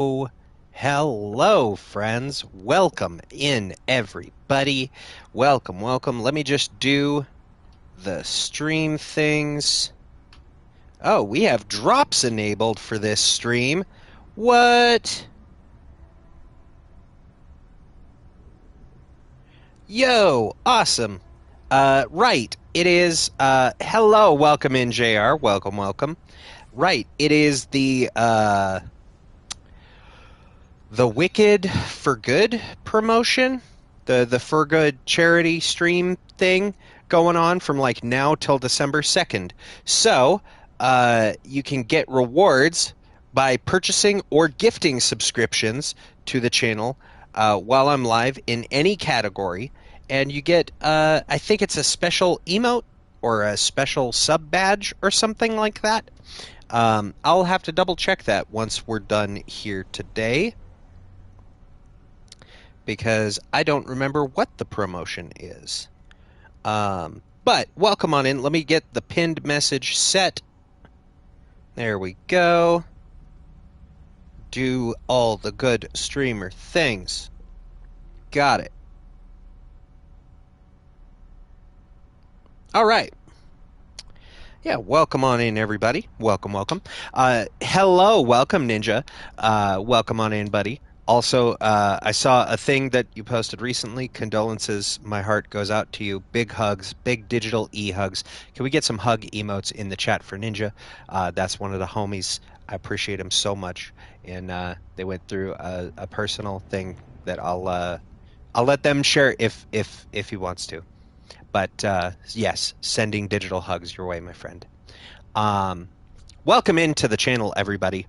Oh, hello, friends. Welcome in, everybody. Welcome, welcome. Let me just do the stream things. Oh, we have drops enabled for this stream. What? Yo, awesome. Right. It is, hello, welcome in, JR. Welcome, welcome. Right. It is the Wicked for Good promotion, the For Good charity stream thing going on from like now till December 2nd. So, you can get rewards by purchasing or gifting subscriptions to the channel while I'm live in any category. And you get, I think it's a special emote or a special sub badge or something like that. I'll have to double check that once we're done here today because I don't remember what the promotion is. But welcome on in. Let me get the pinned message set. There we go. Do all the good streamer things. Got it. All right. Yeah, welcome on in, everybody. Welcome, welcome. Hello, welcome, Ninja. Welcome on in, buddy. Also, I saw a thing that you posted recently. Condolences. My heart goes out to you. Big hugs, big digital e-hugs. Can we get some hug emotes in the chat for Ninja? That's one of the homies. I appreciate him so much. And they went through a personal thing that I'll let them share if he wants to. But yes, sending digital hugs your way, my friend. Welcome into the channel, everybody.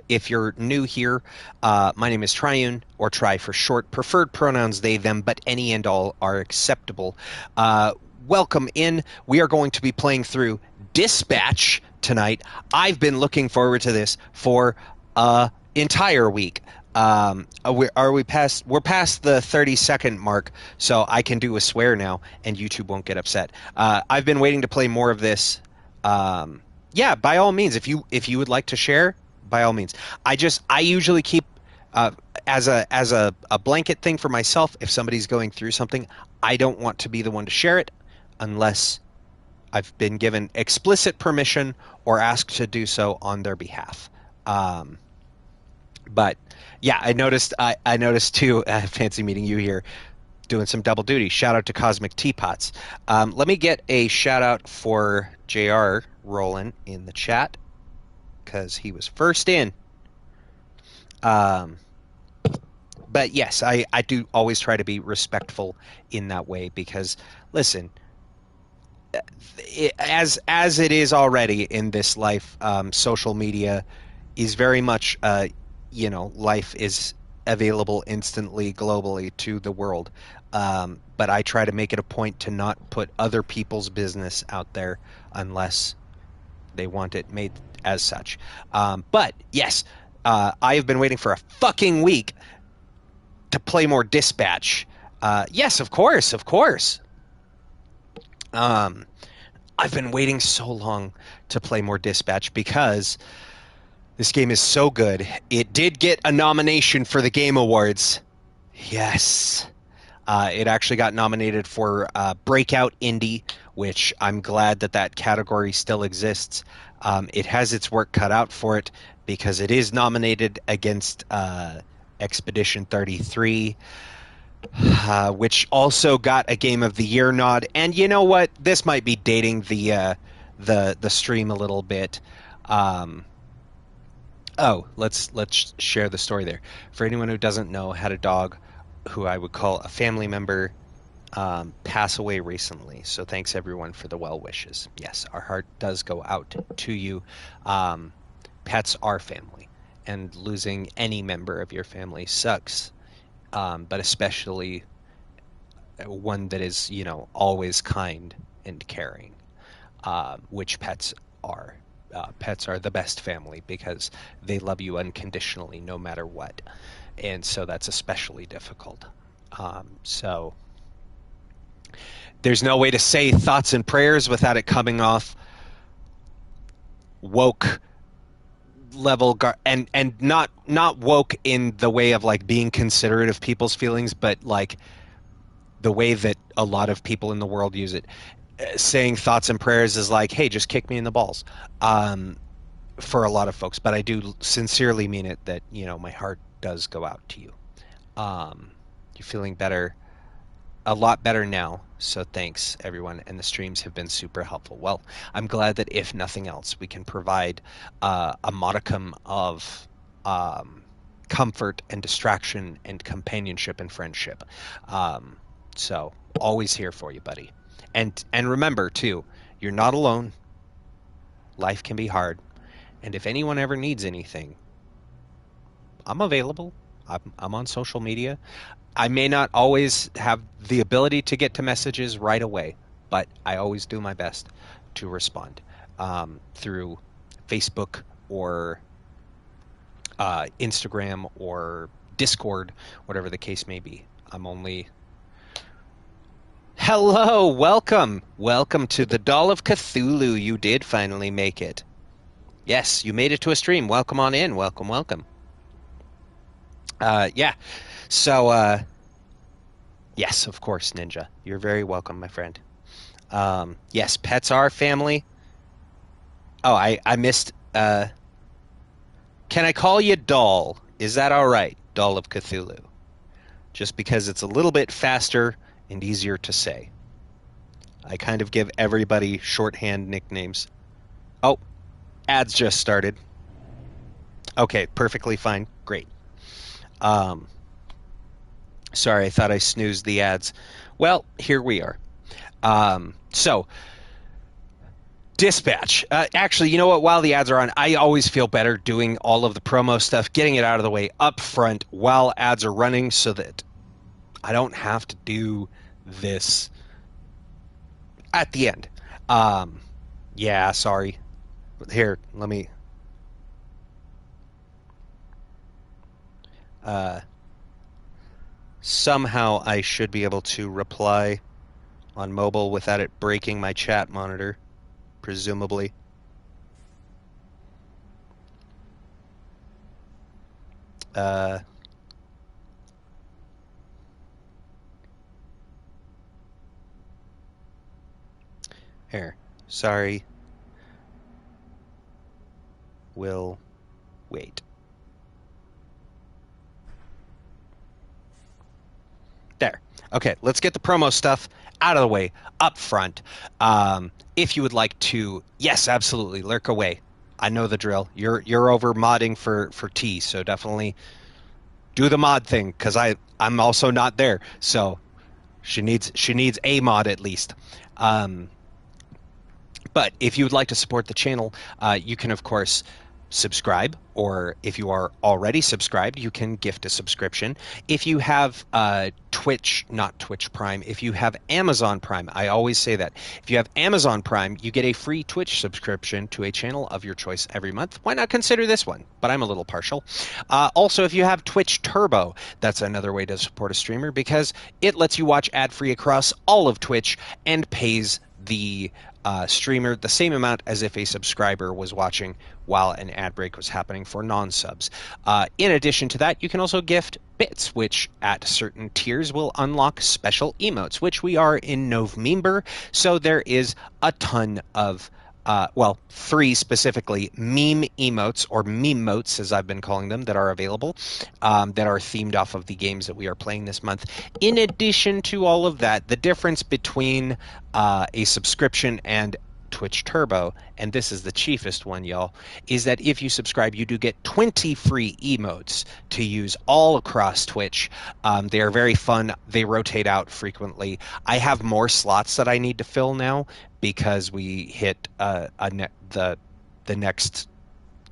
If you're new here, my name is Triune, or Tri for short. Preferred pronouns they, them, but any and all are acceptable. Welcome in. We are going to be playing through Dispatch tonight. I've been looking forward to this for an entire week. We're past the 30-second mark, so I can do a swear now, and YouTube won't get upset. I've been waiting to play more of this. Yeah, by all means, if you would like to share, by all means. I usually keep as a blanket thing for myself. If somebody's going through something, I don't want to be the one to share it unless I've been given explicit permission or asked to do so on their behalf. But yeah, I noticed too. Fancy meeting you here, doing some double duty. Shout out to Cosmic Teapots. Let me get a shout out for JR rolling in the chat because he was first in. But yes, I do always try to be respectful in that way because listen, as it is already in this life, social media is very much life is available instantly globally to the world. But I try to make it a point to not put other people's business out there unless they want it made as such. But yes, I have been waiting for a fucking week to play more Dispatch. Yes, of course, of course. I've been waiting so long to play more Dispatch because this game is so good. It did get a nomination for the Game Awards. Yes. It actually got nominated for Breakout Indie, which I'm glad that category still exists. It has its work cut out for it because it is nominated against Expedition 33, which also got a Game of the Year nod. And you know what? This might be dating the stream a little bit. Let's share the story there. For anyone who doesn't know, had a dog who I would call a family member pass away recently. So thanks everyone for the well wishes. Yes, our heart does go out to you. Pets are family, and losing any member of your family sucks. But especially one that is, always kind and caring, which pets are. Pets are the best family because they love you unconditionally no matter what. And so that's especially difficult. So there's no way to say thoughts and prayers without it coming off woke level and not woke in the way of like being considerate of people's feelings, but like the way that a lot of people in the world use it. Saying thoughts and prayers is like, hey, just kick me in the balls. Um, for a lot of folks, but I do sincerely mean it that, my heart does go out to you. You're feeling better, a lot better now. So thanks, everyone. And the streams have been super helpful. Well, I'm glad that if nothing else, we can provide a modicum of comfort and distraction and companionship and friendship. Um, so always here for you, buddy. And remember too, you're not alone. Life can be hard. And if anyone ever needs anything, I'm available. I'm on social media. I may not always have the ability to get to messages right away, but I always do my best to respond through Facebook or Instagram or Discord, whatever the case may be. I'm only... Hello, welcome. Welcome to the Doll of Cthulhu. You did finally make it. Yes, you made it to a stream. Welcome on in. Welcome, welcome. Yeah. So, yes, of course, Ninja. You're very welcome, my friend. Yes, pets are family. Oh, I missed. Can I call you Doll? Is that all right? Doll of Cthulhu. Just because it's a little bit faster and easier to say. I kind of give everybody shorthand nicknames. Oh, ads just started. Okay, perfectly fine. Great. Sorry, I thought I snoozed the ads. Well, here we are. So, Dispatch. Actually, you know what? While the ads are on, I always feel better doing all of the promo stuff, getting it out of the way up front while ads are running so that I don't have to do this at the end. Yeah, sorry. Here, let me... somehow I should be able to reply on mobile without it breaking my chat monitor, presumably. Here. Sorry. Will wait. There. Okay, let's get the promo stuff out of the way up front. If you would like to, yes, absolutely, lurk away. I know the drill. You're over modding for T, so definitely do the mod thing because I'm also not there. So she needs a mod at least. But if you would like to support the channel, you can of course subscribe, or if you are already subscribed, you can gift a subscription. If you have not Twitch Prime, if you have Amazon Prime, I always say that. If you have Amazon Prime, you get a free Twitch subscription to a channel of your choice every month. Why not consider this one? But I'm a little partial. Also, if you have Twitch Turbo, that's another way to support a streamer because it lets you watch ad-free across all of Twitch and pays the streamer the same amount as if a subscriber was watching while an ad break was happening for non-subs. In addition to that, you can also gift bits, which at certain tiers will unlock special emotes, which we are in November, so there is a ton of well, 3 specifically meme emotes, or meme-motes as I've been calling them, that are available, that are themed off of the games that we are playing this month. In addition to all of that, the difference between a subscription and Twitch Turbo, and this is the chiefest one, y'all, is that if you subscribe, you do get 20 free emotes to use all across Twitch. They are very fun. They rotate out frequently. I have more slots that I need to fill now because we hit the next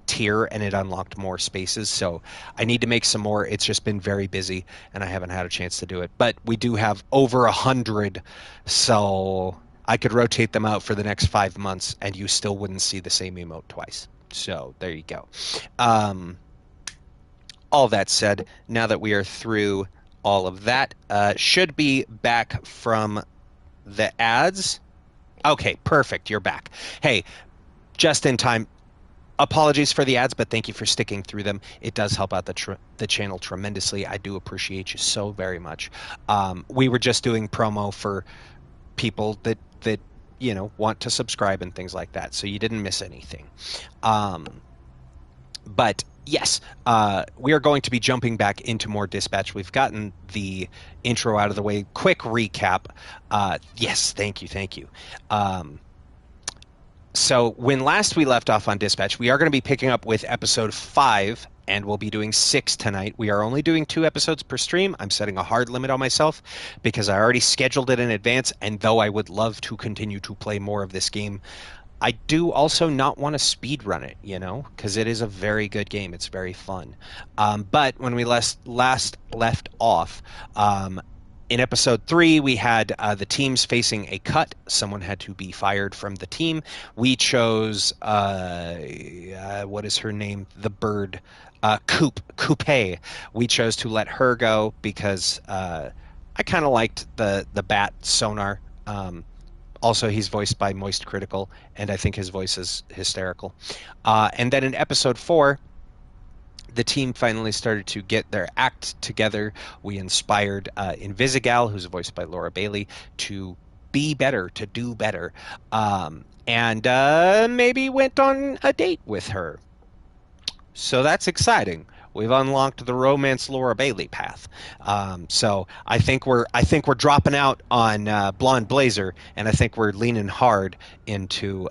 tier and it unlocked more spaces, so I need to make some more. It's just been very busy and I haven't had a chance to do it, but we do have over 100, so I could rotate them out for the next 5 months and you still wouldn't see the same emote twice. So there you go. All that said, now that we are through all of that, should be back from the ads. Okay, perfect. You're back. Hey, just in time. Apologies for the ads, but thank you for sticking through them. It does help out the channel tremendously. I do appreciate you so very much. We were just doing promo for people that want to subscribe and things like that, so you didn't miss anything. But yes, we are going to be jumping back into more Dispatch. We've gotten the intro out of the way. Quick recap. Yes, thank you. So when last we left off on Dispatch, we are going to be picking up with episode 5, and we'll be doing 6 tonight. We are only doing 2 episodes per stream. I'm setting a hard limit on myself because I already scheduled it in advance, and though I would love to continue to play more of this game, I do also not want to speed run it, because it is a very good game. It's very fun. But when we last left off, in episode 3, we had the teams facing a cut. Someone had to be fired from the team. We chose, what is her name? The bird, Coupe. We chose to let her go because I kind of liked the bat Sonar. Also, he's voiced by Moist Critical, and I think his voice is hysterical. And then in episode 4, the team finally started to get their act together. We inspired Invisigal, who's voiced by Laura Bailey, to be better, to do better, and maybe went on a date with her. So that's exciting. We've unlocked the romance Laura Bailey path. So I think we're dropping out on Blonde Blazer, and I think we're leaning hard into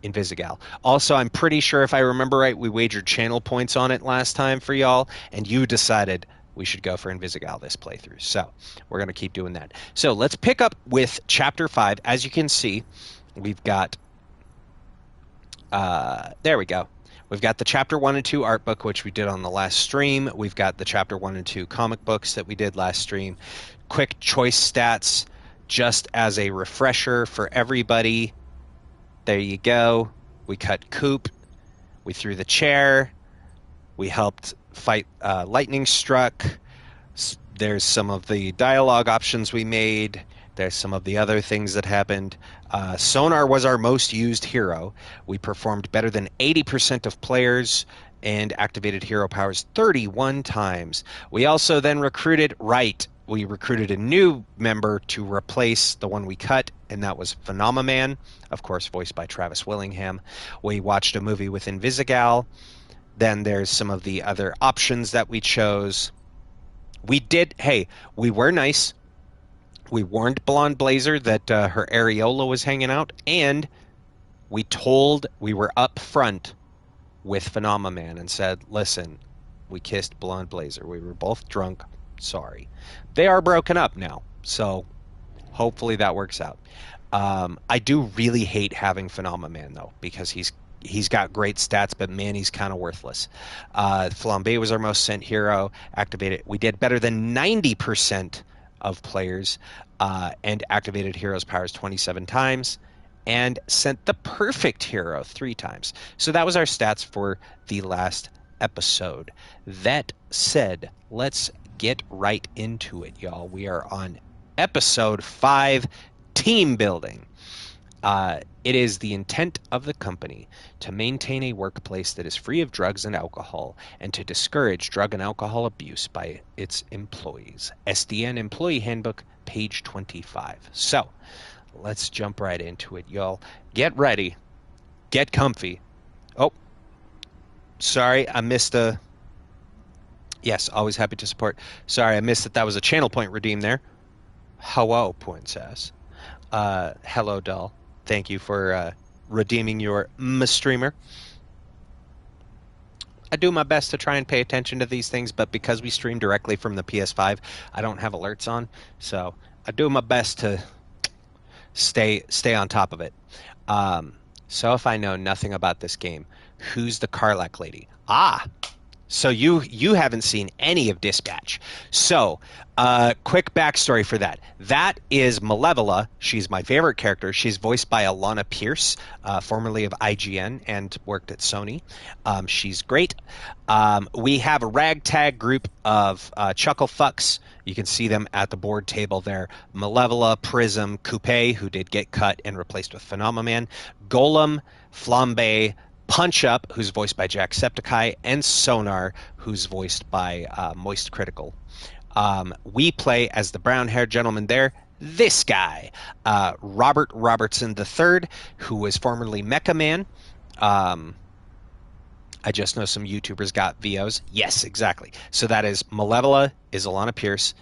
Invisigal. Also, I'm pretty sure if I remember right, we wagered channel points on it last time for y'all, and you decided we should go for Invisigal this playthrough. So we're going to keep doing that. So let's pick up with Chapter 5. As you can see, we've got... there we go. We've got the Chapter 1 and 2 art book, which we did on the last stream. We've got the Chapter 1 and 2 comic books that we did last stream. Quick choice stats, just as a refresher for everybody. There you go. We cut Coop. We threw the chair. We helped fight Lightning Struck. There's some of the dialogue options we made. There's some of the other things that happened. Sonar was our most used hero. We performed better than 80% of players and activated hero powers 31 times. We also then recruited We recruited a new member to replace the one we cut, and that was Phenomaman, of course, voiced by Travis Willingham. We watched a movie with Invisigal. Then there's some of the other options that we chose. We were nice. We warned Blonde Blazer that her areola was hanging out, and we were up front with Phenomaman and said, listen, we kissed Blonde Blazer. We were both drunk. Sorry. They are broken up now, so hopefully that works out. I do really hate having Phenomaman, though, because he's got great stats, but man, he's kind of worthless. Flambe was our most sent hero. Activated. We did better than 90% of players and activated heroes' powers 27 times and sent the perfect hero 3 times. So that was our stats for the last episode. That said, let's get right into it, y'all. We are on episode 5, Team Building. It is the intent of the company to maintain a workplace that is free of drugs and alcohol and to discourage drug and alcohol abuse by its employees. SDN Employee Handbook, page 25. So, let's jump right into it, y'all. Get ready. Get comfy. Oh, sorry, I missed a... Yes, always happy to support. Sorry, I missed that was a channel point redeemed there. Hello, Princess. Hello, doll. Thank you for redeeming your streamer. I do my best to try and pay attention to these things, but because we stream directly from the PS5, I don't have alerts on, so I do my best to stay on top of it. So if I know nothing about this game, who's the Karlak lady? So you haven't seen any of Dispatch. So, quick backstory for that. That is Malevola. She's my favorite character. She's voiced by Alana Pierce, formerly of IGN and worked at Sony. She's great. We have a ragtag group of chuckle fucks. You can see them at the board table there. Malevola, Prism, Coupe, who did get cut and replaced with Phenomaman, Golem, Flambe, Punch Up, who's voiced by Jacksepticeye, and Sonar, who's voiced by Moist Critical. We play as the brown-haired gentleman there, this guy, Robert Robertson III, who was formerly Mecha Man. I just know some YouTubers got VOs. Yes, exactly. So that is Malevola is Alana Pierce,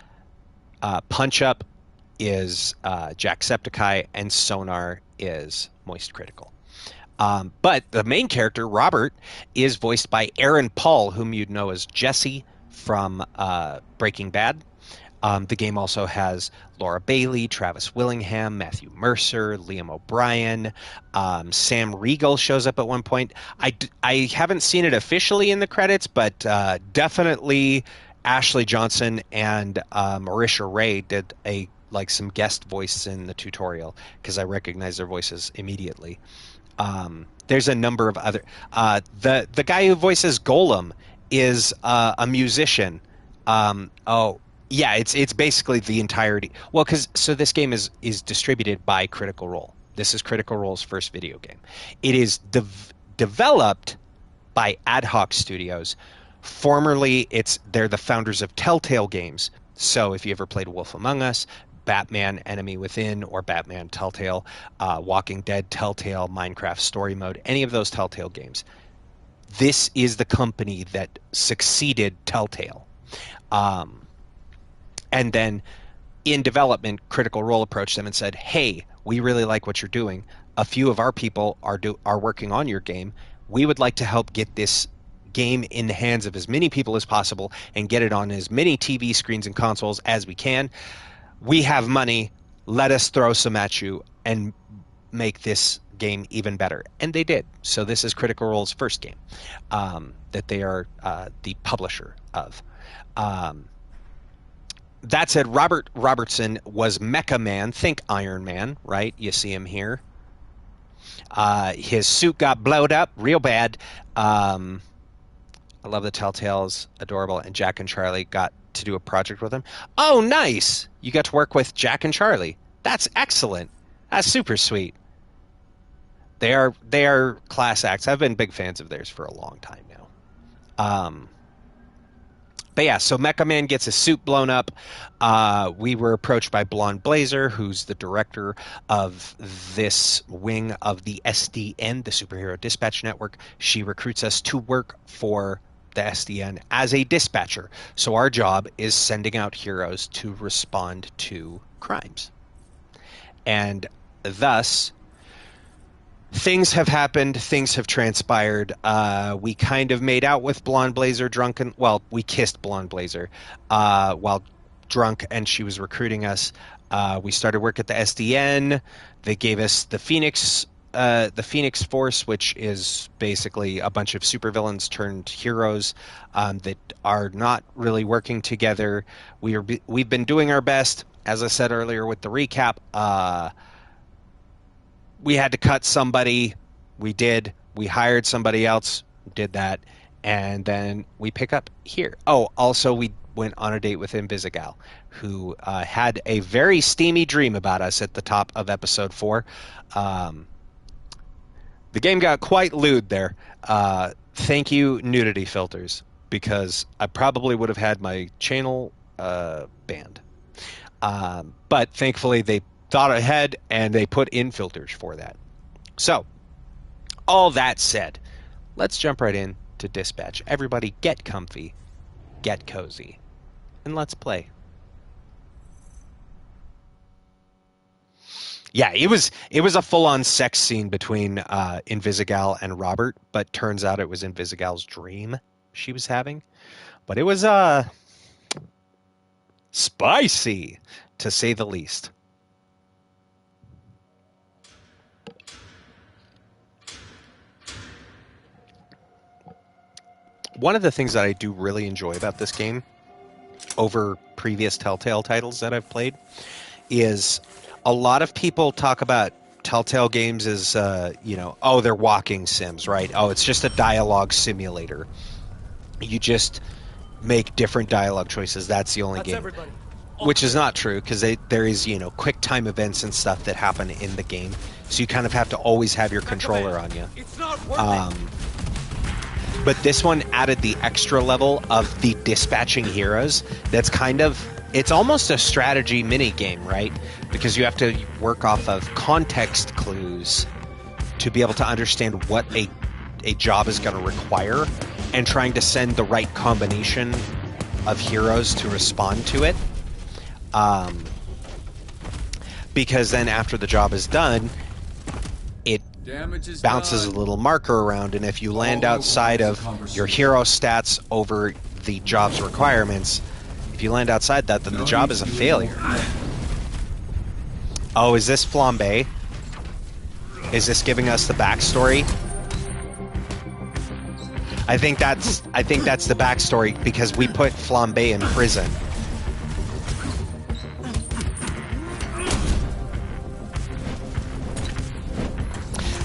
Punch Up is Jacksepticeye, and Sonar is Moist Critical. But the main character, Robert, is voiced by Aaron Paul, whom you'd know as Jesse from Breaking Bad. The game also has Laura Bailey, Travis Willingham, Matthew Mercer, Liam O'Brien. Sam Riegel shows up at one point. I haven't seen it officially in the credits, but definitely Ashley Johnson and Marisha Ray did some guest voice in the tutorial because I recognize their voices immediately. There's a number of other. The guy who voices Golem is a musician. Yeah, it's basically the entirety. Well, so this game is distributed by Critical Role. This is Critical Role's first video game. It is developed by Ad Hoc Studios. Formerly, they're the founders of Telltale Games. So if you ever played Wolf Among Us, Batman Enemy Within, or Batman Telltale, Walking Dead Telltale, Minecraft Story Mode, any of those Telltale games, this is the company that succeeded Telltale. And then in development, Critical Role approached them and said, hey, we really like what you're doing. A few of our people are working on your game. We would like to help get this game in the hands of as many people as possible and get it on as many TV screens and consoles as we can. We have money. Let us throw some at you and make this game even better. And they did. So this is Critical Role's first game that they are the publisher of. That said, Robert Robertson was Mecha Man. Think Iron Man, right? You see him here. His suit got blowed up real bad. I love the Telltale's adorable, and Jack and Charlie got to do a project with him. Oh, nice! You got to work with Jack and Charlie. That's excellent. That's super sweet. They are class acts. I've been big fans of theirs for a long time now. But yeah, so Mecha Man gets his suit blown up. We were approached by Blonde Blazer, who's the director of this wing of the SDN, the Superhero Dispatch Network. She recruits us to work for the SDN as a dispatcher. So our job is sending out heroes to respond to crimes. And thus, things have happened. Things have transpired. We kind of made out with Blonde Blazer drunken. Well, we kissed Blonde Blazer while drunk, and she was recruiting us. We started work at the SDN. They gave us the Phoenix Force, which is basically a bunch of supervillains turned heroes that are not really working together. We've been doing our best, as I said earlier with the recap. We had to cut somebody. We did. We hired somebody else. Did that. And then we pick up here. Oh, also we went on a date with Invisigal, who had a very steamy dream about us at the top of episode 4. The game got quite lewd there. Thank you, nudity filters, because I probably would have had my channel banned. But thankfully they thought ahead and they put in filters for that. So, all that said, let's jump right in to Dispatch. Everybody get comfy, get cozy, and let's play. Yeah, it was a full-on sex scene between Invisigal and Robert, but turns out it was Invisigal's dream she was having. But it was spicy, to say the least. One of the things that I do really enjoy about this game over previous Telltale titles that I've played is a lot of people talk about Telltale games as, oh, they're walking sims, right? Oh, it's just a dialogue simulator. You just make different dialogue choices. That's the only game. Everybody. Which is not true, because there is, quick time events and stuff that happen in the game. So you kind of have to always have your controller on you. It's not worth it. But this one added the extra level of the dispatching heroes. That's kind of, it's almost a strategy mini game, right? Because you have to work off of context clues to be able to understand what a job is going to require, and trying to send the right combination of heroes to respond to it. Because then after the job is done, it bounces a little marker around, and if you land outside of your hero stats over the job's requirements, if you land outside that, then the job is a failure. Oh, is this Flambe? Is this giving us the backstory? I think that's the backstory, because we put Flambe in prison.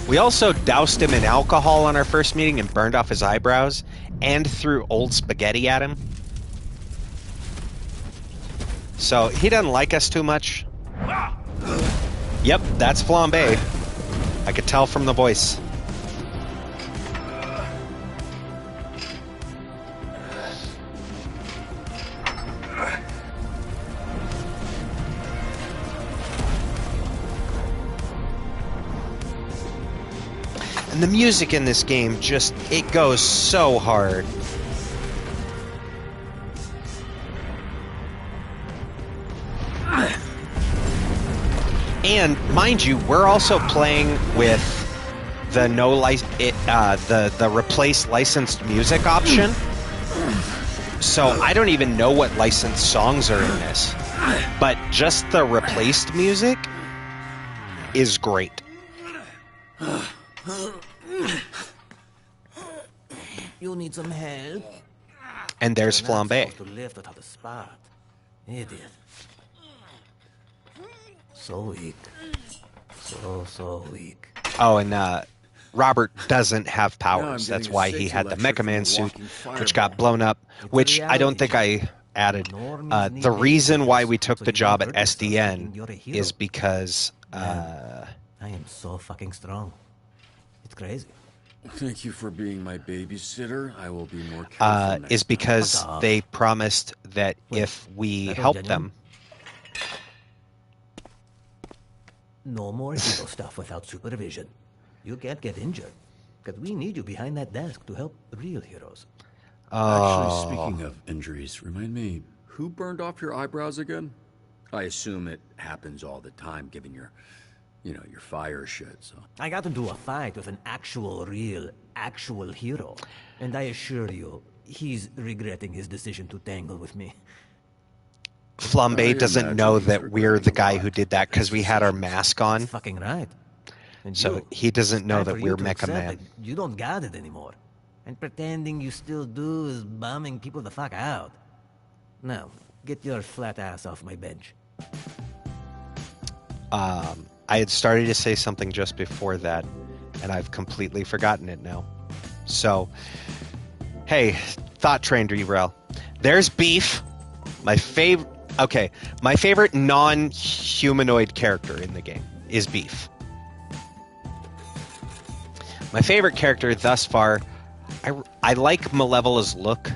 We also doused him in alcohol on our first meeting and burned off his eyebrows and threw old spaghetti at him. So he doesn't like us too much. Yep, that's Flambe. I could tell from the voice. And the music in this game just, it goes so hard. And mind you, we're also playing with the the replace licensed music option. So I don't even know what licensed songs are in this, but just the replaced music is great. You need some help? And there's Flambe. To lift without a spot. Idiot. So weak. So weak. Oh, and Robert doesn't have powers. That's why he had the Mecha Man suit, which got blown up, which I don't think I added. The reason why we took the job at SDN is because... I am so fucking strong. It's crazy. Thank you for being my babysitter. I will be more careful next is because time. they promised that if we helped them... No more hero stuff without supervision. You can't get injured, because we need you behind that desk to help real heroes. Actually, speaking of injuries, remind me, who burned off your eyebrows again? I assume it happens all the time, given your fire shit, so... I got into a fight with an actual hero. And I assure you, he's regretting his decision to tangle with me. Flambe doesn't know that we're the guy who did that because we had our mask on. That's fucking right. And so he doesn't know that we're Mecha Man. You don't got it anymore. And pretending you still do is bombing people the fuck out. Now, get your flat ass off my bench. I had started to say something just before that, and I've completely forgotten it now. So, hey, thought train derail. There's Beef, my favorite. Okay, my favorite non-humanoid character in the game is Beef. My favorite character thus far, I like Malevola's look.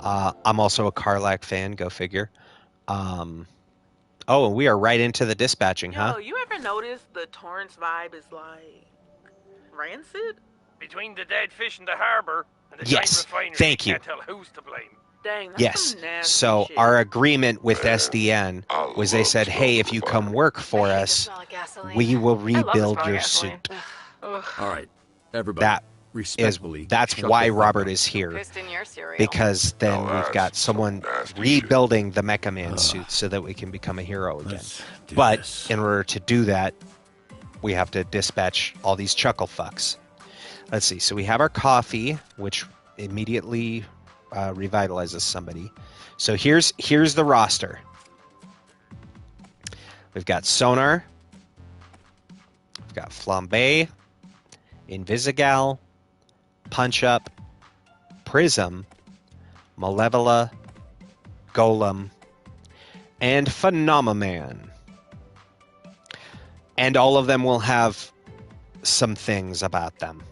I'm also a Karlach fan, go figure. Oh, and we are right into the dispatching, huh? Yo, you ever notice the Torrance vibe is like rancid? Between the dead fish in the harbor and the yes, giant refinery, thank you. Can't tell who's to blame. Dang, that's yes. some nasty So shit. our agreement with SDN was they said, hey, if you come work for us, we will rebuild your suit. All right, everybody. That's why Robert is here, because then we've got someone rebuilding the Mecha Man suit so that we can become a hero again. But in order to do that, we have to dispatch all these chuckle fucks. Let's see. So we have our coffee, which immediately revitalizes somebody. So here's the roster. We've got Sonar. We've got Flambe, Invisigal, Punch Up, Prism, Malevola, Golem, and Phenomaman. And all of them will have some things about them.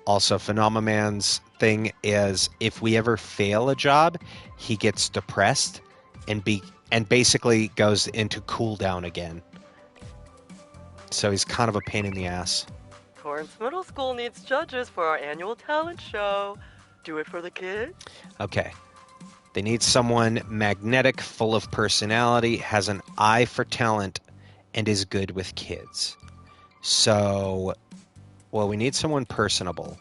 Also, Phenomeman's thing is if we ever fail a job, he gets depressed and basically goes into cooldown again. So he's kind of a pain in the ass. Torrance Middle School needs judges for our annual talent show. Do it for the kids? Okay. They need someone magnetic, full of personality, has an eye for talent, and is good with kids. So, well, we need someone personable.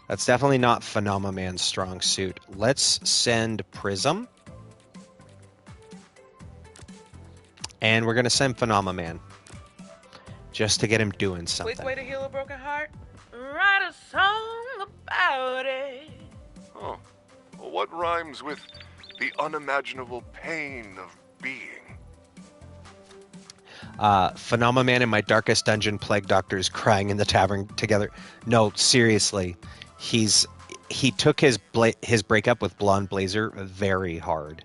That's definitely not Phenomeman's strong suit. Let's send Prism. And we're going to send Phenomeman. Just to get him doing something. Quick way to heal a broken heart? Write a song about it. Oh, well, what rhymes with the unimaginable pain of being? Phenomeman and my darkest dungeon plague doctors crying in the tavern together. No, seriously. He took his breakup with Blonde Blazer very hard.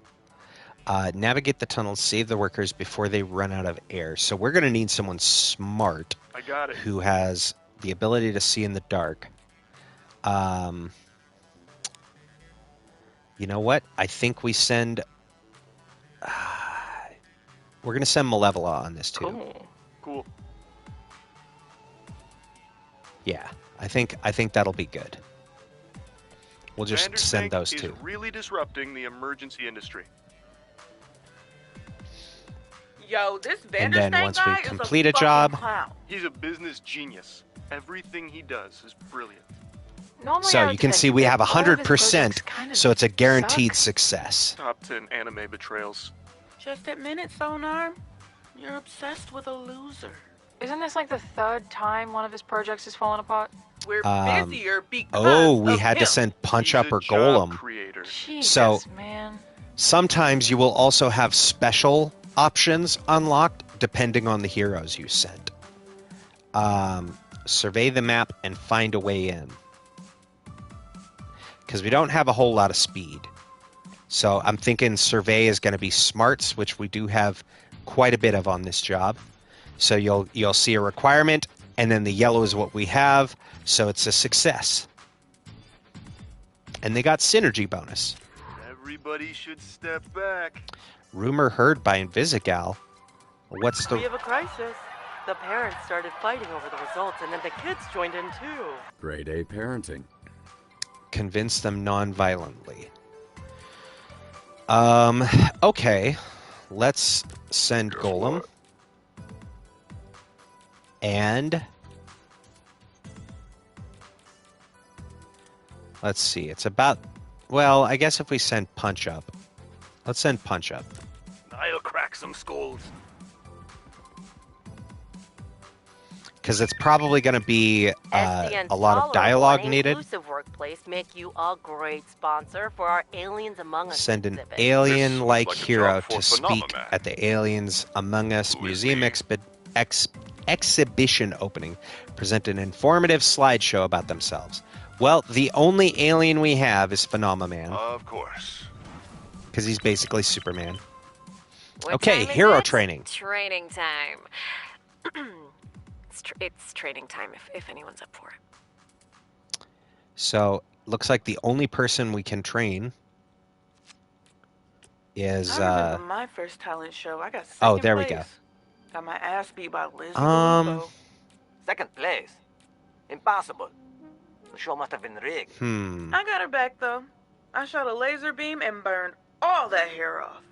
Navigate the tunnels, save the workers before they run out of air. So we're going to need someone smart. I got it. Who has the ability to see in the dark. You know what? I think we send... we're going to send Malevola on this, too. Cool. Yeah, I think that'll be good. We'll just Commander's send Tank those is two. really disrupting the emergency industry. Yo, this And Vanderstank then once we guy is complete a fucking job- clown. He's a business genius. Everything he does is brilliant. Normally I So would you can think see we that have all of his 100%, projects kind of so it's a guaranteed suck. success. Top 10 anime betrayals. Just admit it, Sonar. You're obsessed with a loser. Isn't this like the third time one of his projects has fallen apart? We're Um, busier because Oh, we of had to him. send Punch He's Up a or job Golem. creator. Jesus, So- man. Sometimes you will also have special options unlocked depending on the heroes you send. Survey the map and find a way in. Because we don't have a whole lot of speed. So I'm thinking survey is going to be smarts, which we do have quite a bit of on this job. So you'll see a requirement, and then the yellow is what we have, so it's a success. And they got synergy bonus. Everybody should step back. Rumor heard by Invisigal. What's We the... have a crisis. The parents started fighting over the results, and then the kids joined in too. Grade A parenting. Convince them non-violently. Okay. Let's send Guess Golem. what? And... let's see. It's about... well, I guess if we send Punch Up. Let's send Punch Up. I'll crack some skulls. Because it's probably going to be SDN's a lot of tolerable dialogue and needed. Inclusive workplace make you a great sponsor for our Aliens Among Us Send an exhibit. This alien-like looks like a hero job for to speak Phenomenon. at the Aliens Among Us Who is Museum he? exhibition opening. Present an informative slideshow about themselves. Well, the only alien we have is Phenomenon, Of course. because he's basically Superman. What Okay, time is hero it? training. Training time. It's training time if anyone's up for it. So, looks like the only person we can train is... I remember my first talent show. I got second oh, there we place. go. Got my ass beat by Liz Second place? Impossible. The show must have been rigged. I got her back though. I shot a laser beam and burned all that hair off.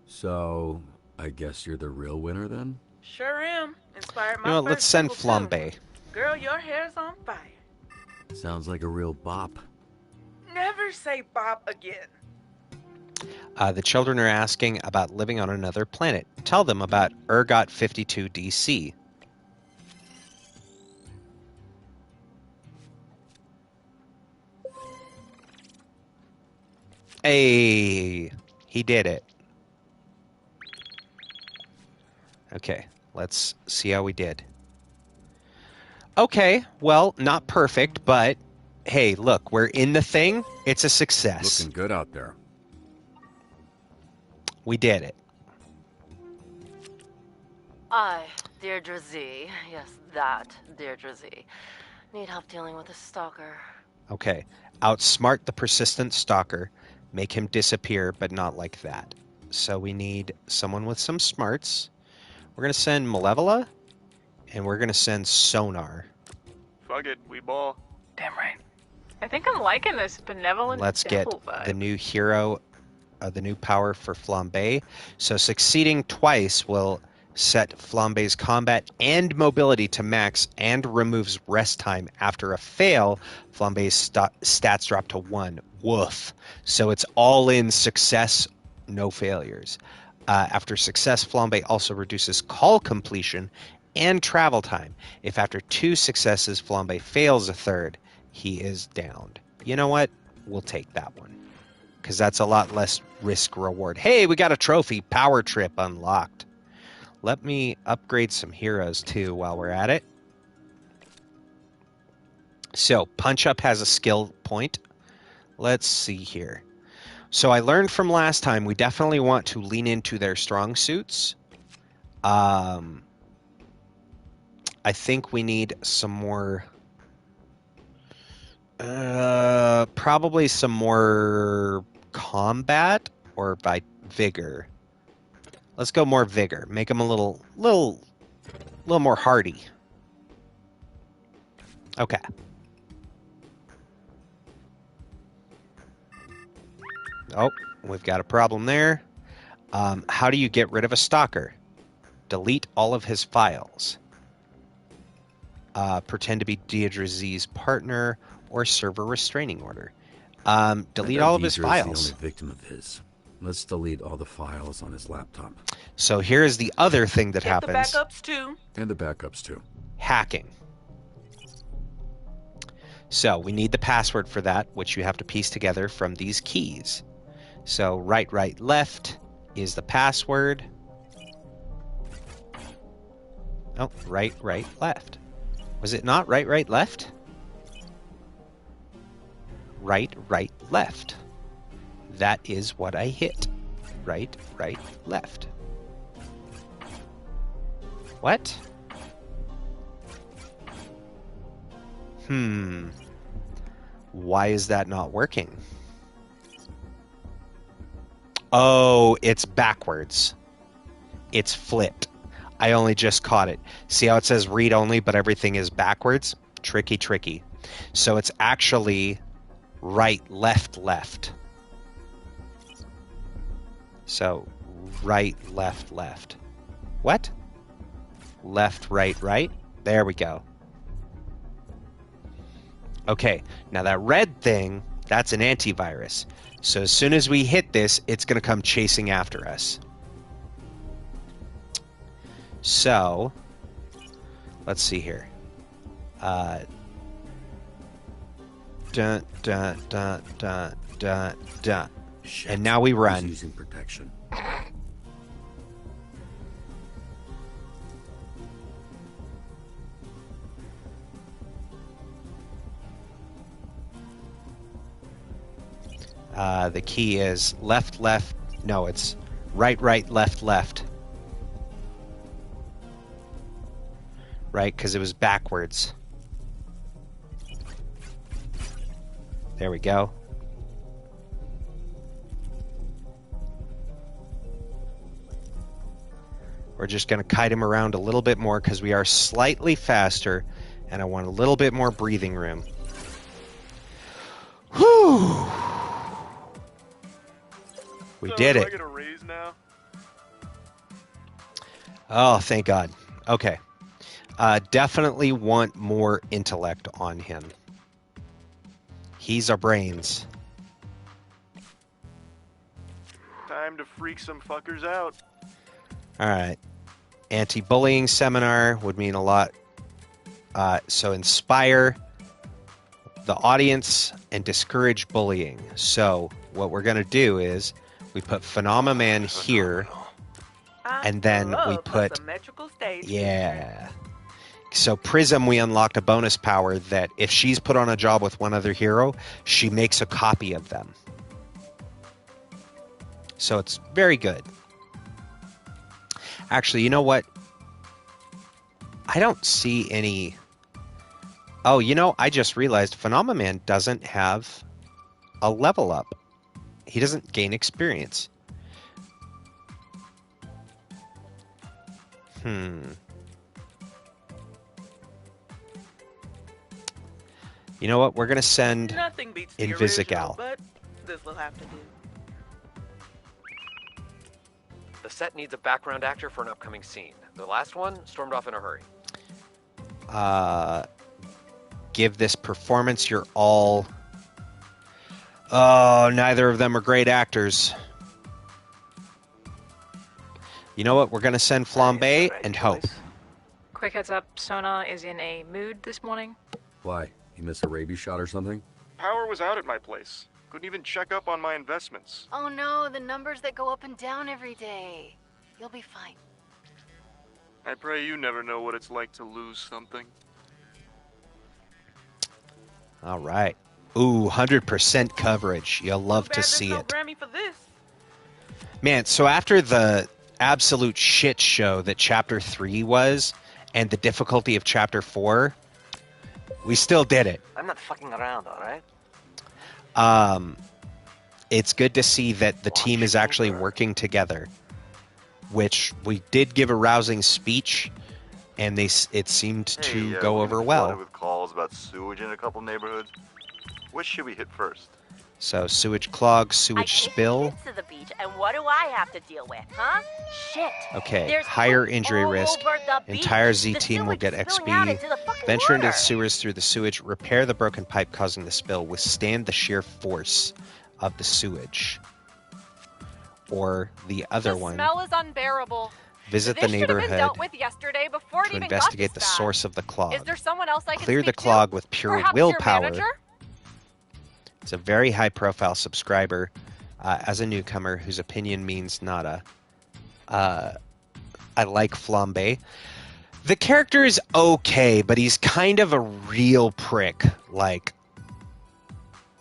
So, I guess you're the real winner then? Sure am. Inspired my You know what, let's first send single, too. Flambe. Girl, your hair's on fire. Sounds like a real bop. Never say bop again. The children are asking about living on another planet. Tell them about Ergot 52 DC. Hey, he did it. Okay, let's see how we did. Okay, well, not perfect, but hey, look, we're in the thing. It's a success. Looking good out there. We did it. I, Deirdre Z, yes, that Deirdre Z, Need help dealing with a stalker. Okay. Outsmart the persistent stalker. Make him disappear, but not like that. So we need someone with some smarts. We're going to send Malevola, and we're going to send Sonar. Fuck it, we ball. Damn right. I think I'm liking this benevolent Let's get devil vibe. the new hero, the new power for Flambe. So succeeding twice will set Flambe's combat and mobility to max and removes rest time. After a fail, Flambe's stats drop to 1. Woof. So it's all in success, no failures. After success, Flambe also reduces call completion and travel time. If after 2 successes, Flambe fails a third, he is downed. You know what? We'll take that one, because that's a lot less risk reward. Hey, we got a trophy. Power trip unlocked. Let me upgrade some heroes too while we're at it. So Punch Up has a skill point. Let's see here. So I learned from last time we definitely want to lean into their strong suits. I think we need some more... probably some more combat or by vigor. Let's go more vigor. Make him a little more hardy. Okay. Oh, we've got a problem there. How do you get rid of a stalker? Delete all of his files. Pretend to be Deidre Z's partner or serve a restraining order. Delete all of his files. The only victim of his. Let's delete all the files on his laptop. So here's the other thing that happens. The backups too. And the backups too. Hacking. So we need the password for that, which you have to piece together from these keys. So right, right, left is the password. Oh, right, right, left. Was it not right, right, left? Right, right, left. That is what I hit. Right, right, left. What? Why is that not working? Oh, it's backwards. It's flipped. I only just caught it. See how it says read only, but everything is backwards? Tricky, tricky. So it's actually right, left, left. So right, left, left. What? Left, right, right? There we go. Okay, now that red thing, that's an antivirus. So as soon as we hit this, it's going to come chasing after us. So, let's see here. Dun, dun, dun, dun, dun, dun. Shit. And now we run. He's using protection. The key is left, left. No, it's right, right, left, left. Right, because it was backwards. There we go. We're just going to kite him around a little bit more because we are slightly faster, and I want a little bit more breathing room. Whew! We did Do it. I get a raise now? Oh, thank God. Okay. Definitely want more intellect on him. He's our brains. Time to freak some fuckers out. All right. Anti-bullying seminar would mean a lot. So inspire the audience and discourage bullying. So what we're going to do is we put Phenomenon here, and then we put... Yeah. So Prism, we unlocked a bonus power that if she's put on a job with one other hero, she makes a copy of them. So it's very good. Actually, you know what? I don't see any Oh, I just realized Phenomenon doesn't have a level up. He doesn't gain experience. You know what? We're going to send Nothing beats the Invisigal. original, but this will have to do. The set needs a background actor for an upcoming scene. The last one stormed off in a hurry. Give this performance your all. Oh, neither of them are great actors. You know what? We're going to send Flambe and hope. Quick heads up, Sona is in a mood this morning. Why? You missed a rabies shot or something? Power was out at my place. Couldn't even check up on my investments. Oh no, the numbers that go up and down every day. You'll be fine. I pray you never know what it's like to lose something. All right. Ooh, 100% coverage. You'll love to see it. Grammy for this. Man, so after the absolute shit show that Chapter 3 was, and the difficulty of Chapter 4, we still did it. I'm not fucking around, all right? It's good to see that the team is actually working together, which we did give a rousing speech, and it seemed to go over well. With calls about sewage in a couple neighborhoods. Which should we hit first? So sewage clog, sewage spill. To the beach, and what do I have to deal with, huh? Shit. Okay, There's higher poop injury all risk. over the beach. Entire Z The team will sewage get is spilling out XP. into the fucking Venture into the water. sewers through the sewage. Repair the broken pipe causing the spill. Withstand the sheer force of the sewage. Or the other one. The smell is unbearable. Visit This the should have been neighborhood dealt with yesterday before it to even investigate got the this bad. source of the clog. Is there someone else I can Clear the speak clog to? with pure Perhaps your willpower. manager? It's a very high-profile subscriber as a newcomer whose opinion means nada. I like Flambe. The character is okay, but he's kind of a real prick.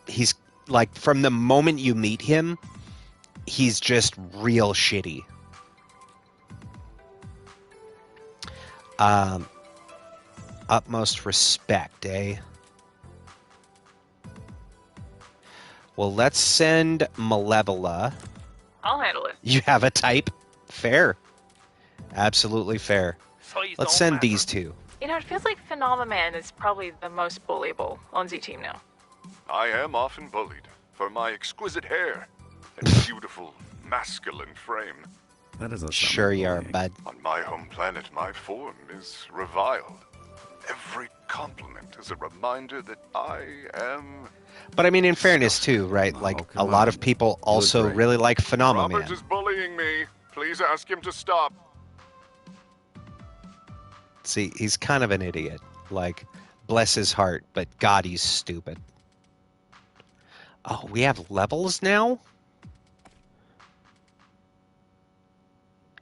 He's from the moment you meet him, he's just real shitty. Utmost respect, eh? Well, let's send Malevola. I'll handle it. You have a type? Fair. Absolutely fair. Let's send these two. You know, it feels like Phenomenon is probably the most bullyable on Z Team now. I am often bullied for my exquisite hair and beautiful masculine frame. That doesn't sound Sure like you are, bullying. bud. On my home planet, my form is reviled. Every compliment is a reminder that I am... But I mean, in fairness too, right? A lot of people also really like Phenomenon. Robert is bullying me. Please ask him to stop. See, he's kind of an idiot. Bless his heart, but God, he's stupid. Oh, we have levels now?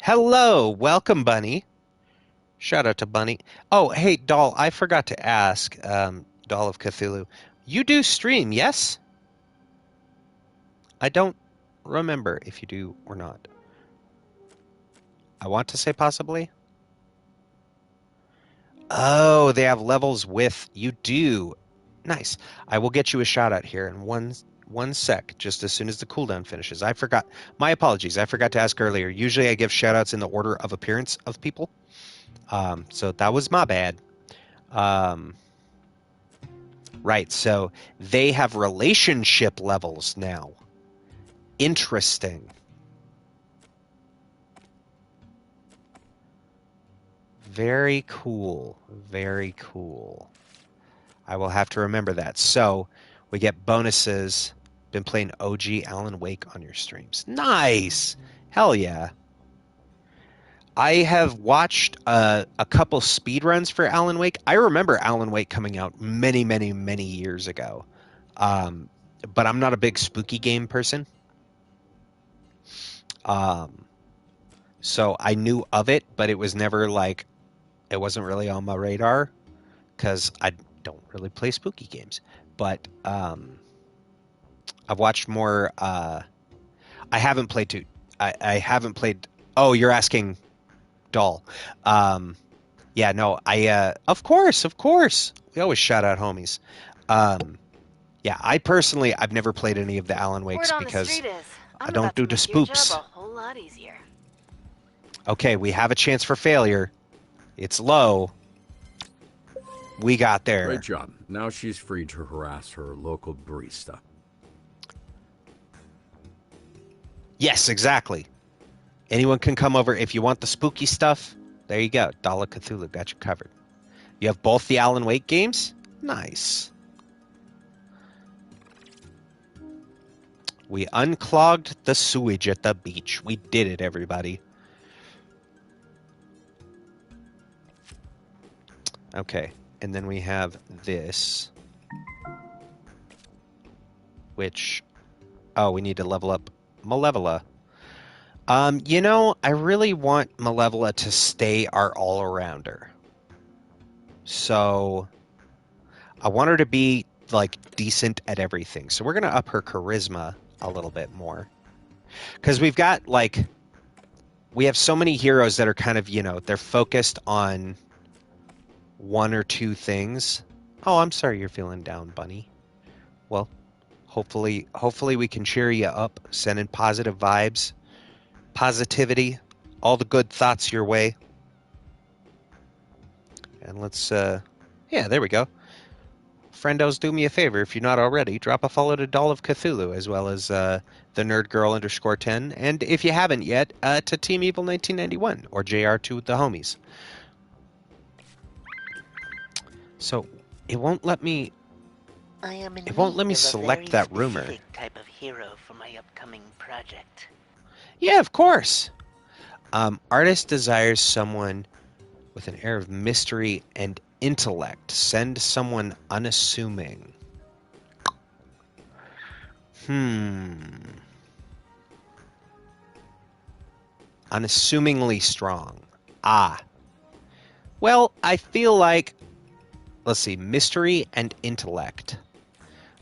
Hello, welcome, Bunny. Shout out to Bunny. Oh, hey, Doll, I forgot to ask, Doll of Cthulhu. You do stream, yes? I don't remember if you do or not. I want to say possibly. Oh, they have levels with... You do. Nice. I will get you a shout out here in one sec, just as soon as the cooldown finishes. I forgot. My apologies. I forgot to ask earlier. Usually I give shout outs in the order of appearance of people. So that was my bad. Right, so they have relationship levels now. Interesting. Very cool. Very cool. I will have to remember that. So we get bonuses. Been playing OG Alan Wake on your streams. Nice. Hell yeah. I have watched a couple speedruns for Alan Wake. I remember Alan Wake coming out many, many, many years ago. But I'm not a big spooky game person. So I knew of it, but it was never it wasn't really on my radar because I don't really play spooky games. But I've watched more. I haven't played I haven't played. Oh, you're asking Doll. Yeah, no, of course. We always shout out homies. Yeah, I've never played any of the Alan Wakes Word on the because street is, I I'm don't about to do the make your job spoops. a whole lot easier. Okay, we have a chance for failure. It's low. We got there. Great job. Now she's free to harass her local barista. Yes, exactly. Anyone can come over if you want the spooky stuff. There you go. Dala Cthulhu got you covered. You have both the Alan Wake games? Nice. We unclogged the sewage at the beach. We did it, everybody. Okay, and then we have this, which, oh, we need to level up Malevola. You know, I really want Malevola to stay our all-arounder. So, I want her to be, like, decent at everything. So we're going to up her charisma a little bit more. Because we've got, like, we have so many heroes that are kind of, you know, they're focused on one or two things. Oh, I'm sorry you're feeling down, Bunny. Well, hopefully we can cheer you up, sending positive vibes, positivity, all the good thoughts your way. And let's, yeah, there we go. Friendos, do me a favor, if you're not already, drop a follow to Doll of Cthulhu, as well as the Nerd Girl _10, and if you haven't yet, to Team Evil 1991 or JR2 the homies. So it won't let me. It won't let me select that rumor. Type of hero for my upcoming project. Yeah, of course. Artist desires someone with an air of mystery and intellect. Send someone unassuming. Unassumingly strong. Ah. Well, I feel like, let's see, mystery and intellect.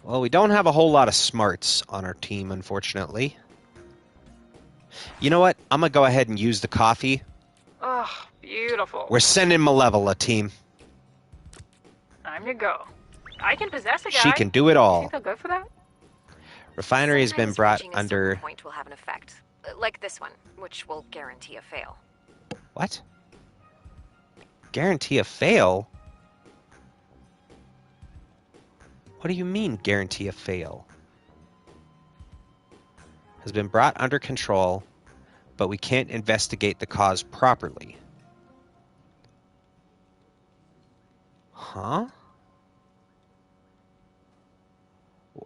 Well, we don't have a whole lot of smarts on our team, unfortunately. You know what? I'm going to go ahead and use the coffee. Oh, beautiful. We're sending Malevola, team. Time to go. I can possess a guy. She can do it all. You think they'll go for that? Refinery has been brought under... point will have an effect. Like this one, which will guarantee a fail. What? Guarantee a fail? What do you mean, guarantee a fail? Has been brought under control, but we can't investigate the cause properly. Huh?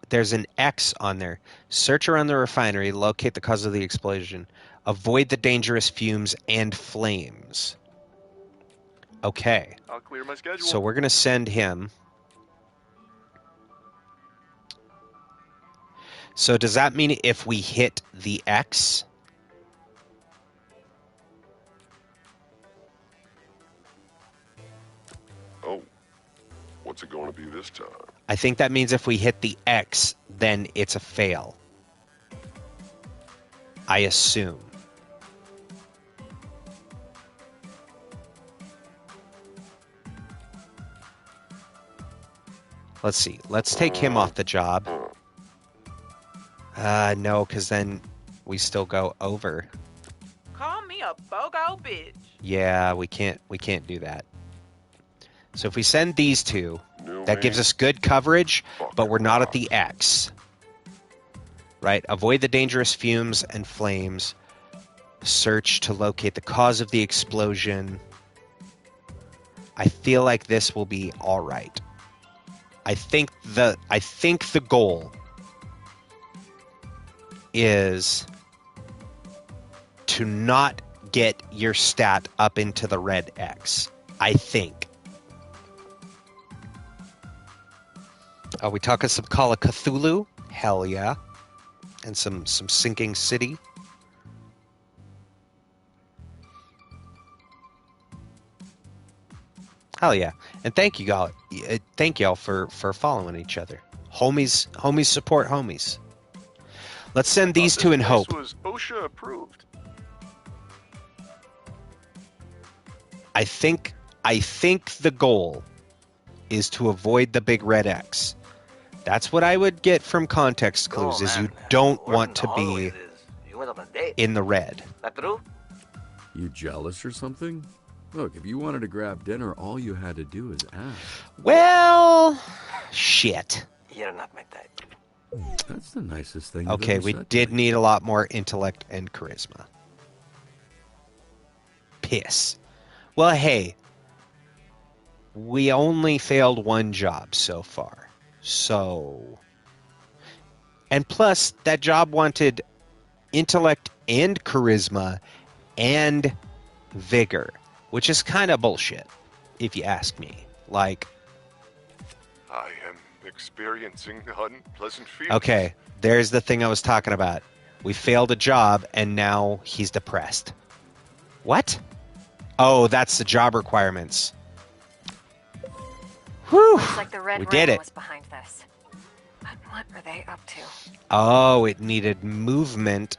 There's an X on there. Search around the refinery, locate the cause of the explosion. Avoid the dangerous fumes and flames. Okay. I'll clear my schedule. So we're going to send him. So does that mean if we hit the X? Oh, what's it going to be this time? I think that means if we hit the X, then it's a fail. I assume. Let's see. Let's take him off the job. No, because then we still go over. Call me a BOGO bitch. Yeah, we can't do that. So if we send these two, that gives us good coverage, but we're not at the X. Right? Avoid the dangerous fumes and flames. Search to locate the cause of the explosion. I feel like this will be all right. I think the goal is to not get your stat up into the red X. I think. Are we talking some Call of Cthulhu? Hell yeah. And some Sinking City. Hell yeah. And thank you all. Thank y'all for following each other. Homies support homies. Let's send these two in hope. This was OSHA approved. I think I think the goal is to avoid the big red X. That's what I would get from context clues, is you don't want to be in the red. That true? You jealous or something? Look, if you wanted to grab dinner, all you had to do is ask. Well, shit. You're not my type. That's the nicest thing. Okay, we did need a lot more intellect and charisma. Piss. Well, hey, we only failed one job so far. So... And plus, that job wanted intellect and charisma and vigor, which is kind of bullshit, if you ask me. Like... I am experiencing unpleasant feelings. Okay, there's the thing I was talking about. We failed a job, and now he's depressed. What? Oh, that's the job requirements. Whew! Looks like the Red We did Ring it. was behind this. But what are they up to? Oh, it needed movement.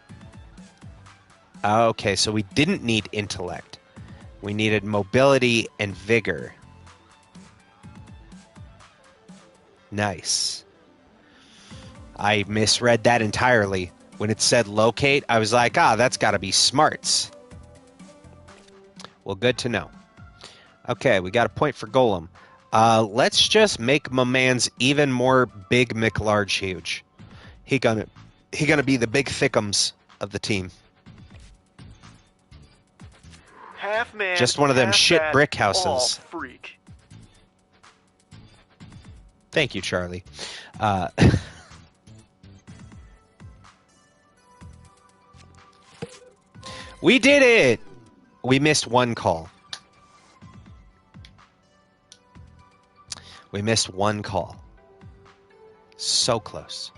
Okay, so we didn't need intellect. We needed mobility and vigor. Nice. I misread that entirely. When it said locate, I was like, that's got to be smarts. Well, good to know. Okay, we got a point for Golem. Let's just make my man's even more big McLarge huge. He gonna be the big thickums of the team. Half man, Just one of them half shit bat, brick all houses. freak. Thank you, Charlie. We did it! We missed one call. We missed one call. So close.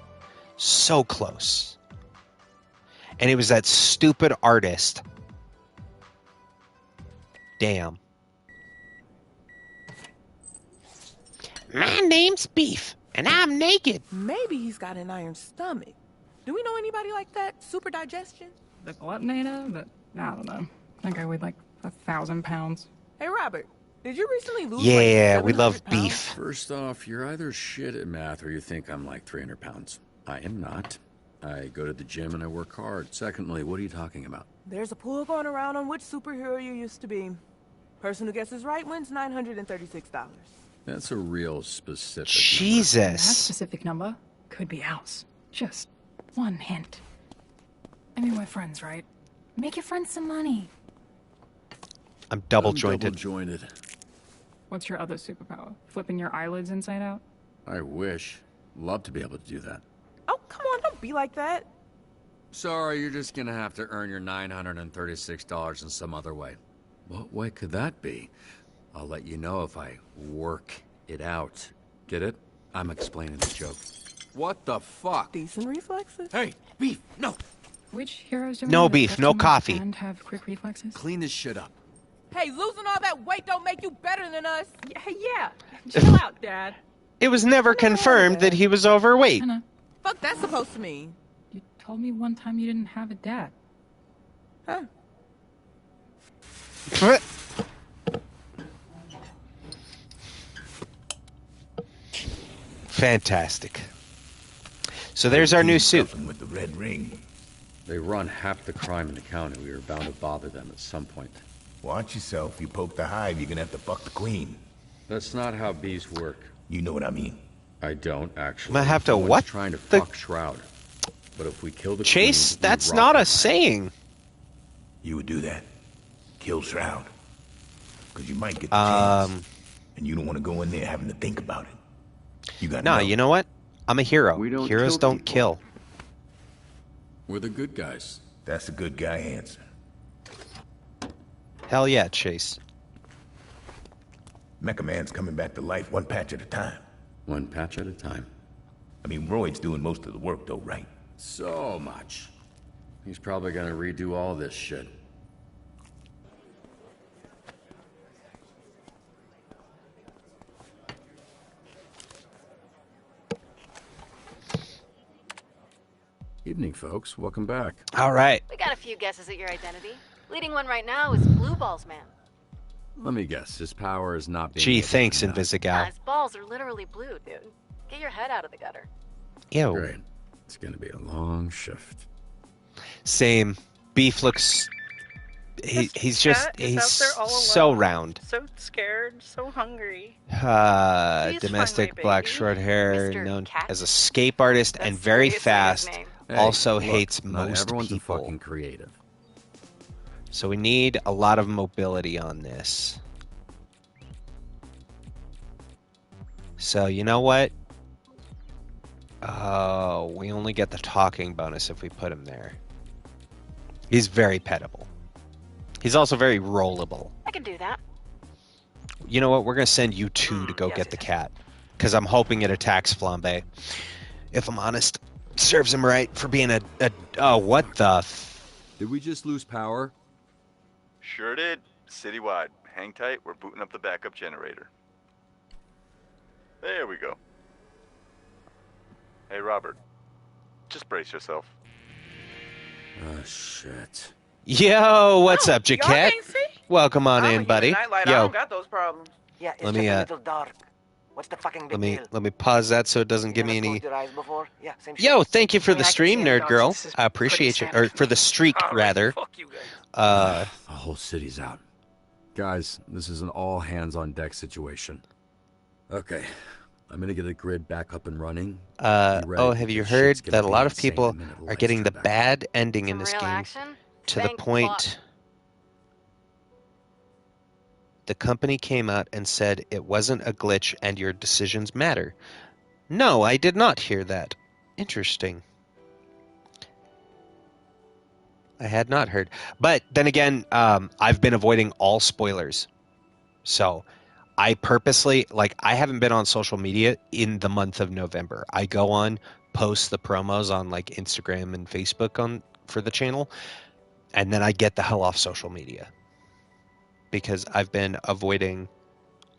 So close. And it was that stupid artist. Damn. My name's Beef, and I'm naked. Maybe he's got an iron stomach. Do we know anybody like that? Super digestion? The glutonator? But I don't know. I think I weighed like 1,000 pounds. Hey, Robert, did you recently lose Yeah, like we 700 love pounds? beef. First off, you're either shit at math or you think I'm like 300 pounds. I am not. I go to the gym and I work hard. Secondly, what are you talking about? There's a pool going around on which superhero you used to be. Person who guesses right wins $936. That's a real specific That Jesus. specific number could be ours. Just one hint. I mean, we're friends, right? Make your friends some money. I'm double jointed. Double-jointed. What's your other superpower? Flipping your eyelids inside out? I wish. Love to be able to do that. Oh, come on, don't be like that. Sorry, you're just gonna have to earn your $936 in some other way. What way could that be? I'll let you know if I work it out. Get it? I'm explaining the joke. What the fuck? Decent reflexes. Hey, Beef, no! Which heroes do we No know that beef, got no too much coffee. And have quick reflexes? Clean this shit up. Hey, losing all that weight don't make you better than us. Yeah, chill out, Dad. It was never confirmed that he was overweight. Anna, Fuck that's supposed to mean? you told me one time you didn't have a dad. Huh? Fantastic. So there's our new suit. With the red ring. They run half the crime in the county. We were bound to bother them at some point. Watch yourself. You poke the hive, you're gonna have to fuck the queen. That's not how bees work. You know what I mean. I don't, actually. I'm gonna have to No one's what? trying to The- fuck Shroud. But if we kill the Chase, queen, we that's rob not her. a saying. You would do that. Kill Shroud. Because you might get the chance. And you don't want to go in there having to think about it. You got No, you know what? I'm a hero. We don't Heroes kill don't people. kill. We're the good guys. That's a good guy answer. Hell yeah, Chase. Mecha Man's coming back to life one patch at a time. One patch at a time. I mean, Royd's doing most of the work though, right? So much. He's probably gonna redo all this shit. Evening, folks. Welcome back. All right. We got a few guesses at your identity. Leading one right now is Blue Balls Man. Let me guess. His power is not being Gee, able to thanks, nut. Invisigal. Yeah, his balls are literally blue, dude. Get your head out of the gutter. Ew. Great. It's gonna be a long shift. Same. Beef looks... he's Cat is out there all so alone, round. so scared, so hungry. Domestic, my black, baby. short hair, Mr. known Cat? as a scape artist and very seriously his fast. name. Hey, Also look, hates not most everyone's people. a fucking creative. So we need a lot of mobility on this. So you know what? Oh, we only get the talking bonus if we put him there. He's very pettable. He's also very rollable. I can do that. You know what? We're going to send you two to go get the cat. Because I'm hoping it attacks Flambe. If I'm honest, serves him right for being a oh, what the... Did we just lose power? Sure did. Citywide. Hang tight, we're booting up the backup generator. There we go. Hey, Robert. Just brace yourself. Oh, shit. Yo, what's up, y'all Jaquette? can't see? Welcome on in, buddy. Nightlight, I Yo, don't got those problems. Yeah, it's Let just me, a little dark. What's the fucking big deal? let me pause that so it doesn't give me Never any... closed your eyes before? Yeah, same shit. Yo, thank you for I mean, the I can stream, see nerd dogs, girl. this is I appreciate you. pretty Or for the streak, rather. The whole city's out. Guys, this is an all-hands-on-deck situation. Okay, I'm gonna get a grid back up and running. Oh, have you heard that a lot of people are getting the bad ending in this game to the point the company came out and said it wasn't a glitch and your decisions matter? No, I did not hear that. Interesting. I had not heard. But then again, I've been avoiding all spoilers. So I purposely, I haven't been on social media in the month of November. I go on, post the promos on Instagram and Facebook for the channel, and then I get the hell off social media because I've been avoiding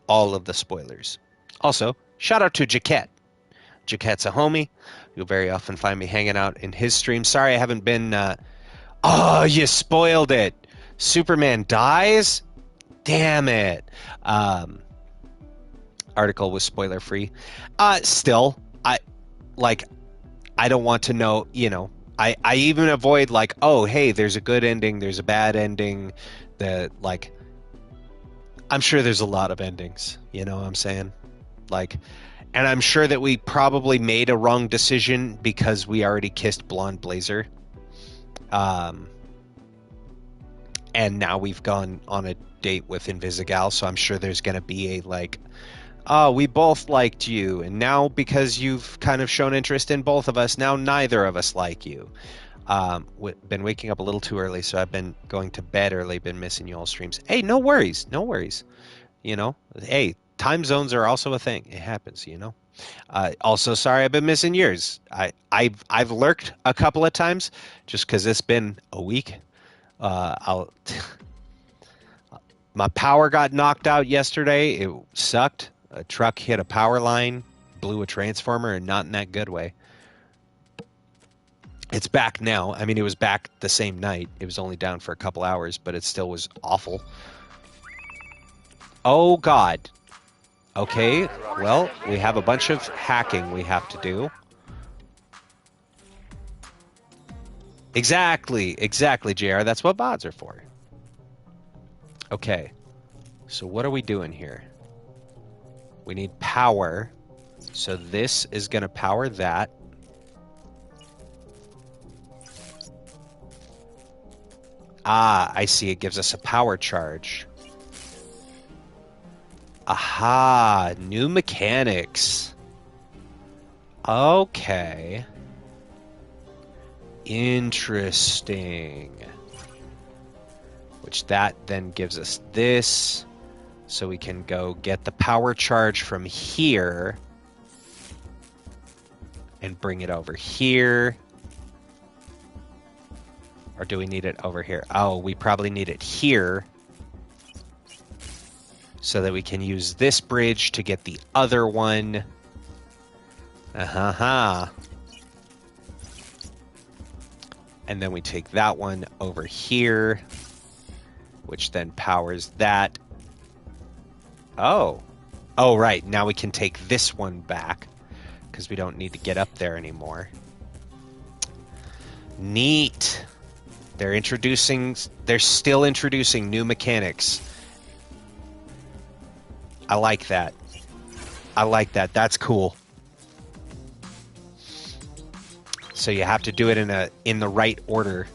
all of the spoilers. Also, shout out to Jaquette. Jaquette's a homie. You'll very often find me hanging out in his stream. Sorry I haven't been... Oh, you spoiled it. Superman dies? Damn it. Article was spoiler free. Still, I don't want to know, I even avoid oh, hey, there's a good ending, there's a bad ending. I'm sure there's a lot of endings, you know what I'm saying? And I'm sure that we probably made a wrong decision because we already kissed Blonde Blazer. And now we've gone on a date with Invisigal, so I'm sure there's going to be a oh, we both liked you, and now because you've kind of shown interest in both of us, now neither of us like you. Been waking up a little too early, so I've been going to bed early, been missing you all streams. Hey, no worries, no worries. Hey, time zones are also a thing. It happens, Also, sorry I've been missing yours. I've lurked a couple of times just because it's been a week. My power got knocked out yesterday. It sucked. A truck hit a power line, blew a transformer, and not in that good way. It's back now. I mean, it was back the same night. It was only down for a couple hours, but it still was awful. Oh, God. Okay, well, we have a bunch of hacking we have to do. Exactly, JR. That's what VODs are for. Okay, so what are we doing here? We need power. So this is going to power that. Ah, I see. It gives us a power charge. Aha, new mechanics. Okay. Interesting. Which that then gives us this. So we can go get the power charge from here. And bring it over here. Or do we need it over here? Oh, we probably need it here. So that we can use this bridge to get the other one. And then we take that one over here, which then powers that. Oh. Oh, right. Now we can take this one back because we don't need to get up there anymore. Neat. They're still introducing new mechanics. I like that. I like that. That's cool. So you have to do it in the right order.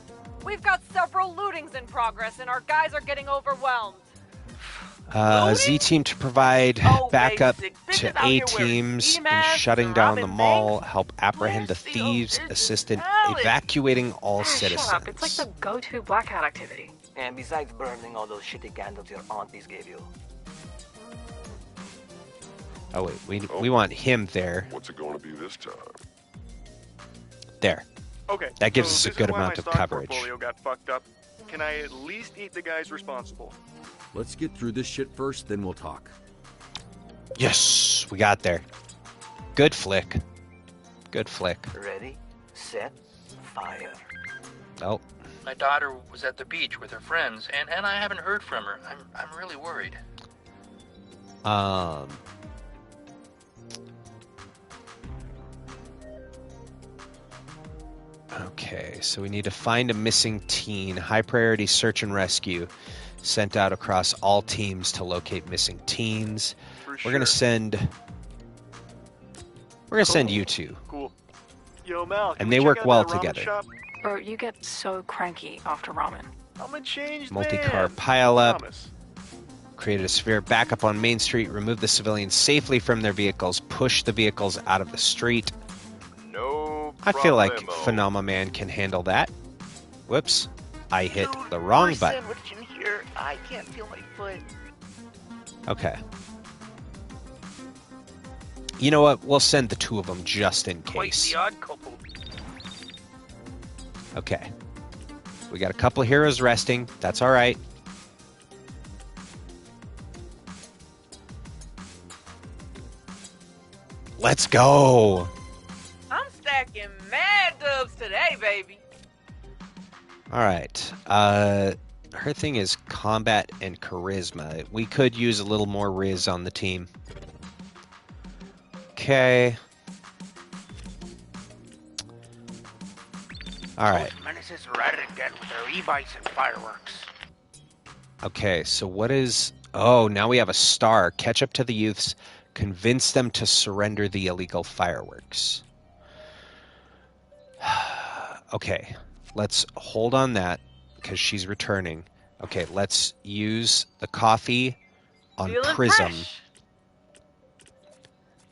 We've got several lootings in progress, and our guys are getting overwhelmed. Z team to provide backup to A teams in shutting down the mall, help apprehend the thieves, assist in evacuating all citizens. Shut up. It's like the go-to black hat activity. And besides burning all those shitty candles your aunties gave you. Oh wait, we want him there. What's it going to be this time? There. Okay. That gives us so a good amount this of is why my stock coverage. portfolio got fucked up. Can I at least eat the guys responsible? Let's get through this shit first, then we'll talk. Yes, we got there. Good flick. Good flick. Ready, set, fire. Oh. My daughter was at the beach with her friends, and I haven't heard from her. I'm really worried. Okay, so we need to find a missing teen. High priority search and rescue. Sent out across all teams to locate missing teens. We're gonna send you two. Cool. Yo, Mal, and they work well together. Bro, you get so cranky after ramen. I'm a changed Multi-car man. pileup. Promise. Created a severe backup on Main Street. Remove the civilians safely from their vehicles. Push the vehicles out of the street. No I feel like problemo. Phenomena Man can handle that. Whoops. I hit the wrong button. In here, I can't feel my foot. Okay. You know what? We'll send the two of them just in Quite case. the odd couple. Okay. We got a couple of heroes resting. That's all right. Let's go. I'm stacking mad dubs today, baby. All right. Her thing is combat and charisma. We could use a little more Riz on the team. Okay. All right. Those menaces are at it again with their e-bikes and fireworks. Okay, so what is... Oh, now we have a star. Catch up to the youths. Convince them to surrender the illegal fireworks. Okay, let's hold on that because she's returning. Okay, let's use the coffee on Feeling Prism. fresh.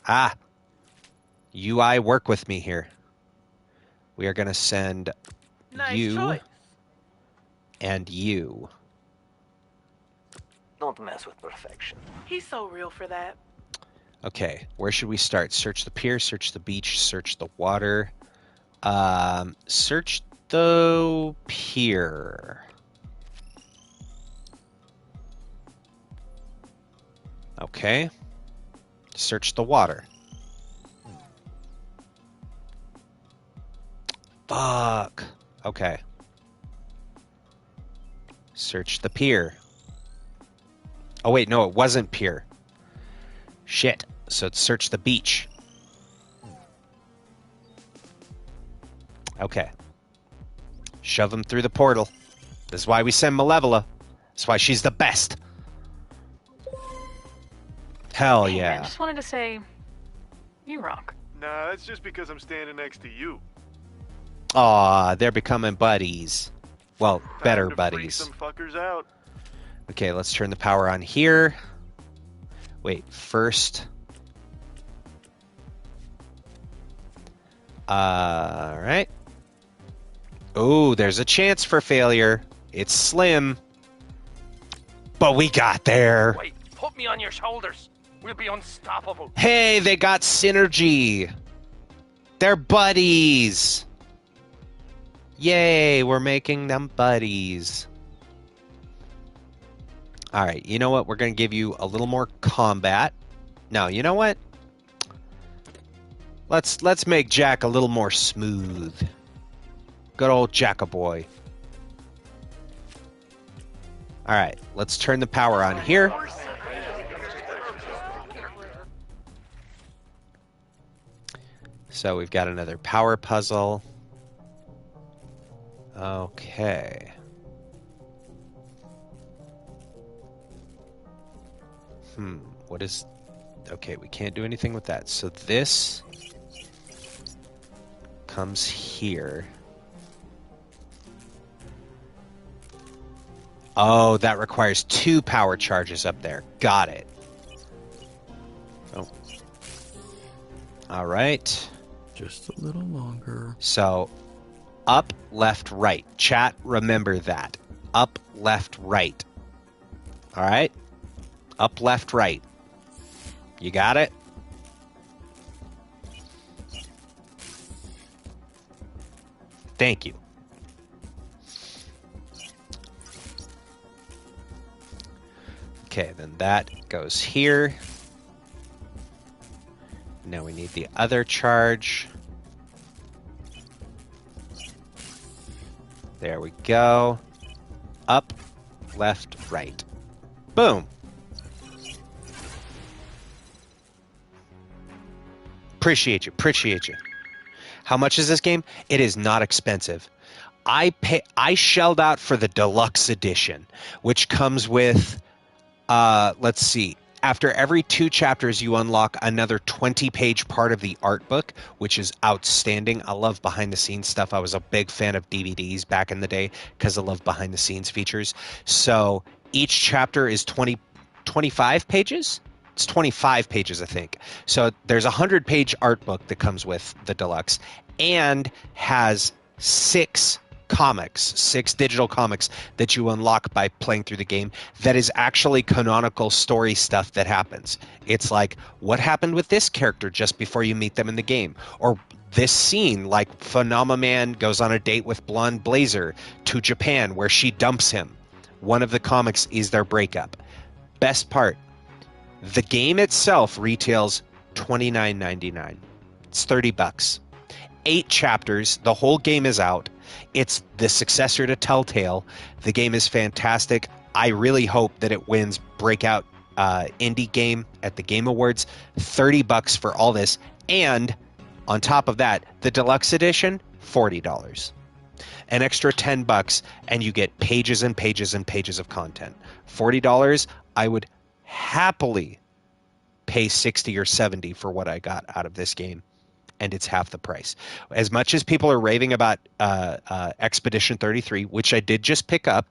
Ah, UI, work with me here. We are going to send Nice you choice. and you. Don't mess with perfection. He's so real for that. Okay, where should we start? Search the pier, search the beach, search the water. Search the pier. Okay. Search the water. Fuck. Okay. Search the pier. Oh, wait, no, it wasn't pier. Shit. So it's search the beach. Okay. Shove him through the portal. This is why we send Malevola. That's why she's the best. Hell Hey, yeah. man, just wanted to say, you rock. Nah, that's just because I'm standing next to you. Aw, they're becoming buddies. Well, better Time to buddies. freak some fuckers out. Okay, let's turn the power on here. Wait, first. Alright. Oh, there's a chance for failure. It's slim. But we got there. Wait, put me on your shoulders. We'll be unstoppable. Hey, they got synergy. They're buddies. Yay, we're making them buddies. All right, you know what? We're going to give you a little more combat. No, you know what? Let's make Jack a little more smooth. Good old Jack-a-boy. All right, let's turn the power on here. So we've got another power puzzle. Okay. What is... Okay, we can't do anything with that. So this comes here. Oh, that requires 2 power charges up there. Got it. Oh. All right. Just a little longer. So, up, left, right. Chat, remember that. Up, left, right. All right? Up, left, right. You got it? Thank you. Okay, then that goes here. Now we need the other charge. There we go. Up, left, right. Boom. Appreciate you. Appreciate you. How much is this game? It is not expensive. I shelled out for the deluxe edition, which comes with, let's see, after every 2 chapters, you unlock another 20-page part of the art book, which is outstanding. I love behind-the-scenes stuff. I was a big fan of DVDs back in the day because I love behind-the-scenes features. So each chapter is 25 pages? It's 25 pages, I think. So there's a 100-page art book that comes with the deluxe and has 6 digital comics that you unlock by playing through the game that is actually canonical story stuff that happens. It's like, what happened with this character just before you meet them in the game? Or this scene, like Phenomenon goes on a date with Blonde Blazer to Japan where she dumps him. One of the comics is their breakup. Best part, the game itself retails $29.99. It's $30. 8 chapters. The whole game is out. It's the successor to Telltale. The game is fantastic. I really hope that it wins Breakout Indie Game at the Game Awards. $30 for all this. And on top of that, the deluxe edition, $40. An extra $10 and you get pages and pages and pages of content. $40, I would happily pay $60 or $70 for what I got out of this game. And it's half the price. As much as people are raving about Expedition 33, which I did just pick up,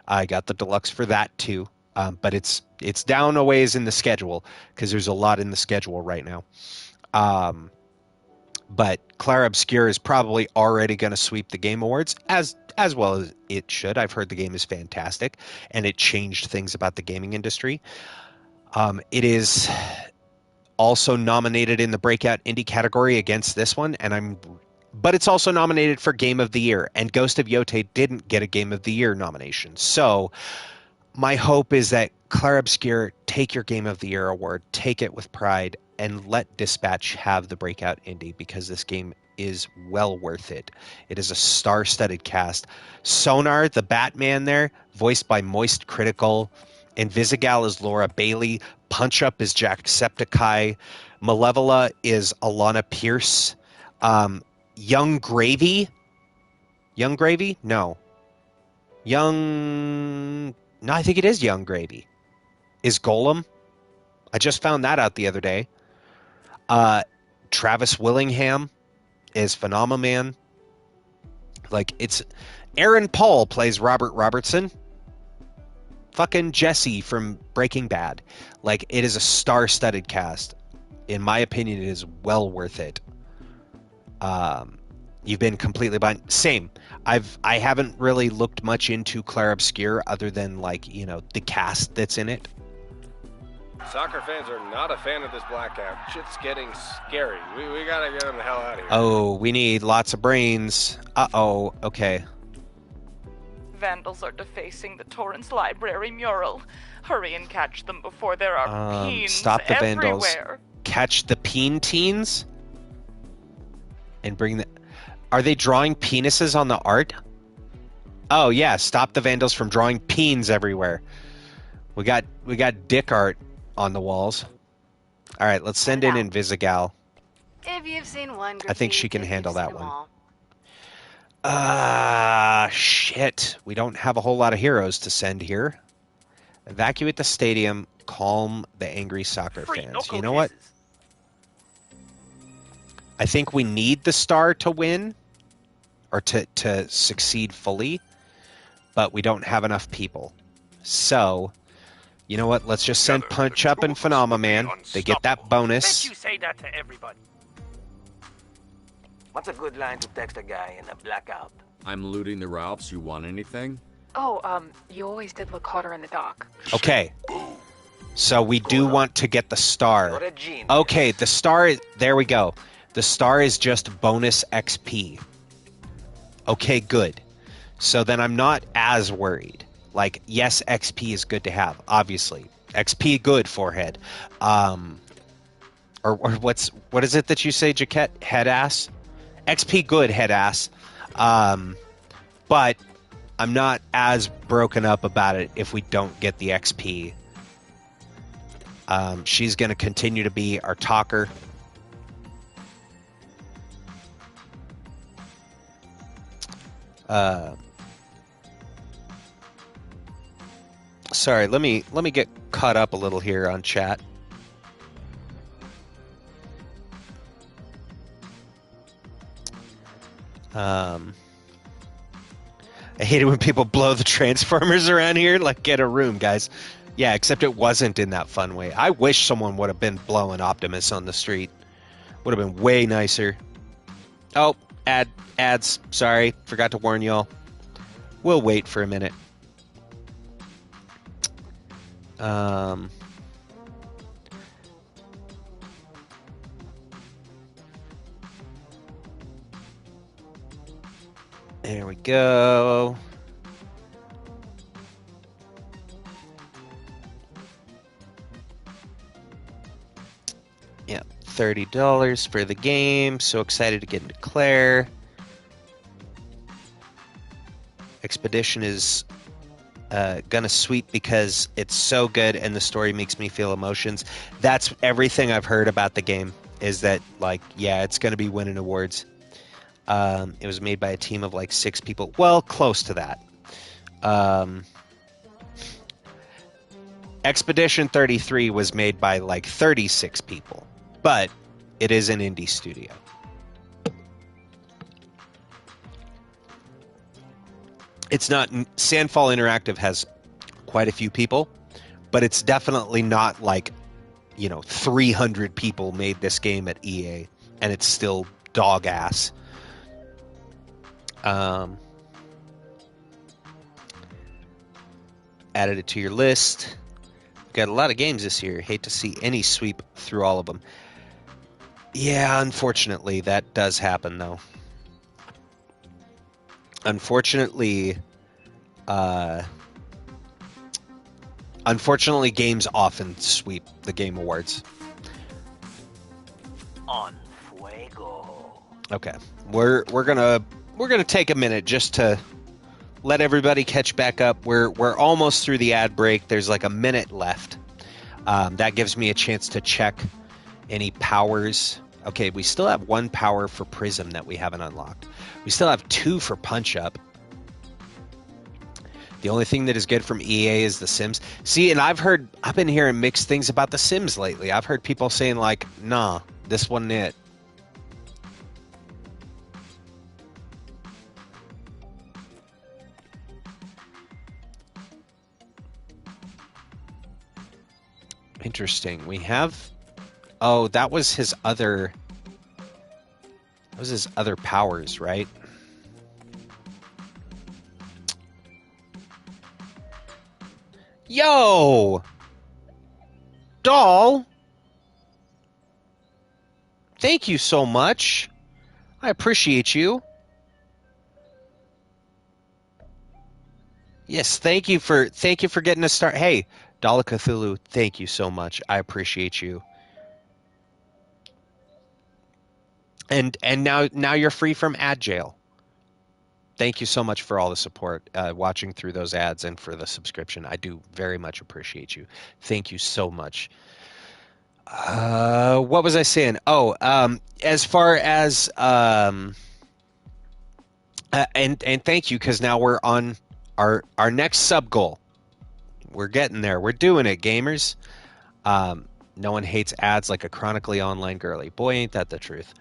I got the deluxe for that too. But it's down a ways in the schedule because there's a lot in the schedule right now. But Clair Obscur is probably already going to sweep the Game Awards as well as it should. I've heard the game is fantastic and it changed things about the gaming industry. It is also nominated in the Breakout Indie category against this one, but it's also nominated for Game of the Year, and Ghost of Yote didn't get a Game of the Year nomination. So my hope is that Clair Obscur, take your Game of the Year award, take it with pride, and let Dispatch have the Breakout Indie, because this game is well worth it. It is a star-studded cast. Sonar, the Batman there, voiced by Moist Critical. Invisigal is Laura Bailey. Punch-Up is Jacksepticeye. Malevola is Alana Pierce. Young Gravy? Young Gravy? No. No, I think it is Young Gravy. Is Golem? I just found that out the other day. Travis Willingham is Phenomenon. It's Aaron Paul plays Robert Robertson. Fucking Jesse from Breaking Bad. It is a star-studded cast. In my opinion, it is well worth it. You've been completely blind. Same. I haven't really looked much into Clair Obscur other than the cast that's in it. Soccer fans are not a fan of this blackout. Shit's getting scary. We gotta get them the hell out of here. Oh, we need lots of brains. Uh-oh. Okay. Vandals are defacing the Torrance Library mural. Hurry and catch them before there are peens stop the vandals. Everywhere. Catch the peen teens? And bring the... Are they drawing penises on the art? Oh, yeah. Stop the vandals from drawing peens everywhere. We got dick art on the walls. All right, let's send in Invisigal. If you've seen one I think she graffiti can kid, handle you've seen that them one. all. Shit. We don't have a whole lot of heroes to send here. Evacuate the stadium. Calm the angry soccer fans. You know what? I think we need the star to win or to succeed fully, but we don't have enough people. So, you know what? Let's just send Punch Up and Phenomenon. They get that bonus. Bet you say that to everybody. What's a good line to text a guy in a blackout? I'm looting the Ralphs. You want anything? Oh, you always did look hotter in the dock. Okay. So we do want to get the star. Okay, the star is... There we go. The star is just bonus XP. Okay, good. So then I'm not as worried. Like, yes, XP is good to have, obviously. XP good, forehead. Or what is it that you say, Jaquette? Head ass? XP good, head ass. But I'm not as broken up about it if we don't get the XP. She's going to continue to be our talker. Sorry, let me get caught up a little here on chat. I hate it when people blow the Transformers around here. Like, get a room, guys. Yeah, except it wasn't in that fun way. I wish someone would have been blowing Optimus on the street. Would have been way nicer. Oh, ads. Sorry, forgot to warn y'all. We'll wait for a minute. There we go. Yeah, $30 for the game. So excited to get into Claire. Expedition is gonna sweep because it's so good and the story makes me feel emotions. That's everything I've heard about the game, is that, like, yeah, it's gonna be winning awards. It was made by a team of like 6 people. Well, close to that. Expedition 33 was made by like 36 people, but it is an indie studio. It's not... Sandfall Interactive has quite a few people, but it's definitely not like, 300 people made this game at EA, and it's still dog ass. Added it to your list. Got a lot of games this year. Hate to see any sweep through all of them. Yeah, unfortunately, that does happen, though. Unfortunately, games often sweep the Game Awards. On fuego. Okay, we're gonna take a minute just to let everybody catch back up. We're almost through the ad break. There's like a minute left. That gives me a chance to check any powers. Okay, we still have 1 power for Prism that we haven't unlocked. We still have 2 for Punch Up. The only thing that is good from EA is The Sims. See, and I've been hearing mixed things about The Sims lately. I've heard people saying like, nah, this wasn't it. Interesting. We have... Oh, that was his other... That was his other powers, right? Yo! Doll! Thank you so much. I appreciate you. Yes, thank you for getting us started. Hey, Dala Cthulhu, thank you so much. I appreciate you. And now you're free from ad jail. Thank you so much for all the support, watching through those ads, and for the subscription. I do very much appreciate you. Thank you so much. What was I saying? Oh, as far as and thank you, because now we're on our next sub goal. We're getting there. We're doing it, gamers. No one hates ads like a chronically online girly. Boy, ain't that the truth.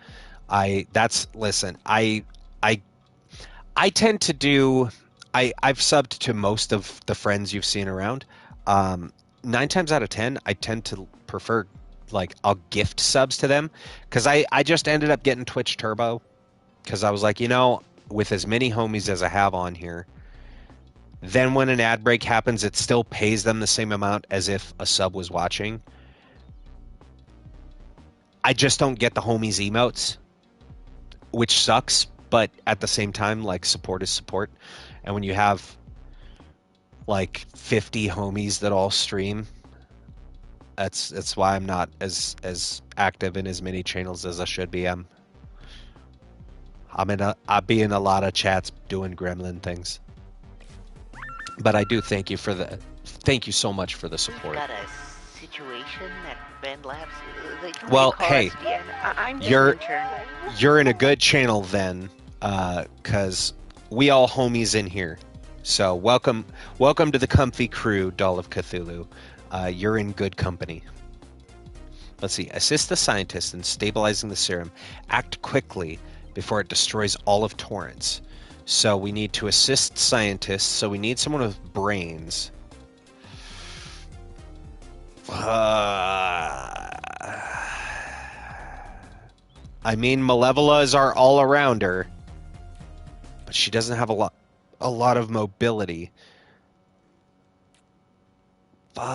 Listen, I I tend to do I've subbed to most of the friends you've seen around. 9 times out of 10, I tend to prefer, like, I'll gift subs to them, because I just ended up getting Twitch Turbo, because I was like, with as many homies as I have on here, then when an ad break happens, it still pays them the same amount as if a sub was watching. I just don't get the homies emotes, which sucks, but at the same time, like, support is support. And when you have like 50 homies that all stream, that's why I'm not as active in as many channels as I should be. I'll be in a lot of chats doing gremlin things. But I do thank you so much for the support. Got a situation at Bend Labs that you Well, call hey, us again. I'm just an intern. you're in a good channel then, because we all homies in here. So welcome to the comfy crew, Doll of Cthulhu. You're in good company. Let's see. Assist the scientist in stabilizing the serum. Act quickly before it destroys all of Torrance. So we need to assist scientists. So we need someone with brains. I mean, Malevola is our all-arounder, but she doesn't have a lot of mobility. Fun.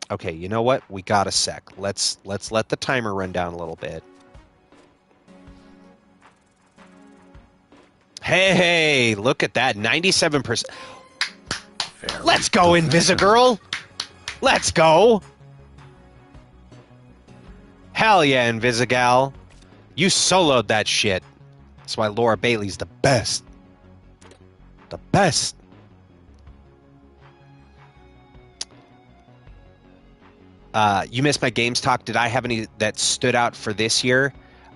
Okay, you know what? We got a sec. Let's let the timer run down a little bit. Hey, look at that. 97%. Let's go, Invisigirl. Let's go. Hell yeah, Invisigal. You soloed that shit. That's why Laura Bailey's the best. The best. You missed my games talk. Did I have any that stood out for this year?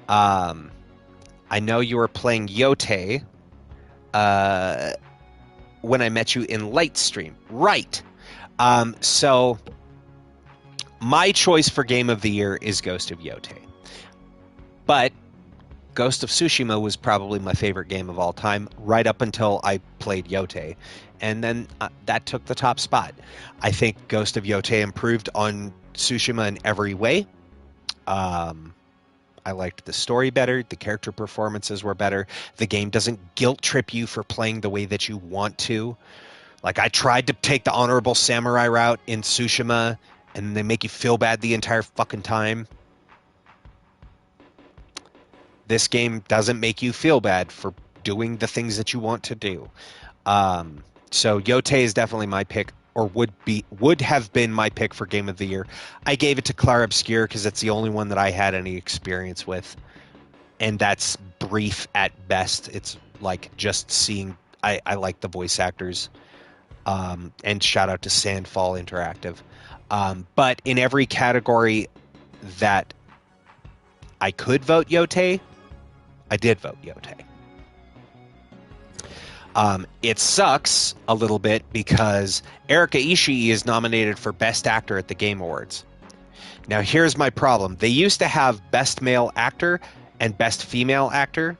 I know you were playing Yote when I met you in Lightstream. Right. So my choice for game of the year is Ghost of Yote. But Ghost of Tsushima was probably my favorite game of all time, right up until I played Yote. And then that took the top spot. I think Ghost of Yote improved on Tsushima in every way. I liked the story better. The character performances were better. The game doesn't guilt trip you for playing the way that you want to. Like, I tried to take the honorable samurai route in Tsushima, and they make you feel bad the entire fucking time. This game doesn't make you feel bad for doing the things that you want to do. So Yote is definitely my pick, or would have been my pick for Game of the Year. I gave it to Clair Obscur because it's the only one that I had any experience with, and that's brief at best. It's like just seeing. I like the voice actors, and shout out to Sandfall Interactive. But in every category that I could vote Yote, I did vote Yote. It sucks a little bit because Erika Ishii is nominated for Best Actor at the Game Awards. Now, here's my problem. They used to have Best Male Actor and Best Female Actor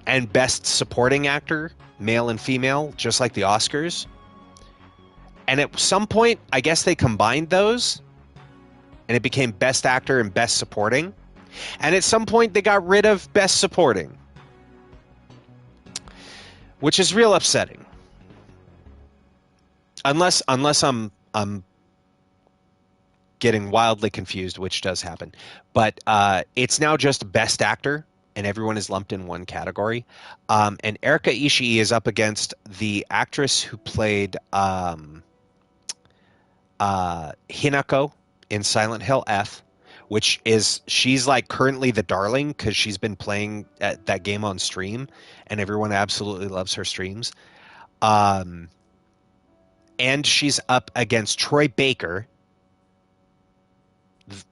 and Best Supporting Actor, male and female, just like the Oscars. And at some point, I guess they combined those, and it became Best Actor and Best Supporting. And at some point, they got rid of Best Supporting, which is real upsetting. Unless I'm getting wildly confused, which does happen. But it's now just Best Actor, and everyone is lumped in one category. And Erika Ishii is up against the actress who played Hinako in Silent Hill F, which is, she's like currently the darling because she's been playing that game on stream and everyone absolutely loves her streams. and she's up against Troy Baker,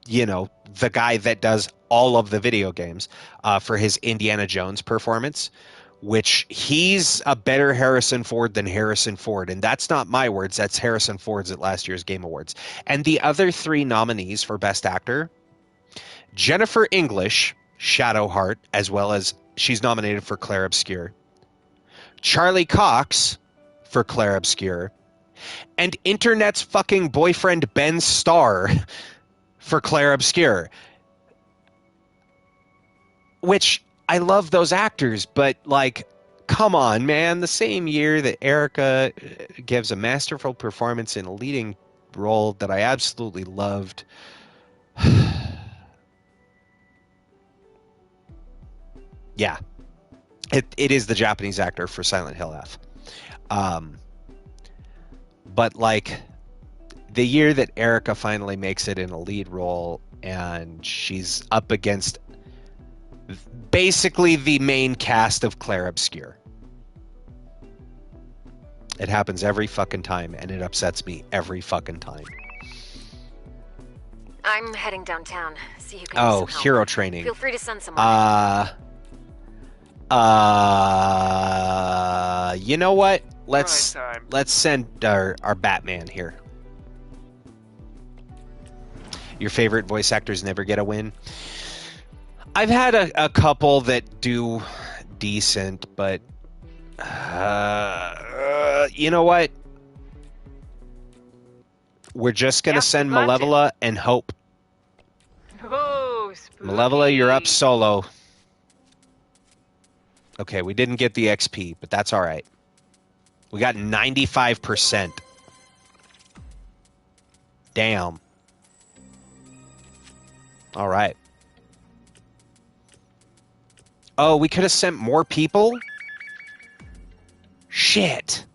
you know, the guy that does all of the video games, for his Indiana Jones performance, which he's a better Harrison Ford than Harrison Ford. And that's not my words. That's Harrison Ford's at last year's Game Awards. And the other three nominees for Best Actor, Jennifer English, Shadowheart, as well as she's nominated for Claire Obscure, Charlie Cox for Claire Obscure, and Internet's fucking boyfriend Ben Starr for Claire Obscure. Which, I love those actors, but, like, come on, man. The same year that Erica gives a masterful performance in a leading role that I absolutely loved. Yeah. It is the Japanese actor for Silent Hill F. But, like, the year that Erica finally makes it in a lead role and she's up against basically the main cast of Claire Obscure. It happens every fucking time, and it upsets me every fucking time. I'm heading downtown. See who can use Oh, some help. hero training. Feel free to send someone. You know what? Let's send our Batman here. Your favorite voice actors never get a win. I've had a couple that do decent, but you know what? We're just gonna send Malevola and hope. Oh, spooky. Malevola, you're up solo. Okay, we didn't get the XP, but that's all right. We got 95%. Damn. All right. Oh, we could have sent more people? Shit.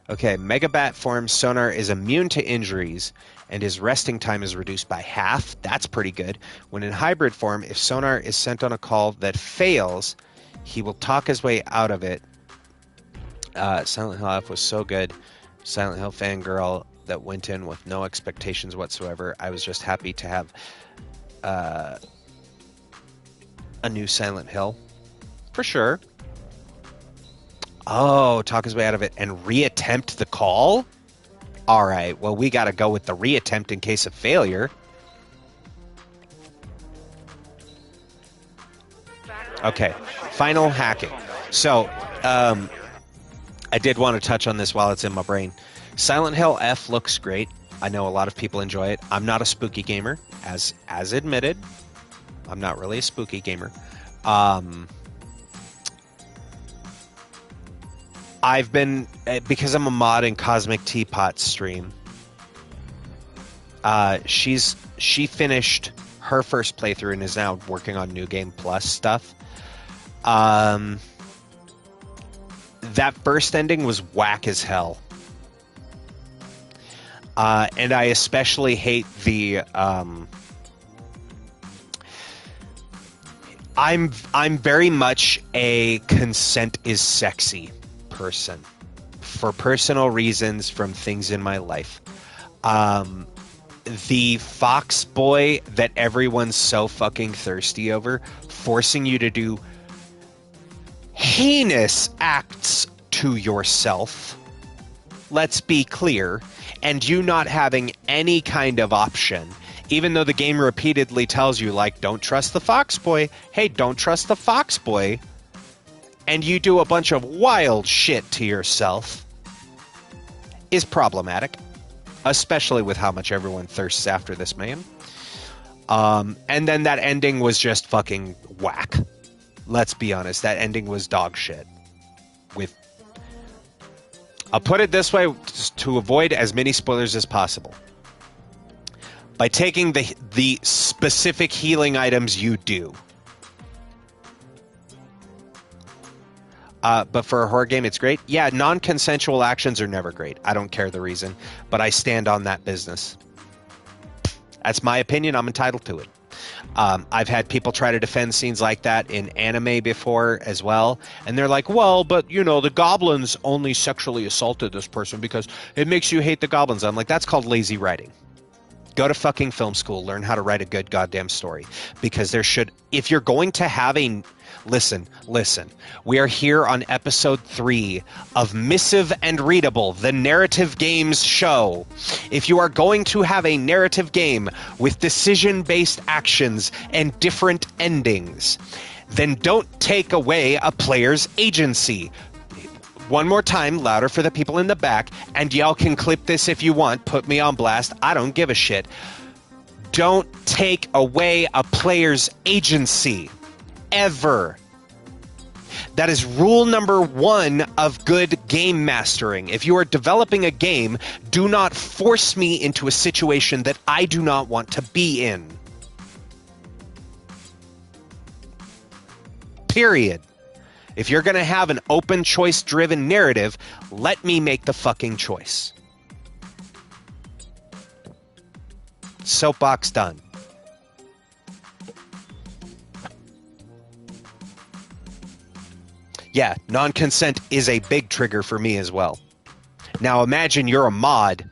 Okay, Megabat form Sonar is immune to injuries, and his resting time is reduced by half. That's pretty good. When in hybrid form, if Sonar is sent on a call that fails, he will talk his way out of it. Silent Hill F was so good. Silent Hill fangirl that went in with no expectations whatsoever. I was just happy to have a new Silent Hill. For sure. Oh, talk his way out of it and reattempt the call? All right, well, we got to go with the reattempt in case of failure. Okay, final hacking. So, I did want to touch on this while it's in my brain. Silent Hill F looks great. I know a lot of people enjoy it. I'm not a spooky gamer, as admitted. I'm not really a spooky gamer. I've been, because I'm a mod in Cosmic Teapot stream, she finished her first playthrough and is now working on New Game Plus stuff. That first ending was whack as hell. And I especially hate the I'm very much a consent is sexy person for personal reasons from things in my life. The fox boy that everyone's so fucking thirsty over, forcing you to do heinous acts to yourself, let's be clear, and you not having any kind of option, even though the game repeatedly tells you, like, don't trust the fox boy, hey, don't trust the fox boy, and you do a bunch of wild shit to yourself, is problematic, especially with how much everyone thirsts after this man. And then that ending was just fucking whack. Let's be honest, that ending was dog shit. I'll put it this way, just to avoid as many spoilers as possible. By taking the specific healing items you do. But for a horror game, it's great. Yeah, non-consensual actions are never great. I don't care the reason, but I stand on that business. That's my opinion. I'm entitled to it. I've had people try to defend scenes like that in anime before as well, and they're like, well, but the goblins only sexually assaulted this person because it makes you hate the goblins. I'm like, that's called lazy writing. Go to fucking film school, learn how to write a good goddamn story, because if you're going to have listen, we are here on episode 3 of Missive and Readable, the narrative games show. If you are going to have a narrative game with decision-based actions and different endings, then don't take away a player's agency. One more time, louder for the people in the back, and y'all can clip this if you want. Put me on blast. I don't give a shit. Don't take away a player's agency. Ever. That is rule number 1 of good game mastering. If you are developing a game, do not force me into a situation that I do not want to be in. Period. If you're going to have an open choice-driven narrative, let me make the fucking choice. Soapbox done. Yeah, non-consent is a big trigger for me as well. Now imagine you're a mod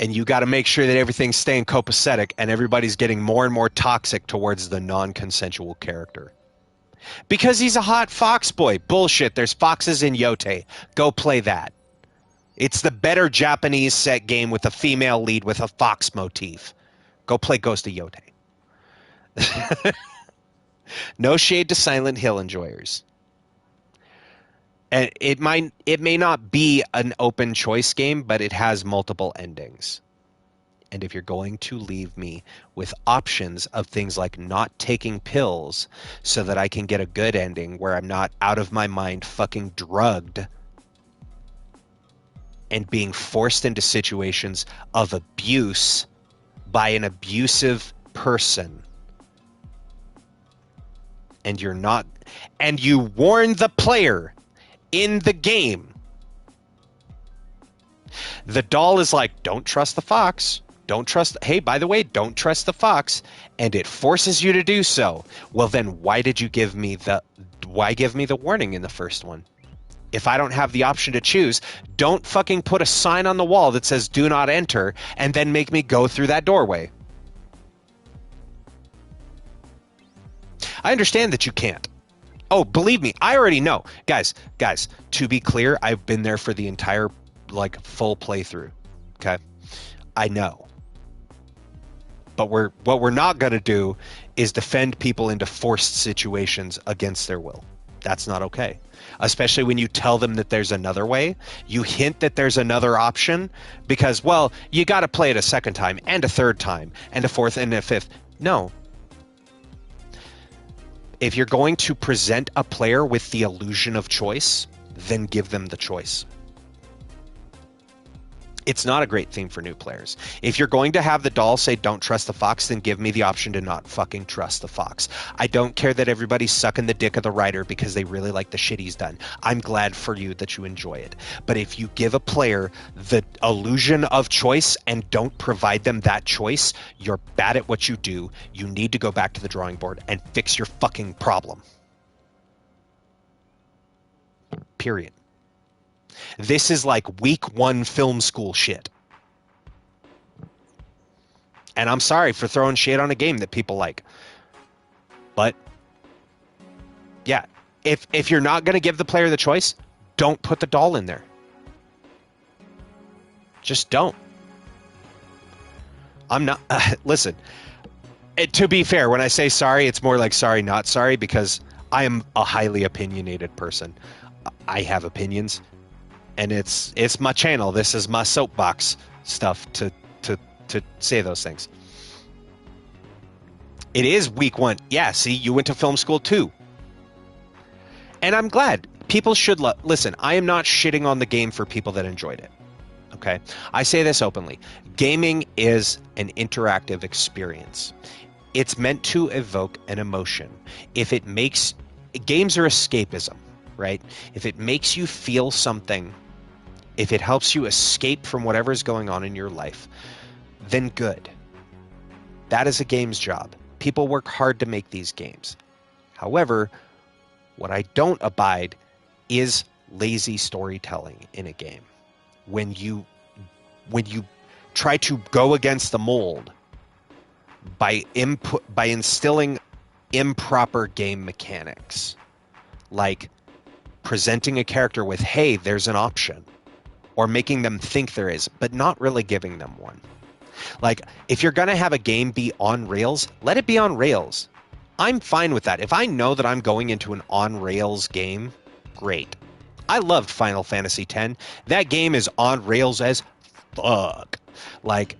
and you got to make sure that everything's staying copacetic and everybody's getting more and more toxic towards the non-consensual character. Because he's a hot fox boy. Bullshit, there's foxes in Yote. Go play that. It's the better Japanese set game with a female lead with a fox motif. Go play Ghost of Yote. No shade to Silent Hill enjoyers. And it may not be an open choice game, but it has multiple endings. And if you're going to leave me with options of things like not taking pills so that I can get a good ending where I'm not out of my mind fucking drugged and being forced into situations of abuse by an abusive person, and you warn the player in the game, the doll is like, don't trust the fox. Hey, by the way, don't trust the fox, and it forces you to do so. Well, then why give me the warning in the first one? If I don't have the option to choose, don't fucking put a sign on the wall that says do not enter and then make me go through that doorway. I understand that you can't. Oh, believe me, I already know. Guys, to be clear, I've been there for the entire full playthrough. Okay? I know. But what we're not going to do is defend people into forced situations against their will. That's not okay. Especially when you tell them that there's another way. You hint that there's another option because, well, you got to play it a second time and a third time and a fourth and a fifth. No. If you're going to present a player with the illusion of choice, then give them the choice. It's not a great theme for new players. If you're going to have the doll say don't trust the fox, then give me the option to not fucking trust the fox. I don't care that everybody's sucking the dick of the writer because they really like the shit he's done. I'm glad for you that you enjoy it. But if you give a player the illusion of choice and don't provide them that choice, you're bad at what you do. You need to go back to the drawing board and fix your fucking problem. Period. This is like week 1 film school shit. And I'm sorry for throwing shit on a game that people like. But, yeah, if you're not going to give the player the choice, don't put the doll in there. Just don't. I'm not... listen, to be fair, when I say sorry, it's more like sorry, not sorry, because I am a highly opinionated person. I have opinions. And it's my channel. This is my soapbox stuff to say those things. It is week 1. Yeah, see, you went to film school too. And I'm glad. People should listen, I am not shitting on the game for people that enjoyed it. Okay? I say this openly. Gaming is an interactive experience. It's meant to evoke an emotion. If it makes... Games are escapism, right? If it makes you feel something, if it helps you escape from whatever is going on in your life, then good. That is a game's job. People work hard to make these games. However, what I don't abide is lazy storytelling in a game. When you try to go against the mold by instilling improper game mechanics, like presenting a character with, hey, there's an option, or making them think there is, but not really giving them one. Like, if you're going to have a game be on rails, let it be on rails. I'm fine with that. If I know that I'm going into an on rails game, great. I loved Final Fantasy X. That game is on rails as fuck. Like,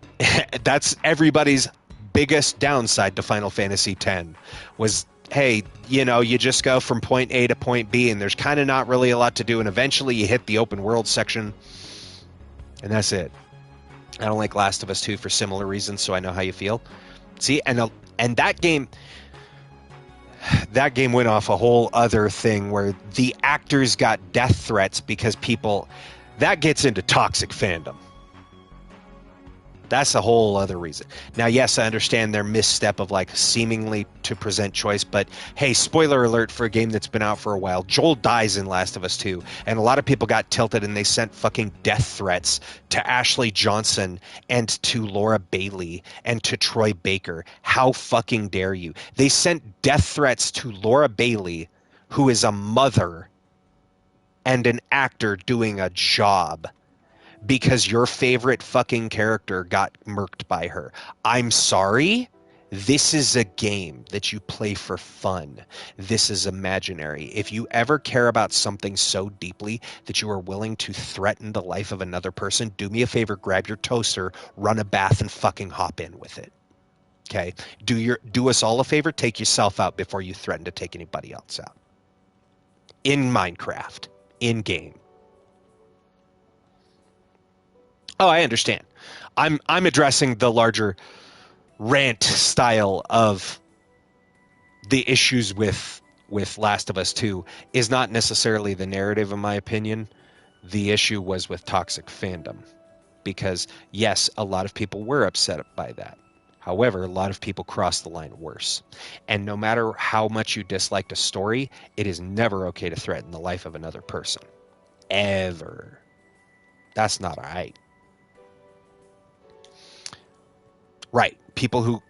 that's everybody's biggest downside to Final Fantasy X was, hey, you know, you just go from point A to point B, and there's kind of not really a lot to do, and eventually you hit the open world section, and that's it. I don't like Last of Us 2 for similar reasons, so I know how you feel. See, and that game went off a whole other thing where the actors got death threats because people... That gets into toxic fandom. That's a whole other reason. Now, yes, I understand their misstep of like seemingly to present choice, but hey, spoiler alert for a game that's been out for a while. Joel dies in Last of Us 2, and a lot of people got tilted and they sent fucking death threats to Ashley Johnson and to Laura Bailey and to Troy Baker. How fucking dare you? They sent death threats to Laura Bailey, who is a mother and an actor doing a job, because your favorite fucking character got murked by her. I'm sorry. This is a game that you play for fun. This is imaginary. If you ever care about something so deeply that you are willing to threaten the life of another person, do me a favor, grab your toaster, run a bath, and fucking hop in with it. Okay? Do us all a favor, take yourself out before you threaten to take anybody else out. In Minecraft. In game. Oh, I understand. I'm addressing the larger rant style of the issues with Last of Us 2 is not necessarily the narrative, in my opinion. The issue was with toxic fandom. Because, yes, a lot of people were upset by that. However, a lot of people crossed the line worse. And no matter how much you disliked a story, it is never okay to threaten the life of another person. Ever. That's not all right. Right. People who...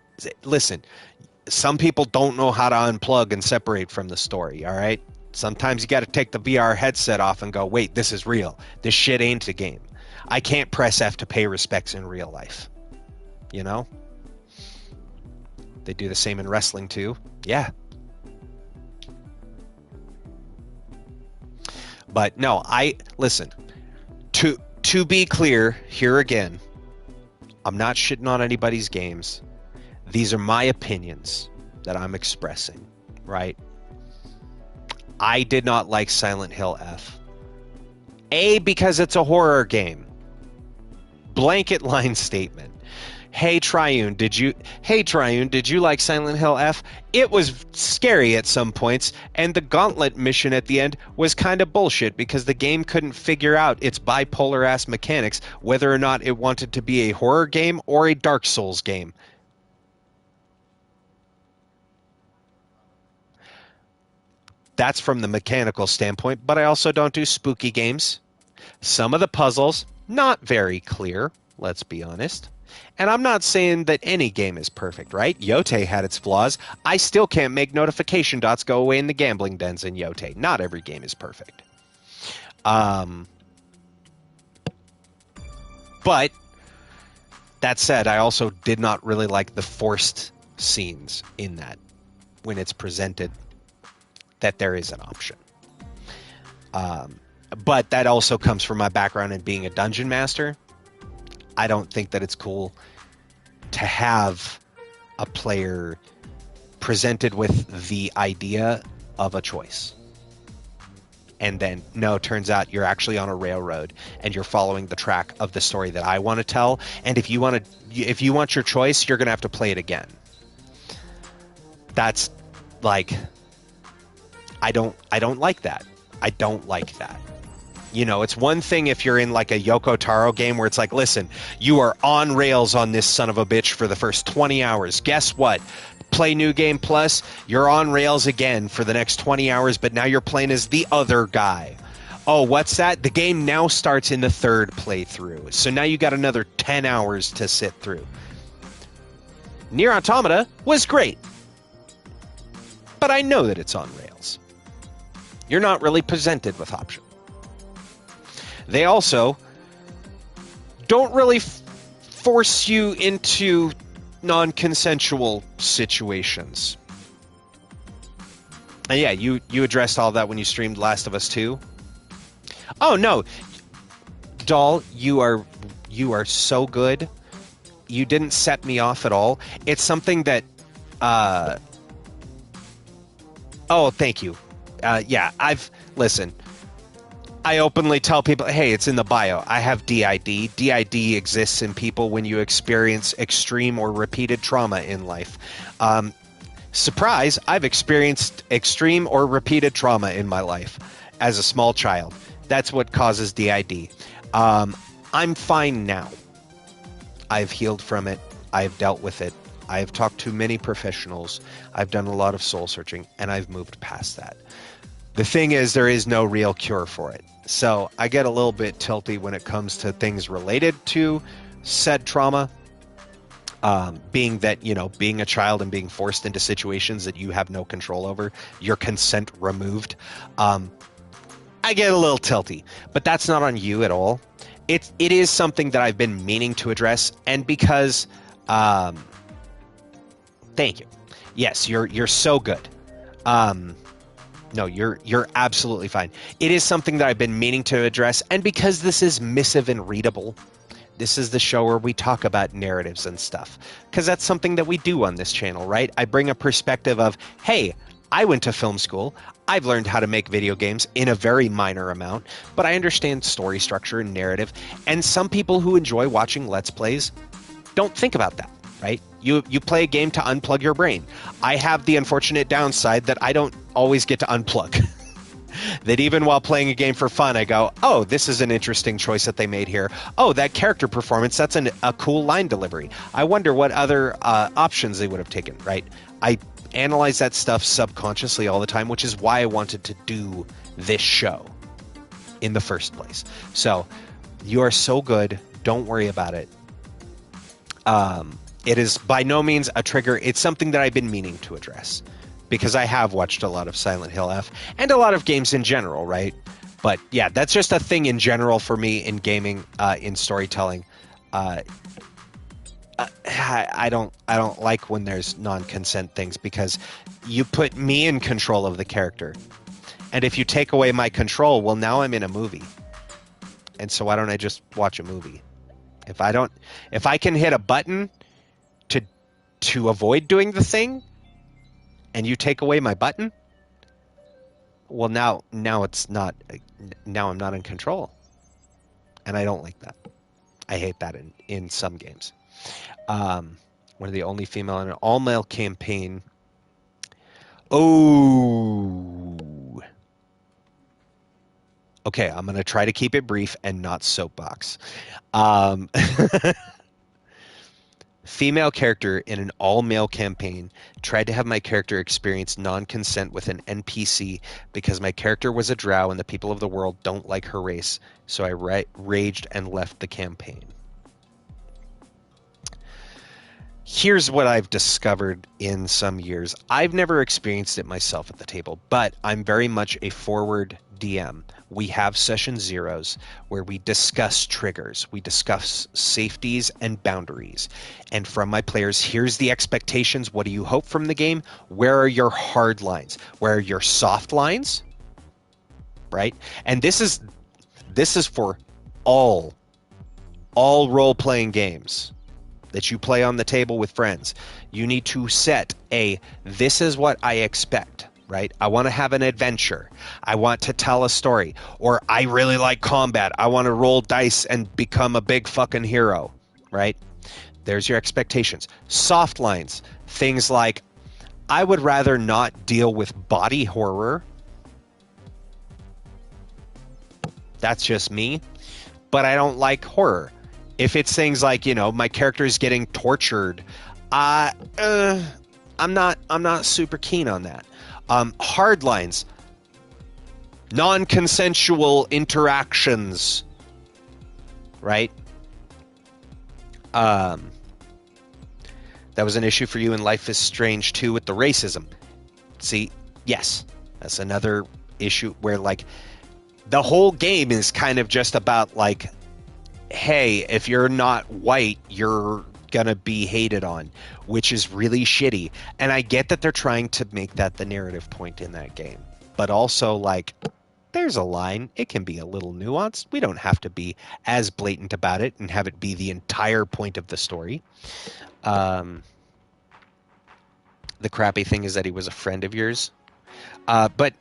Listen, some people don't know how to unplug and separate from the story, all right? Sometimes you got to take the VR headset off and go, wait, this is real. This shit ain't a game. I can't press F to pay respects in real life. You know? They do the same in wrestling, too. Yeah. But, no, listen, to be clear, here again, I'm not shitting on anybody's games. These are my opinions that I'm expressing, right? I did not like Silent Hill F. A, because it's a horror game. Blanket line statement. Hey Triune, did you like Silent Hill F? It was scary at some points, and the gauntlet mission at the end was kind of bullshit because the game couldn't figure out its bipolar ass mechanics, whether or not it wanted to be a horror game or a Dark Souls game. That's from the mechanical standpoint, but I also don't do spooky games. Some of the puzzles, not very clear, let's be honest. And I'm not saying that any game is perfect, right? Yote had its flaws. I still can't make notification dots go away in the gambling dens in Yote. Not every game is perfect. But that said, I also did not really like the forced scenes in that when it's presented that there is an option. But that also comes from my background in being a dungeon master. I don't think that it's cool to have a player presented with the idea of a choice. And then, no, it turns out you're actually on a railroad and you're following the track of the story that I want to tell. And if you want your choice, you're going to have to play it again. That's like, I don't like that. I don't like that. You know, it's one thing if you're in like a Yoko Taro game where it's like, listen, you are on rails on this son of a bitch for the first 20 hours. Guess what? Play New Game Plus, you're on rails again for the next 20 hours, but now you're playing as the other guy. Oh, what's that? The game now starts in the third playthrough. So now you got another 10 hours to sit through. Nier Automata was great, but I know that it's on rails. You're not really presented with options. They also don't really force you into non-consensual situations. And yeah, you addressed all that when you streamed Last of Us 2. Oh no, Doll, you are so good. You didn't set me off at all. It's something that oh, thank you. Yeah, listen. I openly tell people, hey, it's in the bio. I have DID. DID exists in people when you experience extreme or repeated trauma in life. Surprise, I've experienced extreme or repeated trauma in my life as a small child. That's what causes DID. I'm fine now. I've healed from it. I've dealt with it. I've talked to many professionals. I've done a lot of soul searching, and I've moved past that. The thing is, there is no real cure for it. So I get a little bit tilty when it comes to things related to said trauma. Being that, being a child and being forced into situations that you have no control over, your consent removed. I get a little tilty, but that's not on you at all. It is something that I've been meaning to address, and because, thank you. Yes, you're so good. No, you're absolutely fine. It is something that I've been meaning to address, and because this is Missive and Readable, this is the show where we talk about narratives and stuff, because that's something that we do on this channel, right? I bring a perspective of, hey, I went to film school. I've learned how to make video games in a very minor amount, but I understand story structure and narrative, and some people who enjoy watching Let's Plays don't think about that, right? You play a game to unplug your brain. I have the unfortunate downside that I don't always get to unplug. That even while playing a game for fun, I go, oh, this is an interesting choice that they made here. Oh, that character performance, that's a cool line delivery. I wonder what other options they would have taken, right? I analyze that stuff subconsciously all the time, which is why I wanted to do this show in the first place. So, you are so good. Don't worry about it. It is by no means a trigger. It's something that I've been meaning to address, because I have watched a lot of Silent Hill F and a lot of games in general, right? But yeah, that's just a thing in general for me in gaming, in storytelling. I don't like when there's non-consent things, because you put me in control of the character. And if you take away my control, well, now I'm in a movie. And so why don't I just watch a movie? If I can hit a button to avoid doing the thing, and you take away my button, well, now it's not. Now I'm not in control, and I don't like that. I hate that in some games. One of the only female in an all-male campaign. Oh, okay. I'm gonna try to keep it brief and not soapbox. Female character in an all-male campaign tried to have my character experience non-consent with an NPC because my character was a drow and the people of the world don't like her race, so I raged and left the campaign. Here's what I've discovered in some years. I've never experienced it myself at the table, but I'm very much a forward DM. We have session zeros where we discuss triggers, we discuss safeties and boundaries. And from my players, here's the expectations. What do you hope from the game? Where are your hard lines? Where are your soft lines? Right? And this is for all role-playing games that you play on the table with friends. You need to set this is what I expect. Right? I want to have an adventure. I want to tell a story. Or I really like combat. I want to roll dice and become a big fucking hero. Right? There's your expectations. Soft lines. Things like, I would rather not deal with body horror. That's just me. But I don't like horror. If it's things like, my character is getting tortured, I'm not super keen on that. Hard lines, non-consensual interactions, right? That was an issue for you in Life is Strange 2 with the racism. See, yes, that's another issue where, like, the whole game is kind of just about, like, hey, if you're not white, you're gonna be hated on, which is really shitty. And I get that they're trying to make that the narrative point in that game. But also, like, there's a line. It can be a little nuanced. We don't have to be as blatant about it and have it be the entire point of the story. The crappy thing is that he was a friend of yours. But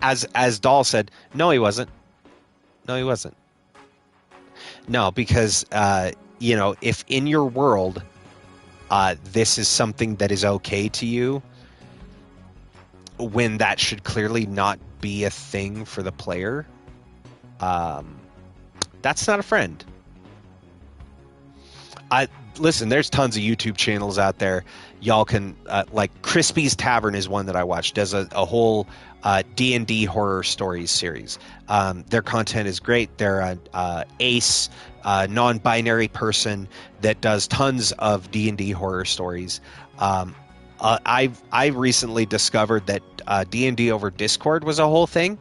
as Dahl said, no, he wasn't. No, he wasn't. No, because, if in your world, this is something that is okay to you, when that should clearly not be a thing for the player, that's not a friend. Listen, there's tons of YouTube channels out there. Y'all can, like, Crispy's Tavern is one that I watch, does a whole D&D horror stories series. Their content is great. They're an ace, non-binary person that does tons of D&D horror stories. I recently discovered that D&D over Discord was a whole thing.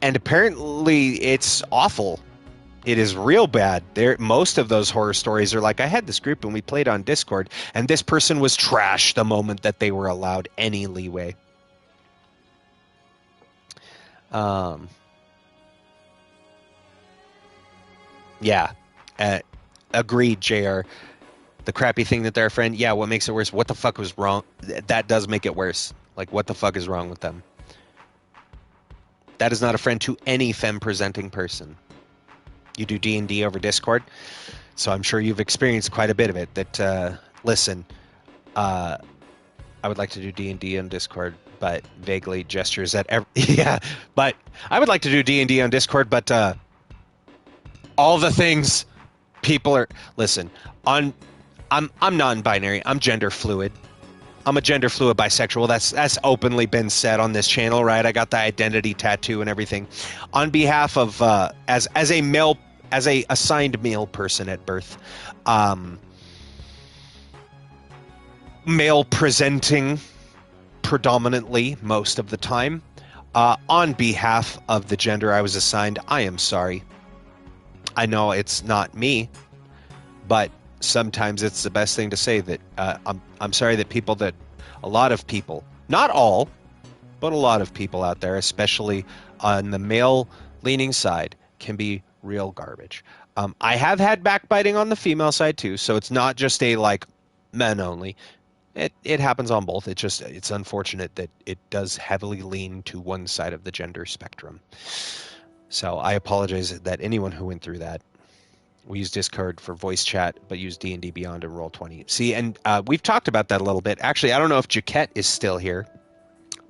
And apparently it's awful. It is real bad. Most of those horror stories are like, I had this group and we played on Discord, and this person was trash the moment that they were allowed any leeway. Yeah. Agreed, JR. The crappy thing that they're a friend, yeah, what makes it worse? What the fuck was wrong? That does make it worse. Like, what the fuck is wrong with them? That is not a friend to any femme-presenting person. You do D&D over Discord, so I'm sure you've experienced quite a bit of it. That, listen, I would like to do D&D on Discord, but vaguely gestures at yeah, but I would like to do D&D on Discord, but all the things people are... Listen, I'm non-binary. I'm gender fluid. I'm a gender fluid bisexual. That's openly been said on this channel, right? I got the identity tattoo and everything. On behalf of as a male, as a assigned male person at birth, male presenting predominantly most of the time. On behalf of the gender I was assigned, I am sorry. I know it's not me, but sometimes it's the best thing to say that I'm sorry that a lot of people, not all, but a lot of people out there, especially on the male leaning side, can be real garbage. I have had backbiting on the female side too, so it's not just a like men only. It happens on both. It's unfortunate that it does heavily lean to one side of the gender spectrum. So I apologize that anyone who went through that. We use Discord for voice chat, but use D&D Beyond and Roll20. See, and we've talked about that a little bit. Actually, I don't know if Jaquette is still here,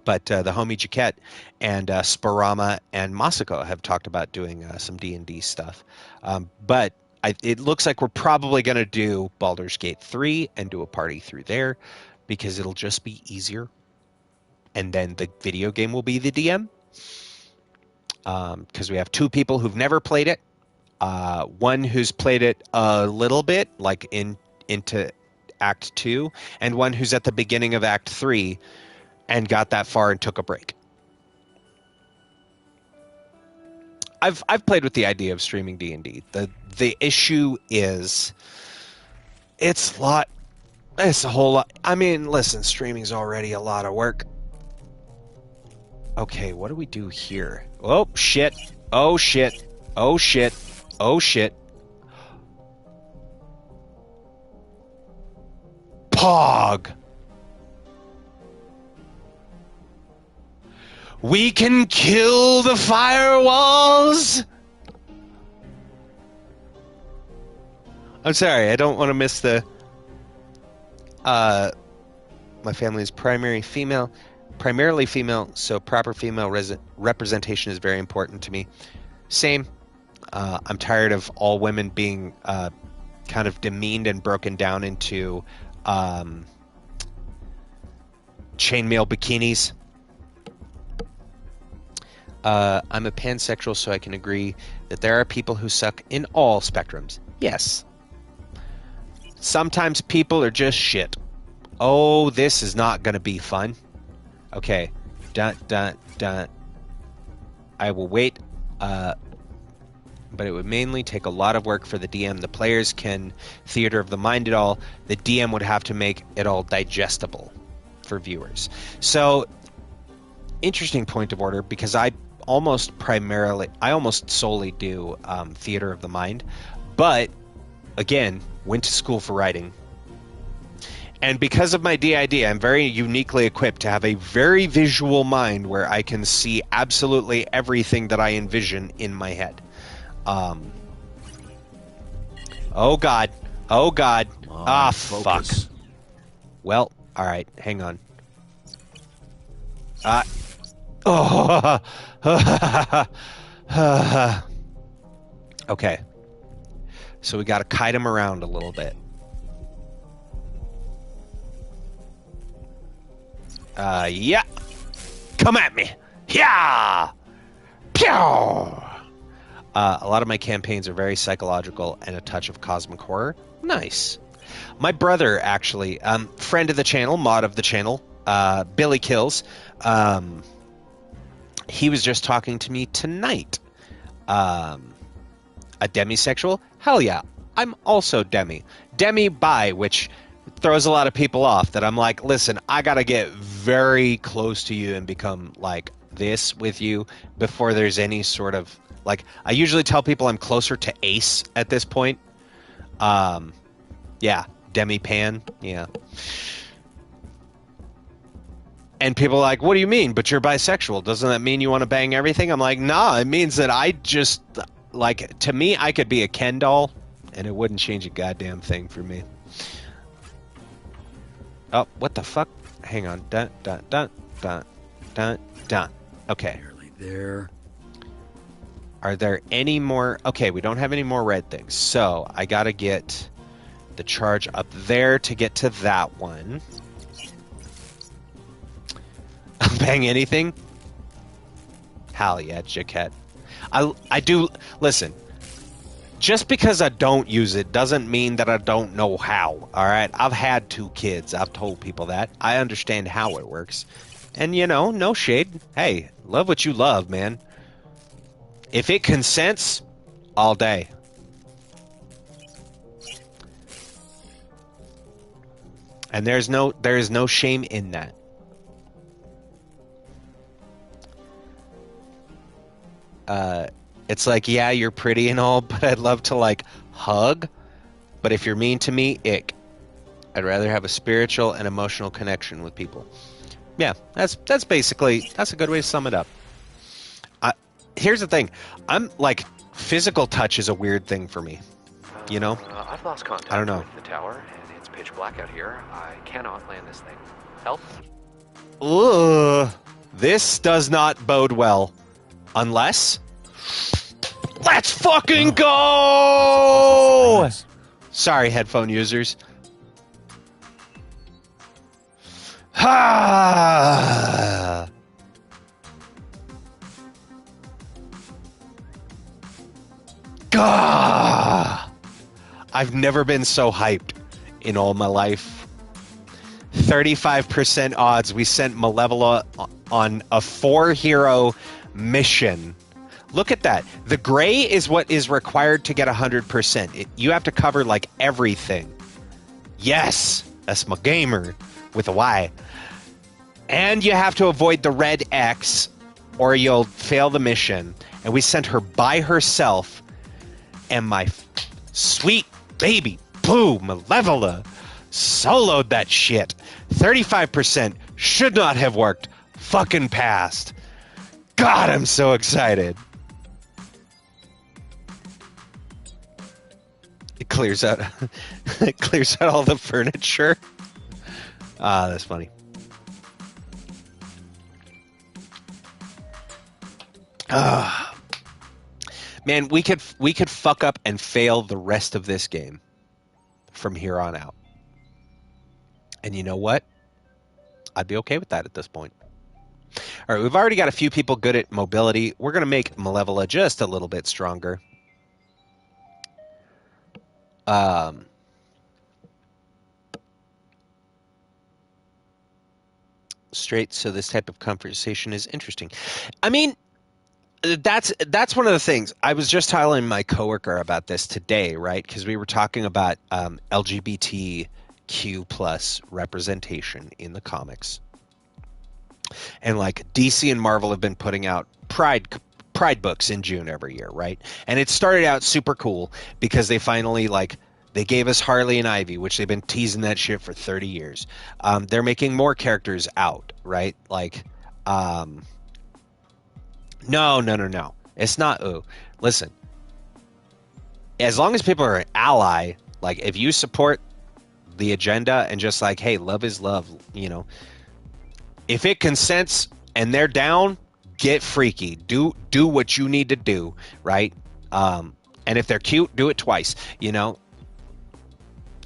but the homie Jaquette and Sparama and Masako have talked about doing some D&D stuff. But it looks like we're probably going to do Baldur's Gate 3 and do a party through there because it'll just be easier. And then the video game will be the DM. Because we have two people who've never played it. One who's played it a little bit, like into Act 2, and one who's at the beginning of Act 3 and got that far and took a break. I've played with the idea of streaming D&D. The issue is it's a whole lot. I mean, listen, streaming's already a lot of work. Okay, what do we do here? Oh, shit. Oh, shit. Oh, shit. Oh, shit. Pog. We can kill the firewalls. I'm sorry, I don't want to miss the... my family is primarily female, so proper female representation is very important to me. Same. I'm tired of all women being kind of demeaned and broken down into chainmail bikinis. I'm a pansexual, so I can agree that there are people who suck in all spectrums. Yes. Sometimes people are just shit. Oh, this is not going to be fun. Okay. Dun, dun, dun. I will wait. But it would mainly take a lot of work for the DM. The players can theater of the mind it all. The DM would have to make it all digestible for viewers. So, interesting point of order, because I almost solely do theater of the mind. But, again, went to school for writing. And because of my DID, I'm very uniquely equipped to have a very visual mind where I can see absolutely everything that I envision in my head. Oh God. Oh God. Fuck. Well, alright, hang on. Okay. So we gotta kite him around a little bit. Yeah. Come at me. Yeah. Pew. A lot of my campaigns are very psychological and a touch of cosmic horror. Nice. My brother, actually, friend of the channel, mod of the channel, Billy Kills, he was just talking to me tonight. A demisexual? Hell yeah. I'm also demi. Demi-bi, which throws a lot of people off, that I'm like, listen, I gotta get very close to you and become like this with you before there's any sort of, like, I usually tell people I'm closer to ace at this point. Yeah, demi-pan, yeah. And people are like, what do you mean? But you're bisexual. Doesn't that mean you want to bang everything? I'm like, nah, it means that I just, like, to me, I could be a Ken doll, and it wouldn't change a goddamn thing for me. Oh, what the fuck? Hang on. Dun, dun, dun, dun, dun, dun. Okay. Nearly there. Are there any more? Okay, we don't have any more red things. So I gotta get the charge up there to get to that one. Bang anything? Hell yeah, Jaquette. I do. Listen, just because I don't use it doesn't mean that I don't know how. All right, I've had 2 kids. I've told people that. I understand how it works. And, you know, no shade. Hey, love what you love, man. If it consents, all day. And there is no shame in that. It's like, yeah, you're pretty and all, but I'd love to, like, hug. But if you're mean to me, ick. I'd rather have a spiritual and emotional connection with people. Yeah, that's basically, that's a good way to sum it up. Here's the thing. I'm, like, physical touch is a weird thing for me. You know? I've lost contact I don't know. with the tower, and it's pitch black out here. I cannot land this thing. Help? Ugh. This does not bode well. Unless... Let's fucking go! Sorry, headphone users. Ha! Gah! I've never been so hyped in all my life. 35% odds we sent Malevola on a 4-hero mission. Look at that. The gray is what is required to get 100%. You have to cover, like, everything. Yes! That's my gamer with a Y. And you have to avoid the red X or you'll fail the mission. And we sent her by herself. And my sweet baby boo Malevola soloed that shit. 35% should not have worked. Fucking passed. God, I'm so excited. It clears out it clears out all the furniture. Ah, that's funny. Man, we could fuck up and fail the rest of this game. from here on out. And you know what? I'd be okay with that at this point. All right, we've already got a few people good at mobility. We're going to make Malevola just a little bit stronger. Straight, so this type of conversation is interesting. I mean, that's one of the things. I was just telling my coworker about this today, right? Because we were talking about LGBTQ plus representation in the comics. And like DC and Marvel have been putting out Pride books in June every year, right? And it started out super cool because they finally they gave us Harley and Ivy, which they've been teasing that shit for 30 years. They're making more characters out, right? No. It's not ooh. Listen, as long as people are an ally, like if you support the agenda and just like, hey, love is love, if it consents and they're down, get freaky. Do what you need to do, right? And if they're cute, do it twice,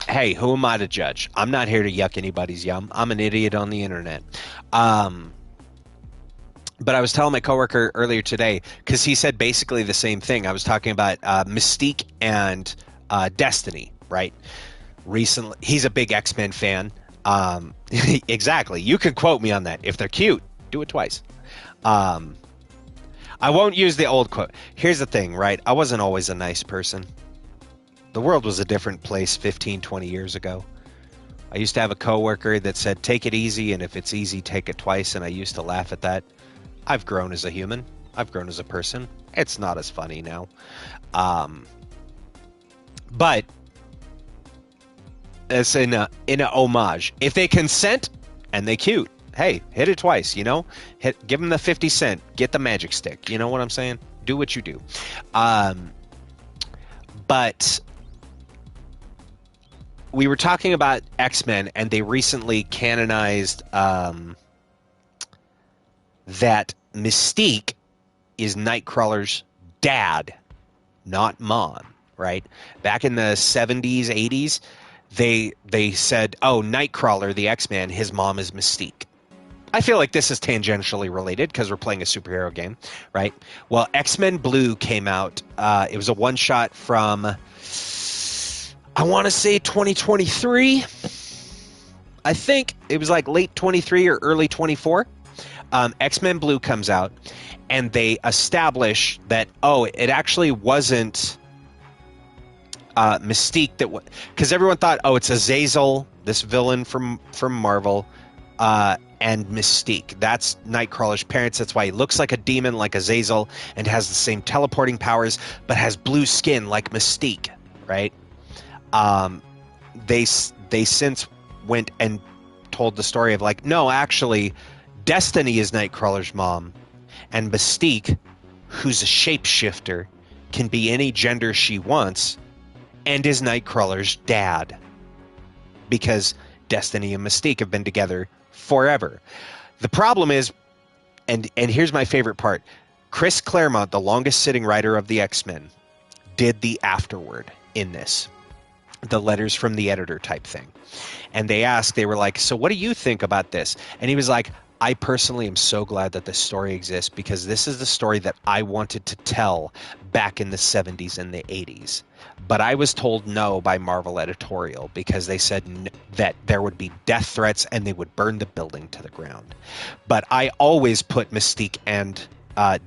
Hey, who am I to judge? I'm not here to yuck anybody's yum. I'm an idiot on the internet. But I was telling my coworker earlier today, because he said basically the same thing. I was talking about Mystique and Destiny, right? Recently, he's a big X-Men fan. Exactly. You can quote me on that. If they're cute, do it twice. I won't use the old quote. Here's the thing, right? I wasn't always a nice person. The world was a different place 15, 20 years ago. I used to have a coworker that said, take it easy, and if it's easy, take it twice, and I used to laugh at that. I've grown as a human. I've grown as a person. It's not as funny now. But it's in a homage. If they consent and they cute, hey, hit it twice, give them the 50 cent, get the magic stick. You know what I'm saying? Do what you do. But we were talking about X-Men, and they recently canonized that Mystique is Nightcrawler's dad, not mom, right? Back in the 70s, 80s, they said, oh, Nightcrawler, the X-Man, his mom is Mystique. I feel like this is tangentially related because we're playing a superhero game, right? Well, X-Men Blue came out. It was a one-shot from, I want to say 2023. I think it was like late 23 or early 24. X-Men Blue comes out, and they establish that, it actually wasn't Mystique because everyone thought, it's Azazel, this villain from Marvel, and Mystique. That's Nightcrawler's parents. That's why he looks like a demon, like Azazel, and has the same teleporting powers, but has blue skin like Mystique, right? They since went and told the story of no, actually, Destiny is Nightcrawler's mom, and Mystique, who's a shapeshifter, can be any gender she wants, and is Nightcrawler's dad. Because Destiny and Mystique have been together forever. The problem is, and here's my favorite part, Chris Claremont, the longest sitting writer of the X-Men, did the afterword in this. The letters from the editor type thing. And they were like, so what do you think about this? And he was like, I personally am so glad that this story exists because this is the story that I wanted to tell back in the 70s and the 80s. But I was told no by Marvel editorial because they said that there would be death threats and they would burn the building to the ground. But I always put Mystique and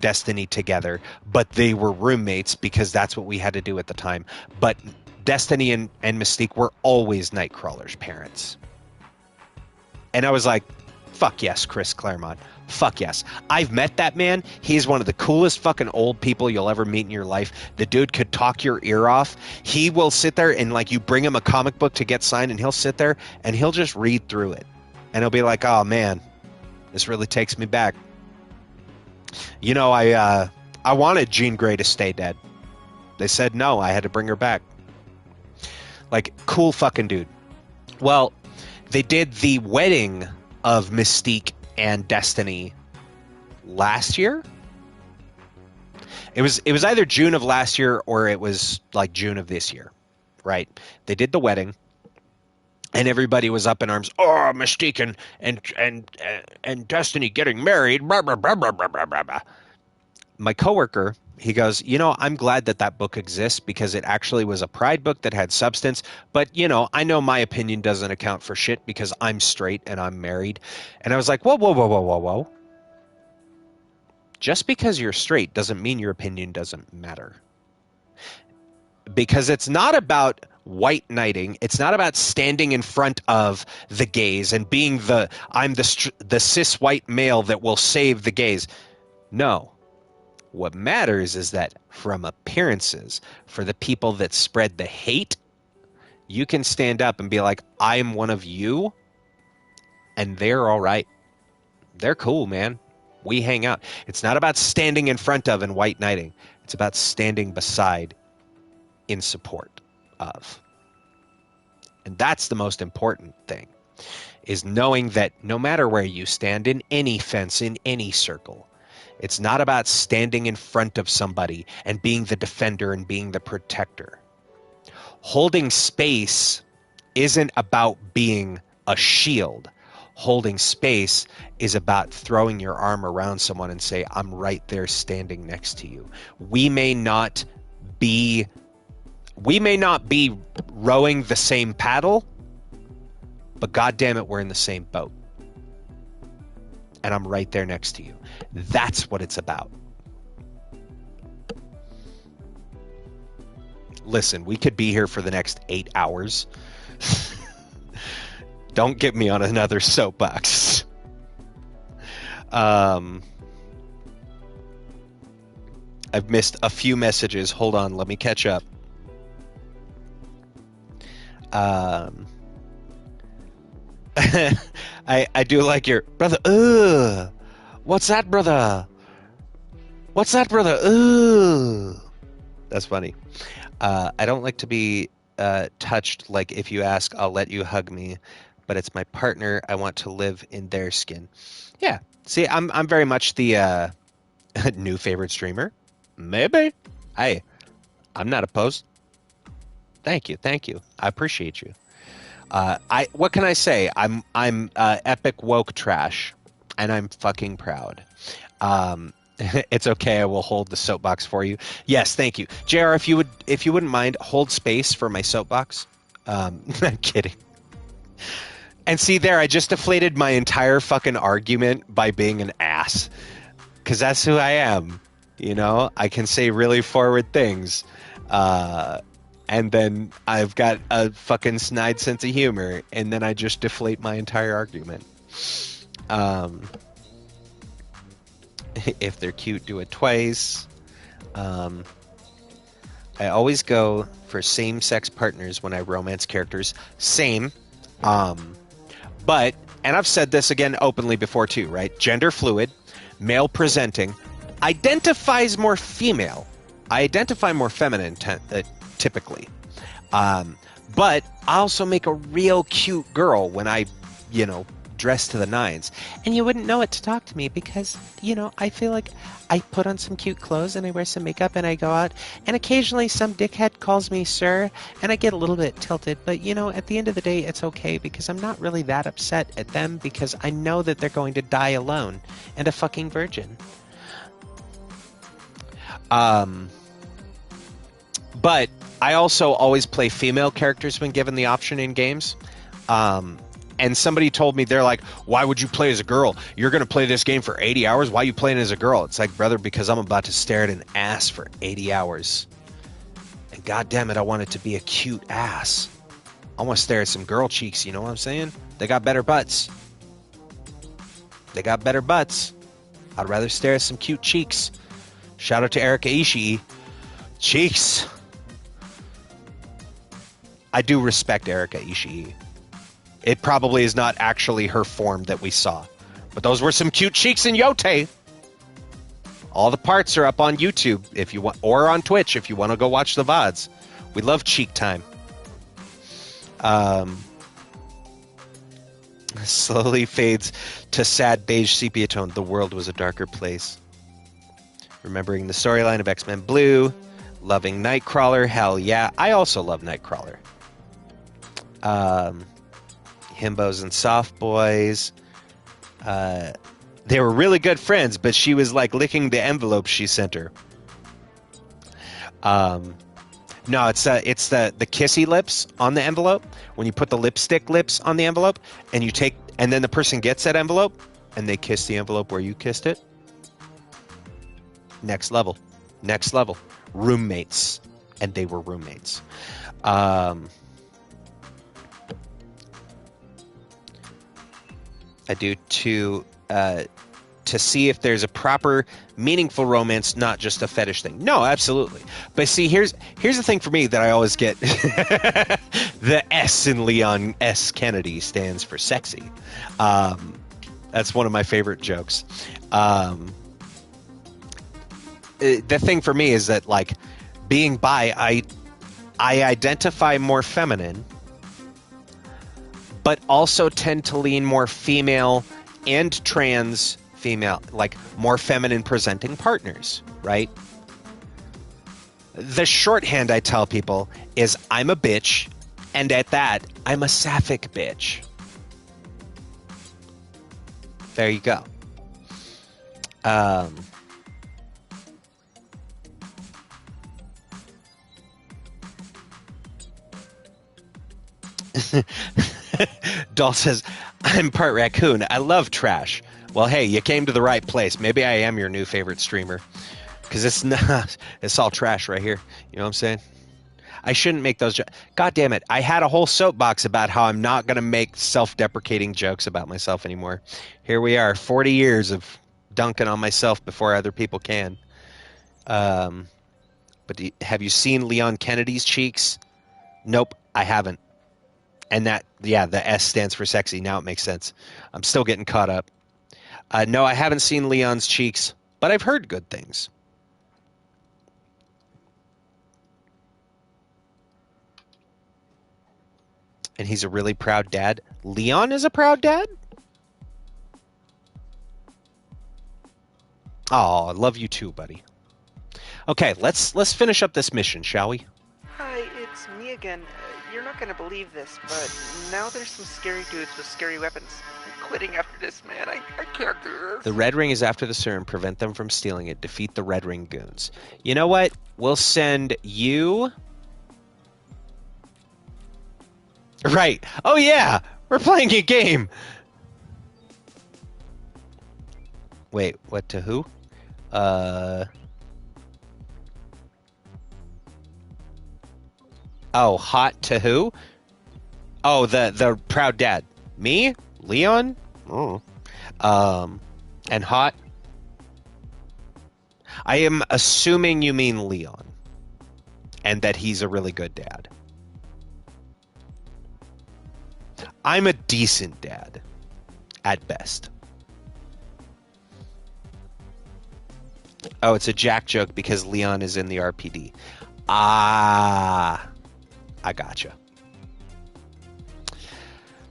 Destiny together, but they were roommates because that's what we had to do at the time. But Destiny and Mystique were always Nightcrawler's parents. And I was like, fuck yes, Chris Claremont. Fuck yes. I've met that man. He's one of the coolest fucking old people you'll ever meet in your life. The dude could talk your ear off. He will sit there and you bring him a comic book to get signed and he'll sit there and he'll just read through it. And he'll be like, oh man, this really takes me back. I wanted Jean Grey to stay dead. They said no, I had to bring her back. Cool fucking dude. Well, they did the wedding of Mystique and Destiny last year. It was either June of last year or it was June of this year, right? They did the wedding. And everybody was up in arms. Oh, Mystique and Destiny getting married. Blah, blah, blah, blah, blah, blah, blah. My coworker, he goes, I'm glad that book exists because it actually was a pride book that had substance. But, I know my opinion doesn't account for shit because I'm straight and I'm married. And I was like, whoa, whoa, whoa, whoa, whoa, whoa. Just because you're straight doesn't mean your opinion doesn't matter. Because it's not about white knighting. It's not about standing in front of the gays and being I'm the cis white male that will save the gays. No. What matters is that from appearances, for the people that spread the hate, you can stand up and be like, I'm one of you, and they're all right. They're cool, man. We hang out. It's not about standing in front of and white knighting. It's about standing beside in support of. And that's the most important thing, is knowing that no matter where you stand in any fence, in any circle, it's not about standing in front of somebody and being the defender and being the protector. Holding space isn't about being a shield. Holding space is about throwing your arm around someone and say, I'm right there standing next to you. We may not be rowing the same paddle, but God damn it, we're in the same boat. And I'm right there next to you. That's what it's about. Listen, we could be here for the next 8 hours. Don't get me on another soapbox. I've missed a few messages. Hold on, let me catch up. I do like your brother. Ugh. What's that, brother? What's that, brother? Ugh. That's funny. I don't like to be touched. Like if you ask, I'll let you hug me, but it's my partner. I want to live in their skin. Yeah. See, I'm very much the new favorite streamer. Maybe. Hey, I'm not opposed. Thank you. I appreciate you. What can I say? I'm epic woke trash, and I'm fucking proud. It's okay. I will hold the soapbox for you. Yes, thank you, JR. If you wouldn't mind, hold space for my soapbox. I'm kidding. And see there, I just deflated my entire fucking argument by being an ass, because that's who I am. I can say really forward things. And then I've got a fucking snide sense of humor, and then I just deflate my entire argument. If they're cute, do it twice. I always go for same-sex partners when I romance characters. Same. But, and I've said this again openly before too, right? Gender fluid, male presenting, identifies more female. I identify more feminine typically. But I also make a real cute girl when I, dress to the nines. And you wouldn't know it to talk to me because, I feel like I put on some cute clothes and I wear some makeup and I go out. And occasionally some dickhead calls me sir and I get a little bit tilted. But, at the end of the day, it's okay because I'm not really that upset at them because I know that they're going to die alone and a fucking virgin. But I also always play female characters when given the option in games. And somebody told me, they're like, why would you play as a girl? You're going to play this game for 80 hours? Why are you playing as a girl? It's like, brother, because I'm about to stare at an ass for 80 hours. And God damn it, I want it to be a cute ass. I want to stare at some girl cheeks, you know what I'm saying? They got better butts. I'd rather stare at some cute cheeks. Shout out to Erika Ishii. Cheeks. I do respect Erika Ishii. It probably is not actually her form that we saw. But those were some cute cheeks in Yote. All the parts are up on YouTube if you want, or on Twitch if you want to go watch the VODs. We love cheek time. Slowly fades to sad beige sepia tone. The world was a darker place. Remembering the storyline of X-Men Blue. Loving Nightcrawler. Hell yeah. I also love Nightcrawler. Himbos and soft boys. They were really good friends, but she was like licking the envelope she sent her. No, it's the kissy lips on the envelope. When you put the lipstick lips on the envelope, and then the person gets that envelope, and they kiss the envelope where you kissed it. Next level. Roommates, and they were roommates. I do to see if there's a proper, meaningful romance, not just a fetish thing. No, absolutely. But see, here's the thing for me that I always get. The S in Leon S. Kennedy stands for sexy. That's one of my favorite jokes. The thing for me is that, like, being bi, I identify more feminine, but also tend to lean more female and trans female, like more feminine presenting partners, right? The shorthand I tell people is I'm a bitch, and at that, I'm a sapphic bitch. There you go. Doll says, I'm part raccoon. I love trash. Well, hey, you came to the right place. Maybe I am your new favorite streamer. Because it's all trash right here. You know what I'm saying? I shouldn't make those jokes. God damn it. I had a whole soapbox about how I'm not going to make self-deprecating jokes about myself anymore. Here we are, 40 years of dunking on myself before other people can. But have you seen Leon Kennedy's cheeks? Nope, I haven't. And the S stands for sexy. Now it makes sense. I'm still getting caught up. No, I haven't seen Leon's cheeks, but I've heard good things. And he's a really proud dad. Leon is a proud dad? Oh, I love you too, buddy. Okay, let's finish up this mission, shall we? Hi, it's me again. You're not gonna believe this, but now there's some scary dudes with scary weapons. I'm quitting after this, man. I can't do this. The Red Ring is after the serum. Prevent them from stealing it. Defeat the Red Ring goons. You know what? We'll send you... Right. Oh, yeah. We're playing a game. Wait, what to who? Oh, hot to who? Oh, the proud dad. Me? Leon? Oh. And hot? I am assuming you mean Leon. And that he's a really good dad. I'm a decent dad. At best. Oh, it's a Jack joke because Leon is in the RPD. Ah, I gotcha.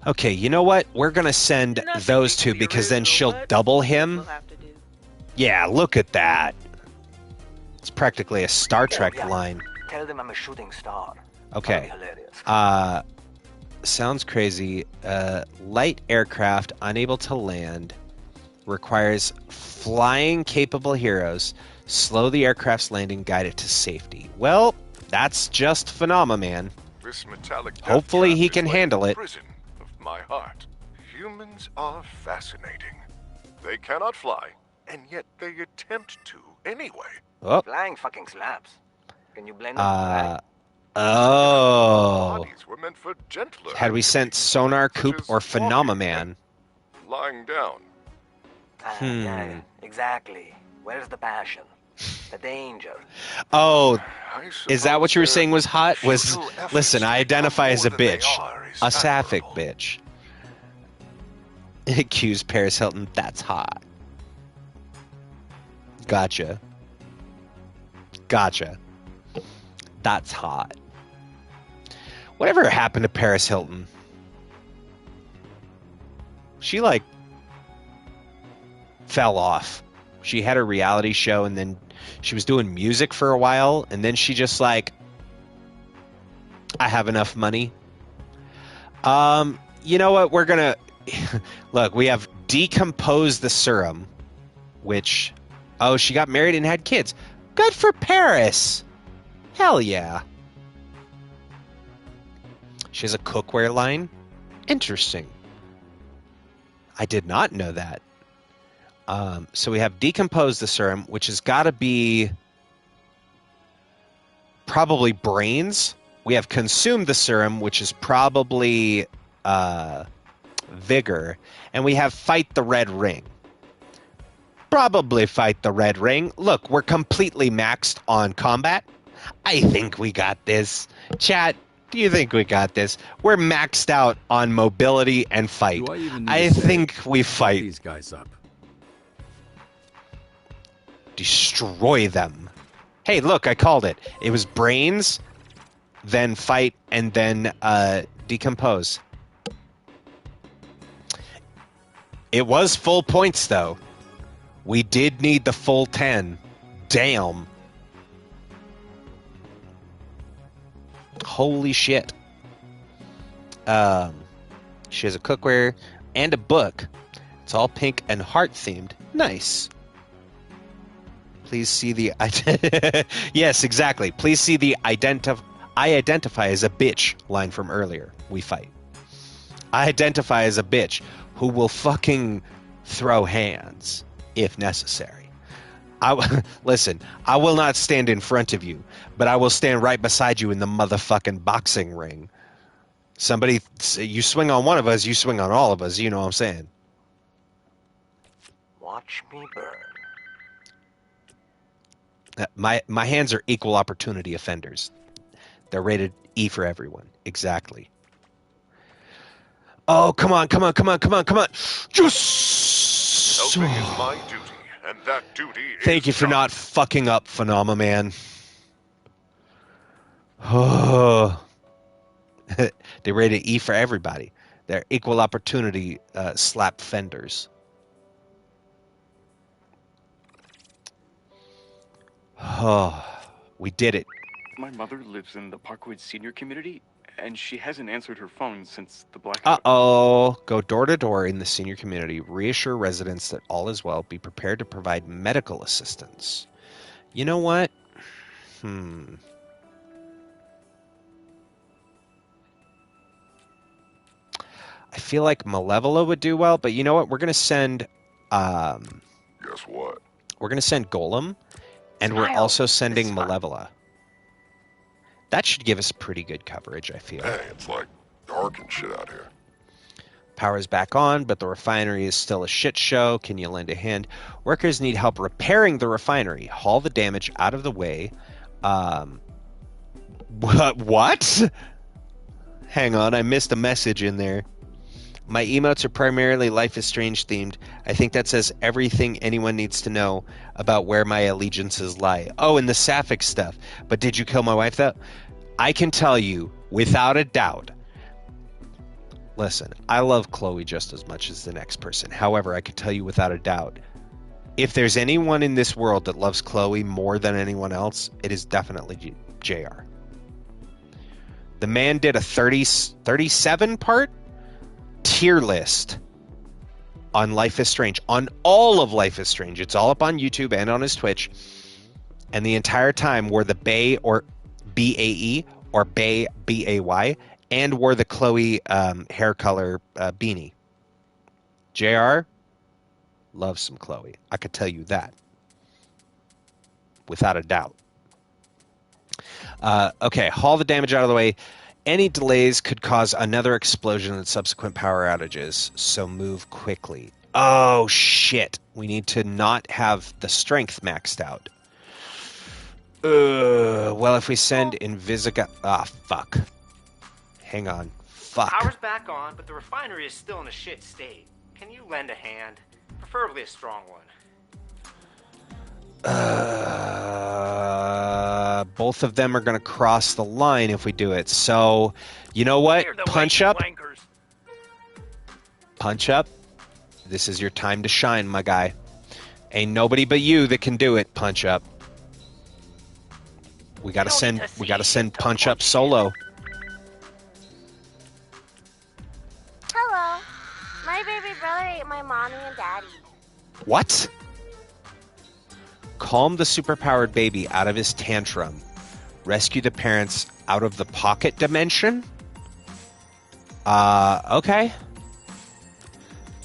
Okay, you know what? We're going to send those two because then she'll double him. Yeah, look at that. It's practically a Star Trek line. Tell them I'm a shooting star. Okay. Sounds crazy. Light aircraft unable to land requires flying capable heroes. Slow the aircraft's landing, guide it to safety. Well, that's just Phenomenon. This metallic Hopefully he can handle it. Prison of my heart. Humans are fascinating. They cannot fly, and yet they attempt to anyway. Oh. Flying fucking slaps. Can you blame them? Oh. Bodies were meant for gentler. Had we sent Sonar, Coop, or Phenomenon? Lying down. Yeah, exactly. Where's the passion? The danger. Oh, is that what you were saying was hot? Listen, I identify as a bitch. A sapphic bitch. Accuse Paris Hilton. That's hot. Gotcha. That's hot. Whatever happened to Paris Hilton? She, like, fell off. She had a reality show, and then she was doing music for a while, and then she just, like, I have enough money. You know what? We're gonna look. We have decompose the serum, which, oh, she got married and had kids. Good for Paris. Hell yeah. She has a cookware line. Interesting. I did not know that. So we have decompose the serum, which has got to be probably brains. We have consume the serum, which is probably vigor. And we have fight the red ring. Probably fight the red ring. Look, we're completely maxed on combat. I think we got this. Chat, do you think we got this? We're maxed out on mobility and fight. I think we fight. These guys up. Destroy them. Hey, look, I called it. It was brains, then fight, and then decompose. It was full points, though. We did need the full 10. Damn. Holy shit. She has a cookware and a book. It's all pink and heart themed. Nice. Please see the yes, exactly. Please see the I identify as a bitch line from earlier. We fight. I identify as a bitch who will fucking throw hands if necessary. Listen, I will not stand in front of you, but I will stand right beside you in the motherfucking boxing ring. You swing on one of us, you swing on all of us. You know what I'm saying? Watch me burn. My hands are equal opportunity offenders. They're rated E for everyone. Exactly. Oh, come on. Just... Helping is my duty, and that duty is... Thank you for not fucking up, Phenomena Man. Oh. They rated E for everybody. They're equal opportunity slap fenders. Oh, we did it. My mother lives in the Parkwood senior community, and she hasn't answered her phone since the blackout. Uh-oh. Go door to door in the senior community. Reassure residents that all is well. Be prepared to provide medical assistance. You know what? I feel like Malevola would do well, but you know what? We're going to send... Guess what? We're going to send Golem, and we're also sending Malevola. That should give us pretty good coverage, I feel. Hey, it's like dark and shit out here. Power's back on, but the refinery is still a shit show. Can you lend a hand? Workers need help repairing the refinery. Haul the damage out of the way. What? Hang on, I missed a message in there. My emotes are primarily Life is Strange themed. I think that says everything anyone needs to know about where my allegiances lie. Oh, and the Sapphic stuff. But did you kill my wife, though? I can tell you, without a doubt. Listen, I love Chloe just as much as the next person. However, I can tell you without a doubt, if there's anyone in this world that loves Chloe more than anyone else, it is definitely JR. The man did a 37 part tier list on Life is Strange, on all of Life is Strange. It's all up on YouTube and on his Twitch. And the entire time wore the Bay or BAE or Bay BAY and wore the Chloe hair color beanie. JR loves some Chloe. I could tell you that. Without a doubt. Okay, haul the damage out of the way. Any delays could cause another explosion and subsequent power outages, so move quickly. Oh, shit. We need to not have the strength maxed out. Well, if we send Invisiga... Ah, fuck. Hang on. Fuck. Power's back on, but the refinery is still in a shit state. Can you lend a hand? Preferably a strong one. Both of them are going to cross the line if we do it. So, you know what? Punch up. Punch up. This is your time to shine, my guy. Ain't nobody but you that can do it. Punch up. We got to send Punch up solo. What? Calm the superpowered baby out of his tantrum. Rescue the parents out of the pocket dimension? Okay.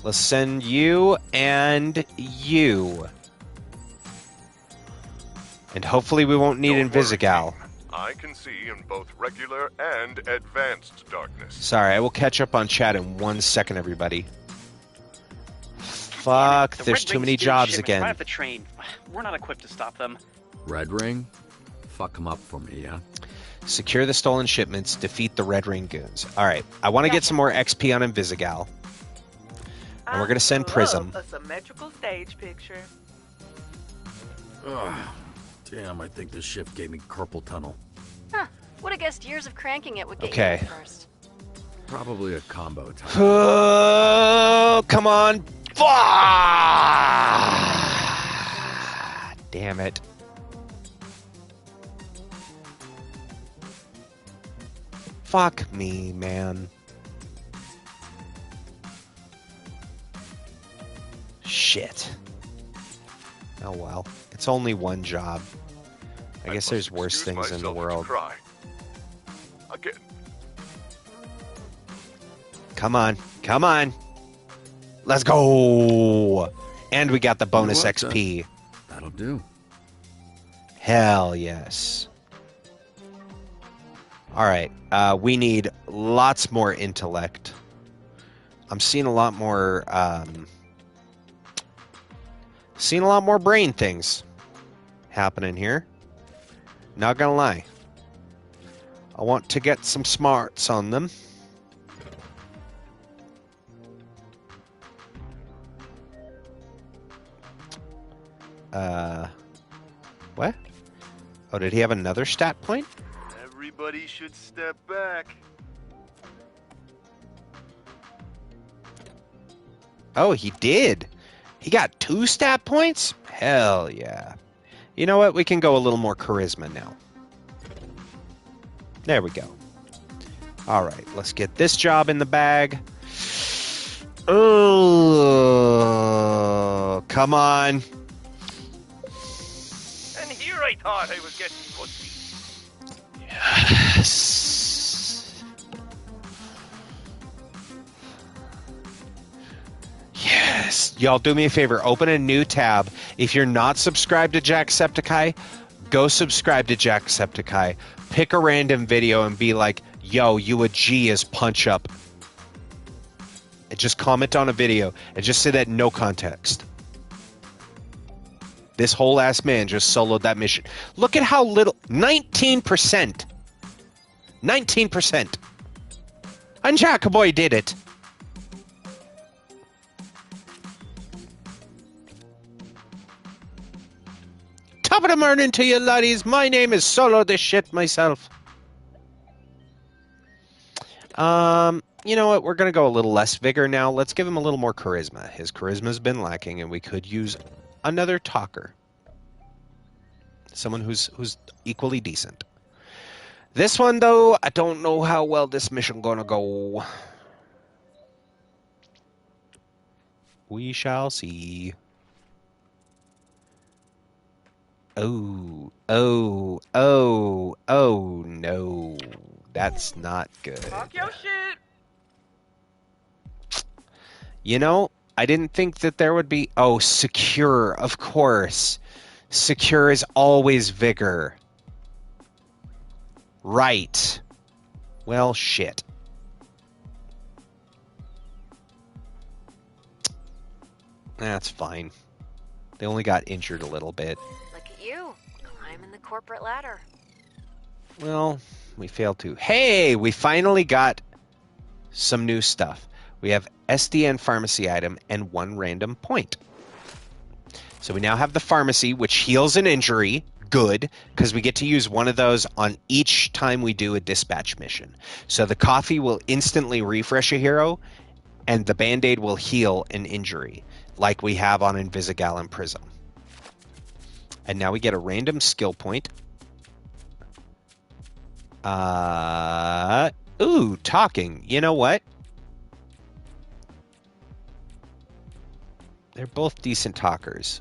Let's send you and you. And hopefully we won't need Invisigal. I can see in both regular and advanced darkness. Sorry, I will catch up on chat in 1 second, everybody. Fuck, there's too many jobs again. Right off the train. We're not equipped to stop them. Red Ring? Fuck them up for me, yeah? Secure the stolen shipments, defeat the Red Ring goons. Alright, I want to get some more XP on Invisigal. And we're going to send Prism. A symmetrical stage picture. Ugh. Damn, I think this shift gave me carpal tunnel. Huh. Would have guessed years of cranking it would get Okay. you first. Probably a combo time. Oh, come on. Damn it. Fuck me, man. Shit. Oh well. It's only one job. I guess there's worse things in the world. Again. Come on. Come on. Let's go. And we got the bonus XP. That'll do. Hell yes. All right. We need lots more intellect. I'm seeing a lot more brain things happening here. Not gonna lie. I want to get some smarts on them. What? Oh, did he have another stat point? Everybody should step back. Oh, he did. He got 2 stat points? Hell yeah. You know what? We can go a little more charisma now. There we go. All right, let's get this job in the bag. Oh, come on. And here I thought I was getting pussy. Yes. Yes. Y'all do me a favor. Open a new tab. If you're not subscribed to Jacksepticeye, go subscribe to Jacksepticeye. Pick a random video and be like, yo, you a G is punch up. And just comment on a video and just say that in no context. This whole ass man just soloed that mission. Look at how little. 19%. 19%. And Jackaboy did it. Top of the morning to you, laddies. My name is Solo this shit myself. You know what? We're going to go a little less vigor now. Let's give him a little more charisma. His charisma's been lacking, and we could use another talker. Someone who's equally decent. This one, though, I don't know how well this mission going to go. We shall see. Oh, no. That's not good. Talk your shit. You know, I didn't think that there would be... Oh, secure, of course. Secure is always vigor. Right. Well, shit. That's fine. They only got injured a little bit. Look at you, climbing the corporate ladder. Well, we failed to. Hey, we finally got some new stuff. We have SDN pharmacy item and 1 random point. So we now have the pharmacy, which heals an injury. Good, because we get to use one of those on each time we do a dispatch mission. So the coffee will instantly refresh a hero, and the Band-Aid will heal an injury, like we have on Invisigal and Prism. And now we get a random skill point. Ooh, talking. You know what? They're both decent talkers.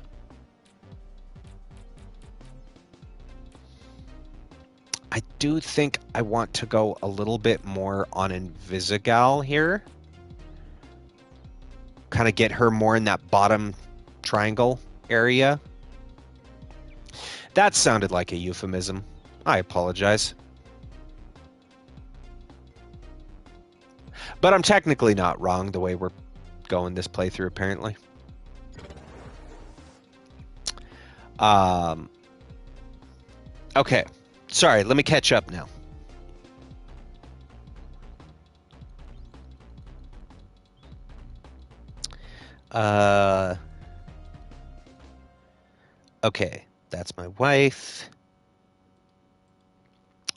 I do think I want to go a little bit more on Invisigal here. Kind of get her more in that bottom triangle area. That sounded like a euphemism. I apologize. But I'm technically not wrong the way we're going this playthrough, apparently. Okay. Sorry, let me catch up now. Okay, that's my wife.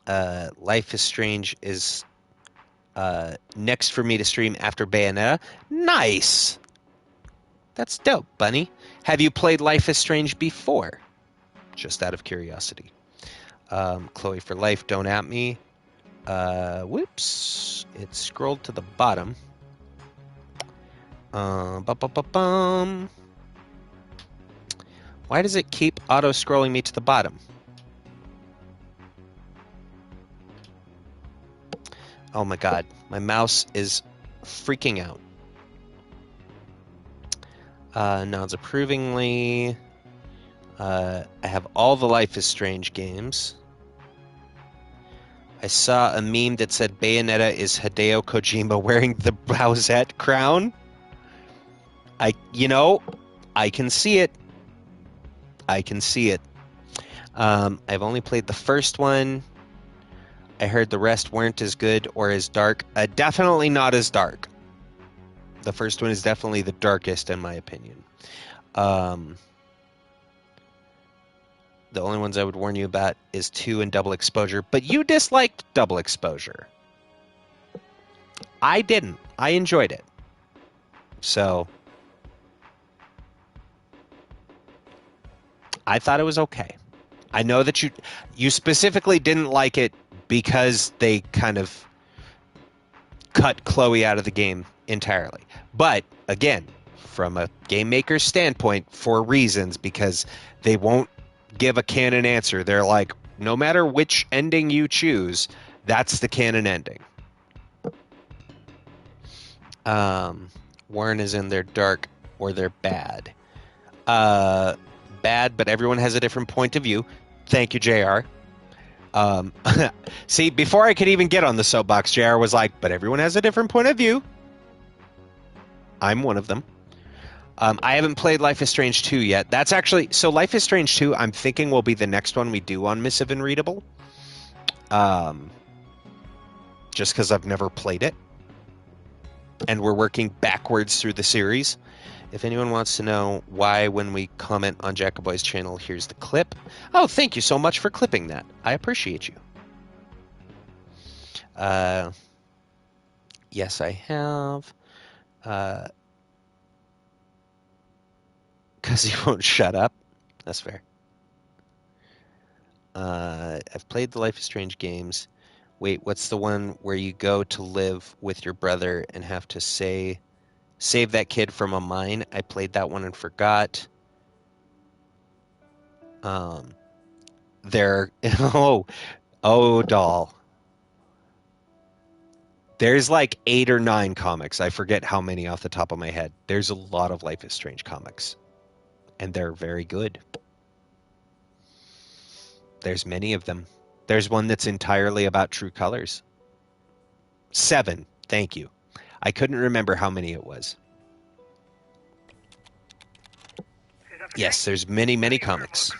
Life is Strange is next for me to stream after Bayonetta. Nice! That's dope, Bunny. Have you played Life is Strange before? Just out of curiosity. Chloe for Life, don't at me. Whoops. It scrolled to the bottom. Bum. Why does it keep auto-scrolling me to the bottom? Oh my god. My mouse is freaking out. Nods approvingly. I have all the Life is Strange games. I saw a meme that said Bayonetta is Hideo Kojima wearing the Bowsette crown. I can see it. I can see it. I've only played the first one. I heard the rest weren't as good or as dark. Definitely not as dark. The first one is definitely the darkest in my opinion. The only ones I would warn you about is 2 and Double Exposure. But you disliked Double Exposure. I didn't. I enjoyed it. So I thought it was okay. I know that you specifically didn't like it because they kind of cut Chloe out of the game entirely. But again, from a game maker's standpoint, for reasons, because they won't give a canon answer. They're like, no matter which ending you choose, that's the canon ending. Warren is in their dark or they're bad. Bad, but everyone has a different point of view. Thank you, JR. See, before I could even get on the soapbox, JR was like, but everyone has a different point of view. I'm one of them. I haven't played Life is Strange 2 yet. That's actually... So Life is Strange 2, I'm thinking will be the next one we do on Missive and Readable. Just because I've never played it. And we're working backwards through the series. If anyone wants to know why when we comment on Jacoboy's channel, here's the clip. Oh, thank you so much for clipping that. I appreciate you. Yes, I have. Because he won't shut up. That's fair. I've played the Life is Strange games. Wait, what's the one where you go to live with your brother and have to save that kid from a mine? I played that one and forgot. Doll. There's like 8 or 9 comics. I forget how many off the top of my head. There's a lot of Life is Strange comics. And they're very good. There's many of them. There's one that's entirely about True Colors. 7. Thank you. I couldn't remember how many it was. Yes, there's many, many comics.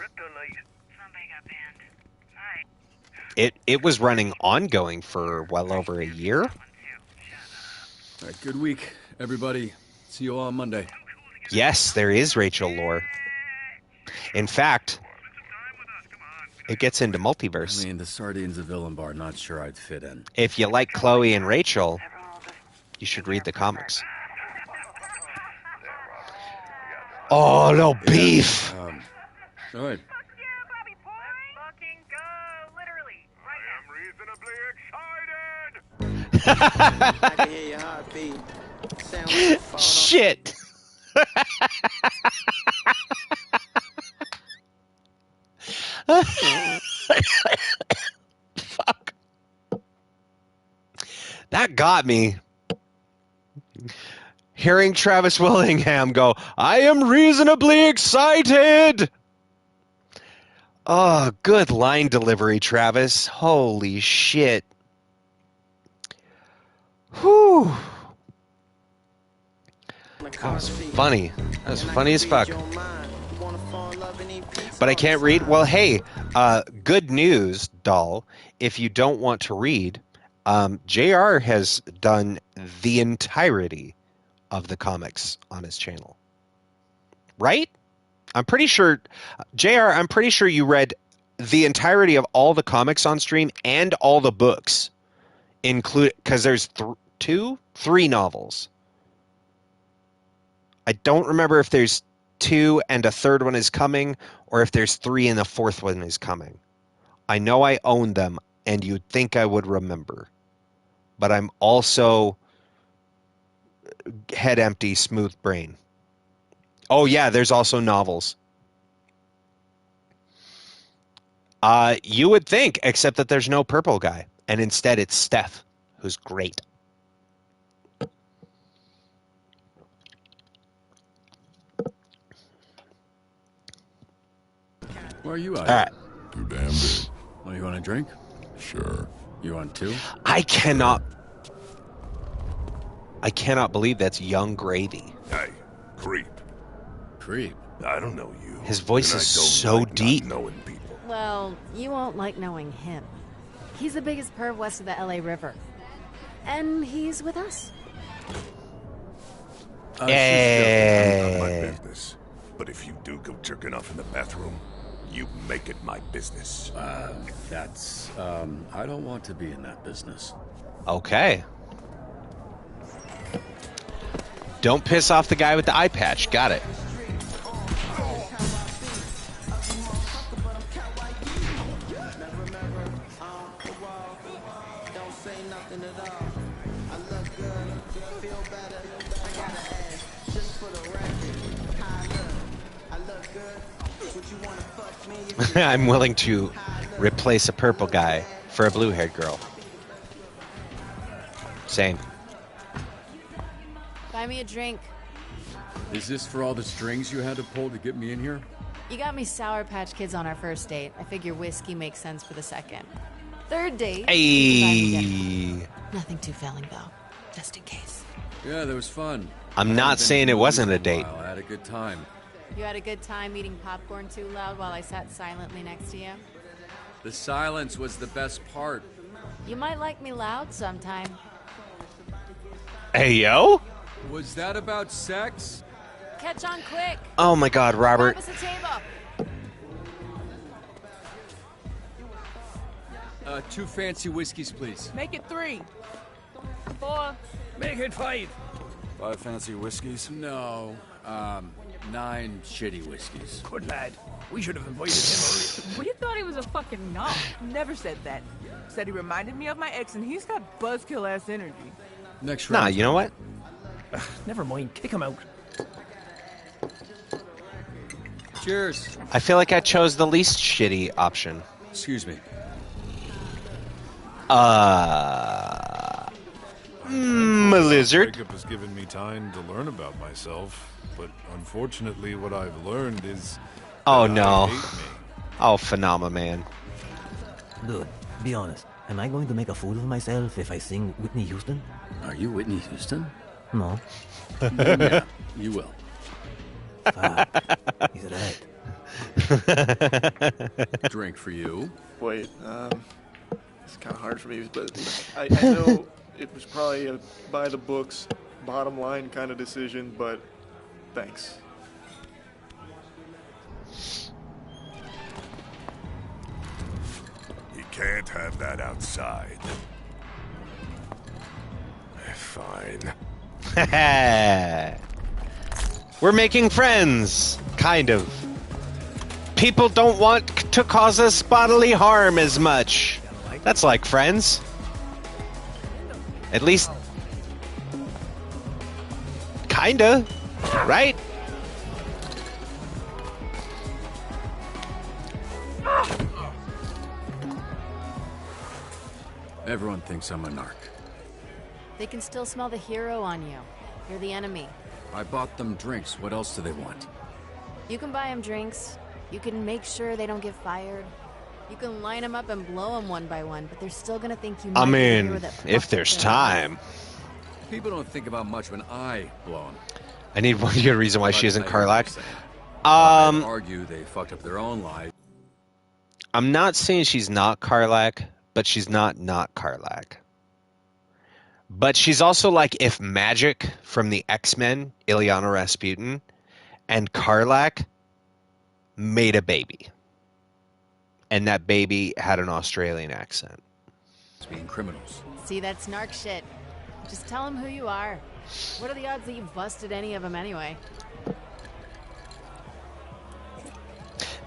It was running ongoing for well over a year. All right, good week, everybody. See you all on Monday. Yes, there is Rachel lore. In fact, it gets into multiverse. I mean, the Sardines of Villanbar, not sure I'd fit in. If you like Chloe and Rachel, you should read the comics. Oh, no beef! All right. Shit! Fuck. That got me. Hearing Travis Willingham go, I am reasonably excited. Oh, good line delivery, Travis. Holy shit. Whew. That was funny. That was funny as fuck. But I can't read. Well, hey, good news, doll. If you don't want to read, JR has done the entirety of the comics on his channel. Right? I'm pretty sure, JR, I'm pretty sure you read the entirety of all the comics on stream and all the books, because there's three novels. I don't remember if there's 2 and a third one is coming, or if there's 3 and the fourth one is coming. I know I own them, and you'd think I would remember. But I'm also head empty, smooth brain. Oh yeah, there's also novels. You would think, except that there's no purple guy, and instead it's Steph, who's great. Where are you at? All right. Too damn big. Oh, you want a drink? Sure. You want 2? I cannot believe that's Young Gravy. Hey, creep. Creep? I don't know you. His voice is so deep. Knowing people. Well, you won't like knowing him. He's the biggest perv west of the LA River. And he's with us. Hey. Not my business. But if you do go jerking off in the bathroom, you make it my business. I don't want to be in that business. Okay. Don't piss off the guy with the eye patch. Got it. I'm willing to replace a purple guy for a blue-haired girl. Same. Buy me a drink. Is this for all the strings you had to pull to get me in here? You got me Sour Patch Kids on our first date. I figure whiskey makes sense for the second. Third date. Hey. Nothing too filling though, just in case. Yeah, that was fun. I'm not saying it wasn't a date. I had a good time. You had a good time eating popcorn too loud while I sat silently next to you? The silence was the best part. You might like me loud sometime. Hey, yo? Was that about sex? Catch on quick. Oh my God, Robert. Grab us a table. 2 fancy whiskeys, please. Make it 3. 4. Make it 5. 5 fancy whiskeys? No, 9 shitty whiskeys. Good lad. We should have invited him. We thought he was a fucking knob. Never said that. Said he reminded me of my ex, and he's got buzzkill-ass energy. Next round. Nah, you know what? Never mind. Kick him out. Cheers. I feel like I chose the least shitty option. Excuse me. Lizard. Jacob has given me time to learn about myself, but unfortunately what I've learned is Oh that no. I hate me. Oh, Phenomena Man. Dude, be honest. Am I going to make a fool of myself if I sing Whitney Houston? Are you Whitney Houston? No. Yeah, you will. Fuck. He's right. Drink for you. Wait, it's kind of hard for me, but I know it was probably a by the books, bottom line kind of decision, but thanks. You can't have that outside. Fine. We're making friends, kind of. People don't want to cause us bodily harm as much. That's like friends. At least, kinda, right? Everyone thinks I'm a narc. They can still smell the hero on you. You're the enemy. I bought them drinks. What else do they want? You can buy them drinks. You can make sure they don't get fired. You can line them up and blow them one by one, but they're still gonna think you. I might be the mean, hero that if fucked there's them. time. People don't think about much when I blow them. I need one good reason why she isn't Karlak. I'd argue they fucked up their own lives. I'm not saying she's not Karlak, but she's not Karlak. But she's also like if Magic from the X-Men, Ilyana Rasputin, and Karlak made a baby. And that baby had an Australian accent. Being criminals. See, that's narc shit. Just tell them who you are. What are the odds that you busted any of them anyway?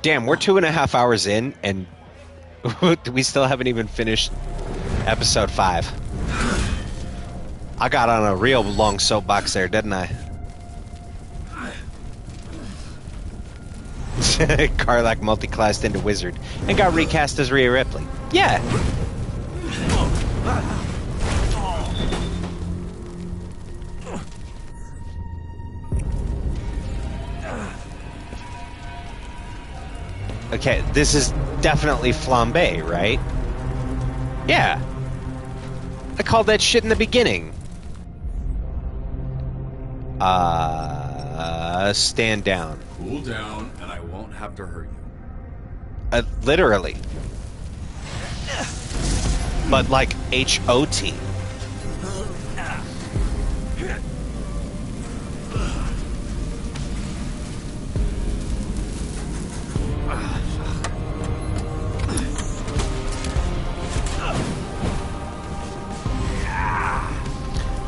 Damn, we're 2.5 hours in, and we still haven't even finished episode 5. I got on a real long soapbox there, didn't I? Karlak multiclassed into wizard and got recast as Rhea Ripley. Yeah. Okay, this is definitely flambe, right? Yeah. I called that shit in the beginning. Stand down. Cool down, and I won't have to hurt you. Literally. But like H-O-T.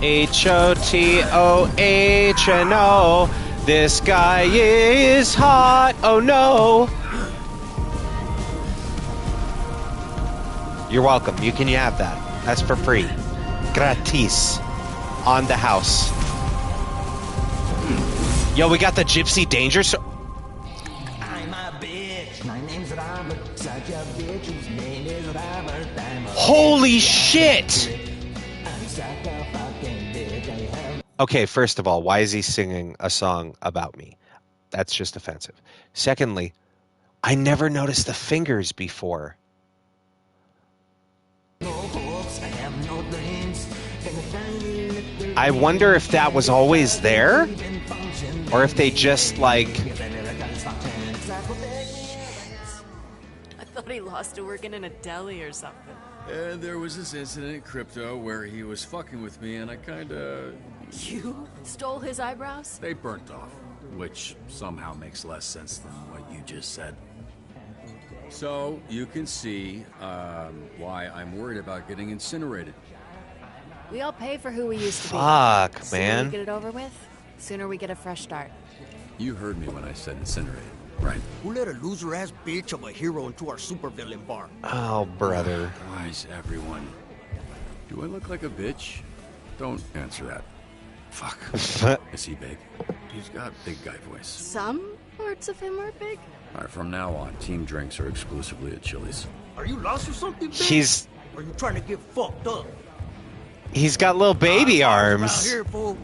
H-O-T-O-H-N-O. This guy is hot. Oh no. You're welcome. You can have that. That's for free. Gratis. On the house. Yo, we got the Gypsy Danger. I'm a bitch. My name's Robert. Such a bitch whose name is Robert. I'm a Holy shit! I'm such a fucking bitch. I have Okay, first of all, why is he singing a song about me? That's just offensive. Secondly, I never noticed the fingers before. no hopes. I have no dreams. I wonder if that was always there? Or if they just, like... I thought he lost to working in a deli or something. And there was this incident in Crypto where he was fucking with me, and I kinda... You stole his eyebrows? They burnt off, which somehow makes less sense than what you just said. So, you can see why I'm worried about getting incinerated. We all pay for who we used to be. Fuck, Sooner man. we get it over with, sooner we get a fresh start. You heard me when I said incinerated, right? Who let a loser-ass bitch of a hero into our supervillain bar? Oh, brother. Guys, everyone. Do I look like a bitch? Don't answer that. Fuck. Is he big? He's got big guy voice. Some parts of him are big. Alright, from now on, team drinks are exclusively at Chili's. Are you lost or something, bitch? He's... Or are you trying to get fucked up? He's got little baby Out arms. here, fool.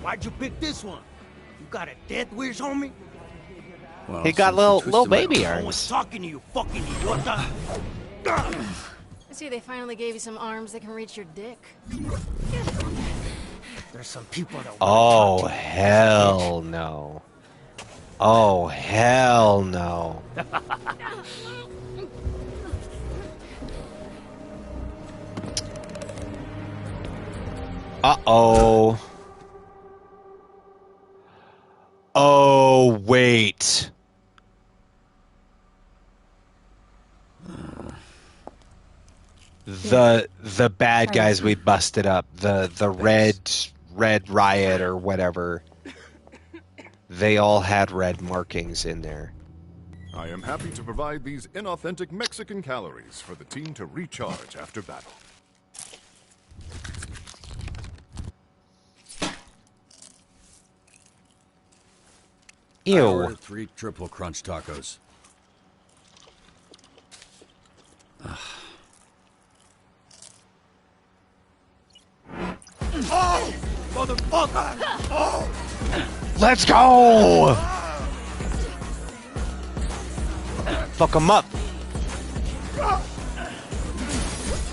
Why'd you pick this one? You got a death wish, homie? Well, He got since you little twisted my baby No arms. one's talking to you, fucking idiota. I see they finally gave you some arms that can reach your dick. There's some people that Oh, hell no. Oh, hell no. Uh-oh. Oh, wait. The bad guys we busted up, the red riot or whatever. They all had red markings in there. I am happy to provide these inauthentic Mexican calories for the team to recharge after battle. I Ew. ordered 3 triple crunch tacos. Let's go! Fuck him up.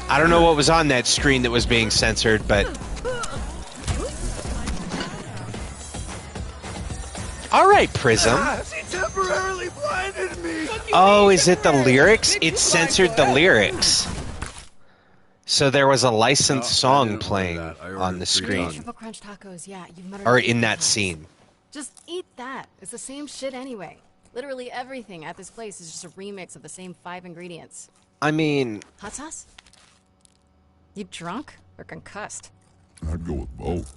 I don't know what was on that screen that was being censored, but... Alright, Prism. She temporarily blinded me! Oh, is it the lyrics? It censored the lyrics. So there was a licensed song playing on the screen. Triple crunch tacos, yeah. You've muttered Or it in 50 that times. scene. Just eat that. It's the same shit anyway. Literally everything at this place is just a remix of the same 5 ingredients. I mean... Hot sauce? You drunk or concussed? I'd go with both.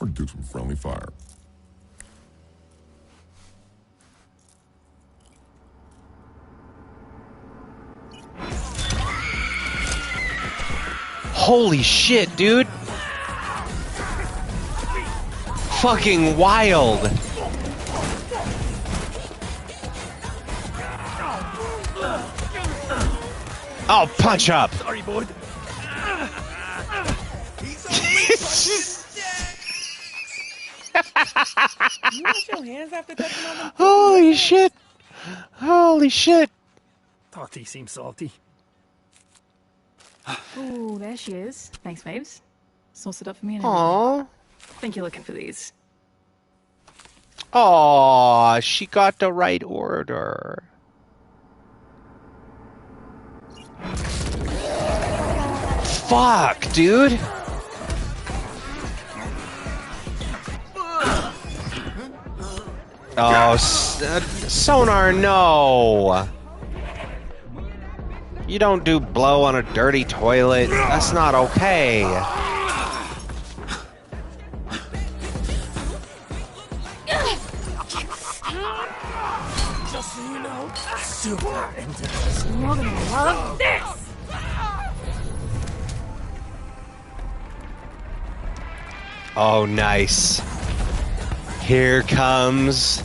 Or do some friendly fire. Holy shit, dude. Fucking wild. Oh, punch up. Sorry, bud. You wash your hands after touching on them? Holy shit. Holy shit. Thought he seemed salty. Ooh, there she is. Thanks, babes. Sauce it up for me and Aww. everything. Think you're looking for these. Aw, she got the right order. Fuck, dude. Oh, Sonar, no. You don't do blow on a dirty toilet. That's not okay. Just so you know, super into this. You're gonna love this! Oh, nice. Here comes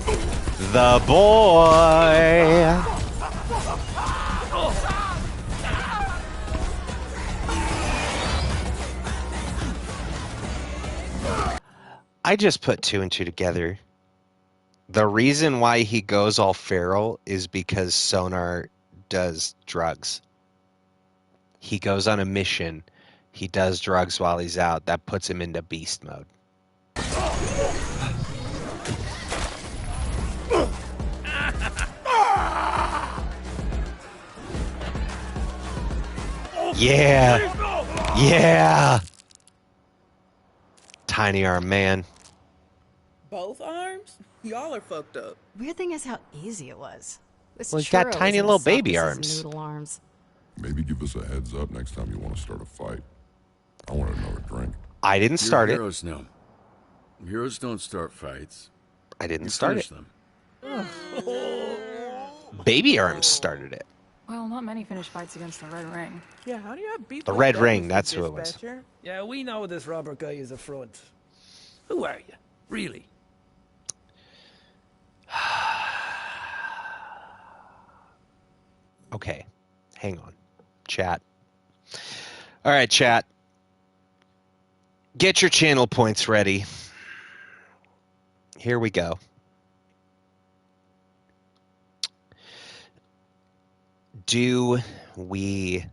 the boy. I just put 2 and 2 together. The reason why he goes all feral is because Sonar does drugs. He goes on a mission. He does drugs while he's out. That puts him into beast mode. Yeah. Yeah. Tiny arm man. Both arms? Y'all are fucked up. Weird thing is how easy it was. This Well, he's got churro tiny is little as soft baby as his arms. Noodle arms. Maybe give us a heads up next time you want to start a fight. I want another drink. I didn't start it. Heroes know. Heroes don't start fights. I didn't You start finish it. them. Baby arms started it. Well, not many finish fights against the Red Ring. Yeah, how do you have beef The like Red that, Ring, Mr. that's who it was. Dispatcher? Yeah, we know this Robert guy is a front. Who are you? Really? Okay, hang on. Chat. All right, chat. Get your channel points ready. Here we go. Do we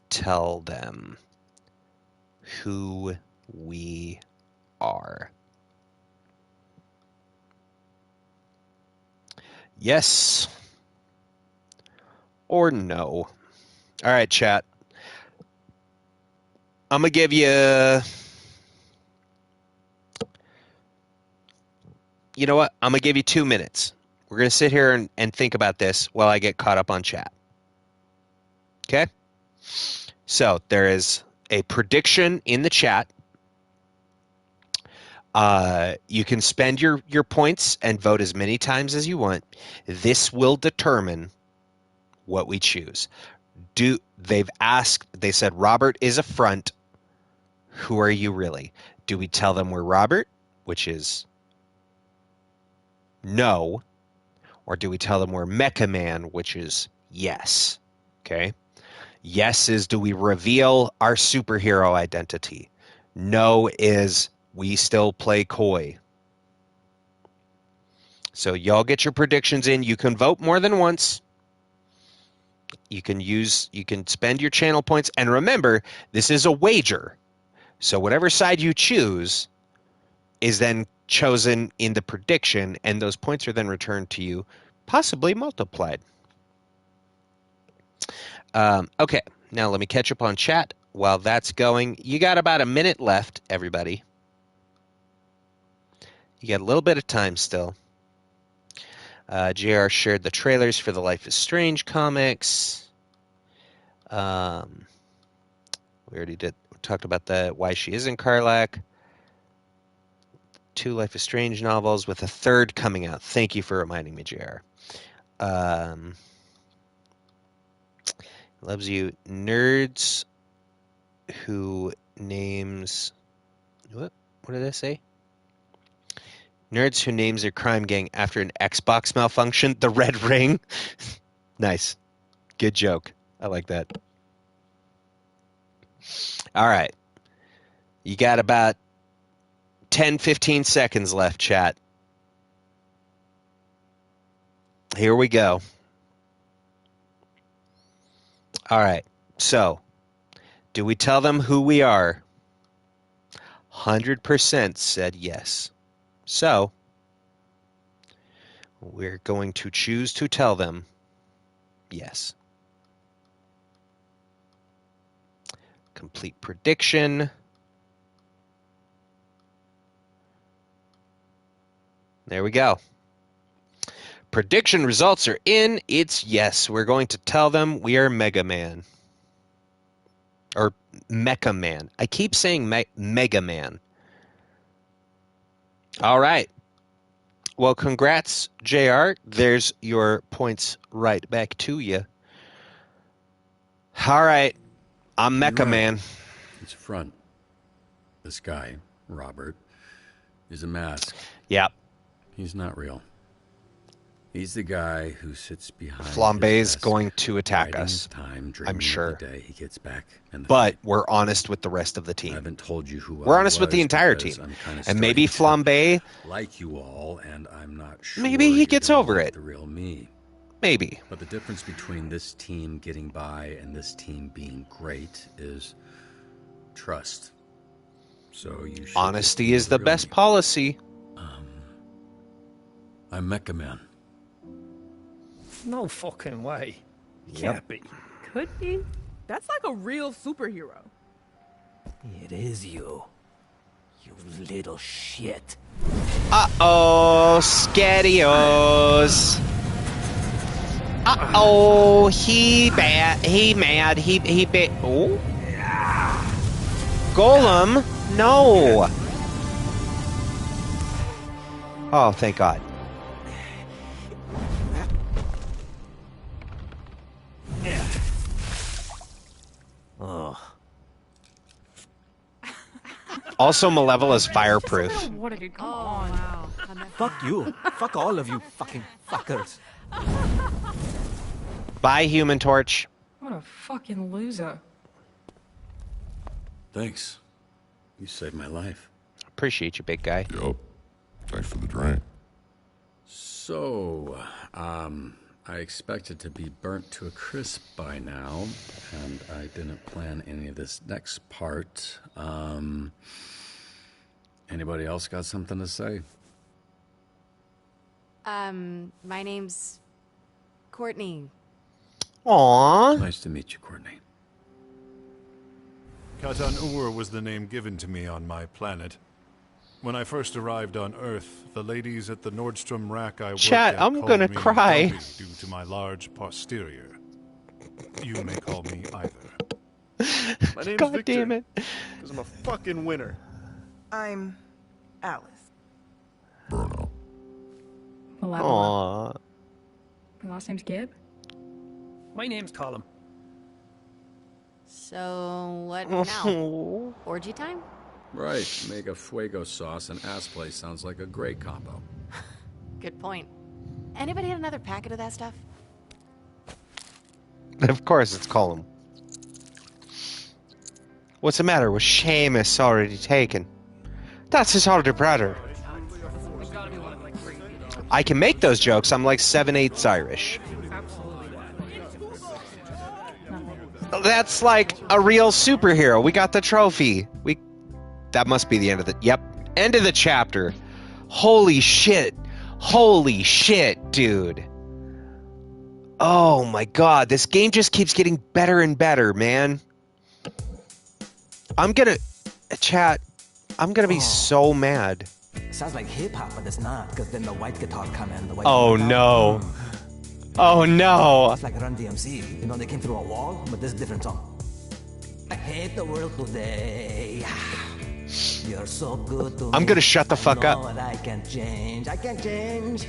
tell them who we are? Yes or no? All right, chat. I'm going to give you... You know what? I'm going to give you 2 minutes. We're going to sit here and think about this while I get caught up on chat. Okay? So there is a prediction in the chat. You can spend your points and vote as many times as you want. This will determine what we choose. They said Robert is a front. Who are you really? Do we tell them we're Robert, which is no, or do we tell them we're Mecha Man, which is yes? Okay. Yes is, do we reveal our superhero identity? No is, we still play coy. So y'all get your predictions in. You can vote more than once. You can spend your channel points. And remember, this is a wager. So whatever side you choose is then chosen in the prediction, and those points are then returned to you, possibly multiplied. Okay, now let me catch up on chat while that's going. You got about a minute left, everybody. You got a little bit of time still. JR shared the trailers for the Life is Strange comics. We already talked about why she is in Karlak. 2 Life is Strange novels with a 3rd coming out. Thank you for reminding me, JR. Loves you. Nerds who names... What did I say? Nerds who names their crime gang after an Xbox malfunction. The Red Ring. Nice. Good joke. I like that. All right. You got about 10, 15 seconds left, chat. Here we go. All right. So, do we tell them who we are? 100% said yes. So, we're going to choose to tell them yes. Complete prediction. There we go. Prediction results are in. It's yes. We're going to tell them we are Mega Man. Or Mecha Man. I keep saying Mega Man. All right. Well, congrats, JR. There's your points right back to you. All right. I'm Mecha Man. It's front. This guy, Robert, is a mask. Yep. He's not real. He's the guy who sits behind Flambe's going to attack us. I'm sure. The day he gets back but we're honest with the rest of the team. I haven't told you who we're honest with the entire team. And maybe Flambe, like you all, and I'm not sure. Maybe he gets over it. The real me. Maybe. But the difference between this team getting by and this team being great is trust. So you should honesty is the best policy. I'm Mecha Man. No fucking way. Can't be. Could be. That's like a real superhero. It is you. You little shit. Uh-oh, Scadios. Uh-oh, he mad. Oh. Golem, no. Oh, thank God. Oh. Also, Malevola's fireproof. What did you come on? Wow. Fuck you. Fuck all of you fucking fuckers. Bye, Human Torch. What a fucking loser. Thanks. You saved my life. Appreciate you, big guy. Yup. Thanks for the drink. So, I expected to be burnt to a crisp by now, and I didn't plan any of this next part. Anybody else got something to say? My name's Courtney. Aww. Nice to meet you, Courtney. Katan-Ur was the name given to me on my planet. When I first arrived on Earth, the ladies at the Nordstrom rack I worked Chat, at I'm called gonna me cry. Dopey due to my large posterior. You may call me either. My name's God Victor, damn it. because I'm a fucking winner. I'm Alice. Bruno. Malevola. Aww. My last name's Gibb. My name's Colin. So, what now? Orgy time? Right. Make a fuego sauce and ass play sounds like a great combo. Good point. Anybody have another packet of that stuff? Of course, it's Colin. What's the matter? Was Seamus already taken? That's his older brother. I can make those jokes. I'm like 7/8 Irish. That's like a real superhero. We got the trophy. That must be the end of the... Yep. End of the chapter. Holy shit. Holy shit, dude. Oh my god. This game just keeps getting better and better, man. I'm gonna... Chat. I'm gonna be so mad. Sounds like hip-hop, but it's not, because then the white guitar come in. Oh no. Oh no. It's like Run DMC. You know, they came through a wall, but this is a different song. I hate the world today. You're so good to me. I'm gonna shut the fuck up. I can't change. I can't change.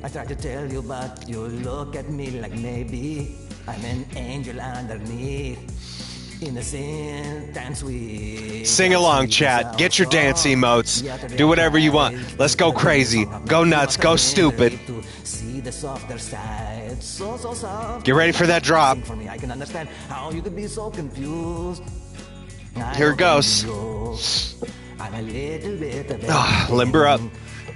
I try to tell you, but you look at me like maybe I'm an angel underneath. Innocent and sweet. Sing along, chat. Get your dance emotes. Do whatever you want. Let's go crazy. Go nuts. Go stupid. See the softer side. So soft. Get ready for that drop. For me, I can understand how you could be so confused. Here it goes. I'm a little bit limber up.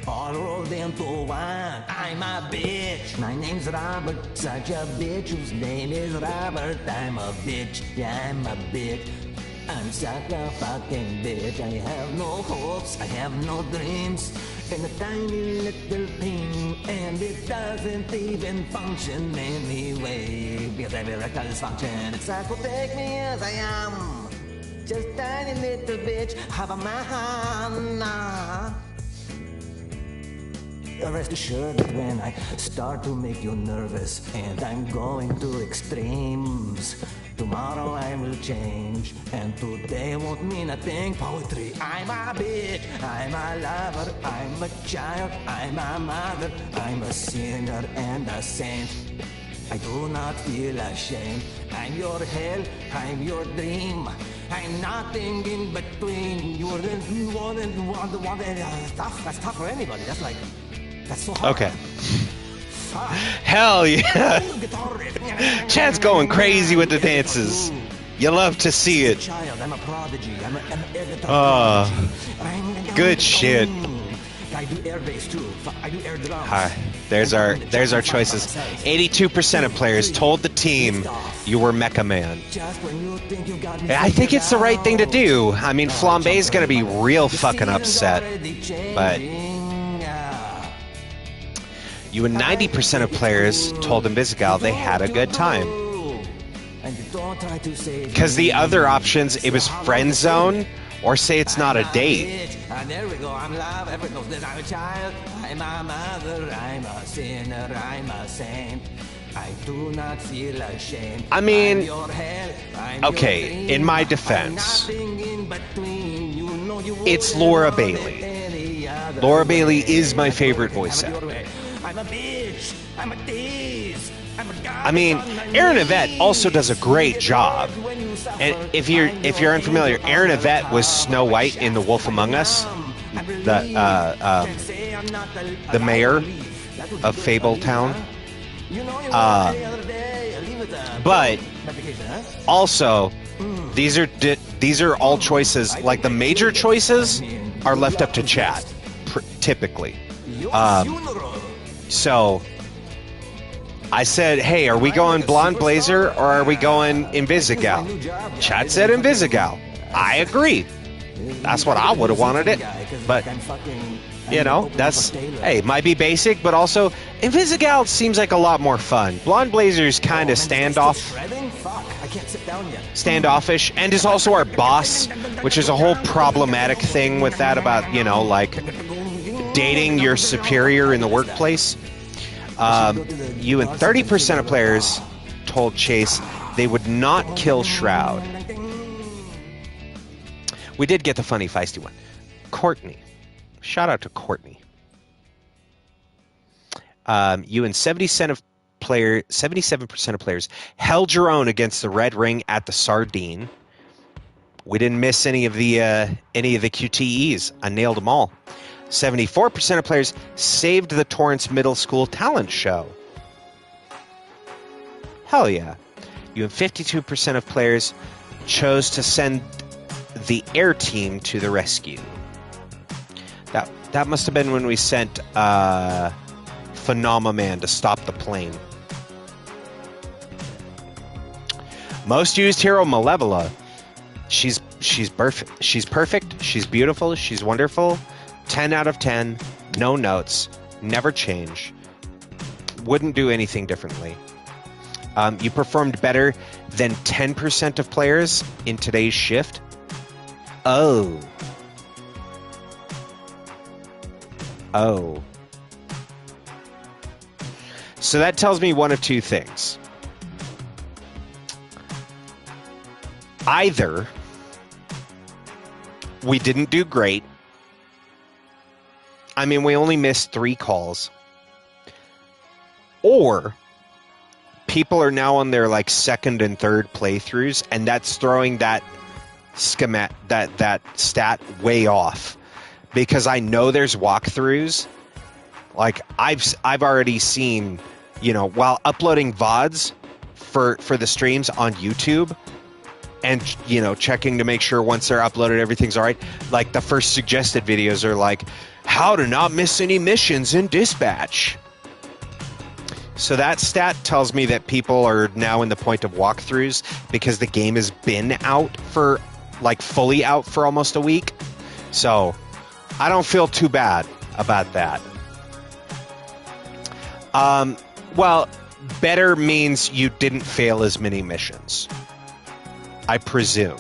All rolled into one. I'm a bitch. My name's Robert. Such a bitch whose name is Robert. I'm a bitch. Yeah, I'm a bitch. I'm such a fucking bitch. I have no hopes. I have no dreams. And a tiny little thing. And it doesn't even function anyway. Because every erectile dysfunction. It's like, will take me as I am. Just tiny little bitch. Have a man. Rest assured that when I start to make you nervous and I'm going to extremes, tomorrow I will change and today won't mean a thing. Poetry, I'm a bitch, I'm a lover, I'm a child, I'm a mother, I'm a sinner and a saint. I do not feel ashamed. I'm your hell, I'm your dream. I'm nothing in between. You're the one. That's tough for anybody. That's like... That's so hard. Okay. Hell yeah. Chat's going crazy with the dances. You love to see it. Good shit. I do air bass too. I do air drums. Hi. There's our choices. 82% of players told the team you were Mecha Man. I think it's the right thing to do. I mean, Flambe's gonna be real fucking upset. But you and 90% of players told Invisigal they had a good time. Because the other options, it was friend zone or say it's not a date. There we go. I'm love. Everyone knows that I'm a child. I'm a mother. I'm a sinner. I'm a saint. I do not feel ashamed. I mean, okay, in my defense, it's Laura Bailey. Laura Bailey is my favorite voice actor. I'm a bitch. I'm a tease. I mean, Aaron Yvette also does a great job. And if you're unfamiliar, Aaron Yvette was Snow White in The Wolf Among Us, the mayor of Fabletown. But also, these are all choices. Like the major choices are left up to chat, typically. So I said, hey, are we going Blonde Blazer or are we going Invisigal? Chat said Invisigal. I agree. That's what I would have wanted it. But, you know, that's, hey, it might be basic, but also Invisigal seems like a lot more fun. Blonde Blazer's kind of standoffish, and is also our boss, which is a whole problematic thing with that about, you know, like dating your superior in the workplace. You and 30% of players told Chase they would not kill Shroud. We did get the funny, feisty one. Courtney. Shout out to Courtney. You and 77% of players held your own against the Red Ring at the Sardine. We didn't miss any of the QTEs. I nailed them all. 74% of players saved the Torrance Middle School talent show. Hell yeah. You and 52% of players chose to send the air team to the rescue. That must have been when we sent Phenomenon to stop the plane. Most used hero, Malevola. She's perfect. She's perfect. She's beautiful. She's wonderful. 10 out of 10. No notes. Never change. Wouldn't do anything differently. You performed better than 10% of players in today's shift. Oh. So that tells me one of two things. Either we didn't do great. I mean, we only missed 3 calls. Or people are now on their like second and third playthroughs, and that's throwing that that stat way off. Because I know there's walkthroughs. Like I've already seen, while uploading VODs for the streams on YouTube, and checking to make sure once they're uploaded everything's all right. Like the first suggested videos are like how to not miss any missions in dispatch. So that stat tells me that people are now in the point of walkthroughs because the game has been out for like fully out for almost a week. So I don't feel too bad about that. Well, better means you didn't fail as many missions, I presume.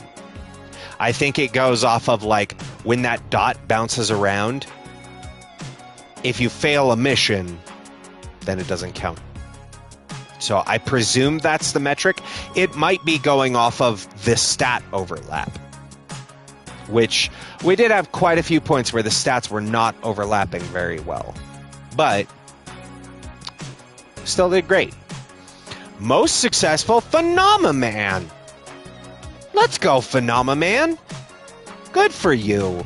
I think it goes off of like when that dot bounces around. If you fail a mission, then it doesn't count. So I presume that's the metric. It might be going off of the stat overlap, which we did have quite a few points where the stats were not overlapping very well, but still did great. Most successful, Phenomenon. Let's go, Phenomenon. Good for you.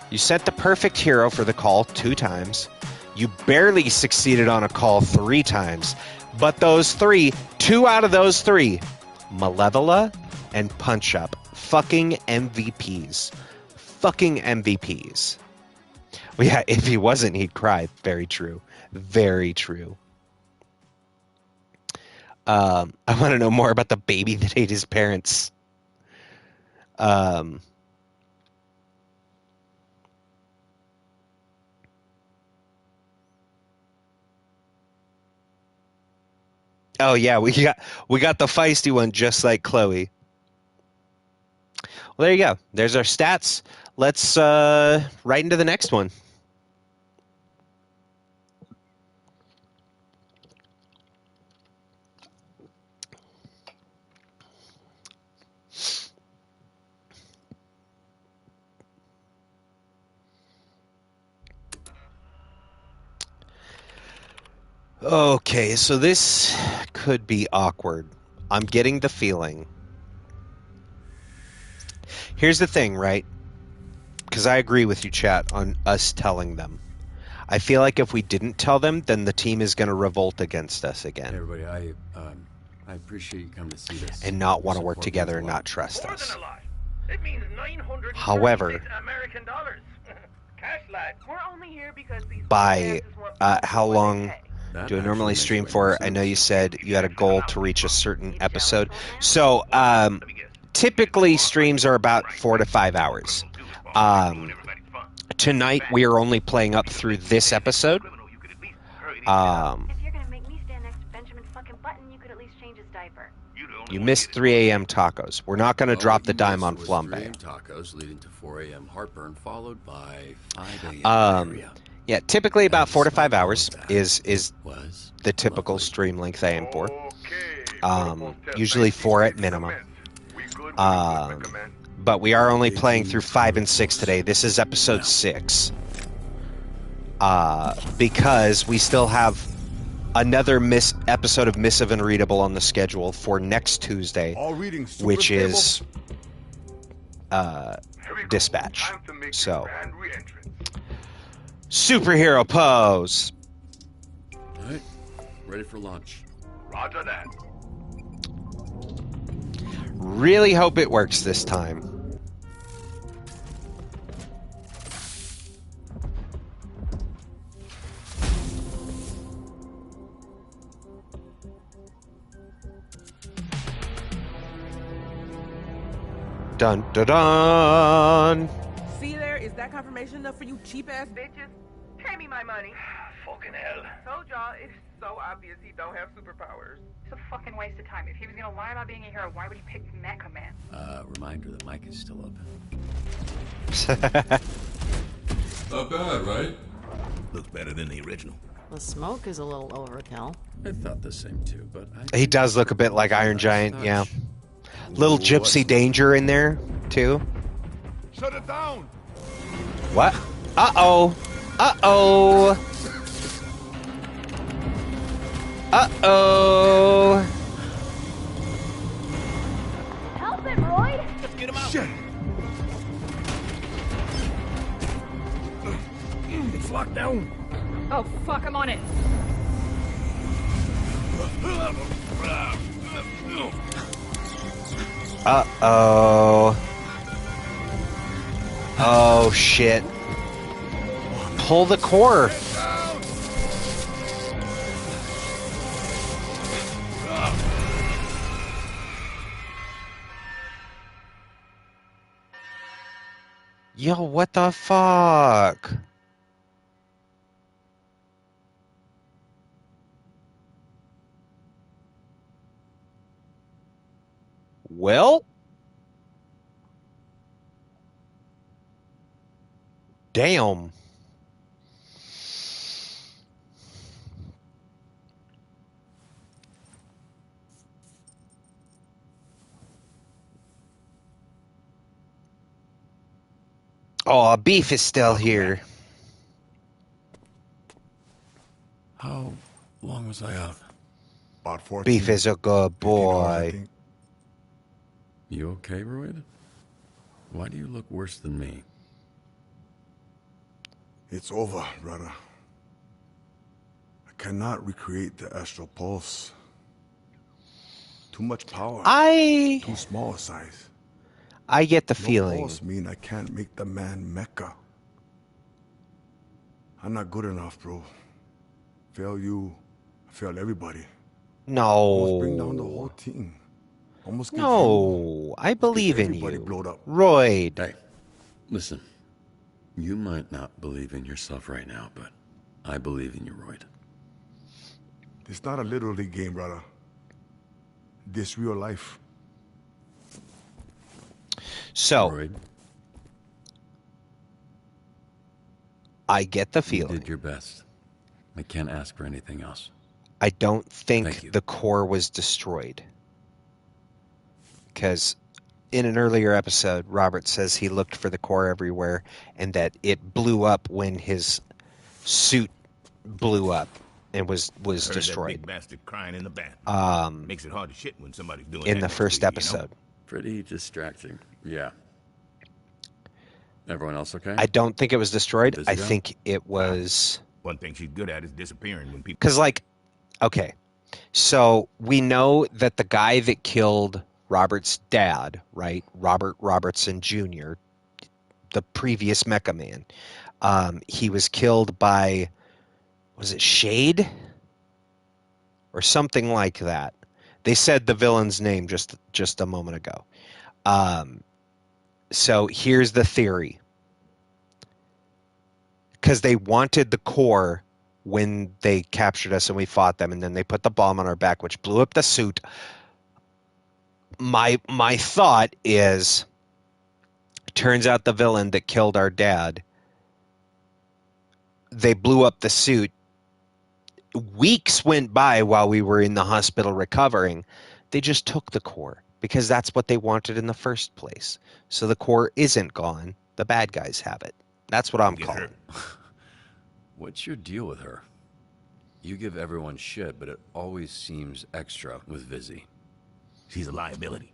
You sent the perfect hero for the call 2 times. You barely succeeded on a call 3 times. But those 3, 2 out of those 3, Malevola and Punch Up, fucking MVPs. Fucking MVPs. Well, yeah, if he wasn't, he'd cry. Very true. Very true. I want to know more about the baby that ate his parents. Oh yeah, we got the feisty one just like Chloe. Well, there you go. There's our stats. Let's right into the next one. Okay, so this could be awkward. I'm getting the feeling. Here's the thing, right? Because I agree with you, chat, on us telling them. I feel like if we didn't tell them, then the team is going to revolt against us again. Hey everybody, I appreciate you coming to see this. And not want to work together and not trust us. However, We're only here because these by how long do I normally stream for? I know you said you had a goal to reach a certain episode. So typically streams are about 4 to 5 hours. Tonight we are only playing up through this episode. If you're gonna make me stand next to Benjamin's fucking button, you could at least change his diaper. You missed 3 a.m. tacos. We're not going to drop the dime on flambe. 3 a.m. tacos leading to 4 a.m. heartburn, followed by 5 a.m. diarrhea. Yeah, typically about 4 to 5 hours is the typical stream length I aim for. Usually 4 at minimum. But we are only playing through 5 and 6 today. This is episode 6. Because we still have another episode of Missive and Readable on the schedule for next Tuesday, which is Dispatch. So, superhero pose. All right, ready for launch. Roger that. Really hope it works this time. Dun dun dun. See there? Is that confirmation enough for you cheap-ass bitches? Pay me my money. Fucking hell. Told y'all, it's so obvious he don't have superpowers. It's a fucking waste of time. If he was gonna lie about being a hero, why would he pick Mecha Man? Reminder that Mike is still open. Not bad, right? Looks better than the original. The smoke is a little overkill. I thought the same too, but He does look a bit like Iron Giant, yeah. Little Gypsy Danger in there, too. Shut it down! What? Uh-oh. Uh-oh. Uh-oh. Help him, Roy! Let's get him out. Shit! It's locked down. Oh, fuck, I'm on it. Uh-oh. Oh, shit. Pull the core. Yo, what the fuck? Well? Damn. Oh, Beef is still here. How long was I out? About 14. Beef is a good boy. You okay, Royd? Why do you look worse than me? It's over, brother. I cannot recreate the astral pulse. Too much power. Too small a size. I get the No feeling. pulse mean I can't make the man mecha. I'm not good enough, bro. Fail you, I fail everybody. Almost bring down the No. whole team. Almost get No. I believe in everybody you. blowed up. Royd. Hey, listen. You might not believe in yourself right now, but I believe in you, Royd. It's not a little league game, brother. This real life. So, Royd, I get the you feeling. did your best. I can't ask for anything else. I don't Thank think you. the core was destroyed. Because in an earlier episode, Robert says he looked for the core everywhere and that it blew up when his suit blew up and was Heard that destroyed. big bastard crying in the bathroom. Makes it hard to shit when somebody's doing In that the next first to you, you know? episode. Pretty distracting. Yeah. Everyone else okay? I don't think it was destroyed. Busy I guy? think it was... One thing she's good at is disappearing when people. Because, like, okay, so we know that the guy that killed Robert's dad, right, Robert Robertson Jr., the previous Mecha Man, he was killed by, was it Shade? Or something like that. They said the villain's name just a moment ago. So here's the theory. Because they wanted the core when they captured us and we fought them, and then they put the bomb on our back, which blew up the suit. My thought is, turns out the villain that killed our dad, they blew up the suit. Weeks went by while we were in the hospital recovering. They just took the core because that's what they wanted in the first place. So the core isn't gone. The bad guys have it. That's what I'm calling. What's your deal with her? You give everyone shit, but it always seems extra with Vizzy. She's a liability.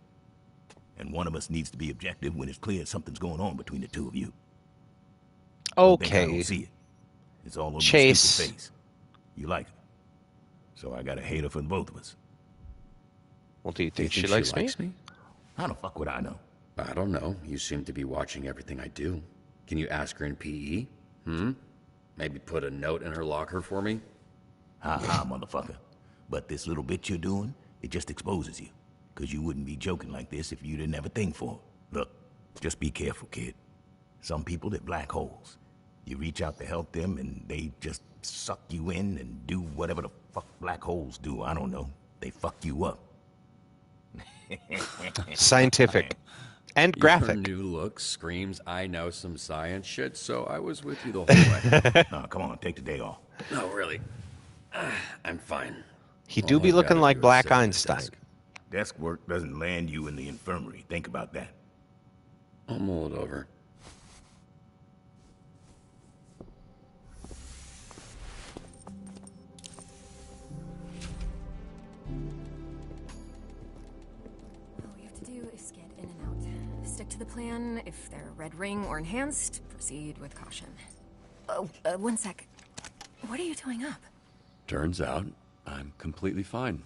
And one of us needs to be objective when it's clear something's going on between the two of you. Don't think I Okay. don't see it. It's all over Chase. your stupid face. You like her. So I got a hater for both of us. Well, do you think, You she think likes me? How the fuck would I know? I don't know. You seem to be watching everything I do. Can you ask her in PE? Maybe put a note in her locker for me? Ha-ha, motherfucker. But this little bit you're doing, it just exposes you. Because you wouldn't be joking like this if you didn't have a thing for her. Look, Just be careful, kid. Some people, they're black holes. You reach out to help them, and they just suck you in and do whatever the fuck black holes do. I don't know. They fuck you up. Scientific. And graphic. Your new look screams, I know some science shit, so I was with you the whole way. No, come on, take the day off. No, really. I'm fine. He do be looking like Black Einstein. Desk work doesn't land you in the infirmary. Think about that. I'll mull it over. All we have to do is get in and out. Stick to the plan. If they're red ring or enhanced, proceed with caution. Oh, one sec. What are you doing up? Turns out, I'm completely fine.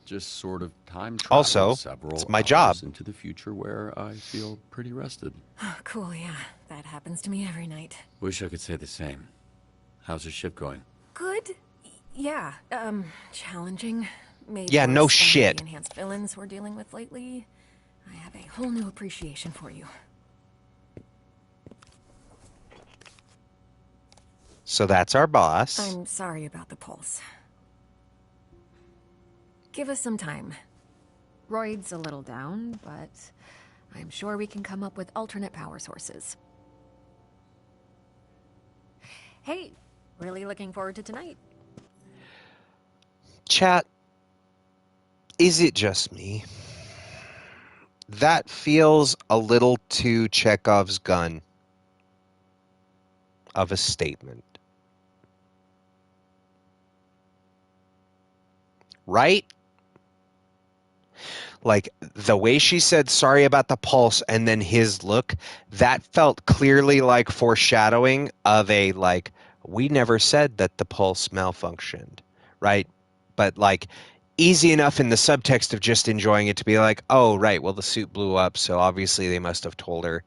Just sort of time travel Also, several it's my hours job. into the future where I feel pretty rested. Oh, cool, yeah. That happens to me every night. Wish I could say the same. How's the ship going? Good? Yeah, challenging. Made Yeah, no worse by shit. The enhanced villains we're dealing with lately. I have a whole new appreciation for you. So that's our boss. I'm sorry about the pulse. Give us some time. Royd's a little down, but I'm sure we can come up with alternate power sources. Hey, really looking forward to tonight. Chat, is it just me? That feels a little too Chekhov's gun of a statement. Right? Like, the way she said sorry about the pulse and then his look, that felt clearly like foreshadowing of a, like, we never said that the pulse malfunctioned, right? But, like, easy enough in the subtext of just enjoying it to be like, oh, right, well, the suit blew up, so obviously they must have told her.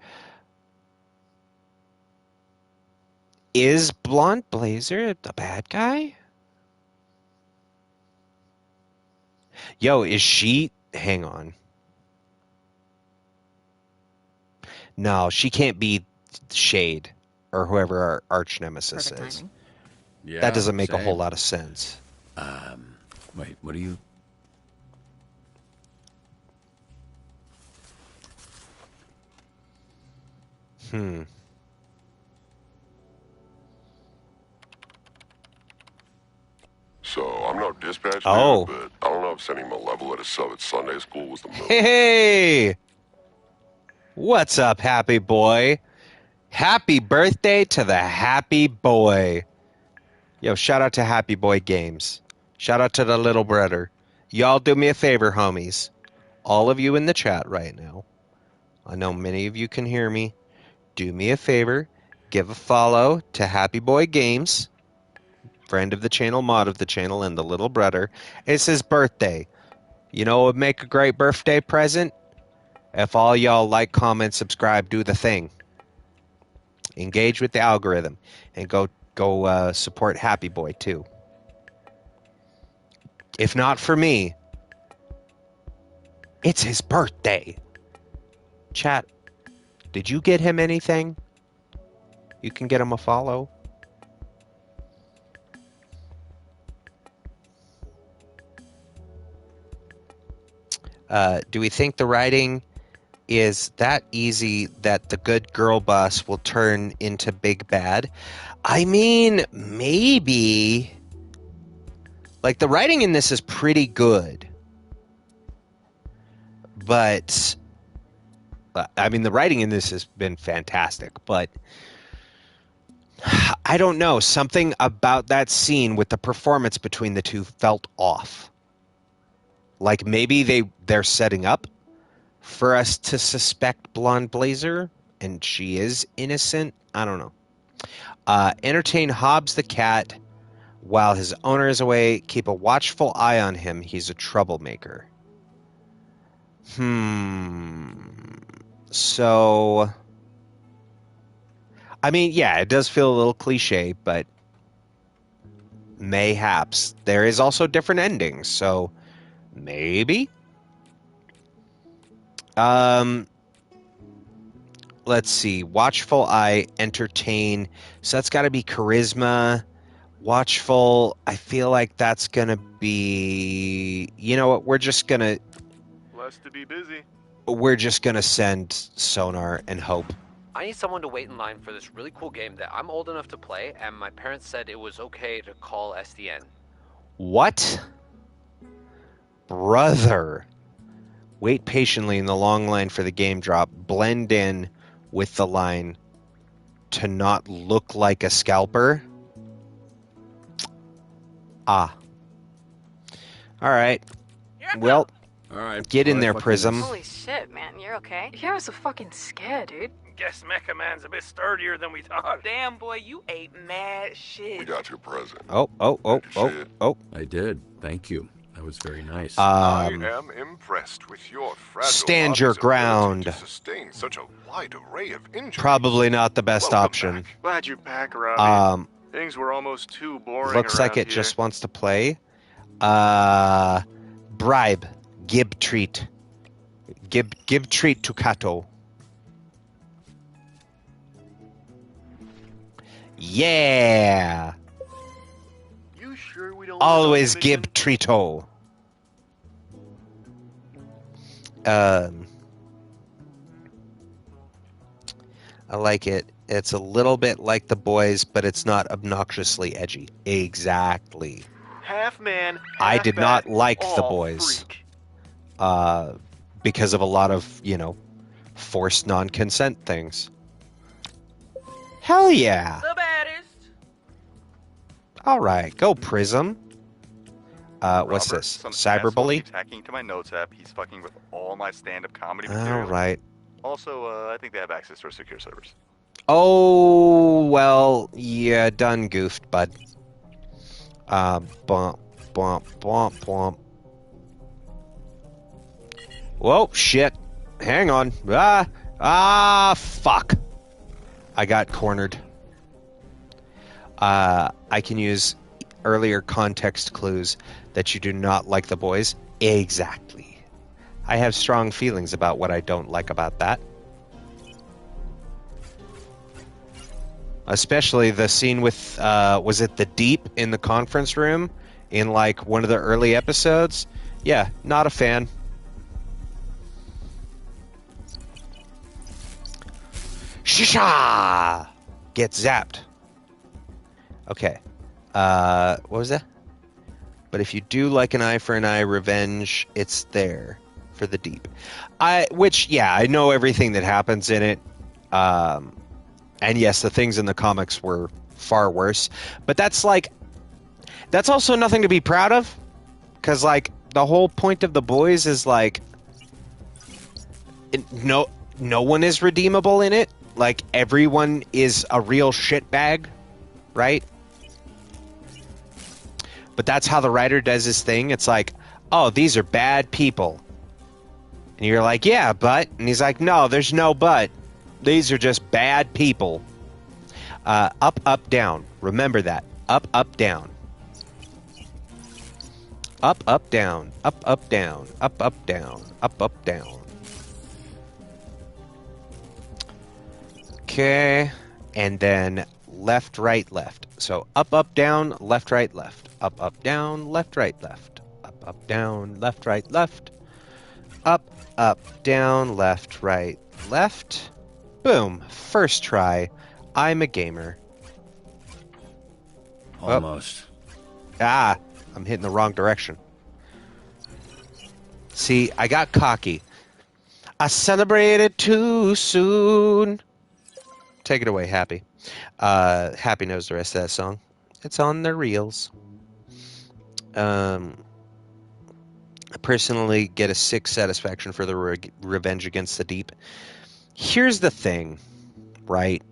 Is Blonde Blazer the bad guy? Yo, is she... Hang on. No, she can't be Shade or whoever our arch nemesis Perfect is. timing. Yeah, That doesn't make a whole same. lot of sense. Wait, what are you... So, I'm no dispatch Oh. dude, but I don't know if sending Malevolent a sub at Sunday school was the move. Hey! What's up, happy boy? Happy birthday to the happy boy. Yo, shout out to Happy Boy Games. Shout out to the little brother. Y'all do me a favor, homies. All of you in the chat right now. I know many of you can hear me. Do me a favor. Give a follow to Happy Boy Games. Friend of the channel, mod of the channel, and the little brother. It's his birthday. You know what would make a great birthday present? If all y'all like, comment, subscribe, do the thing. Engage with the algorithm. And go support Happy Boy, too. If not for me, it's his birthday. Chat, did you get him anything? You can get him a follow. Do we think the writing is that easy that the good girl boss will turn into big bad? I mean, maybe. Like, the writing in this is pretty good. But, I mean, the writing in this has been fantastic. But, I don't know. Something about that scene with the performance between the two felt off. Like, maybe they're setting up for us to suspect Blonde Blazer, and she is innocent. I don't know. Entertain Hobbs the cat while his owner is away. Keep a watchful eye on him. He's a troublemaker. So, I mean, yeah, it does feel a little cliche, but mayhaps. There is also different endings, so maybe. let's see. Watchful eye, entertain. So that's got to be charisma. Watchful, I feel like that's going to be... You know what? We're just going to... Blessed to be busy. We're just going to send sonar and hope. I need someone to wait in line for this really cool game that I'm old enough to play, and my parents said it was okay to call SDN. What? Brother. Wait patiently in the long line for the game drop. Blend in with the line to not look like a scalper. Ah. All right. Well, all right. Get in there, Prism. Holy shit, man. You're okay? Yeah, I was so fucking scared, dude. Guess Mecha Man's a bit sturdier than we thought. Damn, boy, you ate mad shit. We got your present. Oh. I did. Thank you. That was very nice. I am impressed with your fragile stand your body's ground. ability to sustain such a wide array of injuries. Probably not the best option. Glad you're back, Robbie. Things were almost too boring. Looks like it just wants to play. Bribe. Gib treat. Give treat to Kato. Yeah. You sure we don't always give treato. I like it. It's a little bit like the boys, but it's not obnoxiously edgy. Exactly. Half man. I did not like the boys. Because of a lot of, forced non-consent things. Hell yeah. The baddest. All right, go Prism. What's Robert, this? some Cyberbully? keeps hacking to my notes app. He's fucking with all my stand-up comedy All material. right. Also, I think they have access to our secure servers. Oh, well, yeah, done goofed, bud. Bump, bump, bump, bump. Whoa, shit. Hang on. Fuck. I got cornered. I can use earlier context clues that you do not like the boys. Exactly. I have strong feelings about what I don't like about that. Especially the scene with, was it the Deep in the conference room in like one of the early episodes? Yeah, not a fan. Shisha! Get zapped. Okay. What was that? But if you do like an eye for an eye revenge, it's there for the Deep. I know everything that happens in it. And yes, the things in the comics were far worse. But that's also nothing to be proud of. Because, the whole point of the boys is, no one is redeemable in it. Everyone is a real shitbag, right? But that's how the writer does his thing. It's oh, these are bad people. And you're like, yeah, but. And he's like, no, there's no but. These are just bad people. Up, up, down. Remember that. Up, up, down. Up, up, down. Up, up, down. Up, up, down. Up, up, down. Okay. And then left, right, left. So up, up, down, left, right, left. Up, up, down, left, right, left. Up, up, down, left, right, left. Up, down, left, right, left. Boom. First try. I'm a gamer. Almost. I'm hitting the wrong direction. See, I got cocky. I celebrated too soon. Take it away, Happy. Happy knows the rest of that song. It's on the reels. I personally get a 6 satisfaction for the Revenge Against the Deep. Here's the thing, right?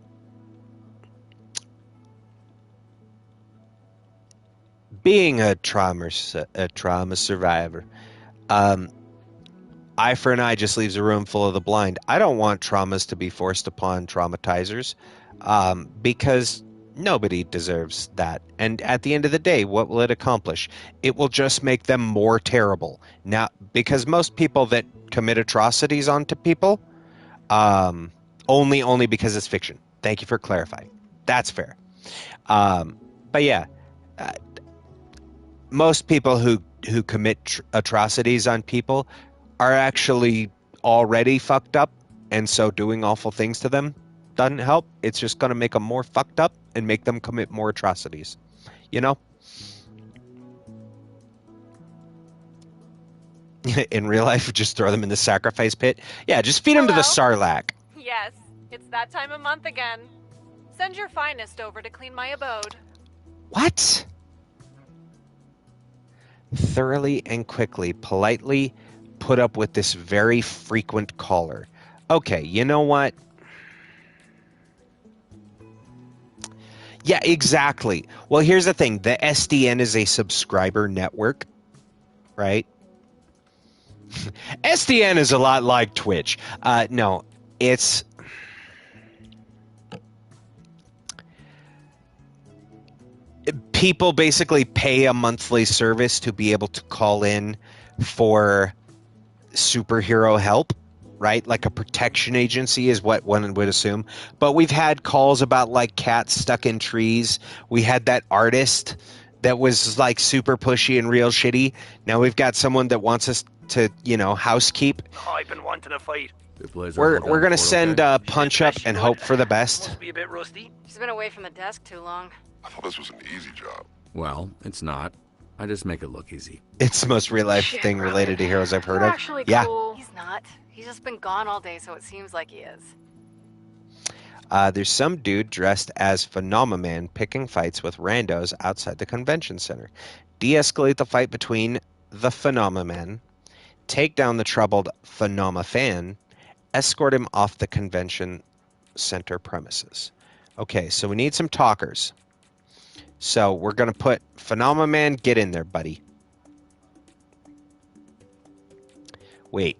Being a trauma survivor, eye for an eye just leaves a room full of the blind. I don't want traumas to be forced upon traumatizers, because nobody deserves that. And at the end of the day, what will it accomplish? It will just make them more terrible. Now, because most people that commit atrocities onto people, Only because it's fiction. Thank you for clarifying. That's fair. But yeah, most people who commit atrocities on people are actually already fucked up, and so doing awful things to them doesn't help. It's just going to make them more fucked up and make them commit more atrocities. You know? In real life, just throw them in the sacrifice pit. Yeah, just feed them to the Sarlacc. Yes, it's that time of month again. Send your finest over to clean my abode. What? Thoroughly and quickly, politely put up with this very frequent caller. Okay, you know what? Yeah, exactly. Well, here's the thing. The SDN is a subscriber network, right? SDN is a lot like Twitch. No, it's... People basically pay a monthly service to be able to call in for superhero help, right? Like a protection agency is what one would assume. But we've had calls about like cats stuck in trees. We had that artist that was like super pushy and real shitty. Now we've got someone that wants us to, housekeep. Oh, I've been wanting to fight. We're going to send Punch up and hope for the best. Must be a bit rusty. She's been away from the desk too long. I thought this was an easy job. Well, it's not. I just make it look easy. It's the most real life thing related to heroes I've heard of. Actually Yeah. cool. He's not. He's just been gone all day, so it seems like he is. There's some dude dressed as Phenomenon picking fights with randos outside the convention center. De-escalate the fight between the Phenomenon, take down the troubled Phenomafan, escort him off the convention center premises. Okay, so we need some talkers. So we're going to put Phenomenon, get in there, buddy. Wait.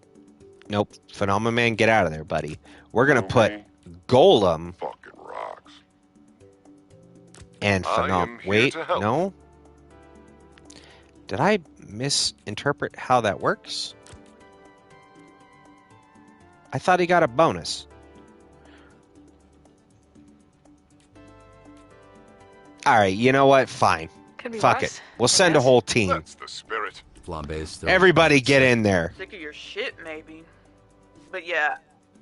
Nope. Phenomenon, get out of there, buddy. We're going to put Golem. Fucking rocks. And Wait, to help. no? Did I misinterpret how that works? I thought he got a bonus. All right, you know what? Fine. Fuck it. We'll send a whole team. That's the spirit. Flambe's still... Everybody get in there. Sick of your shit, maybe. But yeah,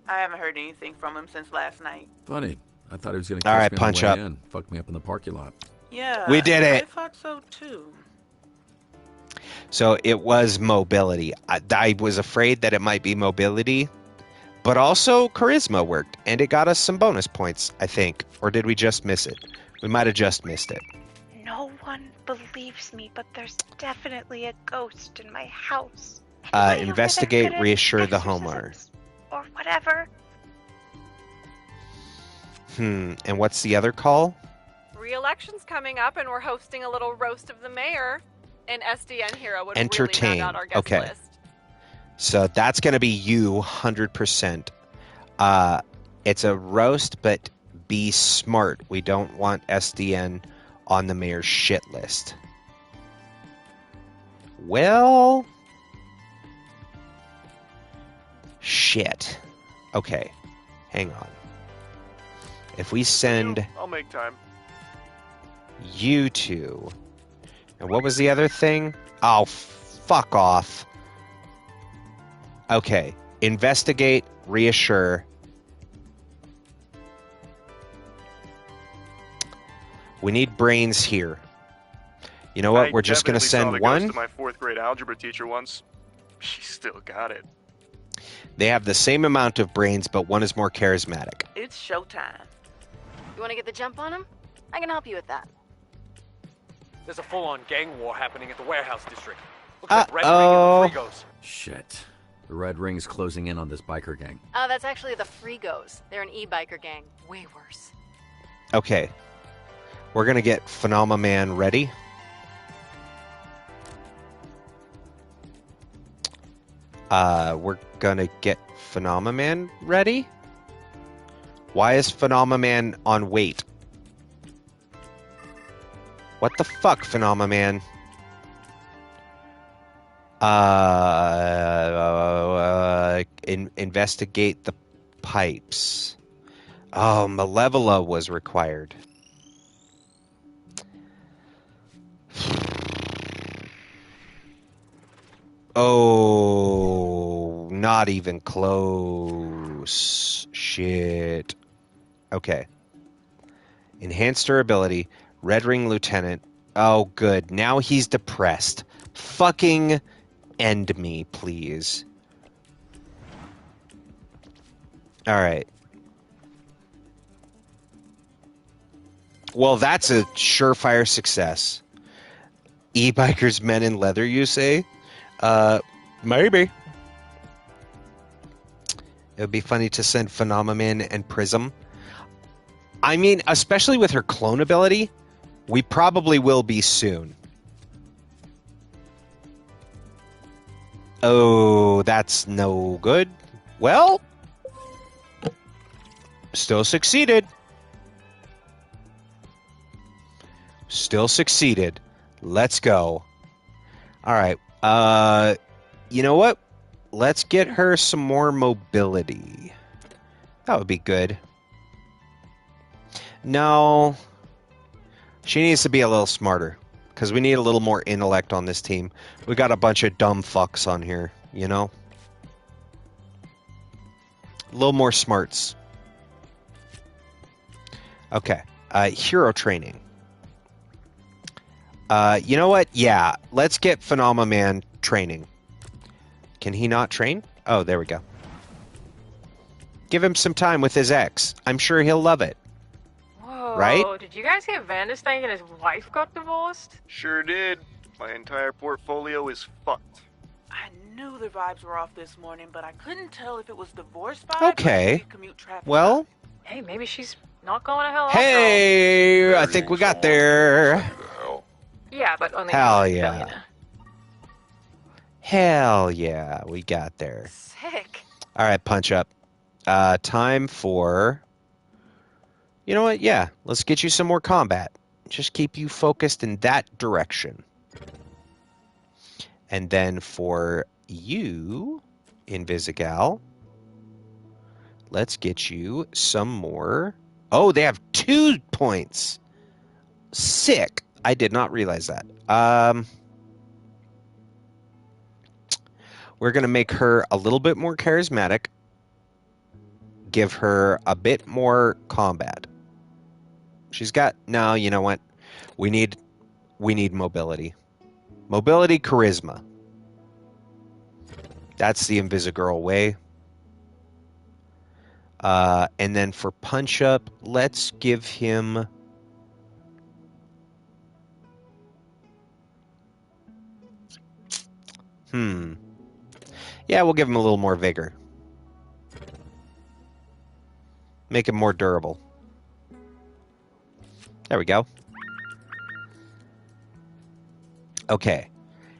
I haven't heard anything from him since last night. Funny. I thought he was going to All right, catch me Punch on the way up. in. Fuck me up in the parking lot. Yeah. We did it. I thought so too. So it was mobility. I was afraid that it might be mobility, but also charisma worked, and it got us some bonus points, I think. Or did we just miss it? We might have just missed it. No one believes me, but there's definitely a ghost in my house. Investigate, reassure the homeowner. Or whatever. And what's the other call? Re-election's coming up, and we're hosting a little roast of the mayor. An SDN hero would Entertain. really round out our guest Okay. list. So that's going to be you, 100%. It's a roast, but be smart. We don't want SDN on the mayor's shit list. Well... Shit. Okay. Hang on. If we send I'll make time. you two... And what was the other thing? Oh, fuck off. Okay. Investigate, reassure. We need brains here. You know what? We're just going to send one. To my 4th grade algebra teacher once. She still got it. They have the same amount of brains, but one is more charismatic. It's showtime. You want to get the jump on him? I can help you with that. There's a full-on gang war happening at the warehouse district. Looks like Red Ring Uh-oh. and the Frigos. Shit. The Red Ring's closing in on this biker gang. Oh, that's actually the Frigos. They're an e-biker gang. Way worse. Okay. We're going to get Phenomenon ready. We're going to get Phenomenon ready. Why is Phenomenon on wait? What the fuck, Phenomenon? Investigate the pipes. Oh, Malevola was required. Oh, not even close. Shit. Okay. Enhanced durability. Red Ring Lieutenant. Oh, good. Now he's depressed. Fucking end me, please. All right. Well, that's a surefire success. E-bikers, men in leather, you say? Maybe. It would be funny to send Phenomenon and Prism. I mean, especially with her clone ability, we probably will be soon. Oh, that's no good. Well, still succeeded. Still succeeded. Let's go. All right. You know what? Let's get her some more mobility. That would be good. No. She needs to be a little smarter. Because we need a little more intellect on this team. We got a bunch of dumb fucks on here, you know? A little more smarts. Okay. Hero training. You know what? Yeah. Let's get Phenomenon training. Can he not train? Oh, there we go. Give him some time with his ex. I'm sure he'll love it. Whoa, right? Did you guys get Vandus thinking his wife got divorced? Sure did. My entire portfolio is fucked. I knew the vibes were off this morning, but I couldn't tell if it was divorce vibes Okay. or maybe commute traffic. Well. Hey, maybe she's not going to hell. Hey, I think we got there. Yeah, but only Hell a yeah. billionaire. Hell yeah, we got there. Sick. All right, punch up. Time for... You know what? Yeah, let's get you some more combat. Just keep you focused in that direction. And then for you, Invisigal, let's get you some more... Oh, they have 2 points. Sick. I did not realize that. We're going to make her a little bit more charismatic. Give her a bit more combat. She's got... No, you know what? We need mobility. Mobility, charisma. That's the Invisigirl way. And then for punch up, let's give him... Yeah, we'll give him a little more vigor. Make him more durable. There we go. Okay.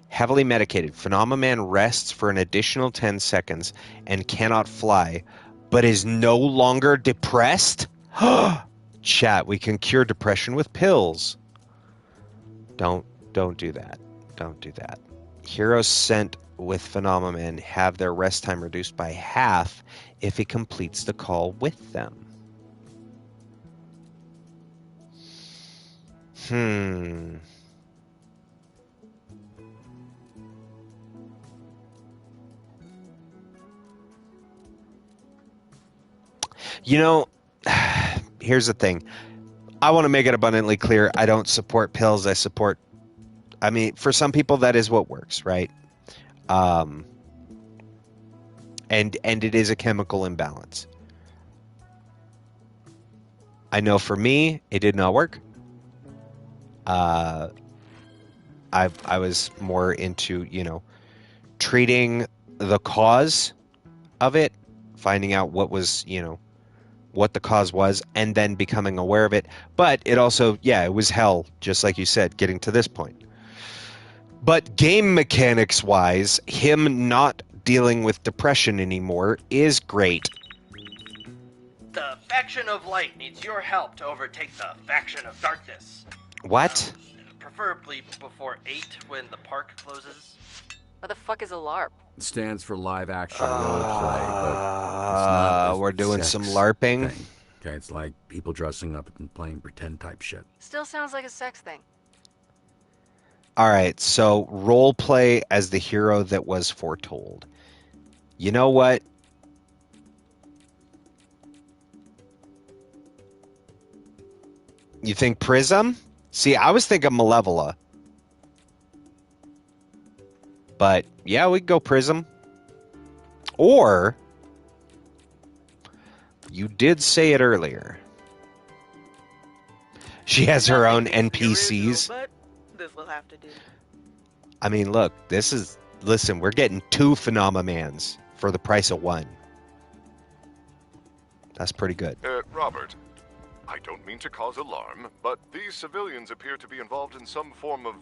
Heavily medicated. Phenomenon rests for an additional 10 seconds and cannot fly, but is no longer depressed? Chat, we can cure depression with pills. Don't do that. Don't do that. Heroes sent with Phenomenon have their rest time reduced by half if he completes the call with them. You know, here's the thing. I want to make it abundantly clear. I don't support pills. I mean, for some people, that is what works, right? And it is a chemical imbalance. I know for me, it did not work. I was more into, treating the cause of it, finding out what was, what the cause was, and then becoming aware of it. But it also, it was hell, just like you said, getting to this point. But game mechanics wise, him not dealing with depression anymore is great. The faction of light needs your help to overtake the faction of darkness. What? Preferably before 8 when the park closes. What the fuck is a LARP? It stands for live action role play, but it's not we're doing some LARPing. thing. Okay, it's like people dressing up and playing pretend type shit. Still sounds like a sex thing. All right, so role play as the hero that was foretold. You know what? You think Prism? See, I was thinking Malevola. But, yeah, we could go Prism. Or, you did say it earlier. She has her own NPCs. But this will have to do. I mean, look, listen, we're getting 2 Phenomamans for the price of 1. That's pretty good. Robert, I don't mean to cause alarm, but these civilians appear to be involved in some form of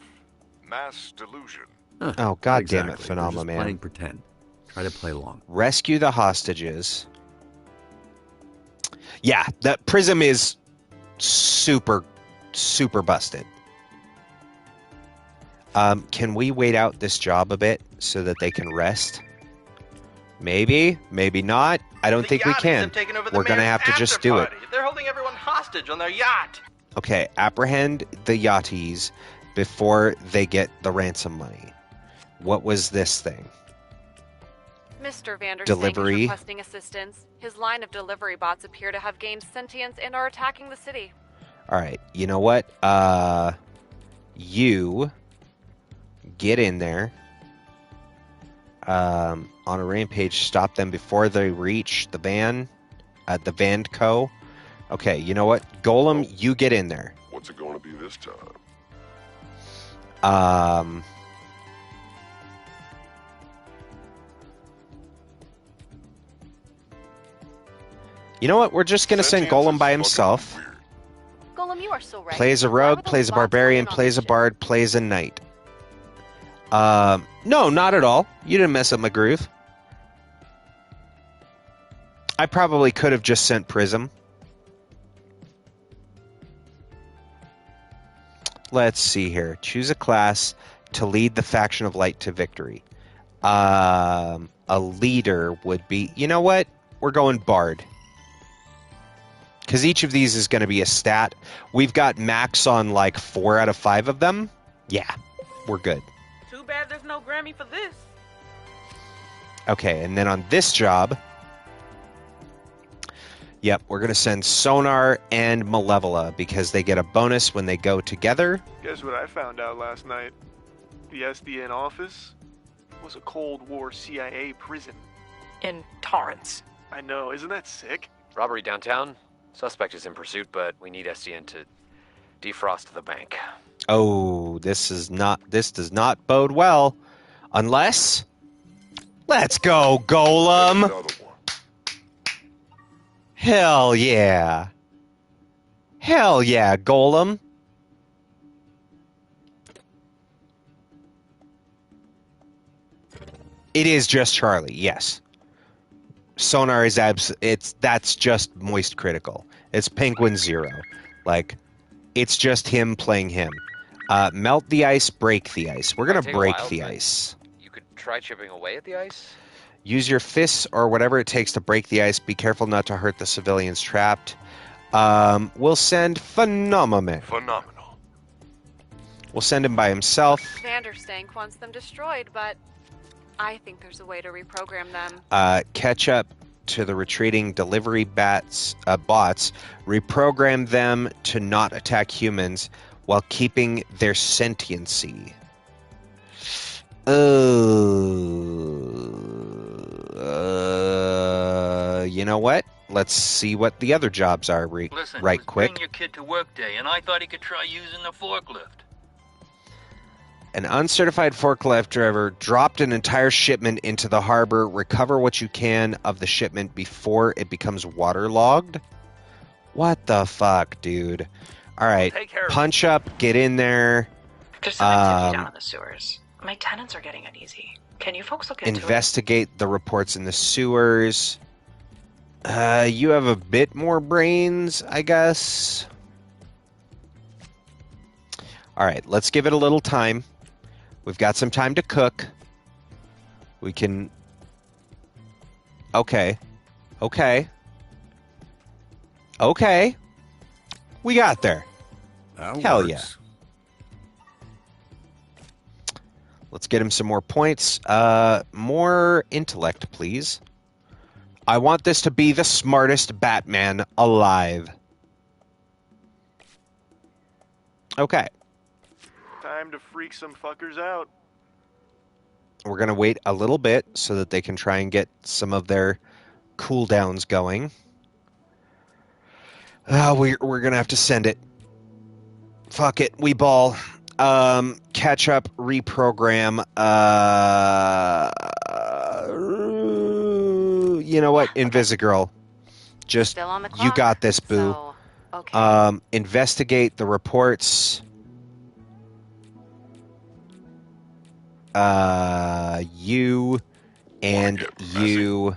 mass delusion. Oh, God damn it, Exactly. They're just Phenomenon. playing pretend. Try to play along. Rescue the hostages. Yeah, that Prism is super, super busted. Can we wait out this job a bit so that they can rest? Maybe, maybe not. I don't think we can. We're going to have to just do it. They're holding everyone hostage on their yacht. Okay, apprehend the yachties before they get the ransom money. What was this thing? Mr. Vanderstank Delivery. is requesting assistance. His line of delivery bots appear to have gained sentience and are attacking the city. All right, you know what? You get in there. On a rampage, stop them before they reach the van, the Van Co. Okay, you know what? Golem, you get in there. What's it going to be this time? You know what? We're just going to send Golem by himself. Golem, you are so right. Plays a rogue, plays a barbarian, plays a bard, plays a knight. No, not at all. You didn't mess up my groove. I probably could have just sent Prism. Let's see here. Choose a class to lead the faction of light to victory. A leader would be... You know what? We're going bard. Because each of these is going to be a stat. We've got max on like 4 out of 5 of them. Yeah, we're good. Too bad there's no Grammy for this. Okay, and then on this job... Yep, we're going to send Sonar and Malevola because they get a bonus when they go together. Guess what I found out last night? The SDN office was a Cold War CIA prison. In Torrance. I know, isn't that sick? Robbery downtown. Suspect is in pursuit, but we need SDN to defrost the bank. Oh, this does not bode well. Unless... Let's go, Golem! Hell yeah. Hell yeah, Golem. It is just Charlie, yes. Sonar is that's just moist critical. It's Penguin 0. Like, it's just him playing him. Melt the ice, break the ice. We're gonna break the ice. You could try chipping away at the ice? Use your fists or whatever it takes to break the ice. Be careful not to hurt the civilians trapped. We'll send Phenomenon. Phenomenal. We'll send him by himself. Vanderstank wants them destroyed, but I think there's a way to reprogram them. Catch up to the retreating delivery bots. Reprogram them to not attack humans while keeping their sentiency. You know what? Let's see what the other jobs are Listen, right it was quick. Bring your kid to work day, and I thought he could try using the forklift. An uncertified forklift driver dropped an entire shipment into the harbor. Recover what you can of the shipment before it becomes waterlogged. What the fuck, dude? All right, punch up, get in there. There's some activity down in the sewers. My tenants are getting uneasy. Can you folks look into Investigate the reports in the sewers. You have a bit more brains, I guess. All right, let's give it a little time. We've got some time to cook. We can... Okay. Okay. We got there. That Hell works. yeah. Let's get him some more points. More intellect, please. I want this to be the smartest Batman alive. Okay. Time to freak some fuckers out. We're going to wait a little bit so that they can try and get some of their cooldowns going. We're going to have to send it. Fuck it. We ball. Catch up, reprogram. You know what? Invisigirl. Just, Still on the you clock, got this, boo. so, okay. Investigate the reports. You and you.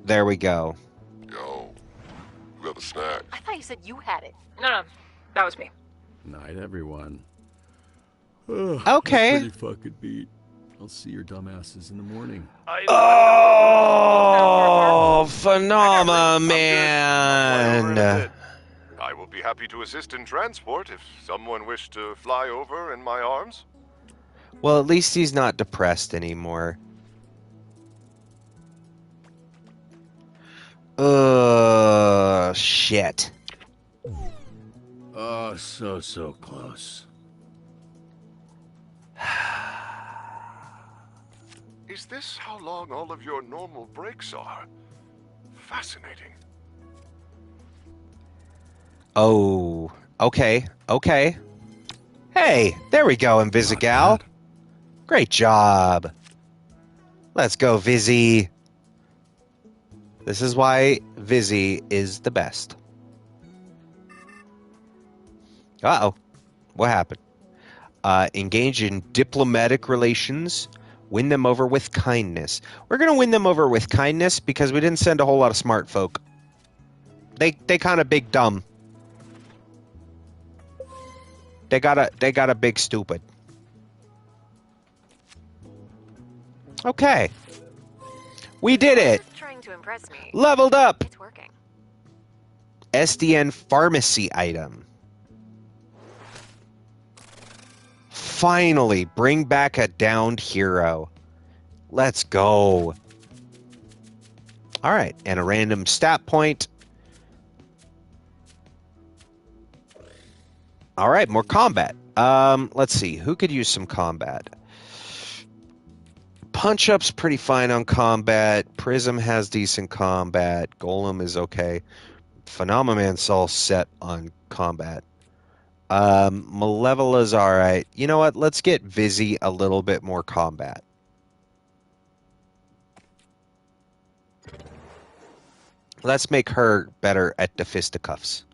There we go. Yo, you got a snack? I thought you said you had it. No, that was me. Night, everyone. Okay. Pretty fucking beat. I'll see your dumbasses in the morning. Oh, Phenomena, man. I will be happy to assist in transport if someone wished to fly over in my arms. Well, at least he's not depressed anymore. Shit. Oh, so close. Is this how long all of your normal breaks are? Fascinating. Oh, okay. Hey, there we go, Invisigal. Great job. Let's go, Vizzy. This is why Vizzy is the best. Uh-oh. What happened? Engage in diplomatic relations. Win them over with kindness. We're going to win them over with kindness because we didn't send a whole lot of smart folk. They kind of big dumb. They got a big stupid. Okay. We did it. Trying to impress me. Leveled up. It's working. SDN pharmacy item. Finally, bring back a downed hero. Let's go. All right, and a random stat point. All right, more combat. Let's see. Who could use some combat? Punch-Up's pretty fine on combat. Prism has decent combat. Golem is okay. Phenomena's all set on combat. Malevola's all right. You know what? Let's get Vizzy a little bit more combat. Let's make her better at the fisticuffs.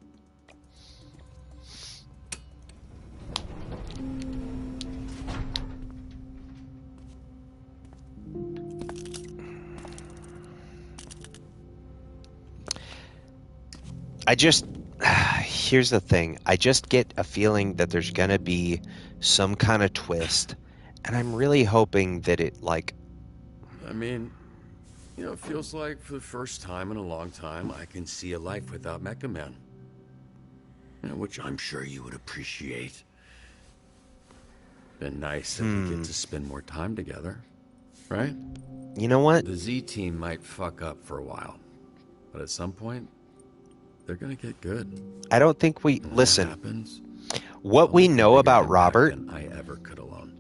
Here's the thing. I just get a feeling that there's going to be some kind of twist. And I'm really hoping that it, like... I mean, you know, it feels like for the first time in a long time, I can see a life without Mecha Man. You know, which I'm sure you would appreciate. Been nice that we get to spend more time together, right? You know what? The Z team might fuck up for a while, but at some point, they're gonna get good. I don't think we... And Listen, that happens, what we know about Robert... than I ever could alone.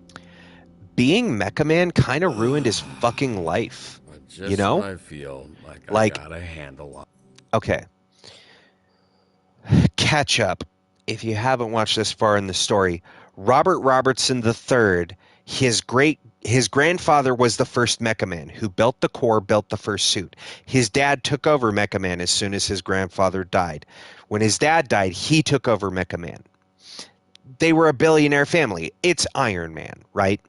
Being Mecha Man kind of ruined his fucking life. Just You know? when I feel like I got a handle on. Okay. Catch up. If you haven't watched this far in the story, Robert Robertson III, his grandfather was the first Mecha Man who built the core, built the first suit. His dad took over Mecha Man as soon as his grandfather died. When his dad died, he took over Mecha Man. They were a billionaire family. It's Iron Man, right?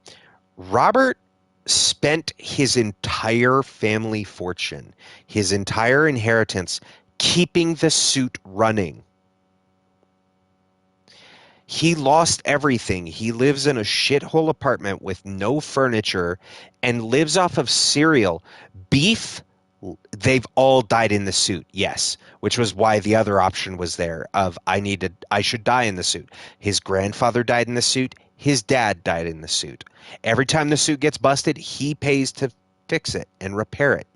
Robert spent his entire family fortune, his entire inheritance, keeping the suit running. He lost everything. He lives in a shithole apartment with no furniture and lives off of cereal. Beef, They've all died in the suit, yes, which was why the other option was there of I should die in the suit. His grandfather died in the suit. His dad died in the suit. Every time the suit gets busted, he pays to fix it and repair it.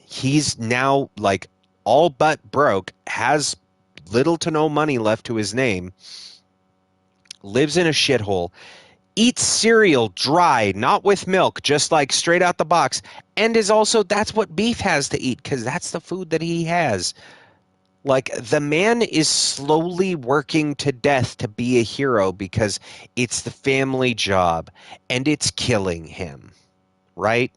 He's now like all but broke, has little to no money left to his name, lives in a shithole, eats cereal dry, not with milk, just like straight out the box, and is also, that's what beef has to eat because that's the food that he has. Like, the man is slowly working to death to be a hero because it's the family job and it's killing him, right?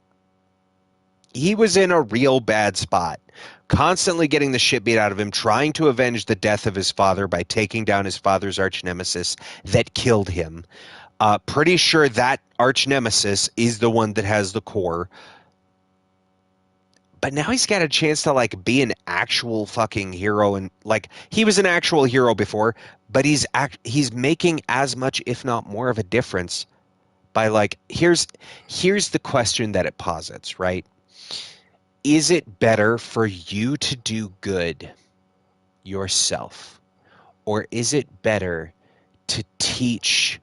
He was in a real bad spot, constantly getting the shit beat out of him, trying to avenge the death of his father by taking down his father's arch nemesis that killed him. Pretty sure that arch nemesis is the one that has the core. But now he's got a chance to like be an actual fucking hero, and like he was an actual hero before, but he's making as much, if not more, of a difference by like here's the question that it posits, right? Is it better for you to do good yourself, or is it better to teach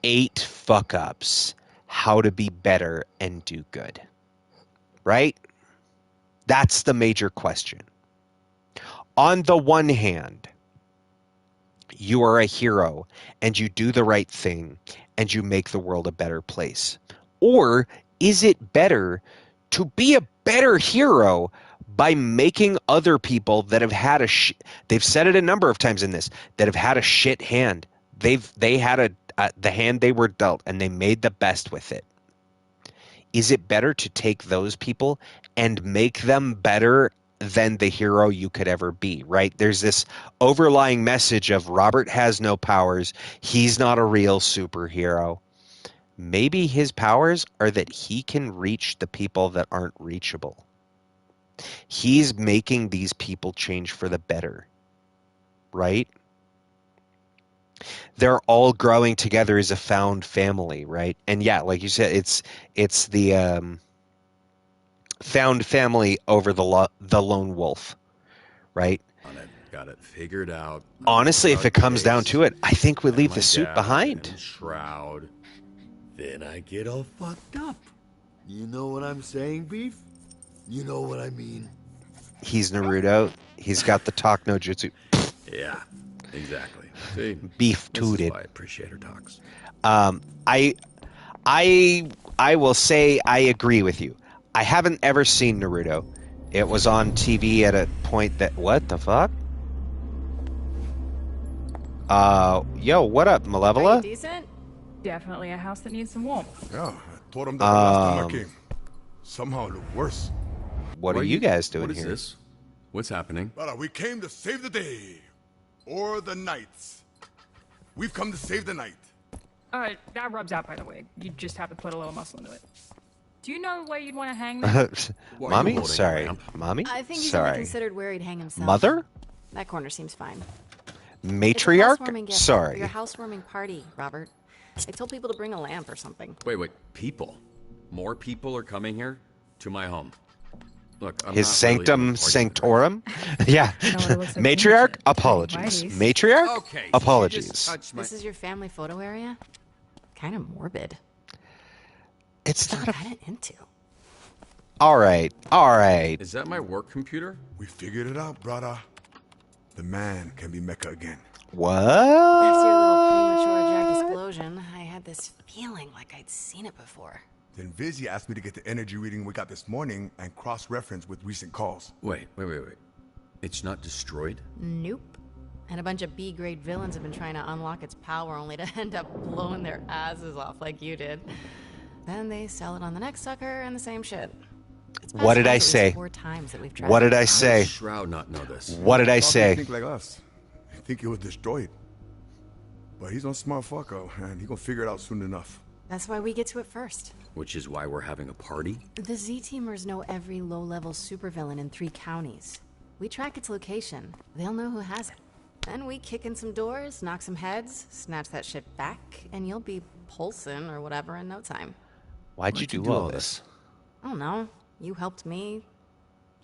8 fuck-ups how to be better and do good? Right? That's the major question. On the one hand, you are a hero and you do the right thing and you make the world a better place. Or is it better to be a better hero by making other people that have had they've said it a number of times in this, that have had a shit hand. They had the hand they were dealt and they made the best with it. Is it better to take those people and make them better than the hero you could ever be, right? There's this overlying message of Robert has no powers. He's not a real superhero. Maybe his powers are that he can reach the people that aren't reachable. He's making these people change for the better, right? They're all growing together as a found family, right? And yeah, like you said, it's the found family over the lone wolf, right? Got it figured out. Honestly, if it comes down to it, I think we leave the suit behind. Shroud. Then I get all fucked up. You know what I'm saying, Beef? You know what I mean? He's Naruto. He's got the talk no jutsu. Yeah, exactly. See, Beef tooted. I appreciate her talks. I will say I agree with you. I haven't ever seen Naruto. It was on TV at a point that, what the fuck? Yo, what up, Malevola? Are you decent? Definitely a house that needs some warmth. Yeah, I told him that the last time I came. Somehow it looked worse. What are you guys doing what is here? This? What's happening? Brother, we came to save the day. Or the nights. We've come to save the night. That rubs out, by the way. You just have to put a little muscle into it. Do you know where you'd want to hang them? Mommy? Sorry. Mommy? I think he's Sorry. only considered where he'd hang himself. Mother? That corner seems fine. Matriarch? Sorry. For your housewarming party, Robert. I told people to bring a lamp or something. Wait. People? More people are coming here? To my home. Look, I'm His not sanctum really sanctorum? Yeah. Matriarch? Apologies. Matriarch? Okay, Apologies. This is your family photo area? Kind of morbid. It's not kind of into. All right. Is that my work computer? We figured it out, brother. The man can be Mecha again. What? After your little premature Jack explosion, I had this feeling like I'd seen it before. Then Vizzy asked me to get the energy reading we got this morning and cross-reference with recent calls. Wait. It's not destroyed? Nope. And a bunch of B-grade villains have been trying to unlock its power only to end up blowing their asses off like you did. Then they sell it on the next sucker and the same shit. What did I say? 4 times that we've tried. What did I say? Shroud not know this. What did I say? Think like us. I think it was destroyed. But he's a smart fucker, and he gonna figure it out soon enough. That's why we get to it first. Which is why we're having a party? The Z-Teamers know every low-level supervillain in 3 counties. We track its location. They'll know who has it. Then we kick in some doors, knock some heads, snatch that shit back, and you'll be pulsing or whatever in no time. Why'd you do all this? I don't know. You helped me.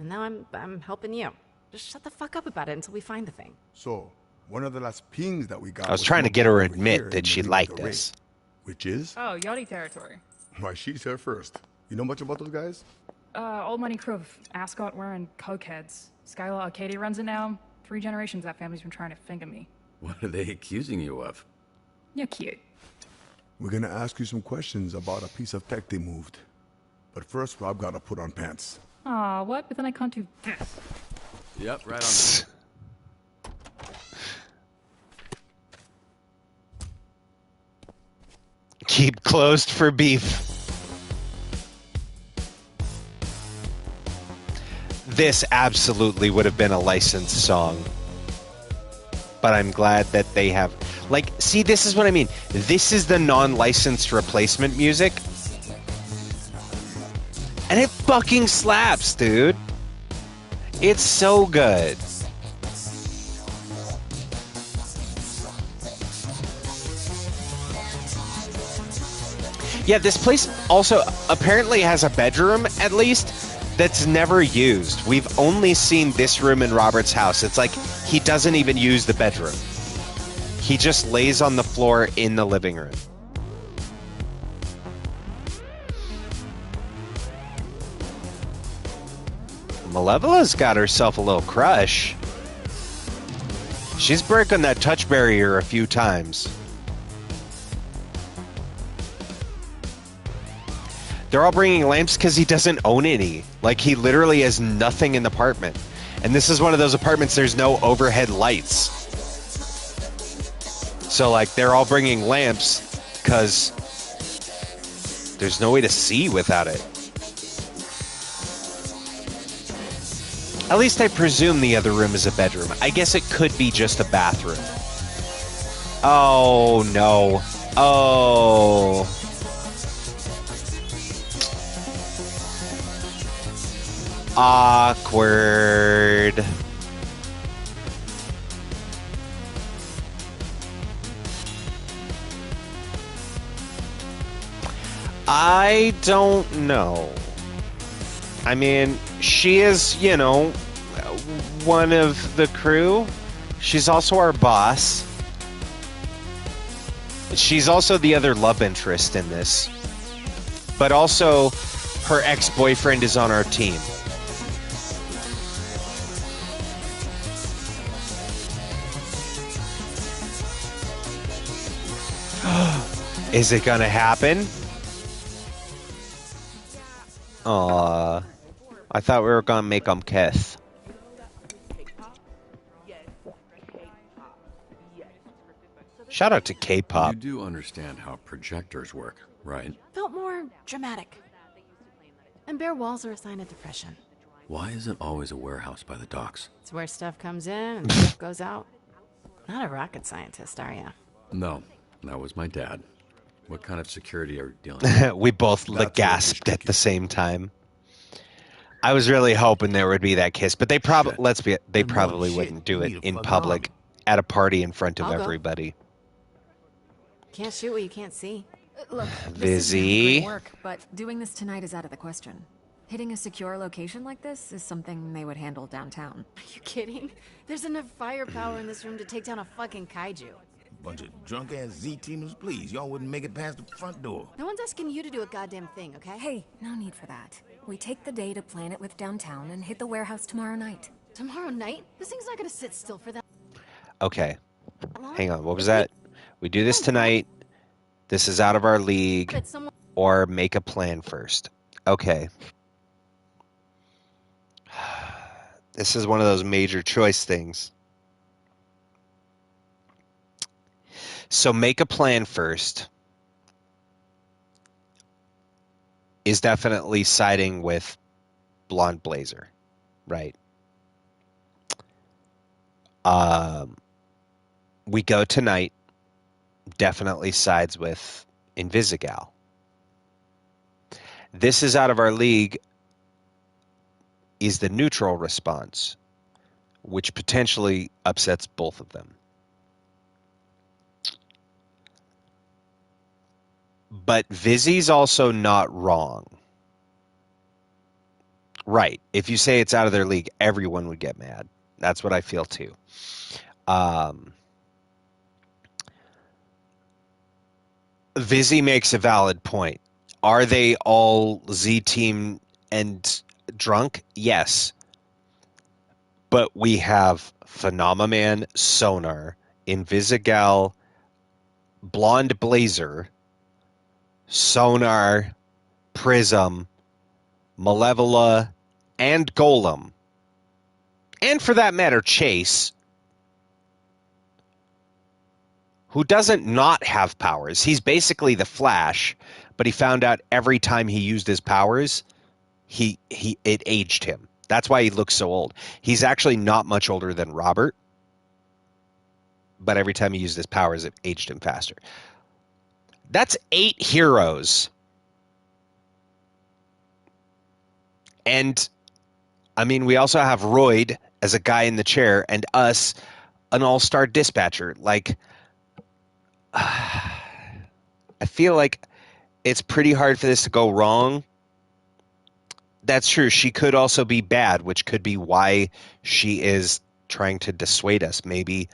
And now I'm helping you. Just shut the fuck up about it until we find the thing. So, one of the last pings that we got I was trying to from get her to over here admit that in she the liked Readable this. Which is? Oh, Yachty territory. Why, she's here first. You know much about those guys? Old money crew of ascot wearing cokeheads. Skylar Arcadia runs it now. 3 generations that family's been trying to finger me. What are they accusing you of? You're cute. We're gonna ask you some questions about a piece of tech they moved. But first, Rob gotta put on pants. Aw, what? But then I can't do this. Yep, right on. Keep closed for beef. This absolutely would have been a licensed song. But I'm glad that they have... Like, see, this is what I mean. This is the non-licensed replacement music. And it fucking slaps, dude. It's so good. Yeah, this place also apparently has a bedroom, at least, that's never used. We've only seen this room in Robert's house. It's like he doesn't even use the bedroom. He just lays on the floor in the living room. Malevola's got herself a little crush. She's breaking that touch barrier a few times. They're all bringing lamps because he doesn't own any. Like, he literally has nothing in the apartment. And this is one of those apartments, there's no overhead lights. So, like, they're all bringing lamps because there's no way to see without it. At least I presume the other room is a bedroom. I guess it could be just a bathroom. Oh, no. Oh. Awkward. I don't know. I mean, she is, you know, one of the crew. She's also our boss. She's also the other love interest in this. But also, her ex-boyfriend is on our team. Is it gonna happen? Aw. I thought we were gonna make them kiss. Shout out to K-pop. You do understand how projectors work, right? Felt more dramatic. And bare walls are a sign of depression. Why is it always a warehouse by the docks? It's where stuff comes in and stuff goes out. Not a rocket scientist, are you? No, that was my dad. What kind of security are you dealing with? We both gasped at the same time. I was really hoping there would be that kiss, but they probably wouldn't do it in public at a party in front of I'll go. everybody. Can't shoot what you can't see. Look, Vizzy. great work, but doing this tonight is out of the question. Hitting a secure location like this is something they would handle downtown. Are you kidding? There's enough firepower in this room to take down a fucking kaiju. Bunch of drunk-ass Z-teamers, please. Y'all wouldn't make it past the front door. No one's asking you to do a goddamn thing, okay? Hey, no need for that. We take the day to plan it with downtown and hit the warehouse tomorrow night. Tomorrow night? This thing's not gonna sit still for that. Okay. Hang on. What was that? We do this tonight. This is out of our league. Or make a plan first. Okay. This is one of those major choice things. So make a plan first is definitely siding with Blonde Blazer, right? We go tonight, definitely sides with Invisigal. This is out of our league is the neutral response, which potentially upsets both of them. But Vizzy's also not wrong. Right. If you say it's out of their league, everyone would get mad. That's what I feel too. Vizzy makes a valid point. Are they all Z team and drunk? Yes. But we have Phenomenon, Sonar, Invisigal, Blonde Blazer, Sonar, Prism, Malevola, and Golem. And for that matter, Chase, who doesn't not have powers. He's basically the Flash, but he found out every time he used his powers, it aged him. That's why he looks so old. He's actually not much older than Robert, but every time he used his powers, it aged him faster. That's 8 heroes. And, I mean, we also have Royd as a guy in the chair, and us, an all-star dispatcher. Like, I feel like it's pretty hard for this to go wrong. That's true. She could also be bad, which could be why she is trying to dissuade us. Maybe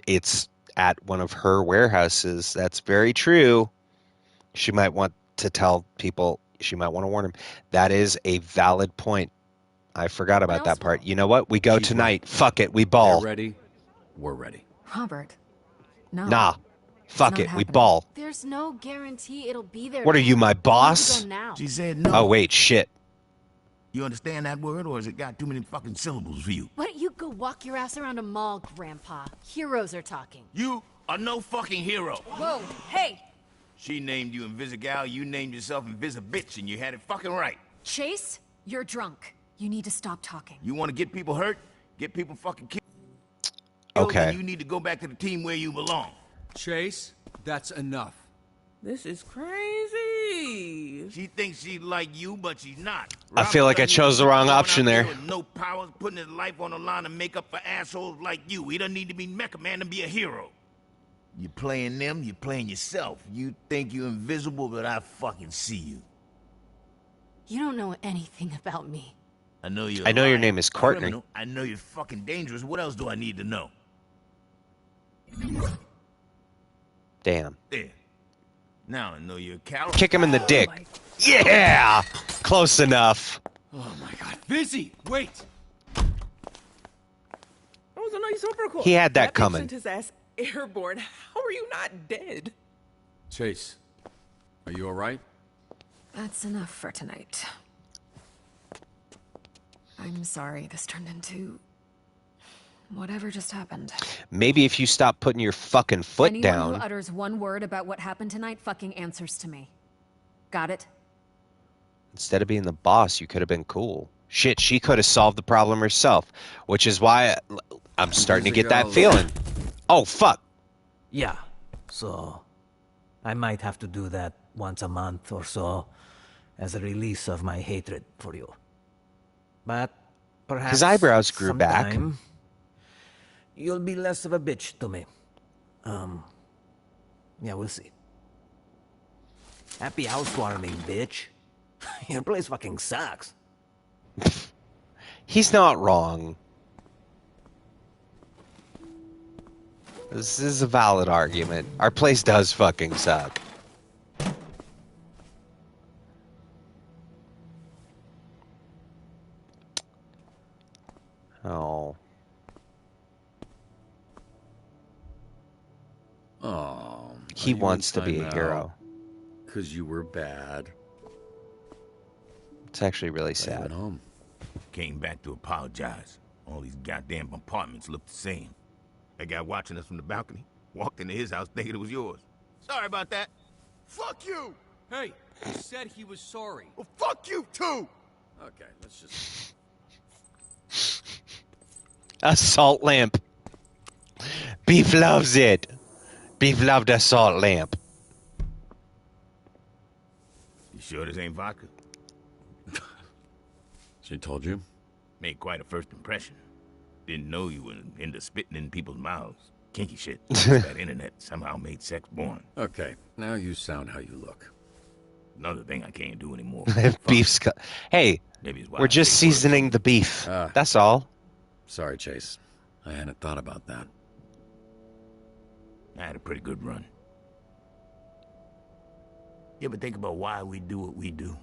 it's at one of her warehouses. That's very true. She might want to tell people. She might want to warn them. That is a valid point. I forgot about that part. You know what? We go tonight. Right. Fuck it. We ball. They're ready. We're ready. Robert. No. Nah. Fuck it. We ball. There's no guarantee it'll be there. What are you, my boss? She said no. Oh, wait. Shit. You understand that word, or has it got too many fucking syllables for you? Why don't you go walk your ass around a mall, Grandpa? Heroes are talking. You are no fucking hero. Whoa, hey! She named you Invisigal, you named yourself Invisibitch, and you had it fucking right. Chase, you're drunk. You need to stop talking. You want to get people hurt? Get people fucking killed? Okay. Then you need to go back to the team where you belong. Chase, that's enough. This is crazy. She thinks she's like you, but she's not. I feel like I chose the wrong option there. With no powers, putting his life on the line to make up for assholes like you. He doesn't need to be Mecha Man to be a hero. You playing them, you playing yourself. You think you're invisible, but I fucking see you. You don't know anything about me. I know you're I know your lying. name is Courtney. I know you're fucking dangerous. What else do I need to know? Damn. There. Now I know you're a coward. Kick him in the dick. Yeah! Close enough. Oh my god. Vizzy, wait! That was a nice uppercut. He had that coming. Sent his ass airborne. How are you not dead? Chase, are you alright? That's enough for tonight. I'm sorry this turned into whatever just happened. Maybe if you stop putting your fucking foot Anyone down. who utters one word about what happened tonight fucking answers to me. Got it? Instead of being the boss, you could have been cool. Shit, she could have solved the problem herself, which is why I'm starting to get that feeling. Oh, fuck. Yeah, so I might have to do that once a month or so as a release of my hatred for you. But perhaps his eyebrows grew back. sometime you'll be less of a bitch to me. Yeah, we'll see. Happy housewarming, bitch. Your place fucking sucks. He's not wrong. This is a valid argument. Our place does fucking suck. Oh. Oh. He wants to be a hero. Because you were bad. It's actually really sad. Home. Came back to apologize. All these goddamn apartments look the same. That guy watching us from the balcony walked into his house thinking it was yours. Sorry about that. Fuck you! Hey, he said he was sorry. Well, fuck you too! Okay, let's just... A salt lamp. Beef loves it. Beef loved a salt lamp. You sure this ain't vodka? She told you? Made quite a first impression. Didn't know you were into spitting in people's mouths. Kinky shit. That internet somehow made sex born. Okay, now you sound how you look. Another thing I can't do anymore. Beef's hey, Maybe it's why we're I just say words. seasoning the beef. That's all. Sorry, Chase. I hadn't thought about that. I had a pretty good run. You ever think about why we do what we do?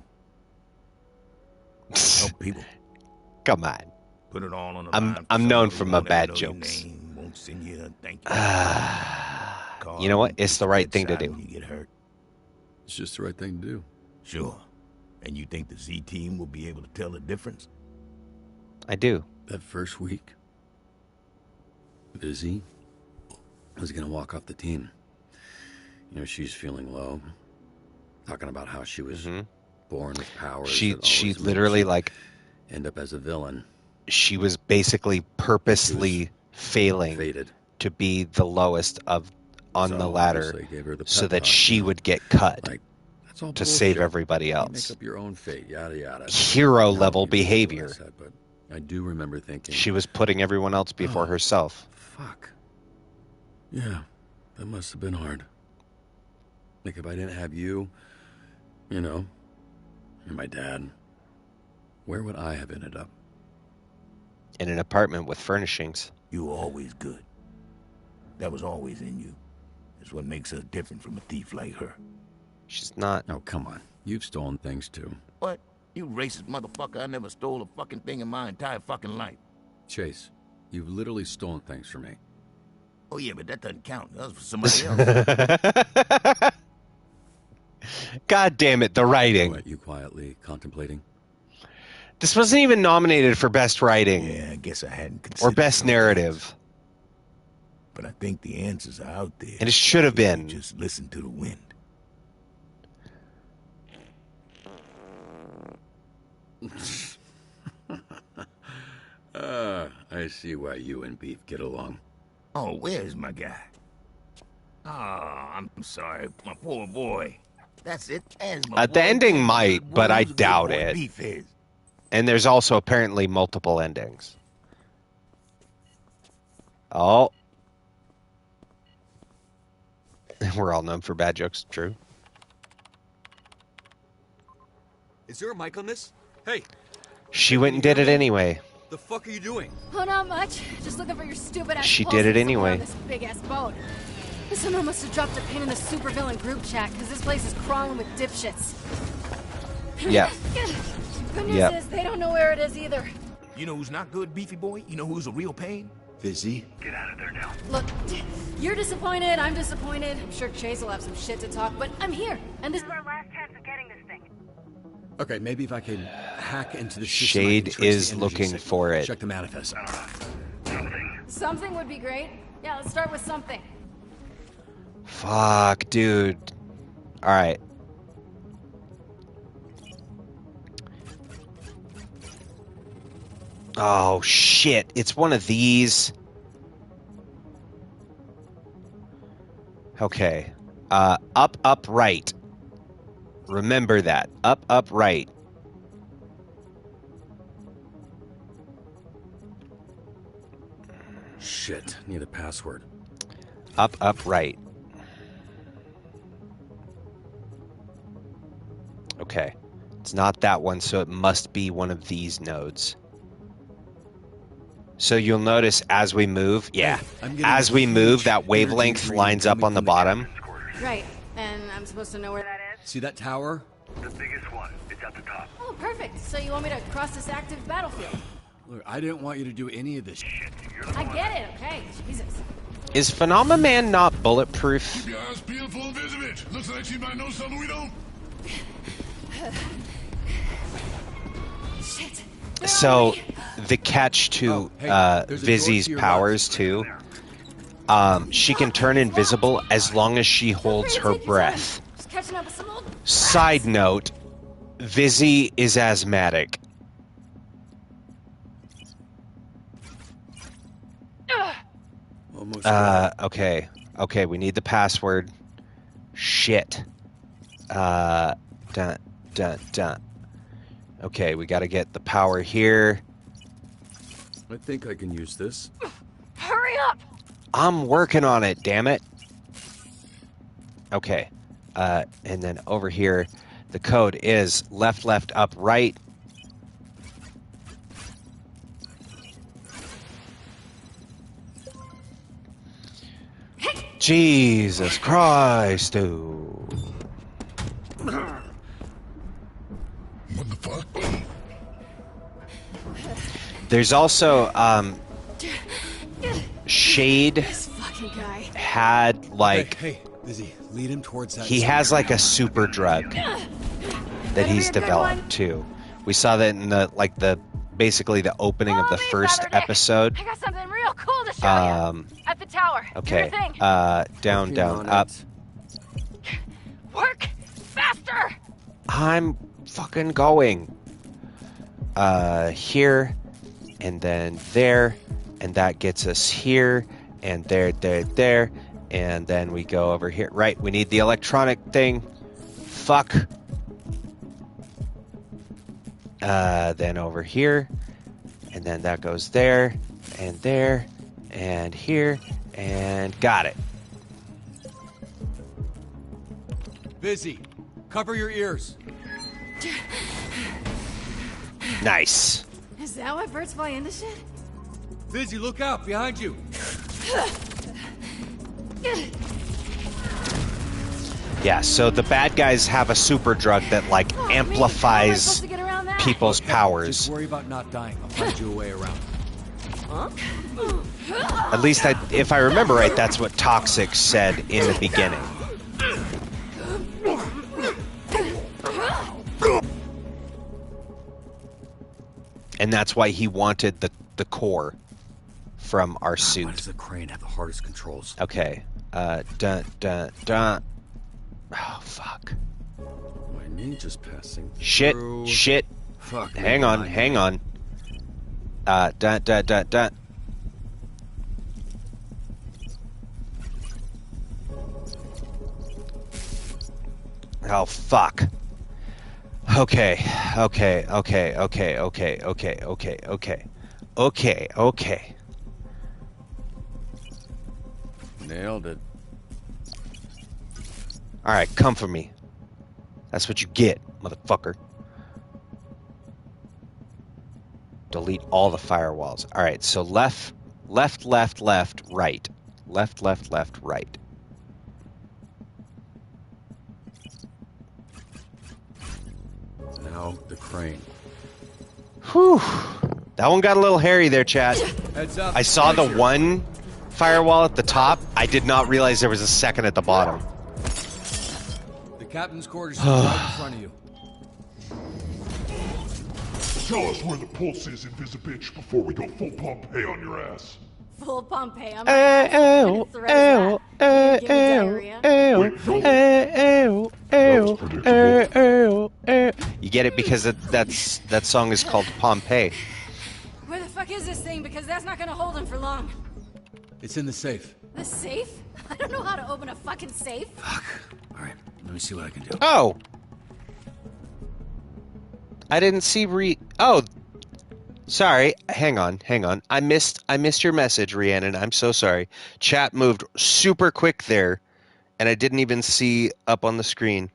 Help people. Come on. Put it all on the line. I'm known for my won't ever bad know your jokes. name, won't send you a thank you. You know what? It's the right thing to do. When you get hurt. It's just the right thing to do. Sure. And you think the Z team will be able to tell the difference? I do. That first week, Vizzy was gonna walk off the team. You know, she's feeling low, talking about how she was born with powers. She that always made literally you like end up as a villain. She was basically purposely failing to be the lowest on the ladder they gave her the so pep that talk, she you know? would get cut That's all to save bullshit. everybody You else. make up your own fate, yada yada. Hero Now, level you didn't say what I behavior. said, but I do remember thinking She was putting everyone else before herself. Fuck. Yeah, that must have been hard. Like if I didn't have you, you know, and my dad, where would I have ended up? In an apartment with furnishings. You were always good. That was always in you. It's what makes us different from a thief like her. She's not. Oh, come on. You've stolen things too. What? You racist motherfucker. I never stole a fucking thing in my entire fucking life. Chase, you've literally stolen things from me. Oh yeah, but that doesn't count. That was for somebody else. God damn it, the writing. What, you quietly contemplating? This wasn't even nominated for best writing. Yeah, I guess I hadn't considered or best narrative. But I think the answers are out there. And it should have been. Just listen to the wind. I see why you and Beef get along. Oh, where's my guy? Oh, I'm sorry, my poor boy. That's it. The ending might, but I doubt it. Beef is. And there's also apparently multiple endings. Oh. We're all known for bad jokes, true. Is there a mic on this? Hey. She went and did it anyway. The fuck are you doing? Oh, not much. Just looking for your stupid ass. She pulse did it somewhere anyway. on this big ass boat. Someone must have dropped a pin in the supervillain group chat because this place is crawling with dipshits. Yeah. Good news is they don't know where it is either. You know who's not good, Beefy boy? You know who's a real pain? Vizzy? Get out of there now. Look, you're disappointed. I'm disappointed. I'm sure Chase will have some shit to talk, but I'm here, and this is our last chance of getting this thing. Okay, maybe if I could hack into the system, Shade I can trace is the energy looking signal. for it. Check the manifest. something would be great. Yeah, let's start with something. Fuck, dude. Alright. Oh, shit. It's one of these. Okay. Up, right. Remember that. Up, right. Shit, need a password. Up, right. Okay. It's not that one, so it must be one of these nodes. So you'll notice as we move, as we move, that wavelength lines up on the bottom. Right, and I'm supposed to know where that is? See that tower? The biggest one. It's at the top. Oh, perfect. So you want me to cross this active battlefield? Look, I didn't want you to do any of this shit. I get it, okay. Jesus. Is Phenomenon not bulletproof? Keep your eyes peeled for invisible. Looks like she might know something we don't. Shit. So the catch to Vizzy's powers too, she can turn invisible as long as she holds her breath. Just catching up with some old... Side note, Vizzy is asthmatic. Almost Okay, we need the password. Shit. Dun. Okay, we gotta get the power here. I think I can use this. Hurry up! I'm working on it, damn it. Okay. And then over here, The code is left, left, up, right. Jesus Christ, dude. What the fuck? There's also, Shade This fucking guy. had, like... Hey, Lizzie, lead him towards that... He has, like, a super drug that he's developed, too. We saw that in basically the opening of the first episode. I got something real cool to show you. At the tower. Okay. Do your thing. Down, down, up. Work faster. I'm fucking going. Here, and then there, and that gets us here, and there, and then we go over here. Right, we need the electronic thing. Fuck. Then over here, and then that goes there, and here, and got it. Busy. Cover your ears. Nice. Is that why birds fly into shit? Busy, look out, behind you. Yeah, so the bad guys have a super drug that, like, amplifies people's powers. Just worry about not dying. I'll find you a way around. At least, if I remember right, that's what Toxic said in the beginning. And that's why he wanted the core from our suit. Why does the crane have the hardest controls? Okay. Oh, fuck. My ninja's passing Shit, through. shit. Fuck. Hang on, hang on. Oh, fuck. Okay. Nailed it. Alright, come for me. That's what you get, motherfucker. Delete all the firewalls. Alright, so left, right. Left, right. Now the crane. Whew. That one got a little hairy there, chat. Heads up. I saw the one firewall at the top. I did not realize there was a second at the bottom. The captain's quarters is right in front of you. Tell us where the pulse is, Invisibitch, before we go full Pompeii on your ass. Full Pompeii. I'm gonna throw that. Give me diarrhea. You get it because that song is called Pompeii. Where the fuck is this thing? Because that's not gonna hold him for long. It's in the safe. The safe? I don't know how to open a fucking safe. Alright, let me see what I can do. Oh! I didn't see Oh! Sorry. Hang on. I missed your message, Rhiannon. I'm so sorry. Chat moved super quick there, and I didn't even see up on the screen.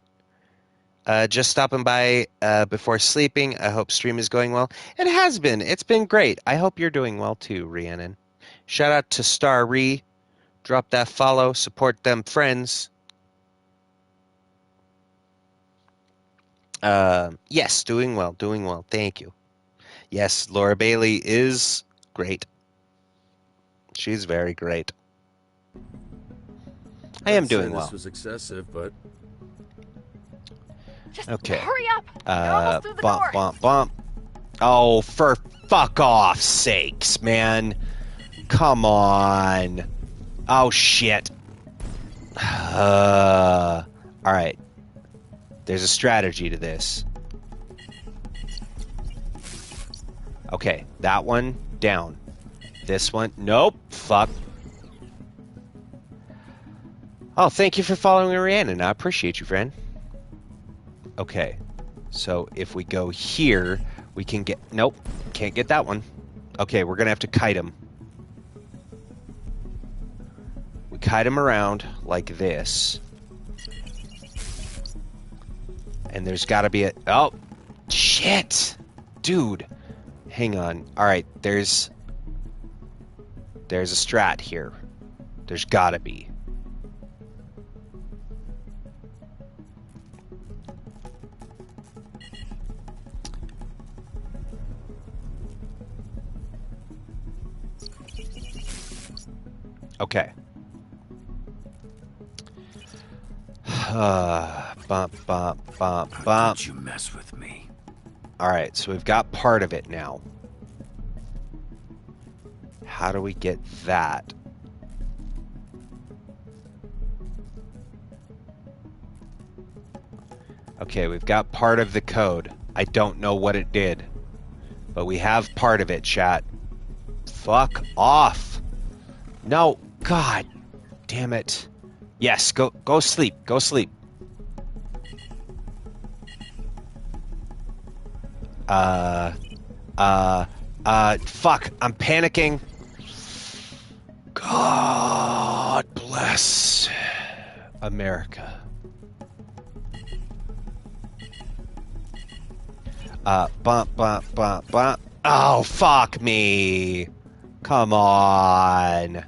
Just stopping by before sleeping. I hope stream is going well. It has been. It's been great. I hope you're doing well too, Rhiannon. Shout out to Star Ree. Drop that follow. Support them friends. Yes, doing well. Thank you. Yes, Laura Bailey is great. She's very great. I am doing well. This was excessive, but Okay. Hurry up. You're almost through the door. Bump. Oh, for fuck off sakes, man. Come on. Oh, shit. All right. There's a strategy to this. Okay, that one down. This one, nope. Fuck. Oh, thank you for following Rhiannon. I appreciate you, friend. Okay, so if we go here, we can get... Nope, can't get that one. Okay, we're going to have to kite him. We kite him around like this. And there's got to be a... Oh, shit. Dude. Hang on. All right, there's a strat here. There's got to be. Okay. Bump, bump, bump, bump. Don't you mess with me. All right, so we've got part of it now. How do we get that? Okay, we've got part of the code. I don't know what it did, but we have part of it, chat. Fuck off. No, God damn it. Yes, go sleep. Go sleep. Fuck, I'm panicking. God bless America. Bump, bump, bump, bump. Oh, fuck me. Come on.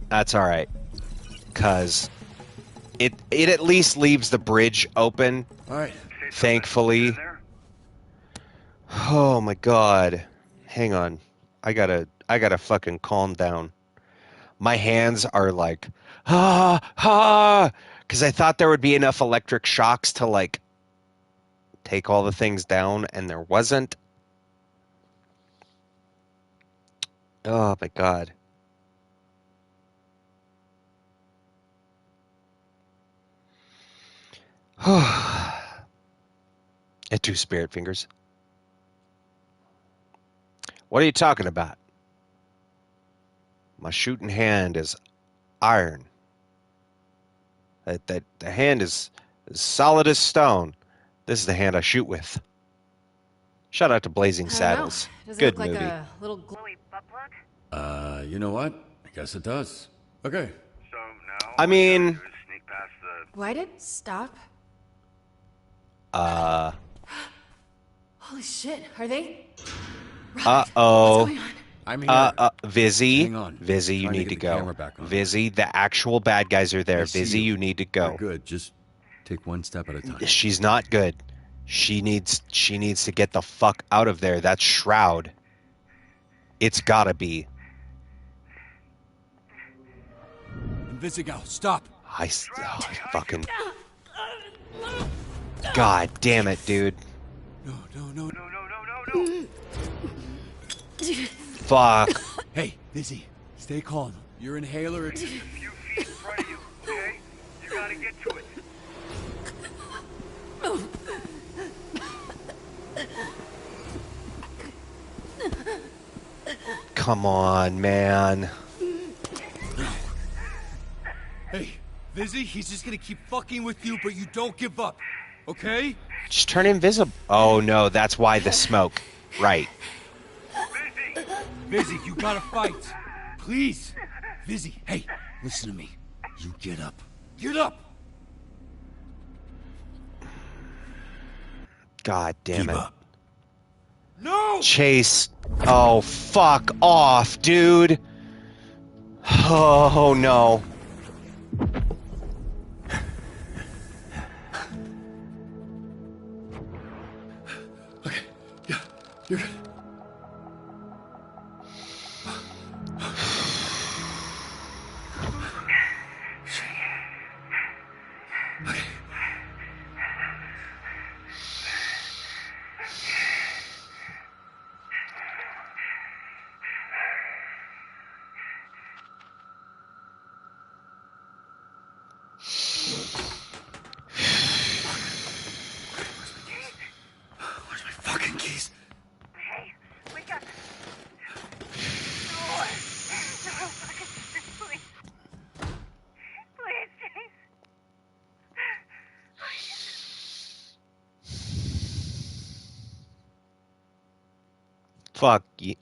That's all right. Because it at least leaves the bridge open. All right. Thankfully. Oh my God. Hang on. I gotta fucking calm down. My hands are like, because I thought there would be enough electric shocks to like take all the things down, and there wasn't. Oh my God. And 2 spirit fingers. What are you talking about? My shooting hand is iron. The hand is as solid as stone. This is the hand I shoot with. Shout out to Blazing Saddles. Does it Good look like movie. a little glowy butt plug? You know what? I guess it does. Okay. I mean... Why did stop? Uh-oh. Holy shit, are they? Uh-oh. What's going on? I'm here. Vizzy. Hang on. Vizzy, you Trying to need get to the go. camera back on. Vizzy, the actual bad guys are there. I see Vizzy, you need to go. You're good. Just take one step at a time. She's not good. She needs to get the fuck out of there. That's Shroud. It's gotta be. Invisigal, stop. I fucking... God damn it, dude. No. Fuck. Hey, Vizzy, stay calm. Your inhaler... A few feet in front of you, okay? You gotta get to it. Come on, man. Hey, Vizzy, he's just gonna keep fucking with you, but you don't give up, okay? Just turn invisible. Oh, no, that's why the smoke. Right. Vizzy, you gotta fight. Please. Vizzy, hey, listen to me. You get up. Get up! God damn Keep it. up. No! Chase. Oh, fuck off, dude. Oh, no. Okay. Yeah, you're good. Okay. Where's my fucking keys? Hey, wake up. No, fucking please. Please, James. Fuck you.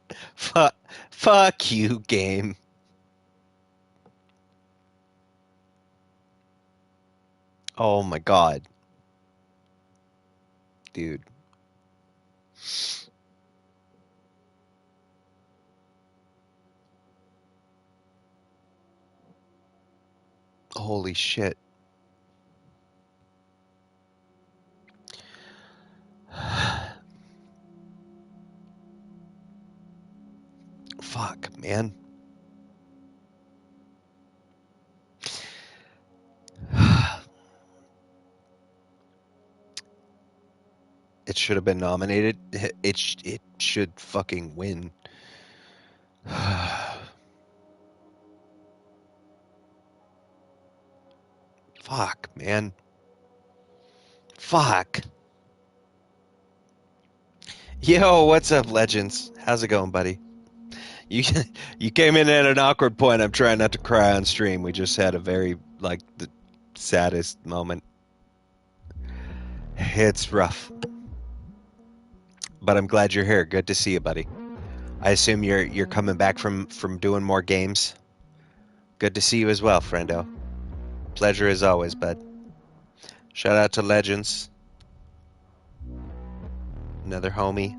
Fuck you, game. Oh my god. Dude. Holy shit. Fuck, man. It should have been nominated. It should fucking win. Fuck, man. Fuck. Yo, what's up, Legends? How's it going, buddy? You you came in at an awkward point. I'm trying not to cry on stream. We just had a very, like, the saddest moment. It's rough. But I'm glad you're here. Good to see you, buddy. I assume you're coming back from doing more games. Good to see you as well, friendo. Pleasure as always, bud. Shout out to Legends. Another homie.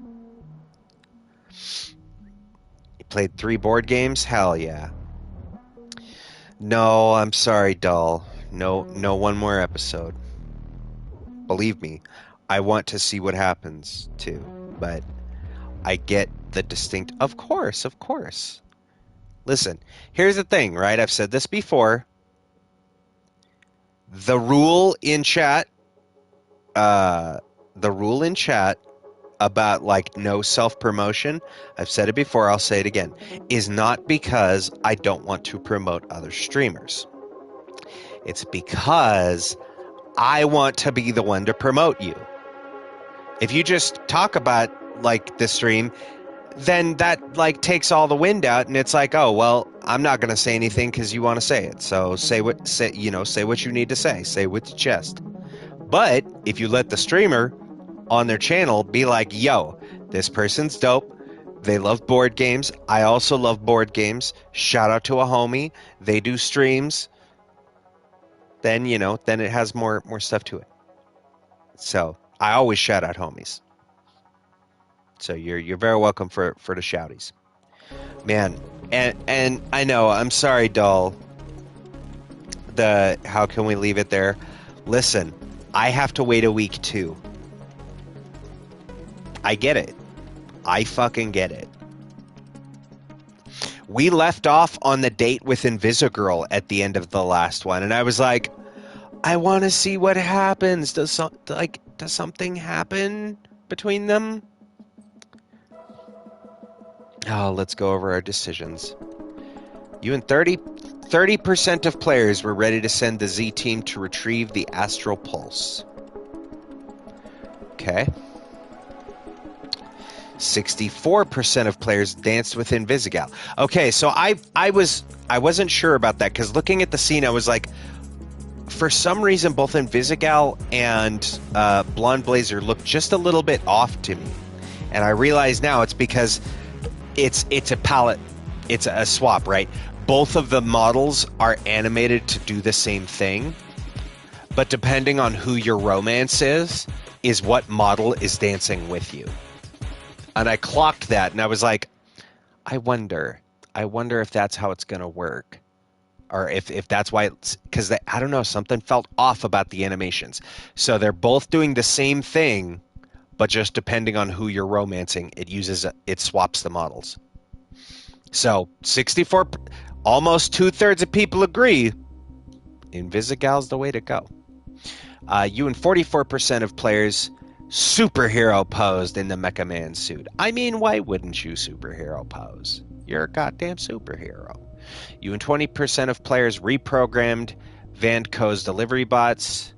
You played 3 board games? Hell yeah. No, I'm sorry, doll. No one more episode. Believe me, I want to see what happens too, but I get the distinct. Of course. Listen, here's the thing, right? I've said this before. The rule in chat about, like, no self-promotion, I've said it before, I'll say it again, is not because I don't want to promote other streamers. It's because I want to be the one to promote you. If you just talk about, like, the stream, then that, like, takes all the wind out, and it's like, oh, well, I'm not going to say anything because you want to say it. So say what you need to say. Say it with your chest. But if you let the streamer on their channel be like, yo, this person's dope. They love board games. I also love board games. Shout out to a homie. They do streams. Then, then it has more stuff to it. So I always shout out homies. So you're very welcome for the shouties. Man, and I know, I'm sorry, doll. How can we leave it there? Listen, I have to wait a week too. I get it. I fucking get it. We left off on the date with Invisigirl at the end of the last one, and I was like, I want to see what happens. Does something happen between them? Oh, let's go over our decisions. You and 30% of players were ready to send the Z team to retrieve the Astral Pulse. Okay. 64% of players danced with Invisigal. Okay, so I wasn't sure about that, because looking at the scene, I was like, for some reason, both Invisigal and Blonde Blazer look just a little bit off to me, and I realize now it's because it's a palette, it's a swap, right? Both of the models are animated to do the same thing, but depending on who your romance is what model is dancing with you. And I clocked that, and I was like, I wonder if that's how it's going to work. Or if that's why it's... Because, I don't know, something felt off about the animations. So they're both doing the same thing, but just depending on who you're romancing, it swaps the models. So 64... Almost 2/3 of people agree Invisigal's the way to go. You and 44% of players superhero posed in the Mecha Man suit. I mean, why wouldn't you superhero pose? You're a goddamn superhero. You and 20% of players reprogrammed Vanco's delivery bots.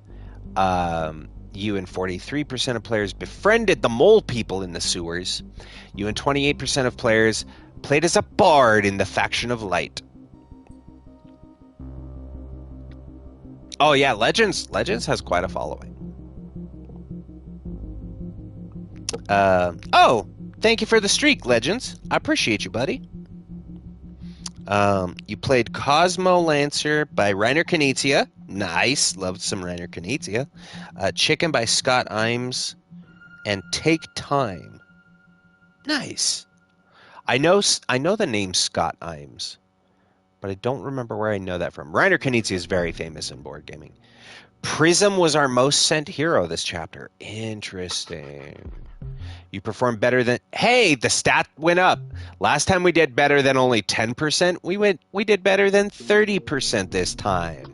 You and 43% of players befriended the mole people in the sewers. You and 28% of players played as a bard in the Faction of Light. Oh yeah, Legends has quite a following. Thank you for the streak, Legends. I appreciate you, buddy. You played Cosmo Lancer by Reiner Knizia. Nice. Loved some Reiner Knizia. Chicken by Scott Imes and Take Time. Nice. I know the name Scott Imes, but I don't remember where I know that from. Reiner Knizia is very famous in board gaming. Prism was our most sent hero this chapter. Interesting. You performed better than... Hey, the stat went up. Last time we did better than only 10%. We did better than 30% this time.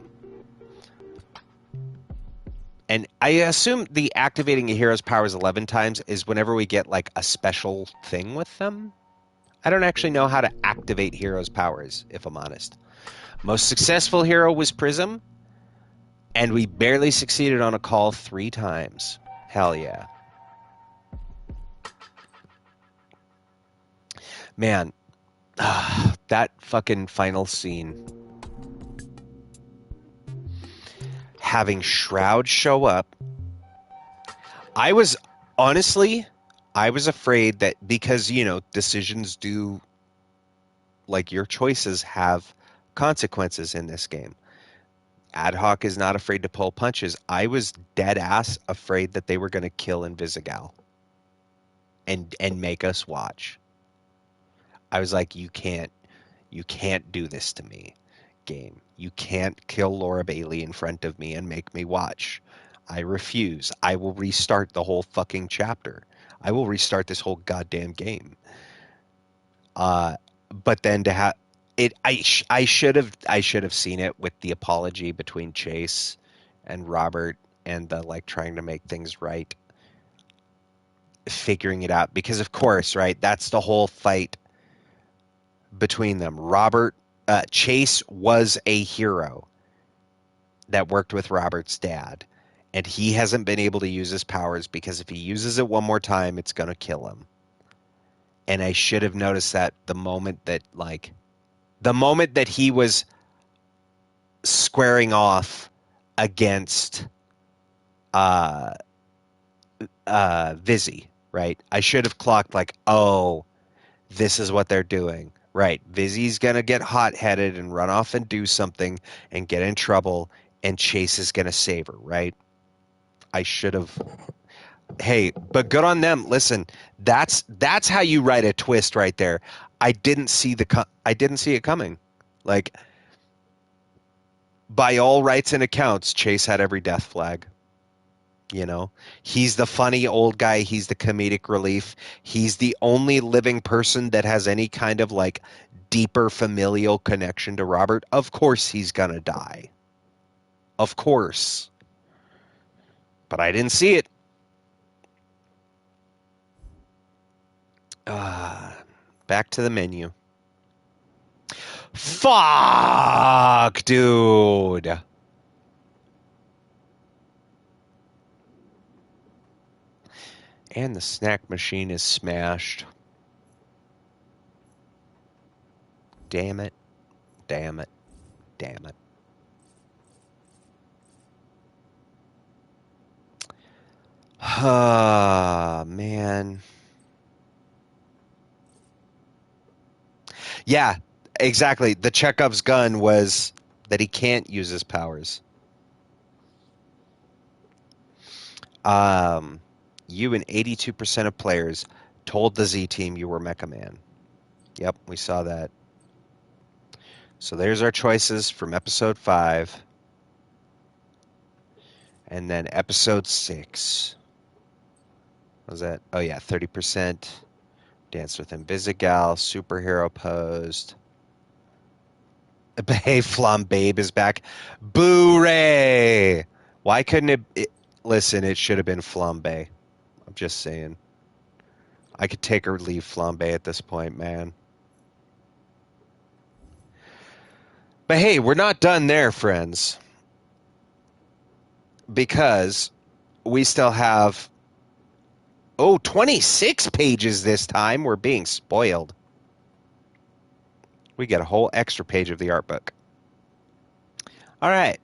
And I assume the activating a hero's powers 11 times is whenever we get like a special thing with them. I don't actually know how to activate heroes' powers, if I'm honest. Most successful hero was Prism, and we barely succeeded on a call 3 times. Hell yeah. Man, that fucking final scene. Having Shroud show up. I was afraid that because, decisions do, like your choices have consequences in this game. Ad Hoc is not afraid to pull punches. I was dead ass afraid that they were going to kill Invisigal and make us watch. I was like, you can't do this to me, game. You can't kill Laura Bailey in front of me and make me watch. I refuse. I will restart the whole fucking chapter. I will restart this whole goddamn game. But then to have it, I should have seen it with the apology between Chase and Robert and the like trying to make things right, figuring it out, because of course, right, that's the whole fight between them. Chase was a hero that worked with Robert's dad, and he hasn't been able to use his powers because if he uses it one more time, it's going to kill him. And I should have noticed that the moment that he was squaring off against Vizzy, right? I should have clocked like, oh, this is what they're doing. Right. Vizzy's going to get hot-headed and run off and do something and get in trouble, and Chase is going to save her, right? I should have... Hey, but good on them. Listen, that's how you write a twist right there. I didn't see it coming. Like, by all rights and accounts, Chase had every death flag. He's the funny old guy. He's the comedic relief. He's the only living person that has any kind of like deeper familial connection to Robert. Of course he's gonna die. Of course. But I didn't see it. Back to the menu. Fuck, dude. And the snack machine is smashed. Damn it. Damn it. Damn it. Ah, man. Yeah, exactly. The Chekhov's gun was that he can't use his powers. You and 82% of players told the Z team you were Mecha Man. Yep, we saw that. So there's our choices from episode 5. And then episode 6. What was that? Oh yeah, 30%. Danced with Invisigal, superhero posed. Hey, Flambabe is back. Boo-ray! Why couldn't it... Listen, it should have been Flambe. I'm just saying. I could take or leave Flambe at this point, man. But hey, we're not done there, friends. Because we still have... 26 pages this time. We're being spoiled. We get a whole extra page of the art book. All right.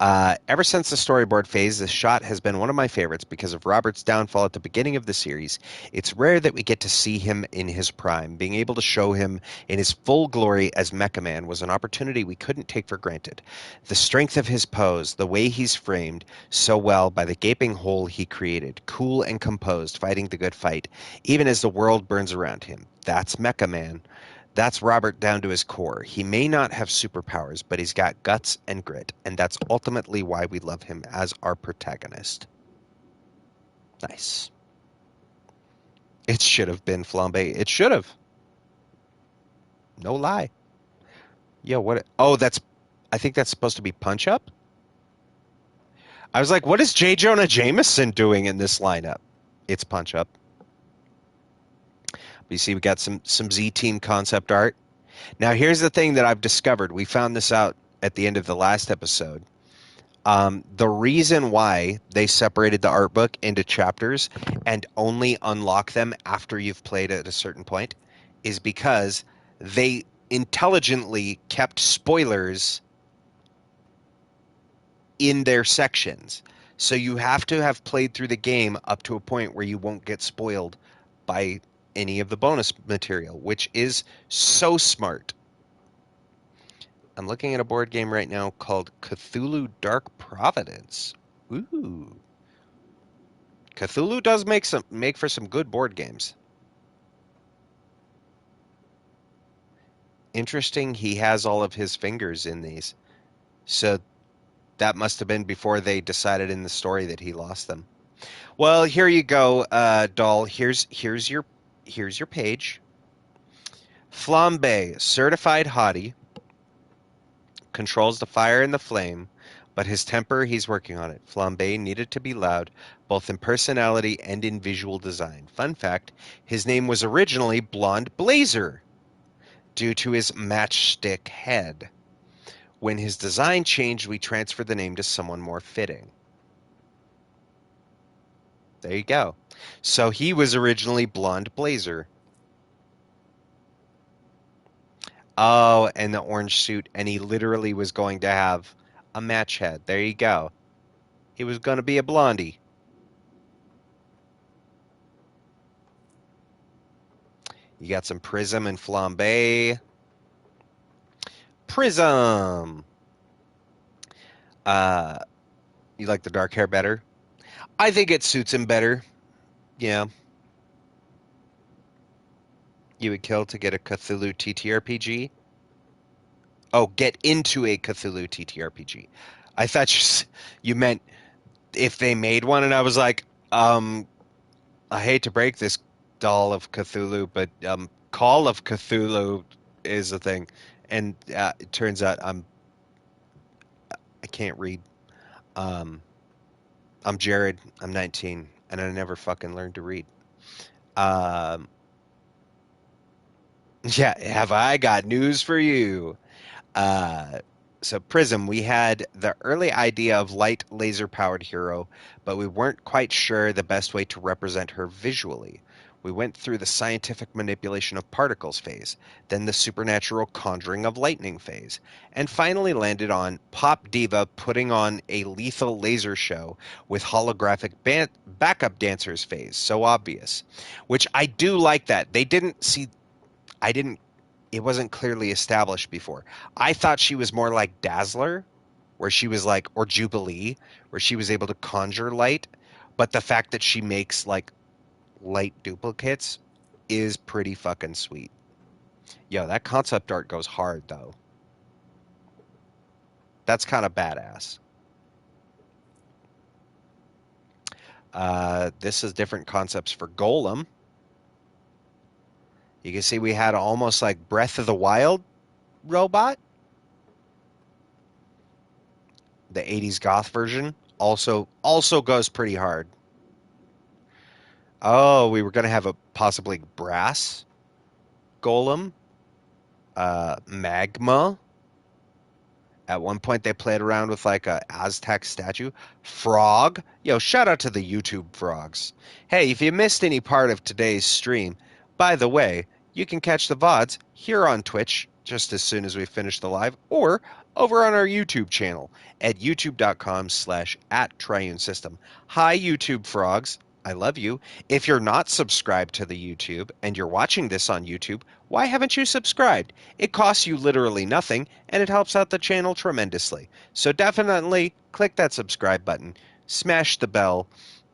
Ever since the storyboard phase, this shot has been one of my favorites because of Robert's downfall at the beginning of the series. It's rare that we get to see him in his prime. Being able to show him in his full glory as Mecha Man was an opportunity we couldn't take for granted. The strength of his pose, the way he's framed so well by the gaping hole he created, cool and composed, fighting the good fight, even as the world burns around him. That's Mecha Man. That's Robert down to his core. He may not have superpowers, but he's got guts and grit, and that's ultimately why we love him as our protagonist. Nice. It should have been Flambe. It should have. No lie. Yo, what? Oh, I think that's supposed to be Punch Up? I was like, what is J. Jonah Jameson doing in this lineup? It's Punch Up. You see, we got some Z-Team concept art. Now, here's the thing that I've discovered. We found this out at the end of the last episode. The reason why they separated the art book into chapters and only unlock them after you've played at a certain point is because they intelligently kept spoilers in their sections. So you have to have played through the game up to a point where you won't get spoiled by any of the bonus material, which is so smart. I'm looking at a board game right now called Cthulhu Dark Providence. Ooh. Cthulhu does make for some good board games. Interesting, he has all of his fingers in these. So that must have been before they decided in the story that he lost them. Well, here you go, doll. Here's your page. Flambe, certified hottie, controls the fire and the flame, but his temper, he's working on it. Flambe needed to be loud, both in personality and in visual design. Fun fact, his name was originally Blonde Blazer, due to his matchstick head. When his design changed, we transferred the name to someone more fitting. There you go. So he was originally Blonde Blazer. Oh, and the orange suit, and he literally was going to have a match head. There you go. He was going to be a blondie. You got some Prism and Flambe. Prism! You like the dark hair better? I think it suits him better. Yeah. You would kill to get a Cthulhu TTRPG? Oh, get into a Cthulhu TTRPG. I thought you meant if they made one, and I was like, I hate to break this, Doll of Cthulhu, but Call of Cthulhu is a thing. And it turns out I can't read. I'm Jared. I'm 19, and I never fucking learned to read. Yeah, have I got news for you? So Prism, we had the early idea of light laser-powered hero, but we weren't quite sure the best way to represent her visually. We went through the scientific manipulation of particles phase, then the supernatural conjuring of lightning phase, and finally landed on pop diva putting on a lethal laser show with holographic backup dancers phase, so obvious. Which I do like that. It wasn't clearly established before. I thought she was more like Dazzler, where she was like, or Jubilee, where she was able to conjure light. But the fact that she makes like light duplicates is pretty fucking sweet. Yo, that concept art goes hard though. That's kind of badass. This is different concepts for Golem. You can see we had almost like Breath of the Wild robot. The 80s goth version also goes pretty hard. Oh, we were going to have a possibly brass golem. Magma. At one point they played around with like a Aztec statue. Frog. Yo, shout out to the YouTube frogs. Hey, if you missed any part of today's stream, by the way, you can catch the VODs here on Twitch just as soon as we finish the live, or over on our YouTube channel at youtube.com/@triunesystem. Hi, YouTube frogs. I love you. If you're not subscribed to the YouTube and you're watching this on YouTube, why haven't you subscribed? It costs you literally nothing, and it helps out the channel tremendously. So definitely click that subscribe button, smash the bell,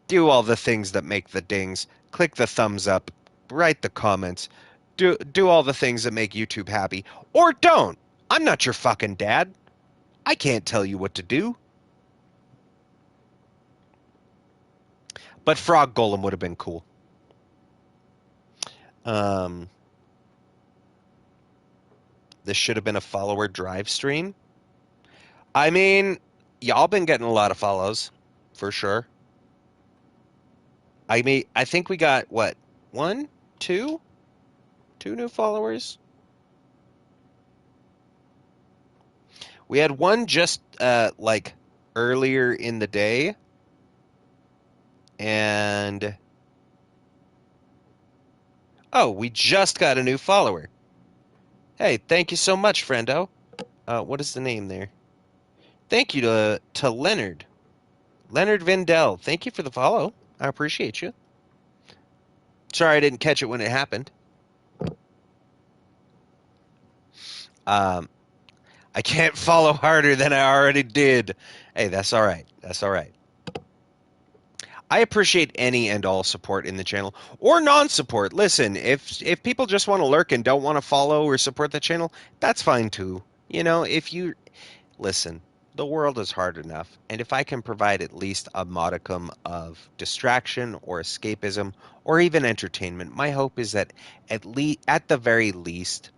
do all the things that make the dings, click the thumbs up, write the comments, do all the things that make YouTube happy. Or don't. I'm not your fucking dad. I can't tell you what to do. But Frog Golem would have been cool. This should have been a follower drive stream. I mean, y'all been getting a lot of follows, for sure. I mean, I think we got, what, 1, 2? 2 new followers? We had one just, like, earlier in the day. And... oh, we just got a new follower. Hey, thank you so much, friendo. What is the name there? Thank you to Leonard. Leonard Vindell. Thank you for the follow. I appreciate you. Sorry I didn't catch it when it happened. I can't follow harder than I already did. Hey, that's all right. That's all right. I appreciate any and all support in the channel, or non-support. Listen, if people just want to lurk and don't want to follow or support the channel, that's fine too. You know, if you... listen, the world is hard enough, and if I can provide at least a modicum of distraction or escapism or even entertainment, my hope is that at the very least,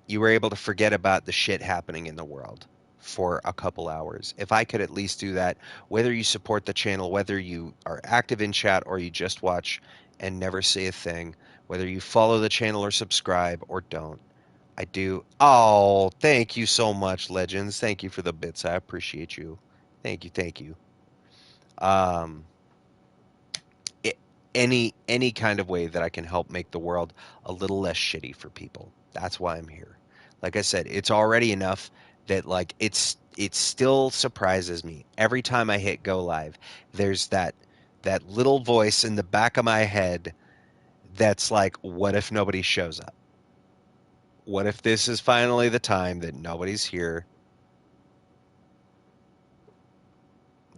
you were able to forget about the shit happening in the world for a couple hours. If I could at least do that, whether you support the channel, whether you are active in chat or you just watch and never say a thing, whether you follow the channel or subscribe or don't, I do. Oh, thank you so much, Legends. Thank you for the bits. I appreciate you. Thank you. Thank you. Any kind of way that I can help make the world a little less shitty for people. That's why I'm here. Like I said, it's already enough that like it still surprises me every time I hit go live. There's that little voice in the back of my head that's like, what if nobody shows up? What if this is finally the time that nobody's here?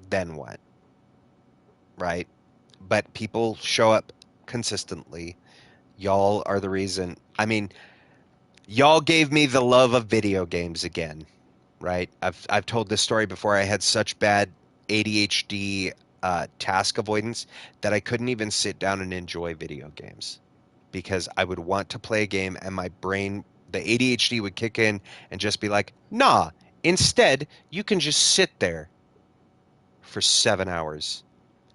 Then what? Right? But people show up consistently. Y'all are the reason. I mean, y'all gave me the love of video games again, right? I've told this story before. I had such bad ADHD task avoidance that I couldn't even sit down and enjoy video games because I would want to play a game and my brain, the ADHD would kick in and just be like, nah, instead, you can just sit there for 7 hours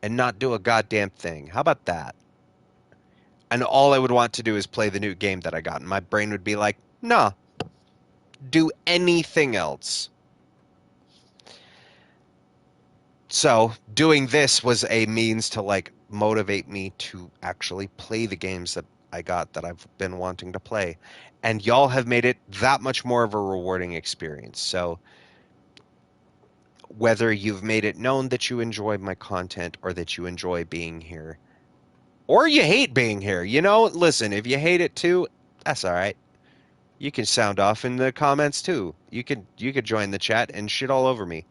and not do a goddamn thing. How about that? And all I would want to do is play the new game that I got. And my brain would be like, nah, do anything else. So doing this was a means to like motivate me to actually play the games that I got that I've been wanting to play. And y'all have made it that much more of a rewarding experience. So whether you've made it known that you enjoy my content or that you enjoy being here, or you hate being here, you know, listen, if you hate it too, that's all right. You can sound off in the comments too. You could join the chat and shit all over me.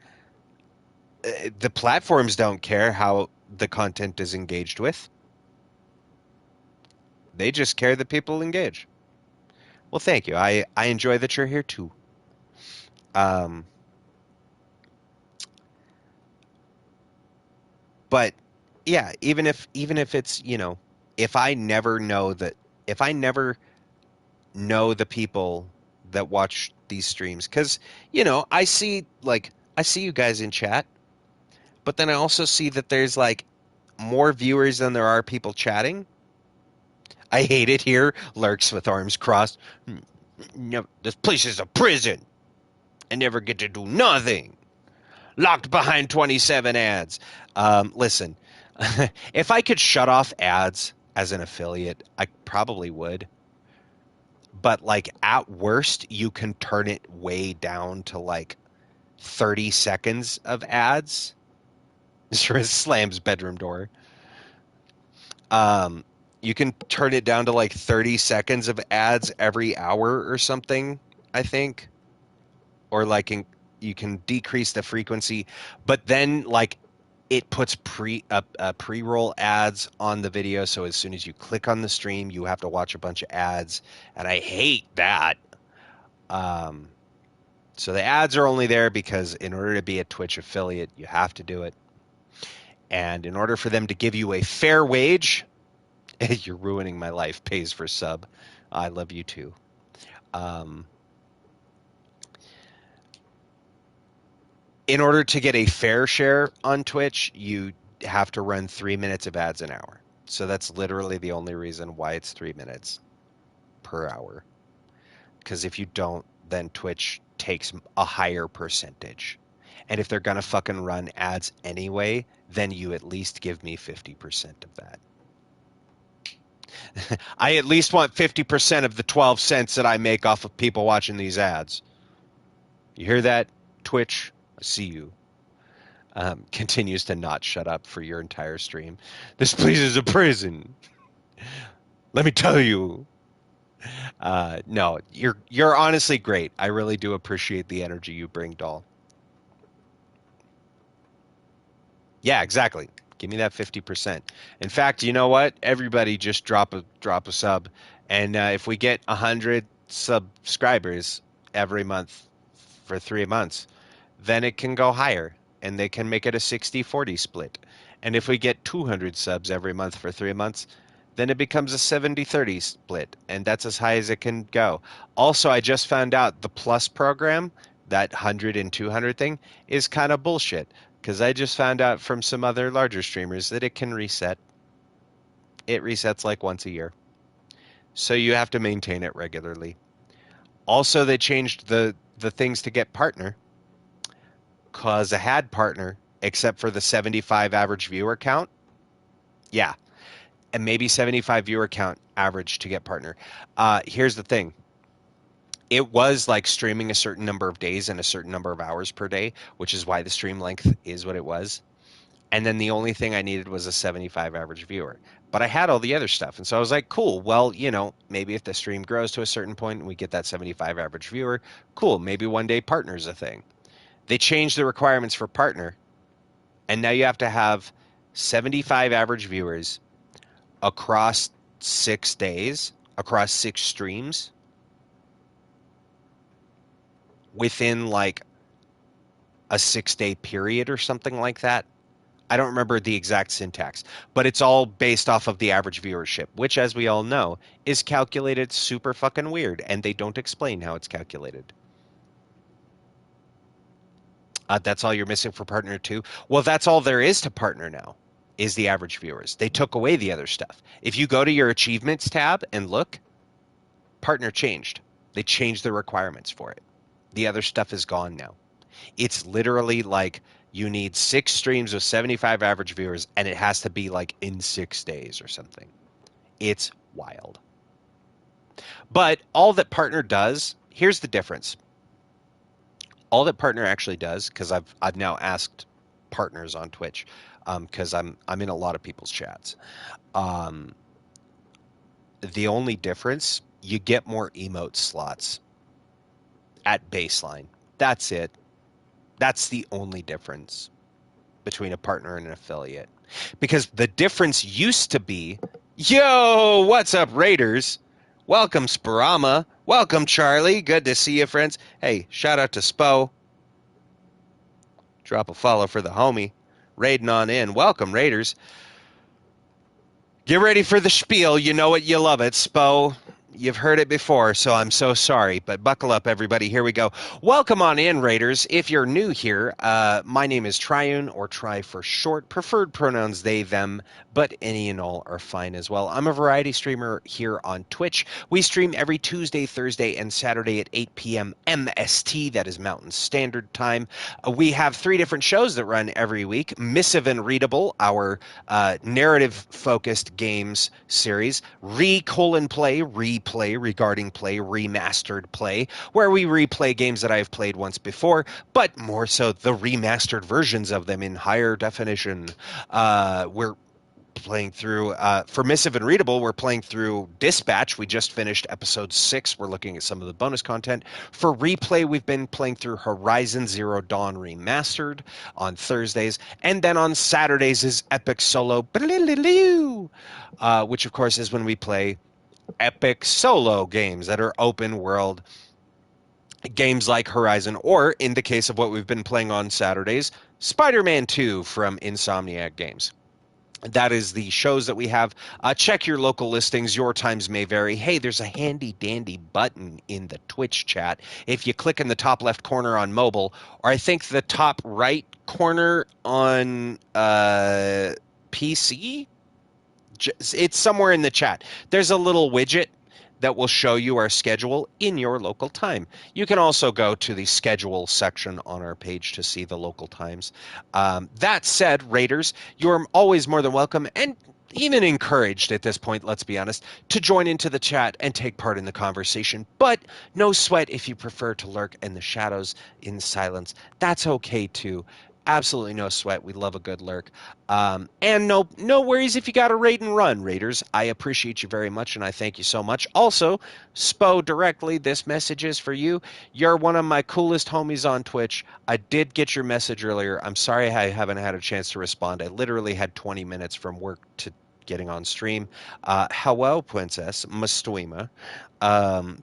The platforms don't care how the content is engaged with. They just care that people engage. Well, thank you. I enjoy that you're here too. But yeah, even if it's, you know, if I never know the people that watch these streams, because, you know, I see you guys in chat, but then I also see that there's like more viewers than there are people chatting. I hate it here. Lurks with arms crossed. No, this place is a prison. I never get to do nothing. Locked behind 27 ads. Listen, if I could shut off ads as an affiliate, I probably would. but like at worst you can turn it way down to like 30 seconds of ads. Sure slams bedroom door. You can turn it down to like 30 seconds of ads every hour or something, I think. Or like you can decrease the frequency, but then like it puts pre-roll ads on the video, so as soon as you click on the stream, you have to watch a bunch of ads, and I hate that. So the ads are only there because in order to be a Twitch affiliate, you have to do it. And in order for them to give you a fair wage, you're ruining my life, pays for sub. I love you too. In order to get a fair share on Twitch, you have to run 3 minutes of ads an hour. So that's literally the only reason why it's 3 minutes per hour. Because if you don't, then Twitch takes a higher percentage. And if they're going to fucking run ads anyway, then you at least give me 50% of that. I at least want 50% of the 12 cents that I make off of people watching these ads. You hear that, Twitch? I see you. Continues to not shut up for your entire stream. This place is a prison. Let me tell you. No, you're honestly great. I really do appreciate the energy you bring, doll. Yeah, exactly. Give me that 50%. In fact, you know what? Everybody just drop a sub, and if we get 100 subscribers every month for 3 months, then it can go higher, and they can make it a 60-40 split. And if we get 200 subs every month for 3 months, then it becomes a 70-30 split, and that's as high as it can go. Also, I just found out the Plus program, that 100 and 200 thing, is kind of bullshit, because I just found out from some other larger streamers that it can reset. It resets like once a year. So you have to maintain it regularly. Also, they changed the things to get partner, because I had partner, except for the 75 average viewer count. Yeah. And maybe 75 viewer count average to get partner. Here's the thing. It was like streaming a certain number of days and a certain number of hours per day, which is why the stream length is what it was. And then the only thing I needed was a 75 average viewer. But I had all the other stuff. And so I was like, cool, well, you know, maybe if the stream grows to a certain point and we get that 75 average viewer, cool, maybe one day partner's a thing. They changed the requirements for partner, and now you have to have 75 average viewers across 6 days, across 6 streams, within like a 6-day period or something like that. I don't remember the exact syntax, but it's all based off of the average viewership, which, as we all know, is calculated super fucking weird, and they don't explain how it's calculated. That's all you're missing for partner 2? Well, that's all there is to partner now, is the average viewers. They took away the other stuff. If you go to your achievements tab and look, partner changed. They changed the requirements for it. The other stuff is gone now. It's literally like you need 6 streams with 75 average viewers, and it has to be like in 6 days or something. It's wild. But all that partner does, here's the difference. All that partner actually does, because I've now asked partners on Twitch, because I'm in a lot of people's chats. The only difference, you get more emote slots at baseline. That's it. That's the only difference between a partner and an affiliate. Because the difference used to be, yo, what's up, Raiders? Welcome, Sparama. Welcome, Charlie. Good to see you, friends. Hey, shout out to Spo. Drop a follow for the homie. Raiding on in. Welcome, Raiders. Get ready for the spiel. You know it, you love it, Spo. You've heard it before, so I'm so sorry. But buckle up, everybody. Here we go. Welcome on in, Raiders. If you're new here, my name is Triune, or Tri for short. Preferred pronouns they, them, but any and all are fine as well. I'm a variety streamer here on Twitch. We stream every Tuesday, Thursday, and Saturday at 8 p.m. MST. That is Mountain Standard Time. We have 3 different shows that run every week. Missive and Readable, our narrative-focused games series. Play, replay, regarding play, remastered play, where we replay games that I've played once before, but more so the remastered versions of them in higher definition. We're playing through for Missive and Readable, we're playing through Dispatch. We just finished episode 6. We're looking at some of the bonus content. For Replay, we've been playing through Horizon Zero Dawn Remastered on Thursdays, and then on Saturdays is Epic Solo, which of course is when we play epic solo games that are open world games like Horizon, or in the case of what we've been playing on Saturdays, Spider-Man 2 from Insomniac Games. That is the shows that we have. Check your local listings. Your times may vary. Hey, there's a handy dandy button in the Twitch chat. If you click in the top left corner on mobile, or I think the top right corner on PC, it's somewhere in the chat. There's a little widget that will show you our schedule in your local time. You can also go to the schedule section on our page to see the local times. That said, Raiders, you're always more than welcome and even encouraged at this point, let's be honest, to join into the chat and take part in the conversation. But no sweat if you prefer to lurk in the shadows in silence. That's okay too. Absolutely no sweat. We love a good lurk. And no worries if you got a raid and run, Raiders. I appreciate you very much, and I thank you so much. Also, Spo directly, this message is for you. You're one of my coolest homies on Twitch. I did get your message earlier. I'm sorry I haven't had a chance to respond. I literally had 20 minutes from work to getting on stream. Hello, Princess Mastuima.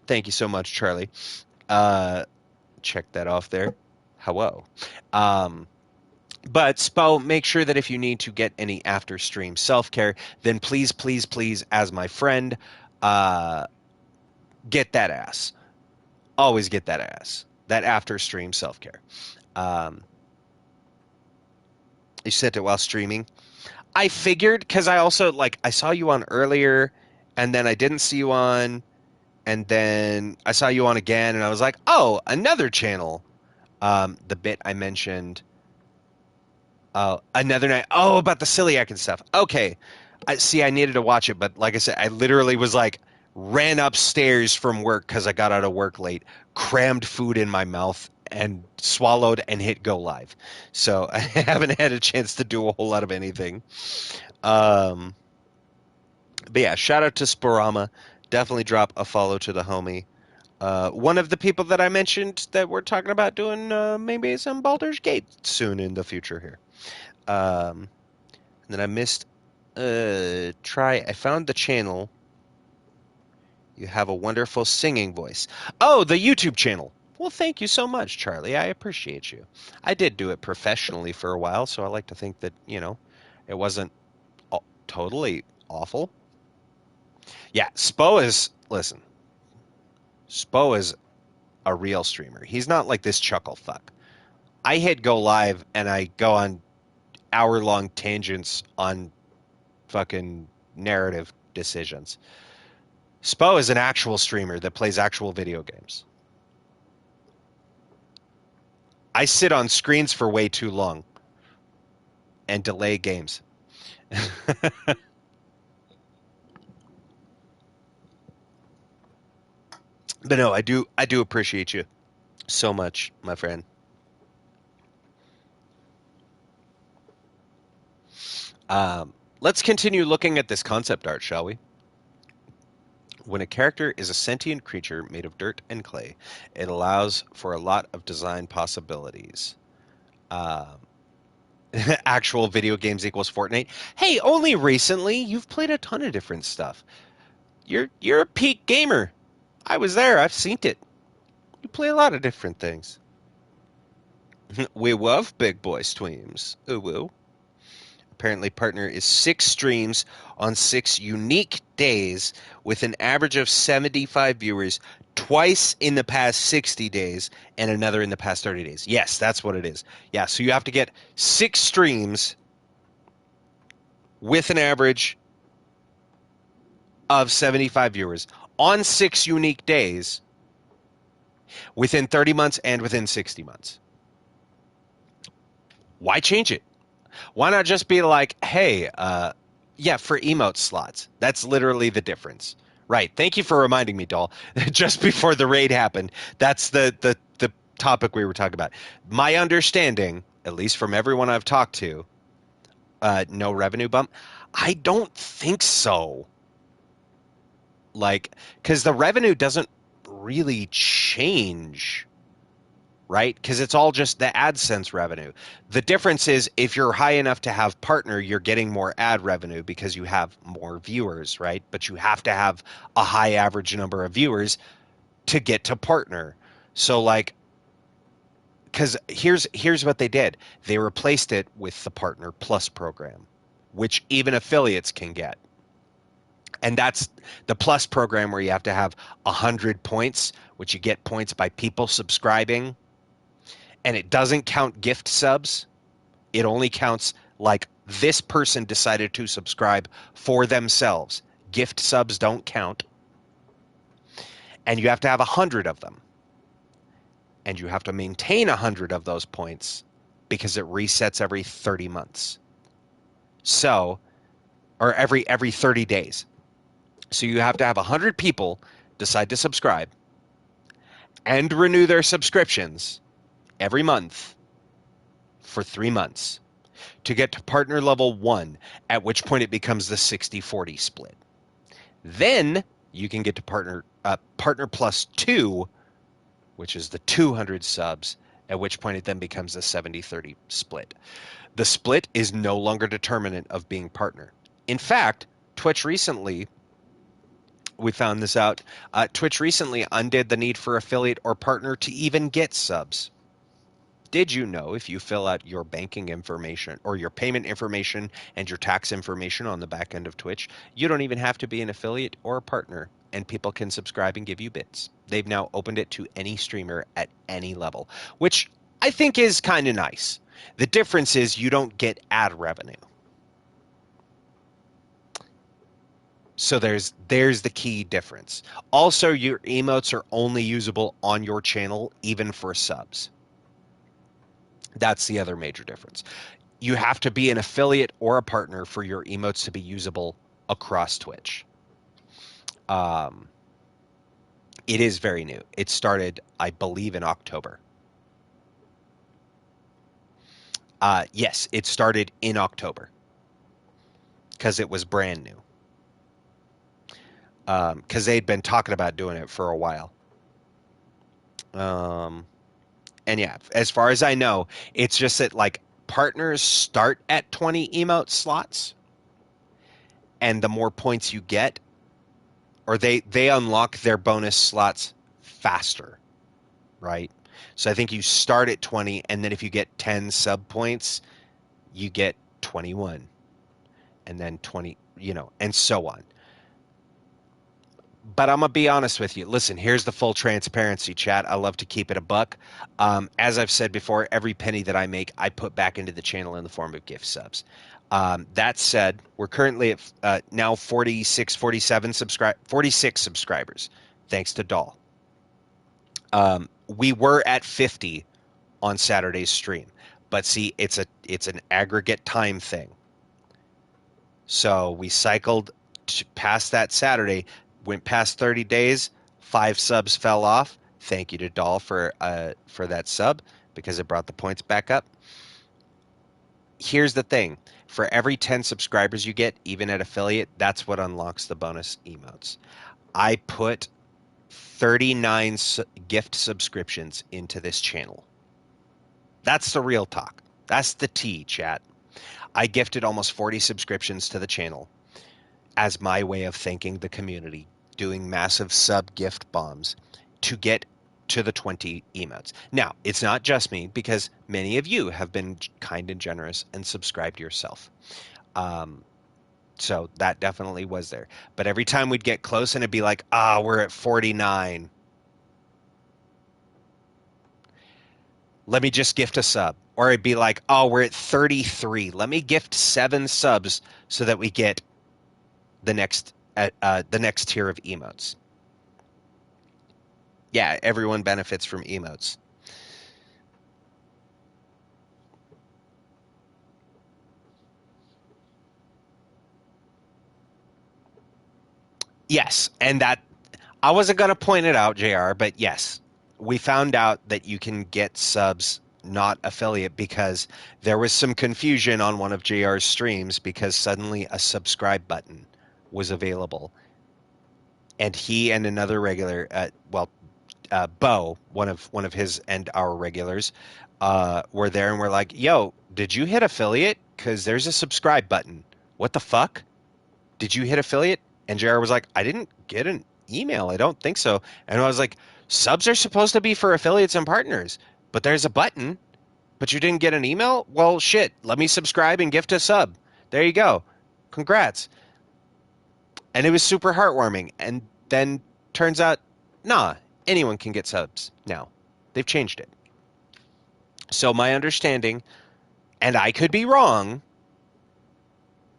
Thank you so much, Charlie. Check that off there. Hello. But Spo, make sure that if you need to get any after stream self-care, then please, please, please, as my friend, get that ass. Always get that ass. That after stream self-care. You sent it while streaming. I figured, because I also, I saw you on earlier, and then I didn't see you on, and then I saw you on again, and I was like, oh, another channel. The bit I mentioned... another night. Oh, about the celiac and stuff. Okay. I needed to watch it, but like I said, I literally was ran upstairs from work because I got out of work late, crammed food in my mouth, and swallowed and hit go live. So I haven't had a chance to do a whole lot of anything. But yeah, shout out to Sporama. Definitely drop a follow to the homie. One of the people that I mentioned that we're talking about doing maybe some Baldur's Gate soon in the future here. And then I missed I found the channel. You have a wonderful singing voice. Oh, the YouTube channel. Well, thank you so much, Charlie. I appreciate you. I did do it professionally for a while, so I like to think that, it wasn't totally awful. Yeah, Spo is a real streamer. He's not like this chuckle fuck. I hit go live and I go on hour-long tangents on fucking narrative decisions. Spo is an actual streamer that plays actual video games. I sit on screens for way too long and delay games. But no, I do appreciate you so much, my friend. Let's continue looking at this concept art, shall we? When a character is a sentient creature made of dirt and clay, it allows for a lot of design possibilities. Actual video games equals Fortnite. Hey, only recently you've played a ton of different stuff. You're a peak gamer. I was there. I've seen it. You play a lot of different things. We love big boy streams. Ooh, woo. Apparently, partner is 6 streams on 6 unique days with an average of 75 viewers, twice in the past 60 days and another in the past 30 days. Yes, that's what it is. Yeah, so you have to get 6 streams with an average of 75 viewers on 6 unique days within 30 months and within 60 months. Why change it? Why not just be like, hey, for emote slots? That's literally the difference, Right. Thank you for reminding me, Doll. Just before the raid happened, that's the topic we were talking about. My understanding, at least from everyone I've talked to, no revenue bump. I don't think so. Like, because the revenue doesn't really change, right? Because it's all just the AdSense revenue. The difference is if you're high enough to have partner, you're getting more ad revenue because you have more viewers, right? But you have to have a high average number of viewers to get to partner. So like, because here's what they did. They replaced it with the Partner Plus program, which even affiliates can get. And that's the Plus program where you have to have 100 points, which you get points by people subscribing. And it doesn't count gift subs. It only counts like this person decided to subscribe for themselves. Gift subs don't count. And you have to have 100 of them. And you have to maintain 100 of those points because it resets every 30 months. So, or every 30 days. So you have to have 100 people decide to subscribe and renew their subscriptions every month for 3 months to get to partner level 1, at which point it becomes the 60-40 split. Then you can get to partner plus 2, which is the 200 subs, at which point it then becomes the 70-30 split. The split is no longer determinant of being partner. In fact, Twitch recently, we found this out, Twitch recently undid the need for affiliate or partner to even get subs. Did you know if you fill out your banking information or your payment information and your tax information on the back end of Twitch, you don't even have to be an affiliate or a partner, and people can subscribe and give you bits. They've now opened it to any streamer at any level, which I think is kind of nice. The difference is you don't get ad revenue. So there's the key difference. Also, your emotes are only usable on your channel, even for subs. That's the other major difference. You have to be an affiliate or a partner for your emotes to be usable across Twitch. It is very new. It started, I believe, in October. Yes, it started in October because it was brand new. Because they'd been talking about doing it for a while. And yeah, as far as I know, it's just that like partners start at 20 emote slots, and the more points you get, or they unlock their bonus slots faster, right? So I think you start at 20, and then if you get 10 sub points, you get 21, and then 20, and so on. But I'm going to be honest with you. Listen, here's the full transparency, chat. I love to keep it a buck. As I've said before, every penny that I make, I put back into the channel in the form of gift subs. That said, we're currently at now 46 subscribers, thanks to Doll. We were at 50 on Saturday's stream. But see, it's an aggregate time thing. So we cycled past that Saturday, went past 30 days, 5 subs fell off. Thank you to Doll for that sub because it brought the points back up. Here's the thing. For every 10 subscribers you get, even at affiliate, that's what unlocks the bonus emotes. I put 39 gift subscriptions into this channel. That's the real talk. That's the tea, chat. I gifted almost 40 subscriptions to the channel as my way of thanking the community, doing massive sub gift bombs to get to the 20 emotes. Now, it's not just me because many of you have been kind and generous and subscribed yourself. So that definitely was there. But every time we'd get close and it'd be like, we're at 49. Let me just gift a sub. Or it'd be like, we're at 33. Let me gift 7 subs so that we get the next tier of emotes. Yeah, everyone benefits from emotes. Yes, and that I wasn't going to point it out, JR, but yes, we found out that you can get subs not affiliate because there was some confusion on one of JR's streams because suddenly a subscribe button was available. And he and another regular, Bo, one of his and our regulars, were there and we're like, "Yo, did you hit affiliate? Because there's a subscribe button. What the fuck? Did you hit affiliate?" And JR was like, "I didn't get an email. I don't think so." And I was like, "Subs are supposed to be for affiliates and partners, but there's a button, but you didn't get an email? Well, shit, let me subscribe and gift a sub. There you go. Congrats." And it was super heartwarming. And then turns out, nah, anyone can get subs now. They've changed it. So my understanding, and I could be wrong,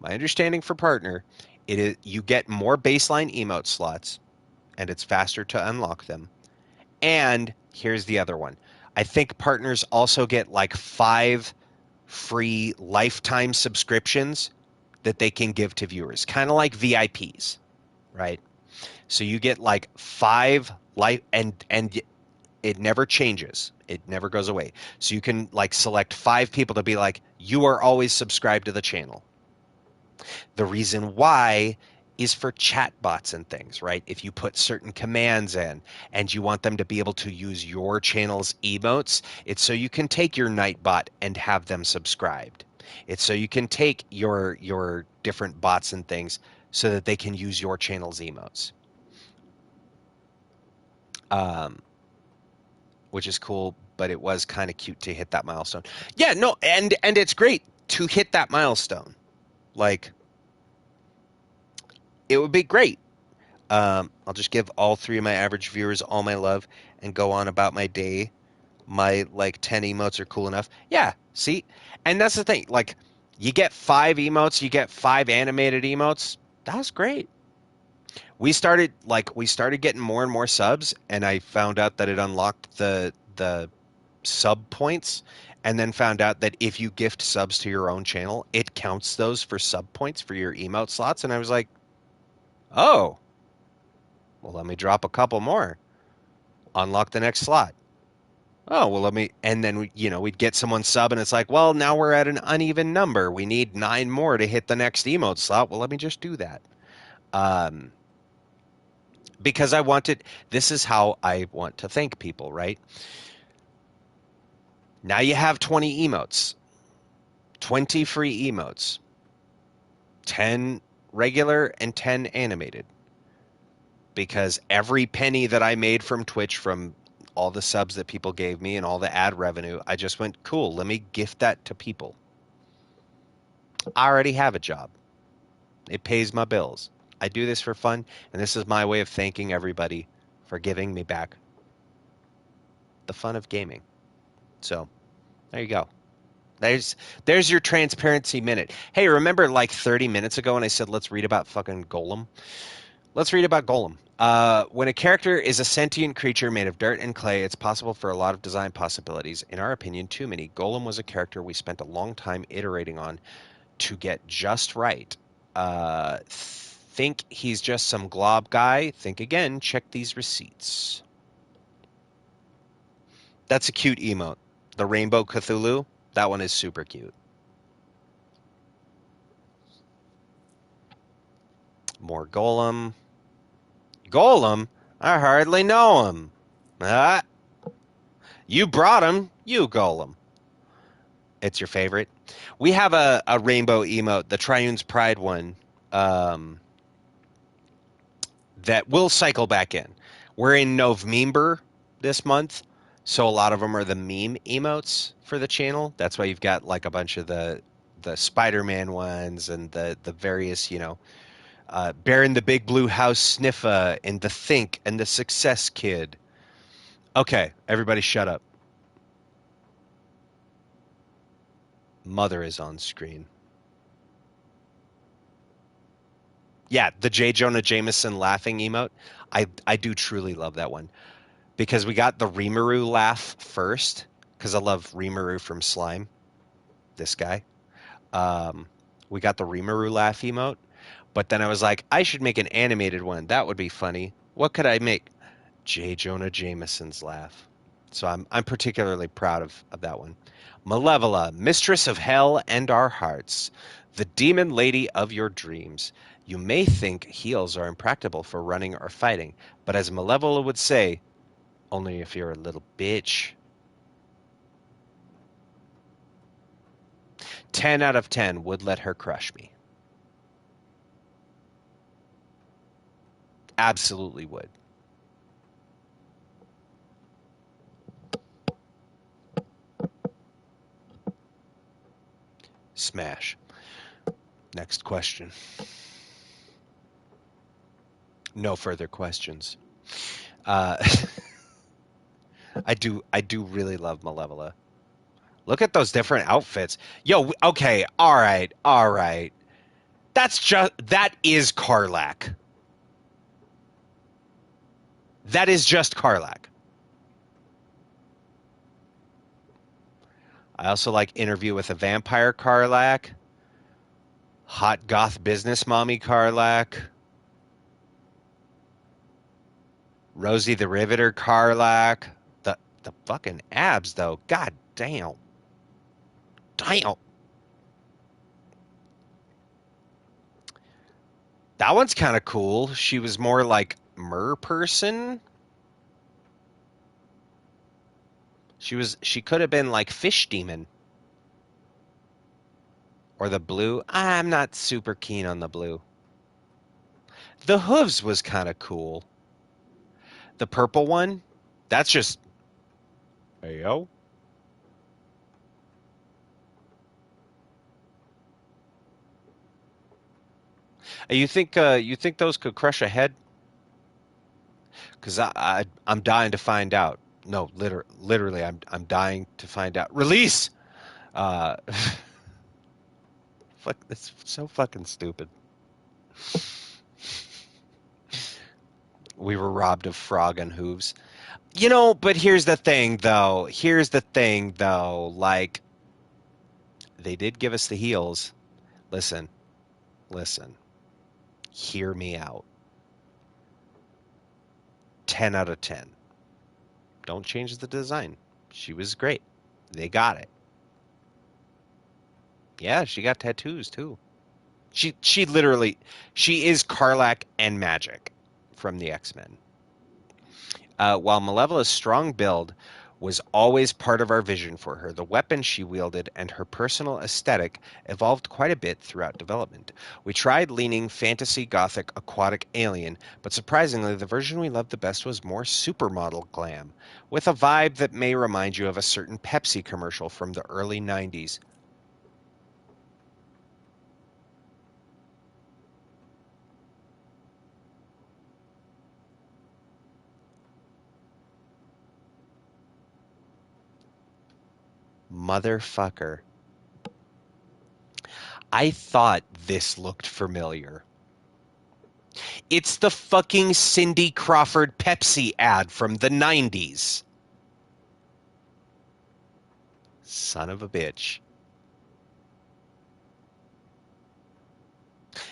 my understanding for partner, it is you get more baseline emote slots, and it's faster to unlock them. And here's the other one. I think partners also get like 5 free lifetime subscriptions that they can give to viewers, kind of like VIPs, right? So you get like 5 life and it never changes. It never goes away. So you can like select 5 people to be like, you are always subscribed to the channel. The reason why is for chat bots and things, right? If you put certain commands in and you want them to be able to use your channel's emotes, it's so you can take your Nightbot and have them subscribed. It's so you can take your different bots and things so that they can use your channel's emotes. Which is cool, but it was kind of cute to hit that milestone. Yeah, no, and it's great to hit that milestone. Like, it would be great. I'll just give all 3 of my average viewers all my love and go on about my day. My like 10 emotes are cool enough. Yeah, see? And that's the thing. Like, you get 5 emotes, you get 5 animated emotes. That's great. We started getting more and more subs, and I found out that it unlocked the sub points, and then found out that if you gift subs to your own channel, it counts those for sub points for your emote slots. And I was like, oh, well, let me drop a couple more. Unlock the next slot. Oh, well, and then we'd get someone sub, and it's like, well, now we're at an uneven number. We need 9 more to hit the next emote slot. Well, let me just do that. Because this is how I want to thank people, right? Now you have 20 emotes, 20 free emotes, 10 regular and 10 animated. Because every penny that I made from Twitch, from all the subs that people gave me and all the ad revenue, I just went, cool, let me gift that to people. I already have a job. It pays my bills. I do this for fun, and this is my way of thanking everybody for giving me back the fun of gaming. So, there you go. There's your transparency minute. Hey, remember like 30 minutes ago when I said let's read about fucking Golem? Let's read about Golem. When a character is a sentient creature made of dirt and clay, it's possible for a lot of design possibilities. In our opinion, too many. Golem was a character we spent a long time iterating on to get just right. Think he's just some glob guy? Think again. Check these receipts. That's a cute emote. The Rainbow Cthulhu, that one is super cute. More Golem. Golem? I hardly know him. You brought him. You Golem. It's your favorite. We have a rainbow emote, the Triune's Pride one, that will cycle back in. We're in November this month, so a lot of them are the meme emotes for the channel. That's why you've got like a bunch of the Spider-Man ones and the various, Baron the Big Blue House Sniffa and the Think and the Success Kid. Okay, everybody shut up. Mother is on screen. Yeah, the J. Jonah Jameson laughing emote. I do truly love that one. Because we got the Rimuru laugh first, because I love Rimuru from Slime. This guy. We got the Rimuru laugh emote. But then I was like, I should make an animated one. That would be funny. What could I make? J. Jonah Jameson's laugh. So I'm particularly proud of that one. Malevola, mistress of hell and our hearts, the demon lady of your dreams. You may think heels are impractical for running or fighting, but as Malevola would say, only if you're a little bitch. 10 out of 10 would let her crush me. Absolutely would. Smash. Next question. No further questions. I do really love Malevola. Look at those different outfits. Yo, okay, all right. That is Karlach. That is just Karlach. I also like Interview with a Vampire Karlach. Hot goth business mommy Karlach. Rosie the Riveter Karlach. The fucking abs though. God damn. Damn. That one's kind of cool. She was more like mer person. She could have been like Fish Demon. Or the blue. I'm not super keen on the blue. The hooves was kind of cool. The purple one, that's just hey yo. You think those could crush a head? Because I'm dying to find out. No, literally, I'm dying to find out. Release. Uh, fuck, that's so fucking stupid. We were robbed of frog and hooves. You know, but here's the thing, though. Like, they did give us the heels. Listen. Hear me out. 10 out of 10. Don't change the design. She was great. They got it. Yeah, she got tattoos too. She is Karlach and Magic from the X-Men. While Malevola's strong build was always part of our vision for her, the weapon she wielded and her personal aesthetic evolved quite a bit throughout development. We tried leaning fantasy, gothic, aquatic, alien, but surprisingly, the version we loved the best was more supermodel glam, with a vibe that may remind you of a certain Pepsi commercial from the early 90s. Motherfucker. I thought this looked familiar. It's the fucking Cindy Crawford Pepsi ad from the 90s. Son of a bitch.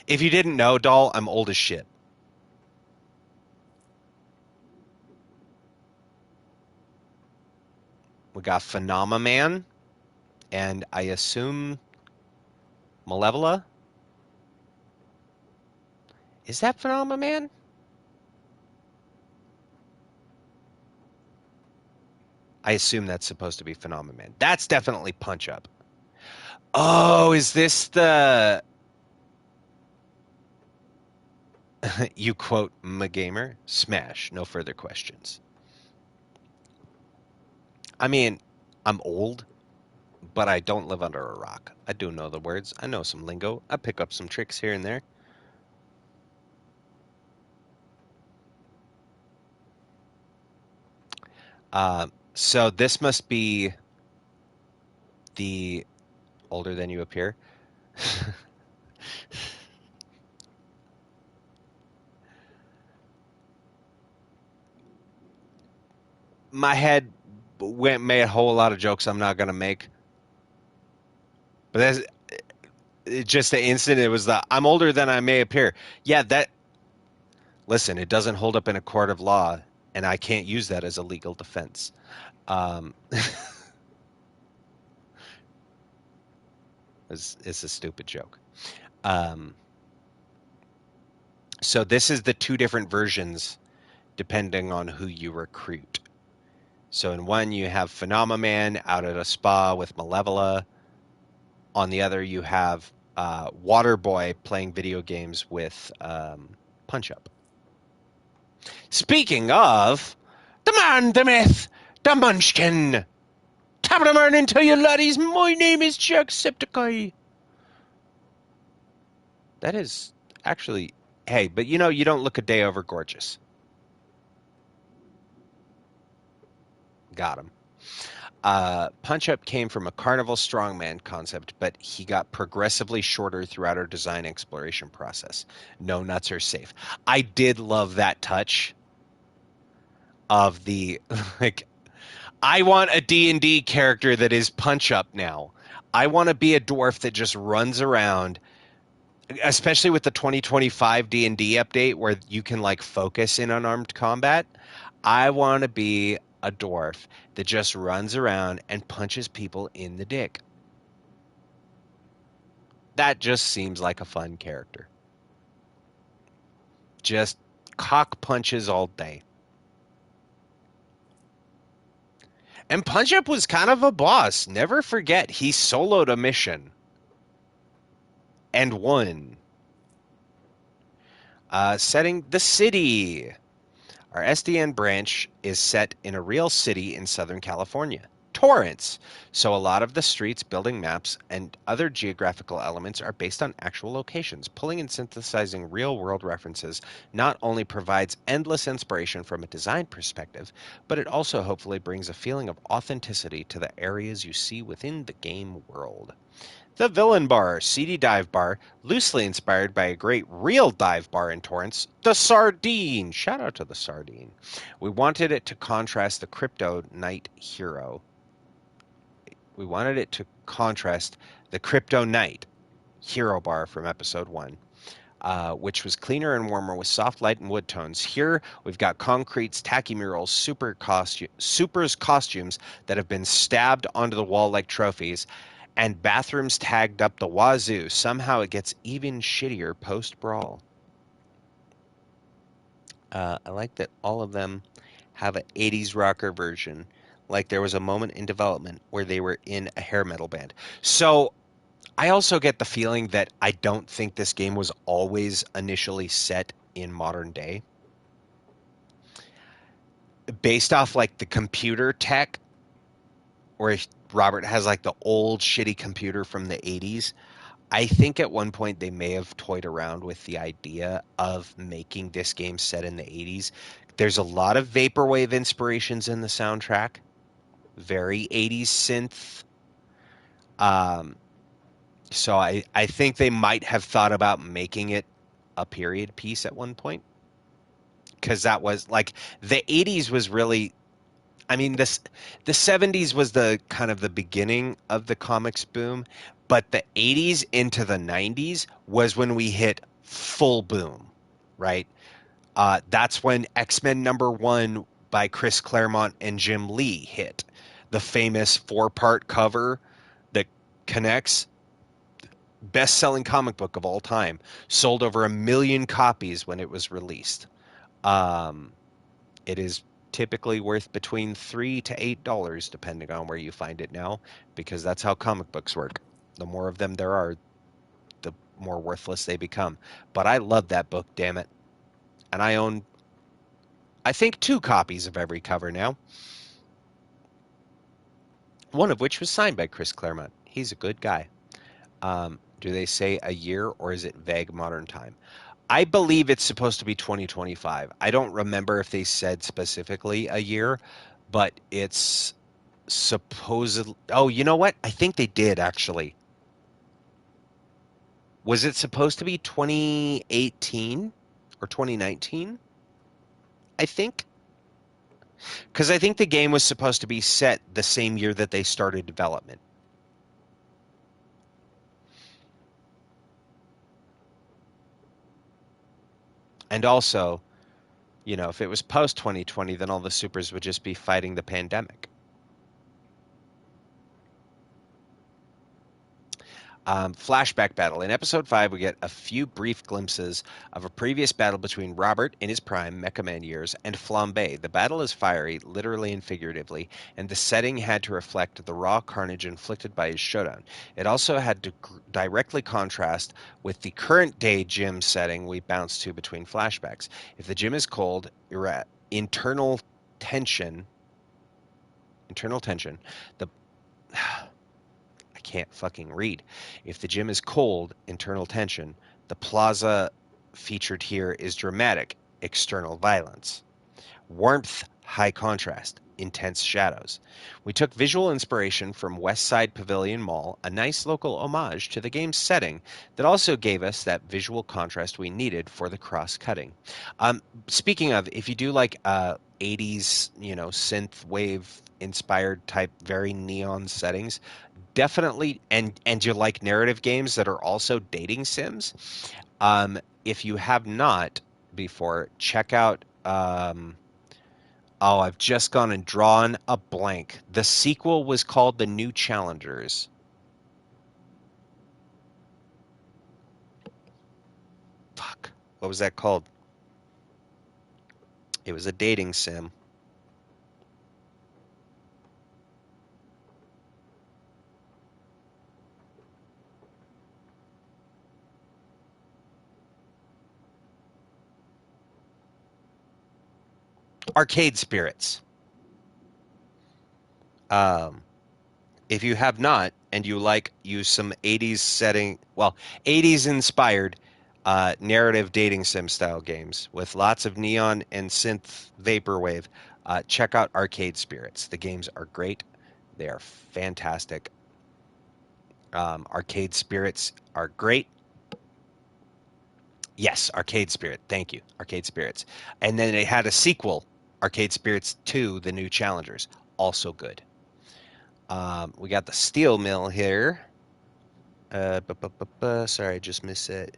If you didn't know, doll, I'm old as shit. We got Phenomaman, and I assume Malevola? Is that Phenomaman? I assume that's supposed to be Phenomaman. That's definitely Punch Up. Oh, is this the... You quote Magamer? Smash. No further questions. I mean, I'm old, but I don't live under a rock. I do know the words. I know some lingo. I pick up some tricks here and there. So this must be the older than you appear. My head made a whole lot of jokes I'm not going to make. But just the instant it was I'm older than I may appear. Yeah, listen, it doesn't hold up in a court of law, and I can't use that as a legal defense. It's a stupid joke. So this is the two different versions depending on who you recruit. So in one, you have Phenomenon out at a spa with Malevola. On the other, you have Waterboy playing video games with Punch Up. Speaking of, the man, the myth, the munchkin. Top of the morning to you laddies. My name is Jacksepticeye. That is actually, hey, but you don't look a day over gorgeous. Got him. Punch Up came from a carnival strongman concept, but he got progressively shorter throughout our design exploration process. No nuts are safe. I did love that touch of the, like, I want a D&D character that is Punch Up now. I want to be a dwarf that just runs around, especially with the 2025 D&D update where you can like focus in unarmed combat. I want to be a dwarf that just runs around and punches people in the dick. That just seems like a fun character. Just cock punches all day. And Punch Up was kind of a boss. Never forget, he soloed a mission and won. Setting the city. Our SDN branch is set in a real city in Southern California, Torrance. So a lot of the streets, building maps, and other geographical elements are based on actual locations. Pulling and synthesizing real-world references not only provides endless inspiration from a design perspective, but it also hopefully brings a feeling of authenticity to the areas you see within the game world. The Villain Bar, seedy dive bar, loosely inspired by a great real dive bar in Torrance, the Sardine. Shout out to the Sardine. We wanted it to contrast the Crypto Knight hero. We wanted it to contrast the Crypto Knight hero bar from episode 1. Which was cleaner and warmer with soft light and wood tones. Here, we've got concretes, tacky murals, supers costumes that have been stabbed onto the wall like trophies, and bathrooms tagged up the wazoo. Somehow it gets even shittier post-brawl. I like that all of them have an 80s rocker version. Like there was a moment in development where they were in a hair metal band. So I also get the feeling that I don't think this game was always initially set in modern day. Based off like the computer tech, where Robert has like the old shitty computer from the 80s, I think at one point they may have toyed around with the idea of making this game set in the 80s. There's a lot of vaporwave inspirations in the soundtrack. Very 80s synth. So I think they might have thought about making it a period piece at one point. Because that was like the 80s was really, I mean, the 70s was the kind of the beginning of the comics boom, but the 80s into the 90s was when we hit full boom, right? That's when X-Men #1 by Chris Claremont and Jim Lee hit. The famous 4-part cover that connects, best-selling comic book of all time, sold over 1 million copies when it was released. It is typically worth between $3 to $8, depending on where you find it now, because that's how comic books work. The more of them there are, the more worthless they become. But I love that book, damn it. And I own, I think, 2 copies of every cover now. One of which was signed by Chris Claremont. He's a good guy. Do they say a year or is it vague modern time? I believe it's supposed to be 2025. I don't remember if they said specifically a year, but it's supposedly... Oh, you know what? I think they did, actually. Was it supposed to be 2018 or 2019? I think. Because I think the game was supposed to be set the same year that they started development. And also, you know, if it was post 2020, then all the supers would just be fighting the pandemic. Flashback battle. In episode 5, we get a few brief glimpses of a previous battle between Robert in his prime Mecha Man years and Flambe. The battle is fiery, literally and figuratively, and the setting had to reflect the raw carnage inflicted by his showdown. It also had to directly contrast with the current day gym setting we bounce to between flashbacks. If the gym is cold, internal tension, the I can't fucking read. If the gym is cold, internal tension. The plaza featured here is dramatic, external violence. Warmth, high contrast, intense shadows. We took visual inspiration from West Side Pavilion Mall, a nice local homage to the game's setting that also gave us that visual contrast we needed for the cross-cutting. Speaking of, if you do like 80s, you know, synth wave inspired type, very neon settings, definitely, and you like narrative games that are also dating sims, if you have not before, check out oh, I've just gone and drawn a blank. The sequel was called The New Challengers. Fuck, what was that called? It was a dating sim. Arcade Spirits. If you have not, and you like use some 80s setting, well, 80s inspired narrative dating sim style games with lots of neon and synth vaporwave, check out Arcade Spirits. The games are great. They are fantastic. Arcade Spirits are great. Yes, Arcade Spirit. Thank you. Arcade Spirits. And then they had a sequel, Arcade Spirits 2, The New Challengers. Also good. We got the steel mill here. Sorry, I just missed it.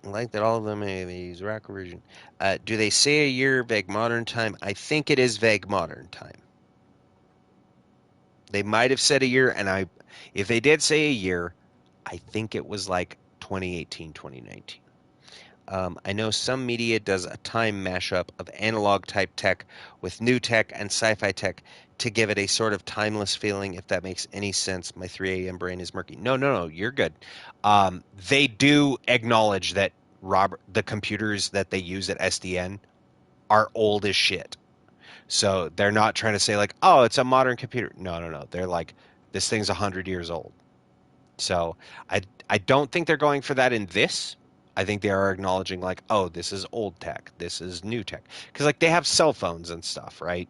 I like that all of them use rock version. Do they say a year, vague modern time? I think it is vague modern time. They might have said a year, and if they did say a year, I think it was like 2018, 2019. I know some media does a time mashup of analog type tech with new tech and sci-fi tech to give it a sort of timeless feeling, if that makes any sense. My 3 a.m. brain is murky. No, you're good. They do acknowledge that the computers that they use at SDN are old as shit. So they're not trying to say like, oh, it's a modern computer. No. They're like, this thing's 100 years old. So I don't think they're going for that in this. I think they are acknowledging like, oh, this is old tech, this is new tech, because like they have cell phones and stuff, right?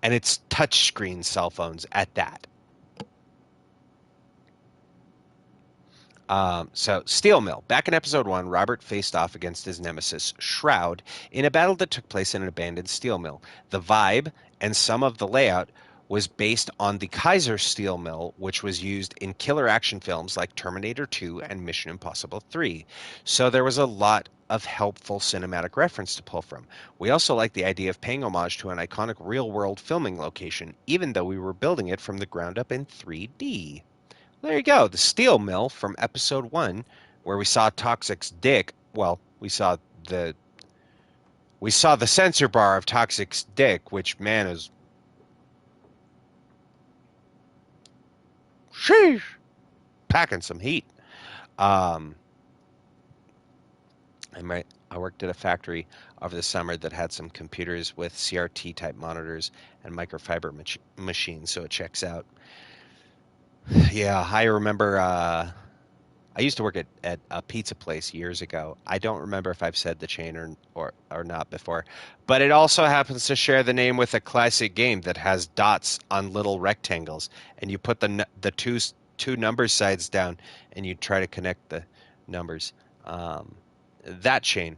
And it's touchscreen cell phones at that. So Steel Mill. Back in episode 1, Robert faced off against his nemesis Shroud in a battle that took place in an abandoned steel mill. The vibe and some of the layout was based on the Kaiser steel mill, which was used in killer action films like Terminator 2 and Mission Impossible 3. So there was a lot of helpful cinematic reference to pull from. We also like the idea of paying homage to an iconic real-world filming location, even though we were building it from the ground up in 3D. There you go, the steel mill from episode 1, where we saw Toxic's dick. Well, we saw the sensor bar of Toxic's dick, which, man, is sheesh, packing some heat. I worked at a factory over the summer that had some computers with CRT type monitors and microfiber machines, so it checks out. Yeah, I remember. I used to work at a pizza place years ago. I don't remember if I've said the chain or not before, but it also happens to share the name with a classic game that has dots on little rectangles, and you put the two number sides down, and you try to connect the numbers. That chain.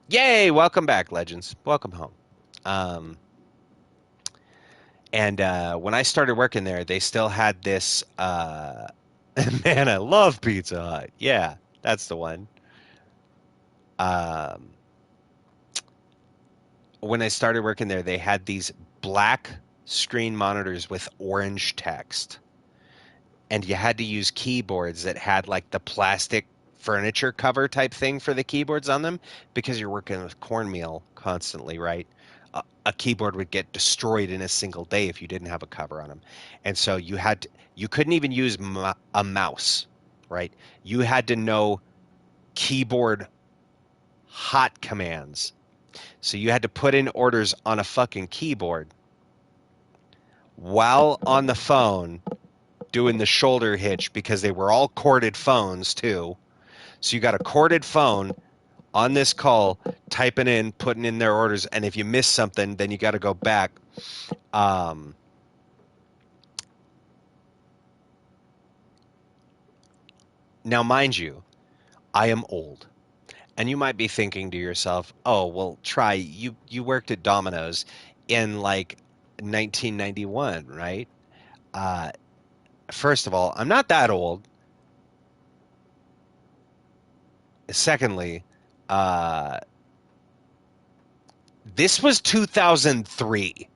Yay! Welcome back, Legends. Welcome home. And when I started working there, they still had this. Man, I love Pizza Hut. Yeah, that's the one. um, when I started working there, they had these black screen monitors with orange text. And you had to use keyboards that had like the plastic furniture cover type thing for the keyboards on them because you're working with cornmeal constantly, right? A keyboard would get destroyed in a single day if you didn't have a cover on them. And so you couldn't even use a mouse, right? You had to know keyboard hot commands. So you had to put in orders on a fucking keyboard while on the phone doing the shoulder hitch because they were all corded phones too. So you got a corded phone on this call, typing in, putting in their orders, and if you miss something, then you got to go back. Now, mind you, I am old. And you might be thinking to yourself, oh, well, you worked at Domino's in like 1991, right? First of all, I'm not that old. Secondly, this was 2003.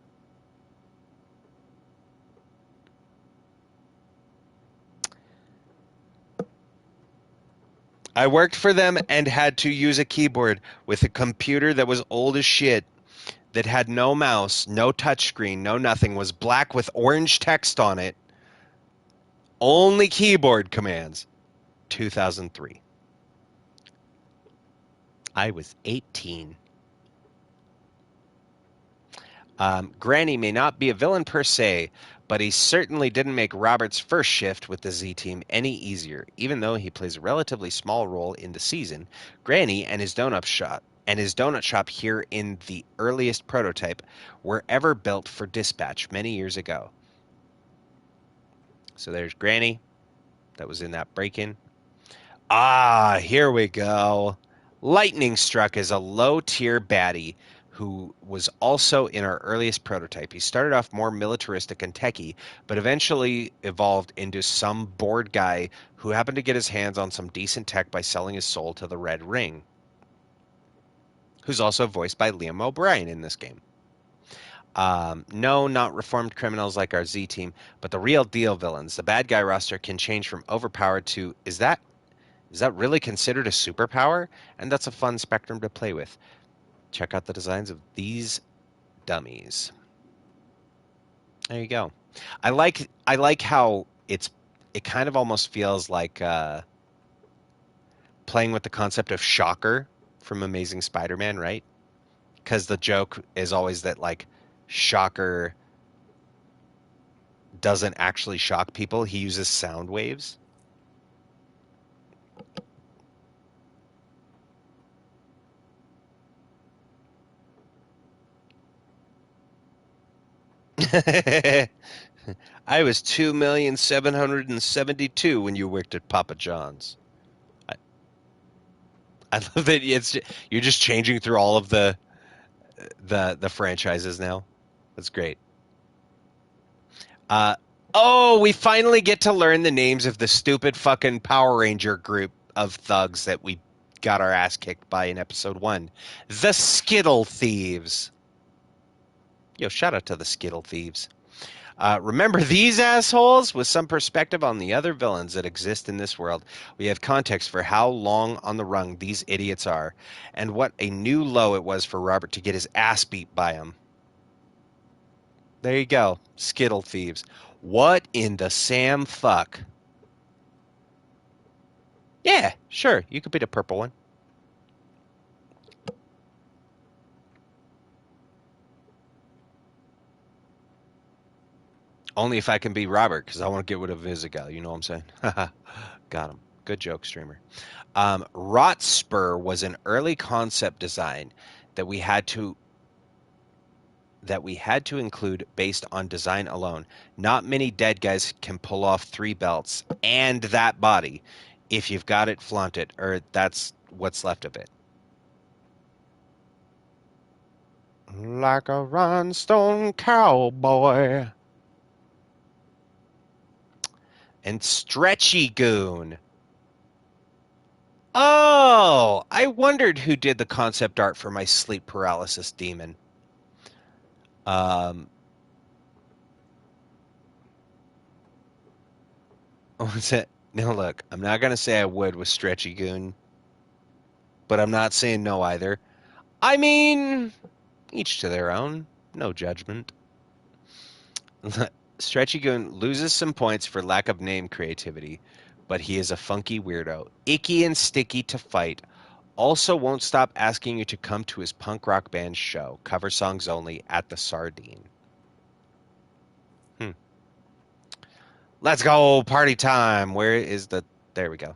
I worked for them and had to use a keyboard with a computer that was old as shit, that had no mouse, no touchscreen, no nothing, was black with orange text on it. Only keyboard commands. 2003. I was 18. Granny may not be a villain per se, but he certainly didn't make Robert's first shift with the Z Team any easier. Even though he plays a relatively small role in the season, Granny and his donut shop here in the earliest prototype were ever built for dispatch many years ago. So there's Granny that was in that break-in. Ah, here we go. Lightning Struck is a low-tier baddie who was also in our earliest prototype. He started off more militaristic and techie, but eventually evolved into some bored guy who happened to get his hands on some decent tech by selling his soul to the Red Ring, who's also voiced by Liam O'Brien in this game. No, not reformed criminals like our Z Team, but the real deal villains. The bad guy roster can change from overpowered to, is that really considered a superpower? And that's a fun spectrum to play with. Check out the designs of these dummies. There you go. I like how it kind of almost feels like playing with the concept of Shocker from Amazing Spider-Man, right? Because the joke is always that like Shocker doesn't actually shock people. He uses sound waves. I was 2,772,000 when you worked at Papa John's. I love that you're just changing through all of the franchises now. That's great. We finally get to learn the names of the stupid fucking Power Ranger group of thugs that we got our ass kicked by in episode 1. The Skittle Thieves. Yo, shout out to the Skittle Thieves. Remember these assholes? With some perspective on the other villains that exist in this world, we have context for how long on the rung these idiots are, and what a new low it was for Robert to get his ass beat by them. There you go, Skittle Thieves. What in the Sam fuck? Yeah, sure, you could be the purple one. Only if I can be Robert, because I want to get rid of Visigal. You know what I'm saying? Got him. Good joke, streamer. Rot Spur was an early concept design that we had to include based on design alone. Not many dead guys can pull off 3 belts and that body. If you've got it, flaunt it, or that's what's left of it. Like a rhinestone cowboy. And Stretchy Goon. Oh, I wondered who did the concept art for my sleep paralysis demon. What's it? Now look, I'm not gonna say I would with Stretchy Goon, but I'm not saying no either. I mean, each to their own. No judgment. Stretchy Goon loses some points for lack of name creativity, but he is a funky weirdo. Icky and sticky to fight. Also won't stop asking you to come to his punk rock band show. Cover songs only at the Sardine. Let's go, party time. Where is the... There we go.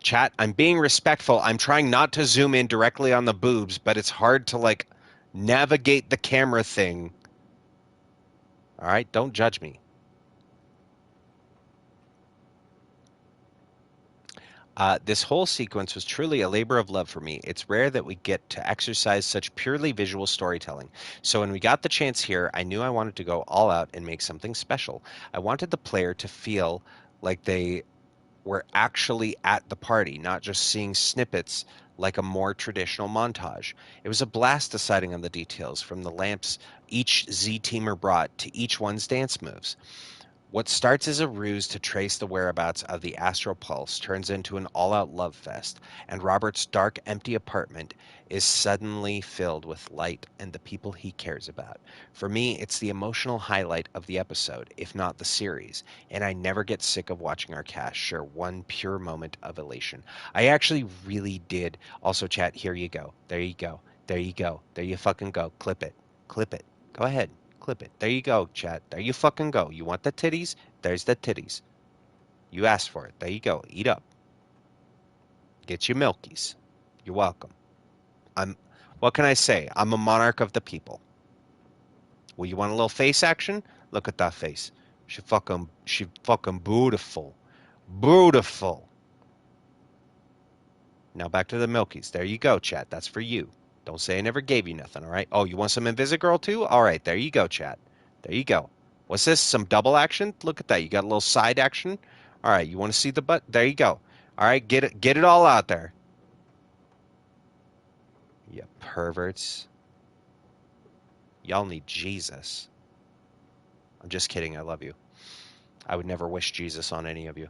Chat, I'm being respectful. I'm trying not to zoom in directly on the boobs, but it's hard to, like, navigate the camera thing. All right, don't judge me. This whole sequence was truly a labor of love for me. It's rare that we get to exercise such purely visual storytelling. So when we got the chance here, I knew I wanted to go all out and make something special. I wanted the player to feel like they were actually at the party, not just seeing snippets like a more traditional montage. It was a blast deciding on the details, from the lamps each Z-teamer brought to each one's dance moves. What starts as a ruse to trace the whereabouts of the Astral Pulse turns into an all-out love fest, and Robert's dark, empty apartment is suddenly filled with light and the people he cares about. For me, it's the emotional highlight of the episode, if not the series, and I never get sick of watching our cast share one pure moment of elation. I actually really did. Also, chat, here you go. There you go. There you go. There you fucking go. Clip it. Clip it. Go ahead. Clip it. There you go, chat. There you fucking go. You want the titties? There's the titties. You asked for it. There you go. Eat up. Get your milkies. You're welcome. What can I say? I'm a monarch of the people. Well, you want a little face action? Look at that face. She fucking beautiful. Beautiful. Now back to the milkies. There you go, chat. That's for you. Don't say I never gave you nothing, all right? Oh, you want some Invisigirl too? All right, there you go, chat. There you go. What's this? Some double action? Look at that. You got a little side action? All right, you want to see the butt? There you go. All right, get it all out there. You perverts. Y'all need Jesus. I'm just kidding. I love you. I would never wish Jesus on any of you.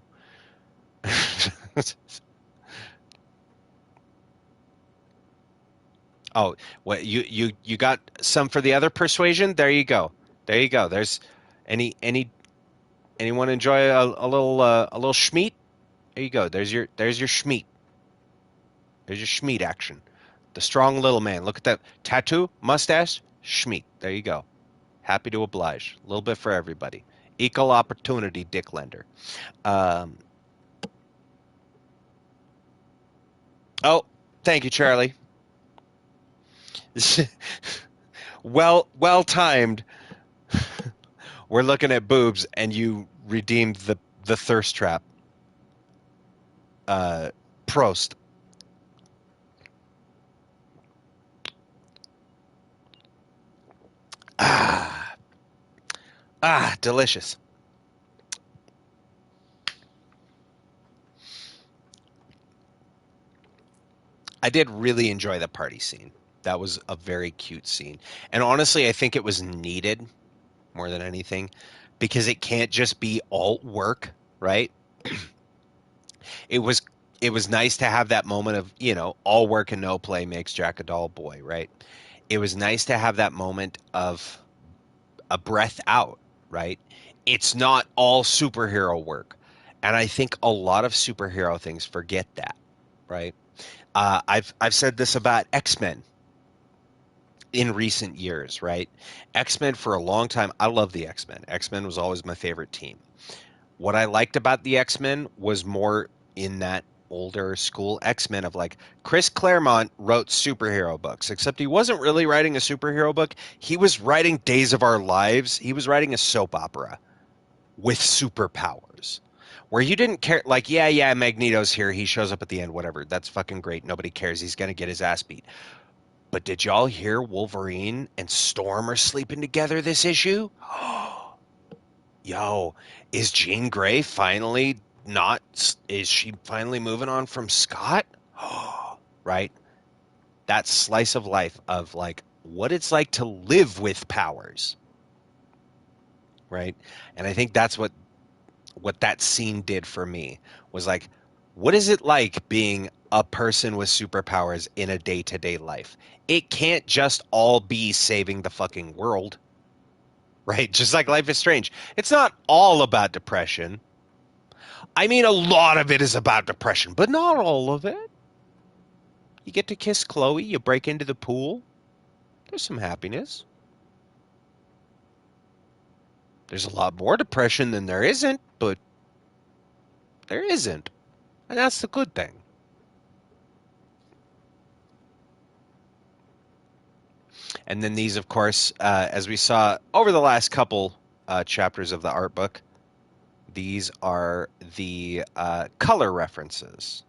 Oh, what you got some for the other persuasion? There you go. There you go. There's anyone enjoy a little schmeat? There you go. There's your schmeat. There's your schmeat action. The strong little man. Look at that tattoo, mustache, schmeat. There you go. Happy to oblige. A little bit for everybody. Equal opportunity dick lender. Oh, thank you, Charlie. Well timed. We're looking at boobs, and you redeemed the thirst trap. Prost. Delicious. I did really enjoy the party scene. That was a very cute scene. And honestly, I think it was needed more than anything, because it can't just be alt work, right? It was nice to have that moment of, all work and no play makes Jack a dull boy, right? It was nice to have that moment of a breath out, right? It's not all superhero work. And I think a lot of superhero things forget that, right? I've said this about X-Men in recent years, right? X-Men for a long time, I love the X-Men. X-Men was always my favorite team. What I liked about the X-Men was more in that older school X-Men of, like, Chris Claremont wrote superhero books, except he wasn't really writing a superhero book. He was writing Days of Our Lives. He was writing a soap opera with superpowers. Where you didn't care, like, yeah, Magneto's here. He shows up at the end, whatever. That's fucking great. Nobody cares. He's going to get his ass beat. But did y'all hear Wolverine and Storm are sleeping together this issue? Yo, is Jean Grey finally not Is she finally moving on from Scott? Right? That slice of life of like what it's like to live with powers. Right? And I think that's what that scene did for me was like, what is it like being a person with superpowers in a day-to-day life? It can't just all be saving the fucking world. Right? Just like Life is Strange. It's not all about depression. I mean, a lot of it is about depression, but not all of it. You get to kiss Chloe, you break into the pool. There's some happiness. There's a lot more depression than there isn't, but there isn't. And that's the good thing. And then these, of course, as we saw over the last couple chapters of the art book, these are the color references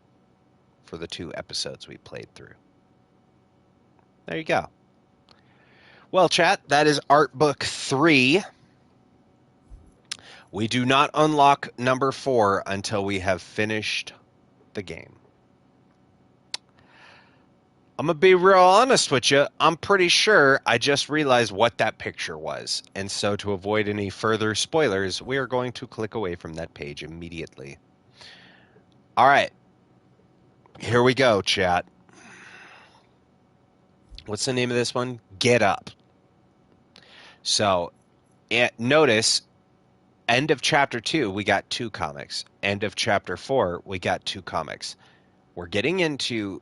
for the 2 episodes we played through. There you go. Well, chat, that is art book 3. We do not unlock number 4 until we have finished the game. I'm going to be real honest with you. I'm pretty sure I just realized what that picture was. And so to avoid any further spoilers, we are going to click away from that page immediately. All right. Here we go, chat. What's the name of this one? Get Up. So notice, end of chapter 2, we got 2 comics. End of chapter 4, we got 2 comics. We're getting into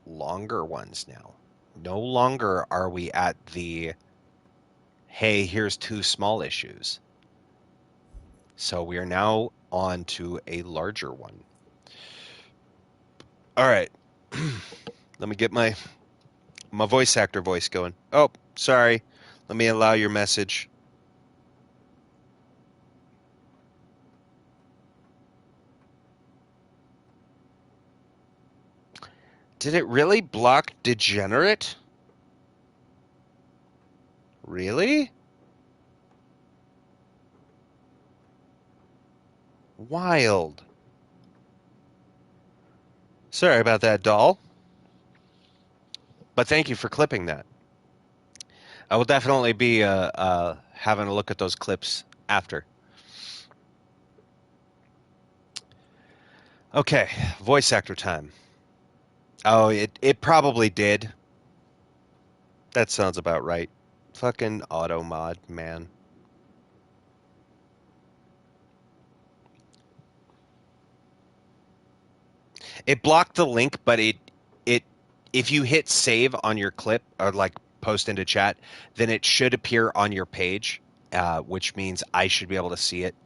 longer ones now. No longer are we at the, hey, here's 2 small issues. So we are now on to a larger one. All right. Let me get my voice actor voice going. Oh, sorry. Let me allow your message. Did it really block Degenerate? Really? Wild. Sorry about that, doll. But thank you for clipping that. I will definitely be having a look at those clips after. Okay, voice actor time. Oh, it probably did. That sounds about right. Fucking auto mod, man. It blocked the link, but it if you hit save on your clip or like post into chat, then it should appear on your page, which means I should be able to see it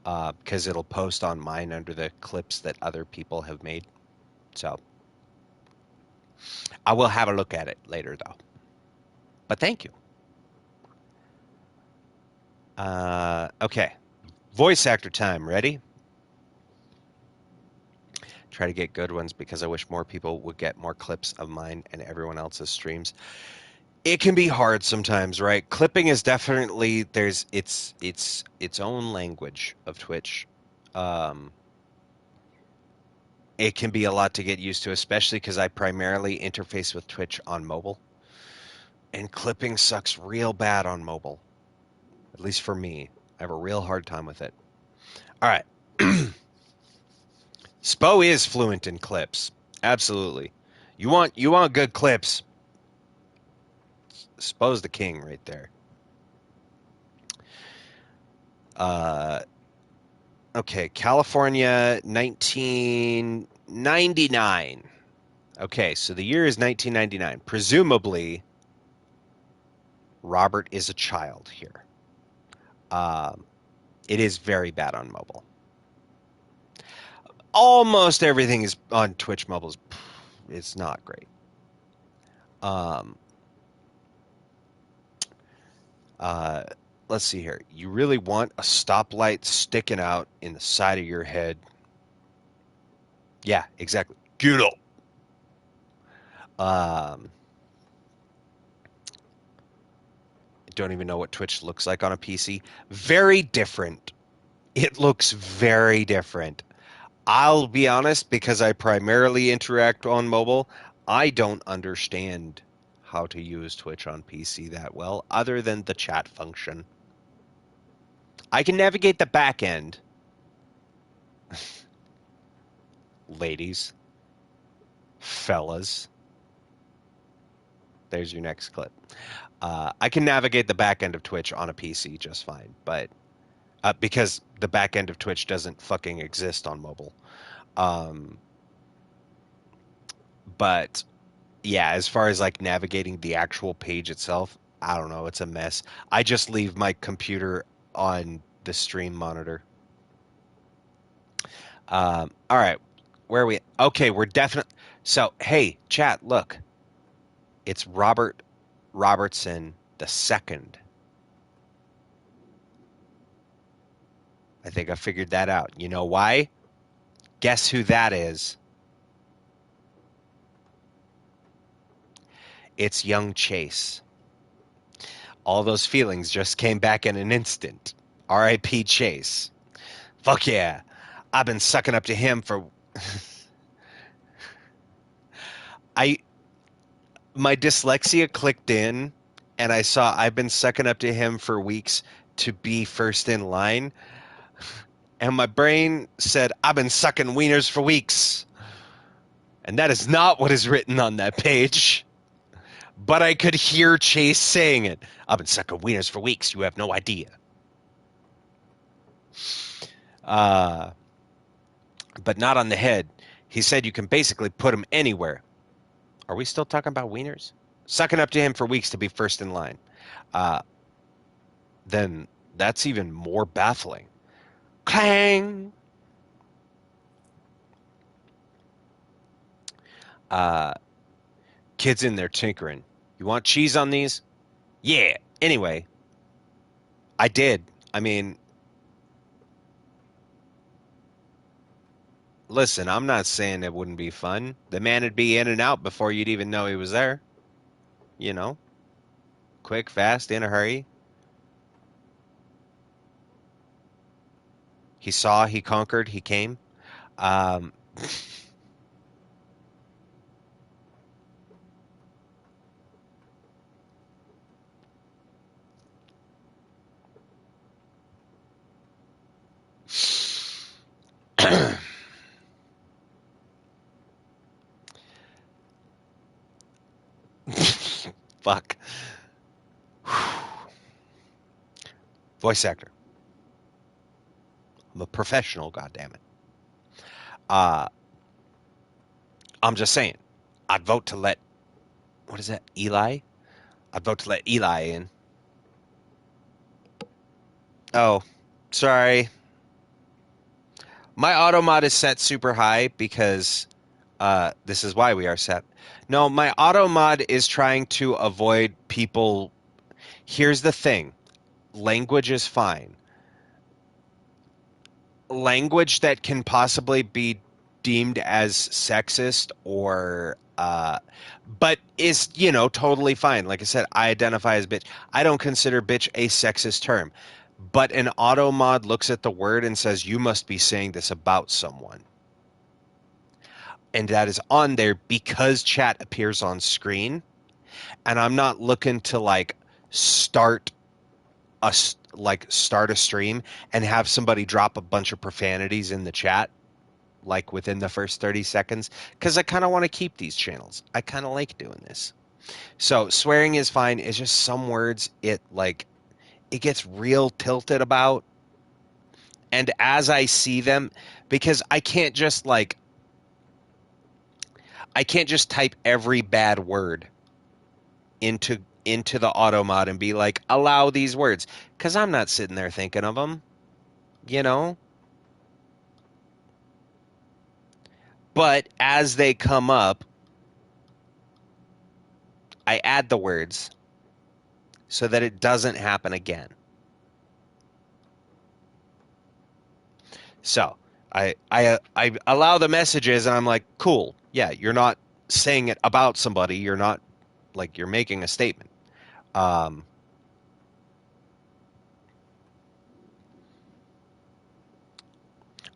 because it'll post on mine under the clips that other people have made. So I will have a look at it later, though. But thank you. Okay. Voice actor time. Ready? Try to get good ones because I wish more people would get more clips of mine and everyone else's streams. It can be hard sometimes, right? Clipping is definitely there's its own language of Twitch. It can be a lot to get used to, especially because I primarily interface with Twitch on mobile. And clipping sucks real bad on mobile. At least for me. I have a real hard time with it. All right. Spo is fluent in clips. Absolutely. You want good clips. Spo's the king right there. Okay, California, 1999. Okay, so the year is 1999. Presumably, Robert is a child here. It is very bad on mobile. Almost everything is on Twitch mobile. It's not great. Let's see here. You really want a stoplight sticking out in the side of your head. Yeah, exactly. Get up. Don't even know what Twitch looks like on a PC. Very different. It looks very different. I'll be honest, because I primarily interact on mobile, I don't understand how to use Twitch on PC that well, other than the chat function. I can navigate the back end. Ladies. Fellas. There's your next clip. I can navigate the back end of Twitch on a PC just fine, but because the back end of Twitch doesn't fucking exist on mobile. But yeah, as far as like navigating the actual page itself, I don't know, it's a mess. I just leave my computer on the stream monitor. All right, where are we? Okay, we're definitely. So hey, chat, look, it's Robert Robertson the second. I think I figured that out. You know why? Guess who that is? It's young Chase. All those feelings just came back in an instant. R.I.P. Chase. Fuck yeah. I've been sucking up to him for... My dyslexia clicked in, and I saw I've been sucking up to him for weeks to be first in line. And my brain said, I've been sucking wieners for weeks. And that is not what is written on that page. But I could hear Chase saying it. I've been sucking wieners for weeks. You have no idea. But not on the head. He said you can basically put him anywhere. Are we still talking about wieners? Sucking up to him for weeks to be first in line. Then that's even more baffling. Clang! Kids in there tinkering. You want cheese on these? Yeah. Anyway, I did. I mean, listen, I'm not saying it wouldn't be fun. The man would be in and out before you'd even know he was there. You know? Quick, fast, in a hurry. He saw, he conquered, he came. Fuck. Voice actor. I'm a professional, goddammit. I'm just saying. I'd vote to let... What is that? Eli? I'd vote to let Eli in. Oh, sorry. My auto mod is set super high because this is why we are set. No, my auto mod is trying to avoid people... Here's the thing. Language is fine. Language that can possibly be deemed as sexist or... but is, you know, totally fine. Like I said, I identify as bitch. I don't consider bitch a sexist term. But an auto mod looks at the word and says, you must be saying this about someone. And that is on there because chat appears on screen. And I'm not looking to like start a stream and have somebody drop a bunch of profanities in the chat like within the first 30 seconds, because I kind of want to keep these channels. I kind of like doing this. So swearing is fine. It's just some words it gets real tilted about. And as I see them, because I can't just type every bad word into the auto mod and be like, allow these words, because I'm not sitting there thinking of them, you know? But as they come up, I add the words so that it doesn't happen again. So I allow the messages, and I'm like, cool. Yeah, you're not saying it about somebody. You're not like you're making a statement. Oh,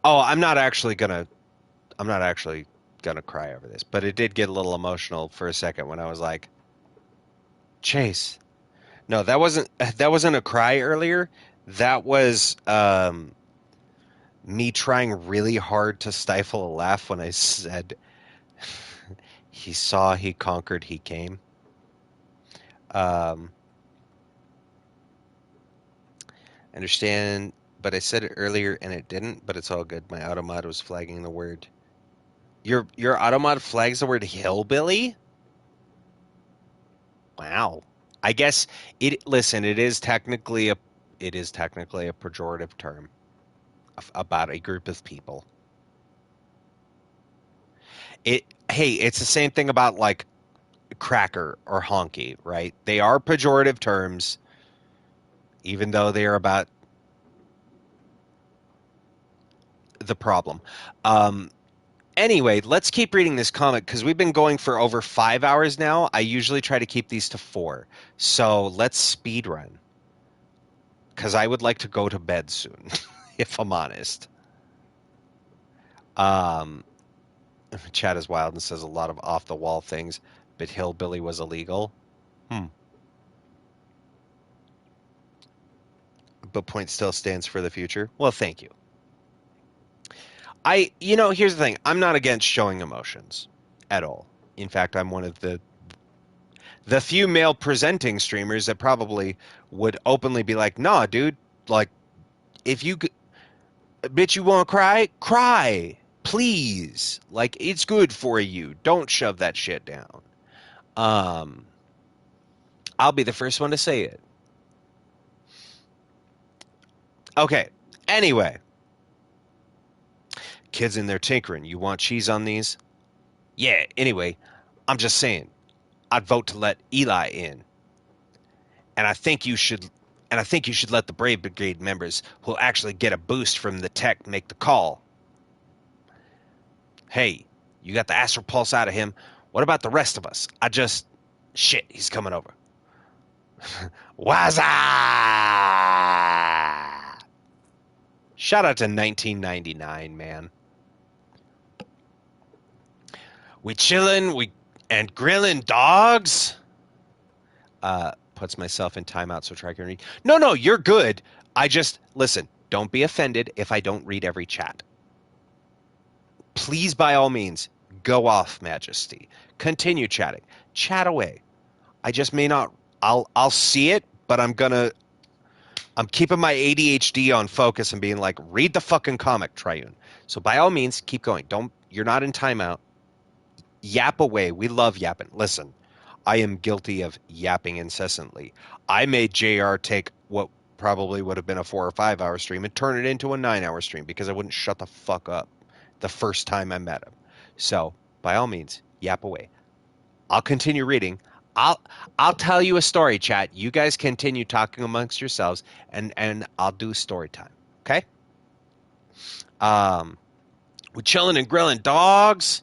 I'm not actually gonna I'm not actually gonna cry over this, but it did get a little emotional for a second when I was like, Chase. No, that wasn't a cry earlier. That was me trying really hard to stifle a laugh when I said he saw, he conquered, he came. Um, understand, but I said it earlier and it didn't, but it's all good. My automod was flagging the word. Your automod flags the word hillbilly? Wow. I guess listen, it is technically a pejorative term about a group of people. Hey, it's the same thing about like cracker or honky, right? They are pejorative terms, even though they are about the problem. Anyway, let's keep reading this comic because we've been going for over 5 hours now. I usually try to keep these to 4. So let's speed run because I would like to go to bed soon, if I'm honest. Um, Chat is wild and says a lot of off the wall things, but hillbilly was illegal. But point still stands for the future. Well, thank you. Here's the thing. I'm not against showing emotions at all. In fact, I'm one of the few male presenting streamers that probably would openly be like, "Nah, dude, like if you bitch you want to cry, cry. Please. Like it's good for you. Don't shove that shit down." Um I'll be the first one to say it. Okay. Anyway, kids in there tinkering. You want cheese on these? Yeah, anyway, I'm just saying. I'd vote to let Eli in. And I think you should let the Brave Brigade members who'll actually get a boost from the tech make the call. Hey, you got the astral pulse out of him. What about the rest of us? Shit, he's coming over. Waza! Shout out to 1999, man. We chillin', and grilling dogs? Puts myself in timeout so Try can read. No, you're good. Listen, don't be offended if I don't read every chat. Please, by all means, go off, Majesty. Continue chatting. Chat away. I just may not. I'll see it, but I'm keeping my ADHD on focus and being like, read the fucking comic, Triune. So by all means, keep going. You're not in timeout. Yap away. We love yapping. Listen, I am guilty of yapping incessantly. I made JR take what probably would have been a 4 or 5 hour stream and turn it into a 9-hour stream because I wouldn't shut the fuck up the first time I met him. So, by all means, yap away. I'll continue reading. I'll tell you a story, chat. You guys continue talking amongst yourselves, and I'll do story time. Okay? We're chilling and grilling dogs.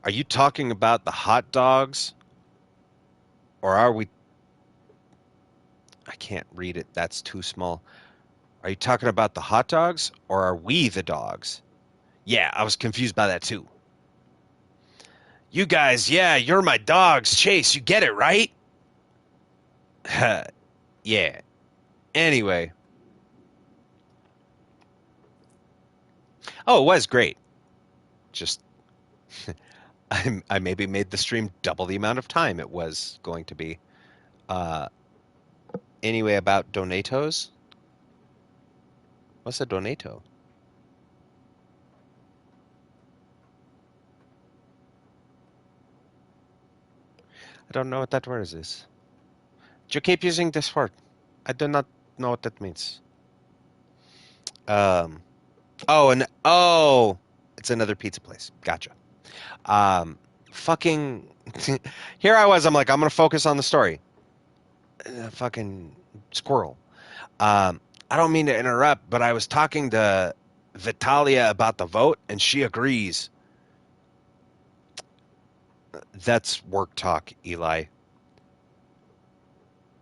Are you talking about the hot dogs? Or are we... I can't read it. That's too small. Are you talking about the hot dogs? Or are we the dogs? Yeah, I was confused by that too. You guys, yeah, you're my dogs. Chase, you get it, right? Yeah. Anyway. Oh, it was great. Just... I maybe made the stream double the amount of time it was going to be. Anyway, about donatos. What's a donato? I don't know what that word is. You keep using this word. I do not know what that means. Oh, it's another pizza place. Gotcha. Fucking. Here I was. I'm like, I'm gonna focus on the story. Fucking squirrel. I don't mean to interrupt, but I was talking to Vitalia about the vote, and she agrees. That's work talk, Eli.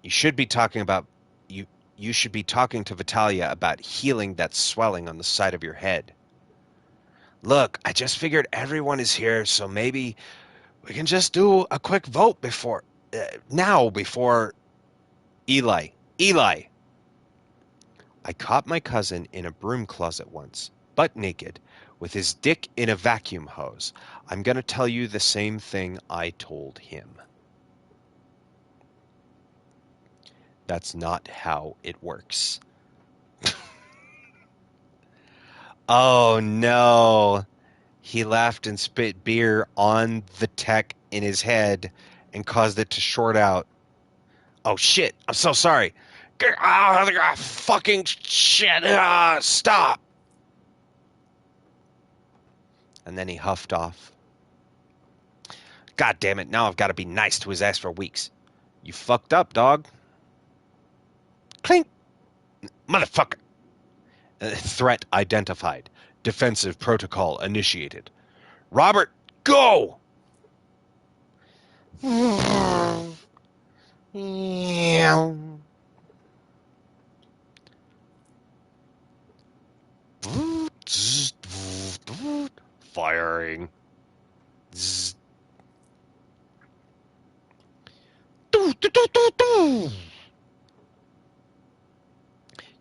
You should be talking about you should be talking to Vitalia about healing that swelling on the side of your head. Look, I just figured everyone is here, so maybe we can just do a quick vote before Eli. Eli! I caught my cousin in a broom closet once, butt naked, with his dick in a vacuum hose. I'm gonna tell you the same thing I told him. That's not how it works. Oh no! He laughed and spit beer on the tech in his head and caused it to short out. Oh shit! I'm so sorry. Fucking shit! Stop! And then he huffed off. God damn it! Now I've got to be nice to his ass for weeks. You fucked up, dog. Clink! Motherfucker! Threat identified. Defensive protocol initiated. Robert, go! Firing.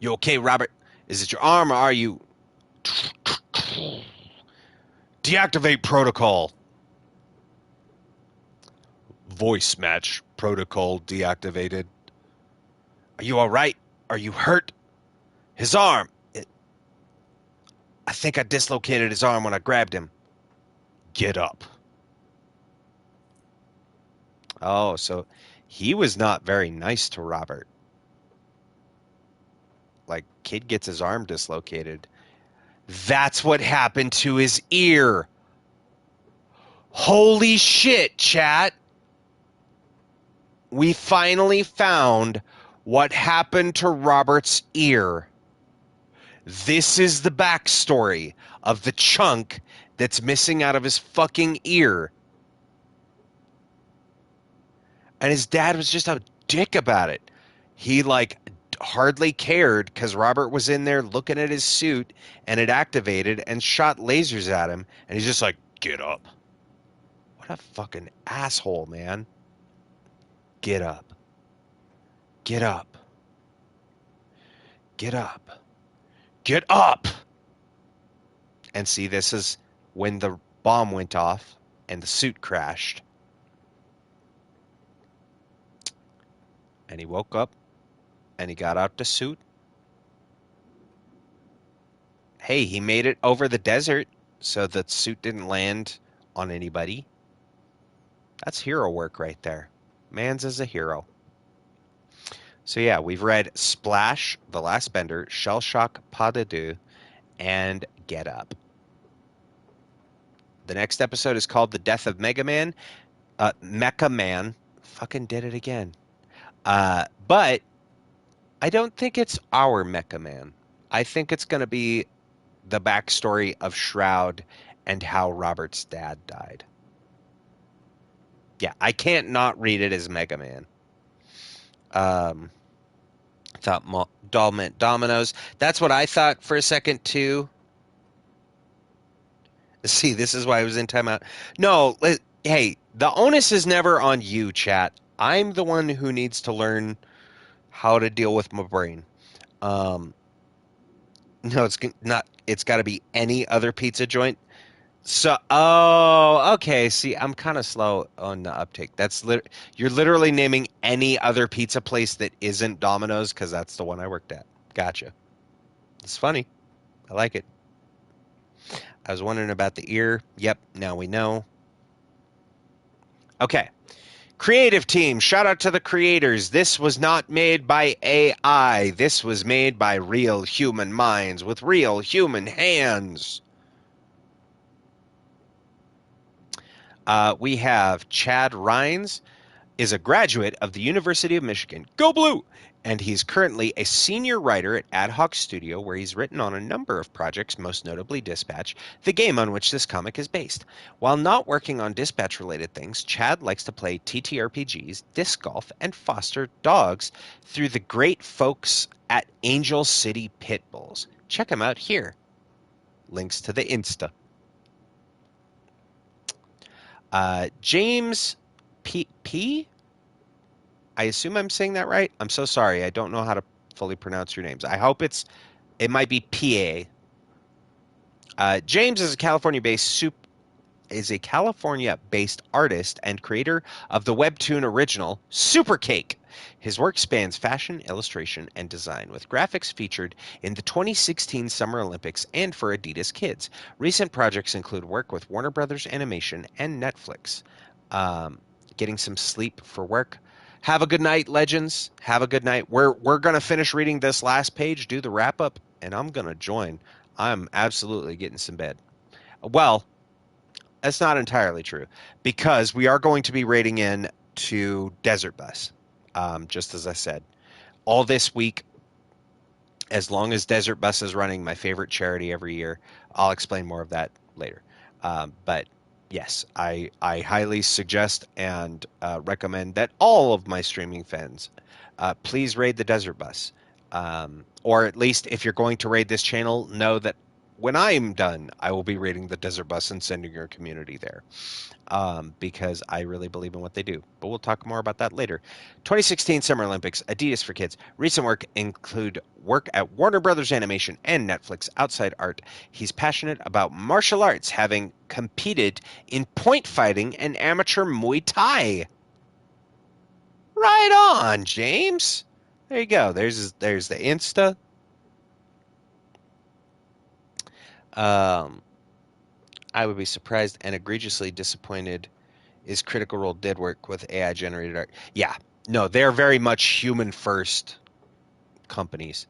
You okay, Robert? Is it your arm or are you... Deactivate protocol. Voice match protocol deactivated. Are you alright? Are you hurt? His arm. I think I dislocated his arm when I grabbed him. Get up. Oh, so he was not very nice to Robert. Like, kid gets his arm dislocated. That's what happened to his ear. Holy shit, chat. We finally found what happened to Robert's ear. This is the backstory of the chunk that's missing out of his fucking ear. And his dad was just a dick about it. He, like, hardly cared because Robert was in there looking at his suit and it activated and shot lasers at him. And he's just like, get up. What a fucking asshole, man. Get up. Get up. Get up. Get up! And see, this is when the bomb went off and the suit crashed. And he woke up and he got out the suit. Hey, he made it over the desert so the suit didn't land on anybody. That's hero work right there. Mans is a hero. So yeah, we've read Splash, The Last Bender, Shell Shock, Pas de Deux, and Get Up. The next episode is called The Death of Mega Man. Mecha Man. Fucking did it again. But I don't think it's our Mecha Man. I think it's going to be the backstory of Shroud and how Robert's dad died. Yeah, I can't not read it as Mega Man. Thought doll meant dominoes. That's what I thought for a second too. See, this is why I was in timeout. No, hey, the onus is never on you, chat. I'm the one who needs to learn how to deal with my brain. No, it's not. It's got to be any other pizza joint. So, oh, okay. See, I'm kind of slow on the uptake. You're literally naming any other pizza place that isn't Domino's because that's the one I worked at. Gotcha. It's funny. I like it. I was wondering about the ear. Yep, now we know. Okay. Creative team, shout out to the creators. This was not made by AI. This was made by real human minds with real human hands. We have Chad Rhines, is a graduate of the University of Michigan. Go Blue! And he's currently a senior writer at Ad Hoc Studio, where he's written on a number of projects, most notably Dispatch, the game on which this comic is based. While not working on Dispatch-related things, Chad likes to play TTRPGs, disc golf, and foster dogs through the great folks at Angel City Pit Bulls. Check him out here. Links to the Insta. James P. I assume I'm saying that right. I'm so sorry. I don't know how to fully pronounce your names. I hope it might be PA. James is a California-based artist and creator of the webtoon original Super Cake. His work spans fashion, illustration, and design, with graphics featured in the 2016 Summer Olympics and for Adidas Kids. Recent projects include work with Warner Brothers Animation and Netflix. Getting some sleep for work. Have a good night, legends. Have a good night. We're going to finish reading this last page, do the wrap up, and I'm going to join. I'm absolutely getting some bed. Well, that's not entirely true, because we are going to be raiding in to Desert Bus, just as I said. All this week, as long as Desert Bus is running, my favorite charity every year. I'll explain more of that later. But yes, I highly suggest and recommend that all of my streaming fans please raid the Desert Bus. Or at least if you're going to raid this channel, know that when I'm done, I will be raiding the Desert Bus and sending your community there. Because I really believe in what they do. But we'll talk more about that later. 2016 Summer Olympics, Adidas for Kids. Recent work include work at Warner Brothers Animation and Netflix outside art. He's passionate about martial arts, having competed in point fighting and amateur Muay Thai. Right on, James. There you go. There's the Insta. I would be surprised and egregiously disappointed is Critical Role did work with AI generated art. Yeah, no, they're very much human first companies.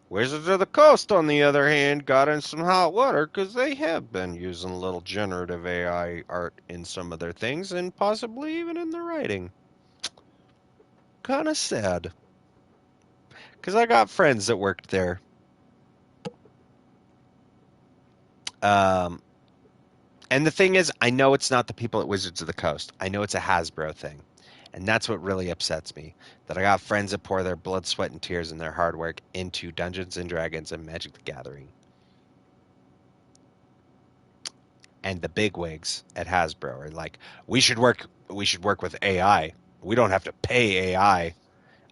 Wizards of the Coast, on the other hand, got in some hot water because they have been using a little generative AI art in some of their things and possibly even in the writing. Kind of sad. Because I got friends that worked there. And the thing is, I know it's not the people at Wizards of the Coast. I know it's a Hasbro thing. And that's what really upsets me, that I got friends that pour their blood, sweat, and tears and their hard work into Dungeons and Dragons and Magic the Gathering. And the bigwigs at Hasbro are like, we should work with AI. We don't have to pay AI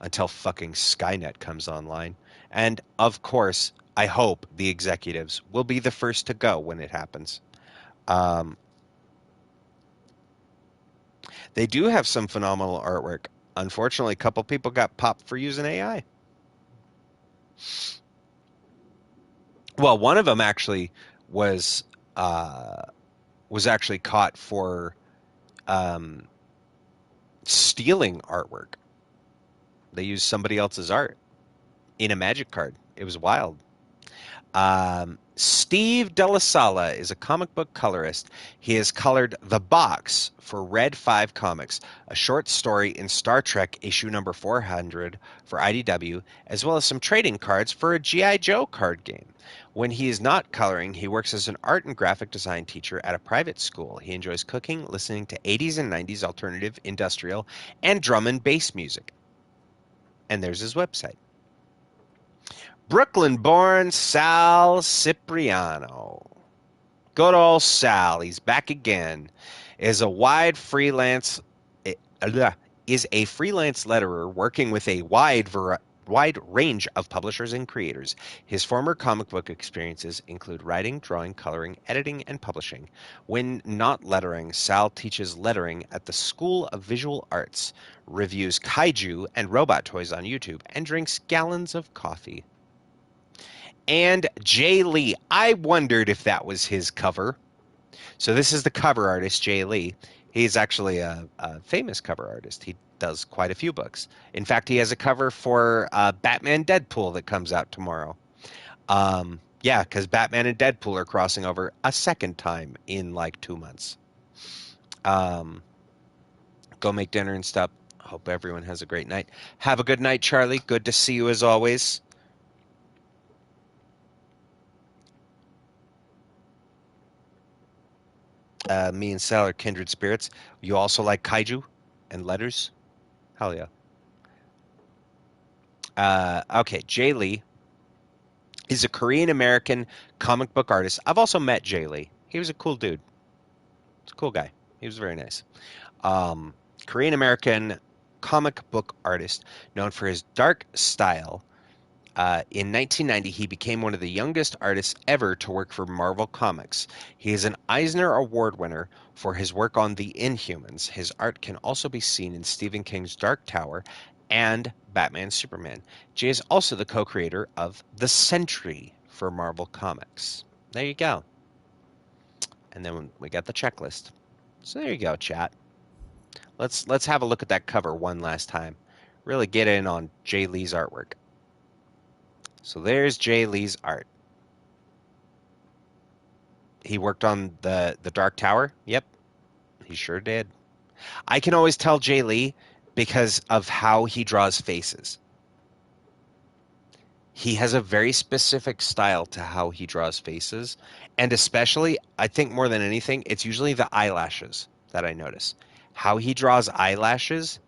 until fucking Skynet comes online. And of course, I hope the executives will be the first to go when it happens. They do have some phenomenal artwork. Unfortunately, a couple people got popped for using AI. Well, one of them actually was actually caught for stealing artwork. They used somebody else's art in a Magic card. It was wild. Steve Delasala is a comic book colorist. He has colored The Box for Red 5 Comics, a short story in Star Trek issue number 400 for IDW, as well as some trading cards for a G.I. Joe card game. When he is not coloring, he works as an art and graphic design teacher at a private school. He enjoys cooking, listening to 80s and 90s alternative, industrial, and drum and bass music. And there's his website. Brooklyn-born Sal Cipriano. Good old Sal, he's back again. Is a freelance letterer working with a wide range of publishers and creators. His former comic book experiences include writing, drawing, coloring, editing, and publishing. When not lettering, Sal teaches lettering at the School of Visual Arts, reviews kaiju and robot toys on YouTube, and drinks gallons of coffee. And Jay Lee. I wondered if that was his cover. So this is the cover artist, Jay Lee. He's actually a famous cover artist. He does quite a few books. In fact, he has a cover for Batman Deadpool that comes out tomorrow. Yeah, because Batman and Deadpool are crossing over a second time in like 2 months. Go make dinner and stuff. Hope everyone has a great night. Have a good night, Charlie. Good to see you as always. Me and Sal are kindred spirits. You also like kaiju and letters? Hell yeah. Okay, Jay Lee is a Korean-American comic book artist. I've also met Jay Lee. He was a cool dude. He's a cool guy. He was very nice. Korean American comic book artist known for his dark style. In 1990, he became one of the youngest artists ever to work for Marvel Comics. He is an Eisner Award winner for his work on The Inhumans. His art can also be seen in Stephen King's Dark Tower and Batman Superman. Jay is also the co-creator of The Sentry for Marvel Comics. There you go. And then we got the checklist. So there you go, chat. Let's have a look at that cover one last time. Really get in on Jay Lee's artwork. So there's Jay Lee's art. He worked on the Dark Tower. Yep, he sure did. I can always tell Jay Lee because of how he draws faces. He has a very specific style to how he draws faces, and especially, I think more than anything, it's usually the eyelashes that I notice. How he draws eyelashes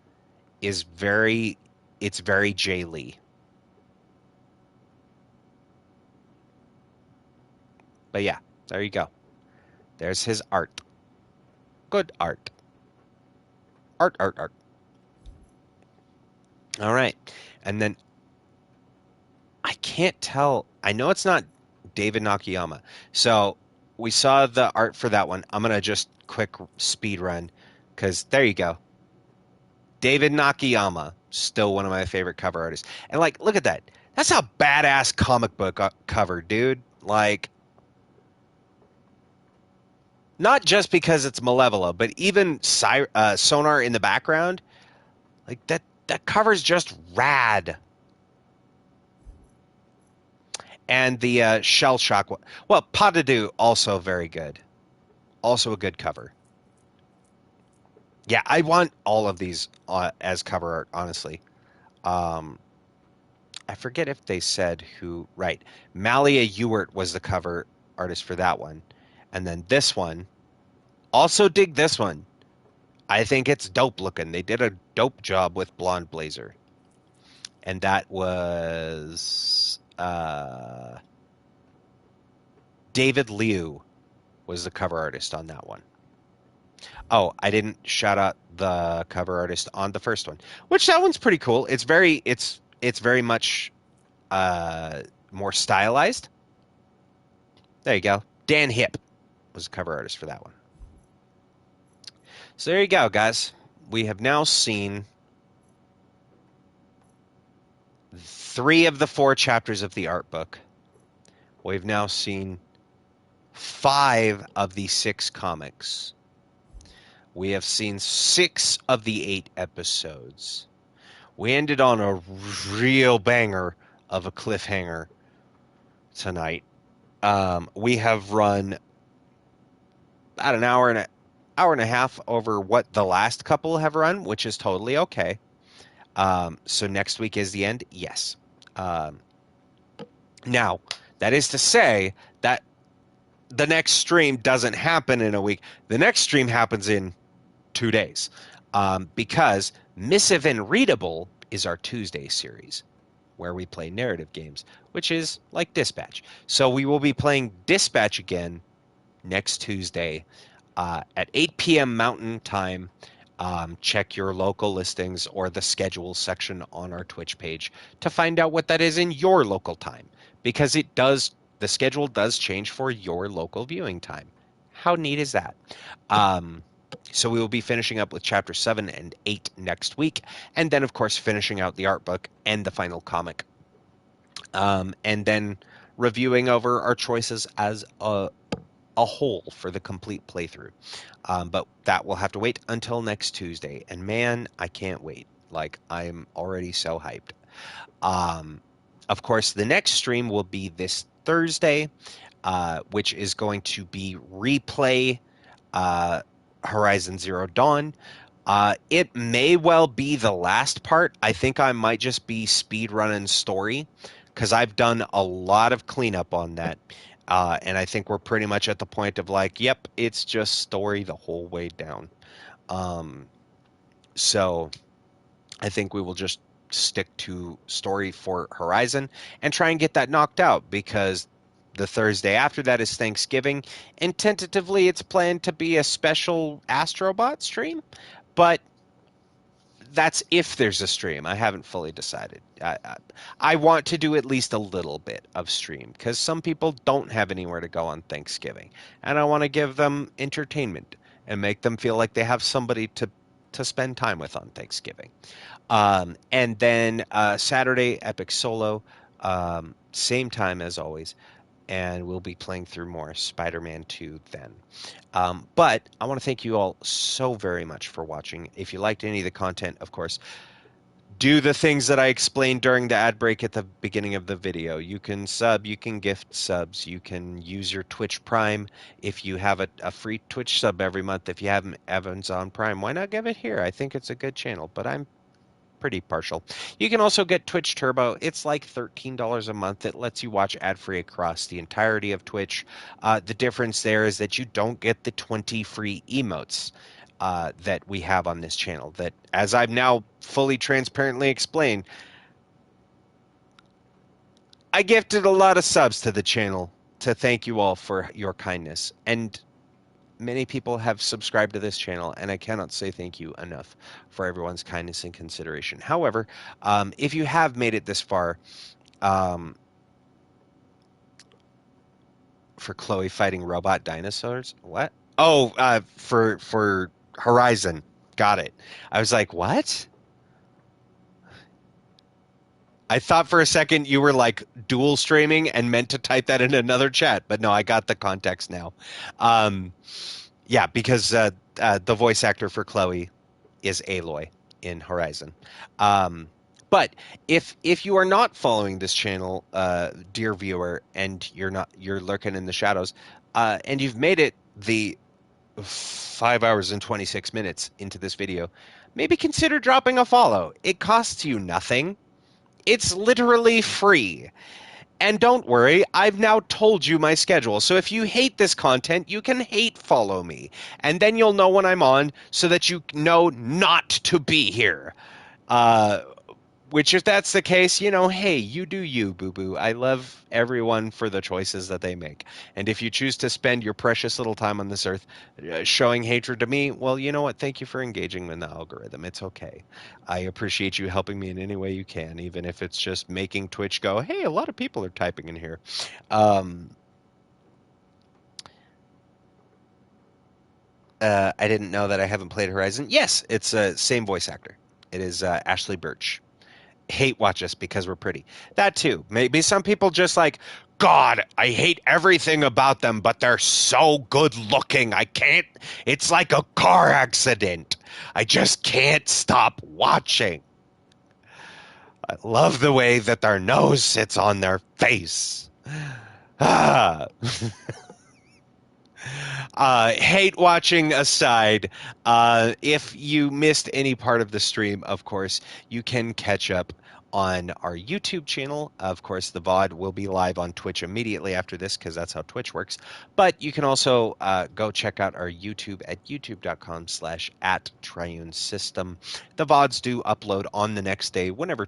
is very Jay Lee. But yeah, there you go. There's his art. Good art. Art. All right. And then I can't tell. I know it's not David Nakayama. So we saw the art for that one. I'm going to just quick speed run because there you go. David Nakayama, still one of my favorite cover artists. And like, look at that. That's a badass comic book cover, dude. Like, not just because it's Malevola, but even Sonar in the background. Like, that cover's just rad. And the Shell Shock one. Well, Pas de Deux, also very good. Also a good cover. Yeah, I want all of these as cover art, honestly. I forget if they said who. Right. Malia Ewart was the cover artist for that one. And then this one. Also dig this one. I think it's dope looking. They did a dope job with Blonde Blazer. And that was David Liu was the cover artist on that one. Oh, I didn't shout out the cover artist on the first one, which that one's pretty cool. It's very much more stylized. There you go. Dan Hip was the cover artist for that one. So there you go, guys. We have now seen 3 of the 4 chapters of the art book. We've now seen 5 of the 6 comics. We have seen 6 of the 8 episodes. We ended on a real banger of a cliffhanger tonight. We have run about an hour and a half over what the last couple have run, which is totally okay. So next week is the end? Yes. Now, that is to say that the next stream doesn't happen in a week. The next stream happens in 2 days. Because Missive and Readable is our Tuesday series where we play narrative games, which is like Dispatch. So we will be playing Dispatch again next Tuesday at 8 p.m. Mountain Time. Check your local listings or the schedule section on our Twitch page to find out what that is in your local time, because the schedule does change for your local viewing time. How neat is that? So we will be finishing up with chapter 7 and 8 next week, and then of course finishing out the art book and the final comic, and then reviewing over our choices as a whole for the complete playthrough. But that will have to wait until next Tuesday. And man, I can't wait. Like, I'm already so hyped. Of course, the next stream will be this Thursday, which is going to be replay Horizon Zero Dawn. It may well be the last part. I think I might just be speedrunning story, because I've done a lot of cleanup on that. And I think we're pretty much at the point of like, yep, it's just story the whole way down. So I think we will just stick to story for Horizon and try and get that knocked out, because The Thursday after that is Thanksgiving, and tentatively it's planned to be a special Astrobot stream, but that's if there's a stream. I haven't fully decided. I want to do at least a little bit of stream because some people don't have anywhere to go on Thanksgiving, and I want to give them entertainment and make them feel like they have somebody to spend time with on Thanksgiving. And then Saturday, Epic Solo, same time as always, and we'll be playing through more Spider-Man 2 then. But I want to thank you all so very much for watching. If you liked any of the content, of course, do the things that I explained during the ad break at the beginning of the video. You can sub, you can gift subs, you can use your Twitch Prime. If you have a free Twitch sub every month, if you have Evans on Prime, why not give it here? I think it's a good channel, but I'm pretty partial. You can also get Twitch Turbo. It's like $13 a month. It lets you watch ad-free across the entirety of Twitch. The difference there is that you don't get the 20 free emotes that we have on this channel. That, as I've now fully transparently explained, I gifted a lot of subs to the channel to thank you all for your kindness. And many people have subscribed to this channel, and I cannot say thank you enough for everyone's kindness and consideration. However, if you have made it this far, for Chloe fighting robot dinosaurs, what? Oh, for Horizon, got it. I was like, what? I thought for a second you were like dual streaming and meant to type that in another chat, but no, I got the context now. Yeah, because the voice actor for Chloe is Aloy in Horizon. But if you are not following this channel, dear viewer, and you're lurking in the shadows, and you've made it the 5 hours and 26 minutes into this video, maybe consider dropping a follow. It costs you nothing. It's literally free. And don't worry, I've now told you my schedule. So if you hate this content, you can hate follow me. And then you'll know when I'm on so that you know not to be here. Which, if that's the case, hey, you do you, boo-boo. I love everyone for the choices that they make. And if you choose to spend your precious little time on this earth showing hatred to me, well, you know what? Thank you for engaging in the algorithm. It's okay. I appreciate you helping me in any way you can, even if it's just making Twitch go, hey, a lot of people are typing in here. I didn't know that I haven't played Horizon. Yes, it's the same voice actor. It is Ashley Birch. Hate watch us because we're pretty. That too. Maybe some people just like, God, I hate everything about them, but they're so good looking. I can't. It's like a car accident. I just can't stop watching. I love the way that their nose sits on their face. Hate watching aside, if you missed any part of the stream, of course, you can catch up on our YouTube channel. Of course, the VOD will be live on Twitch immediately after this because that's how Twitch works. But you can also go check out our YouTube at youtube.com/@triunesystem. The VODs do upload on the next day whenever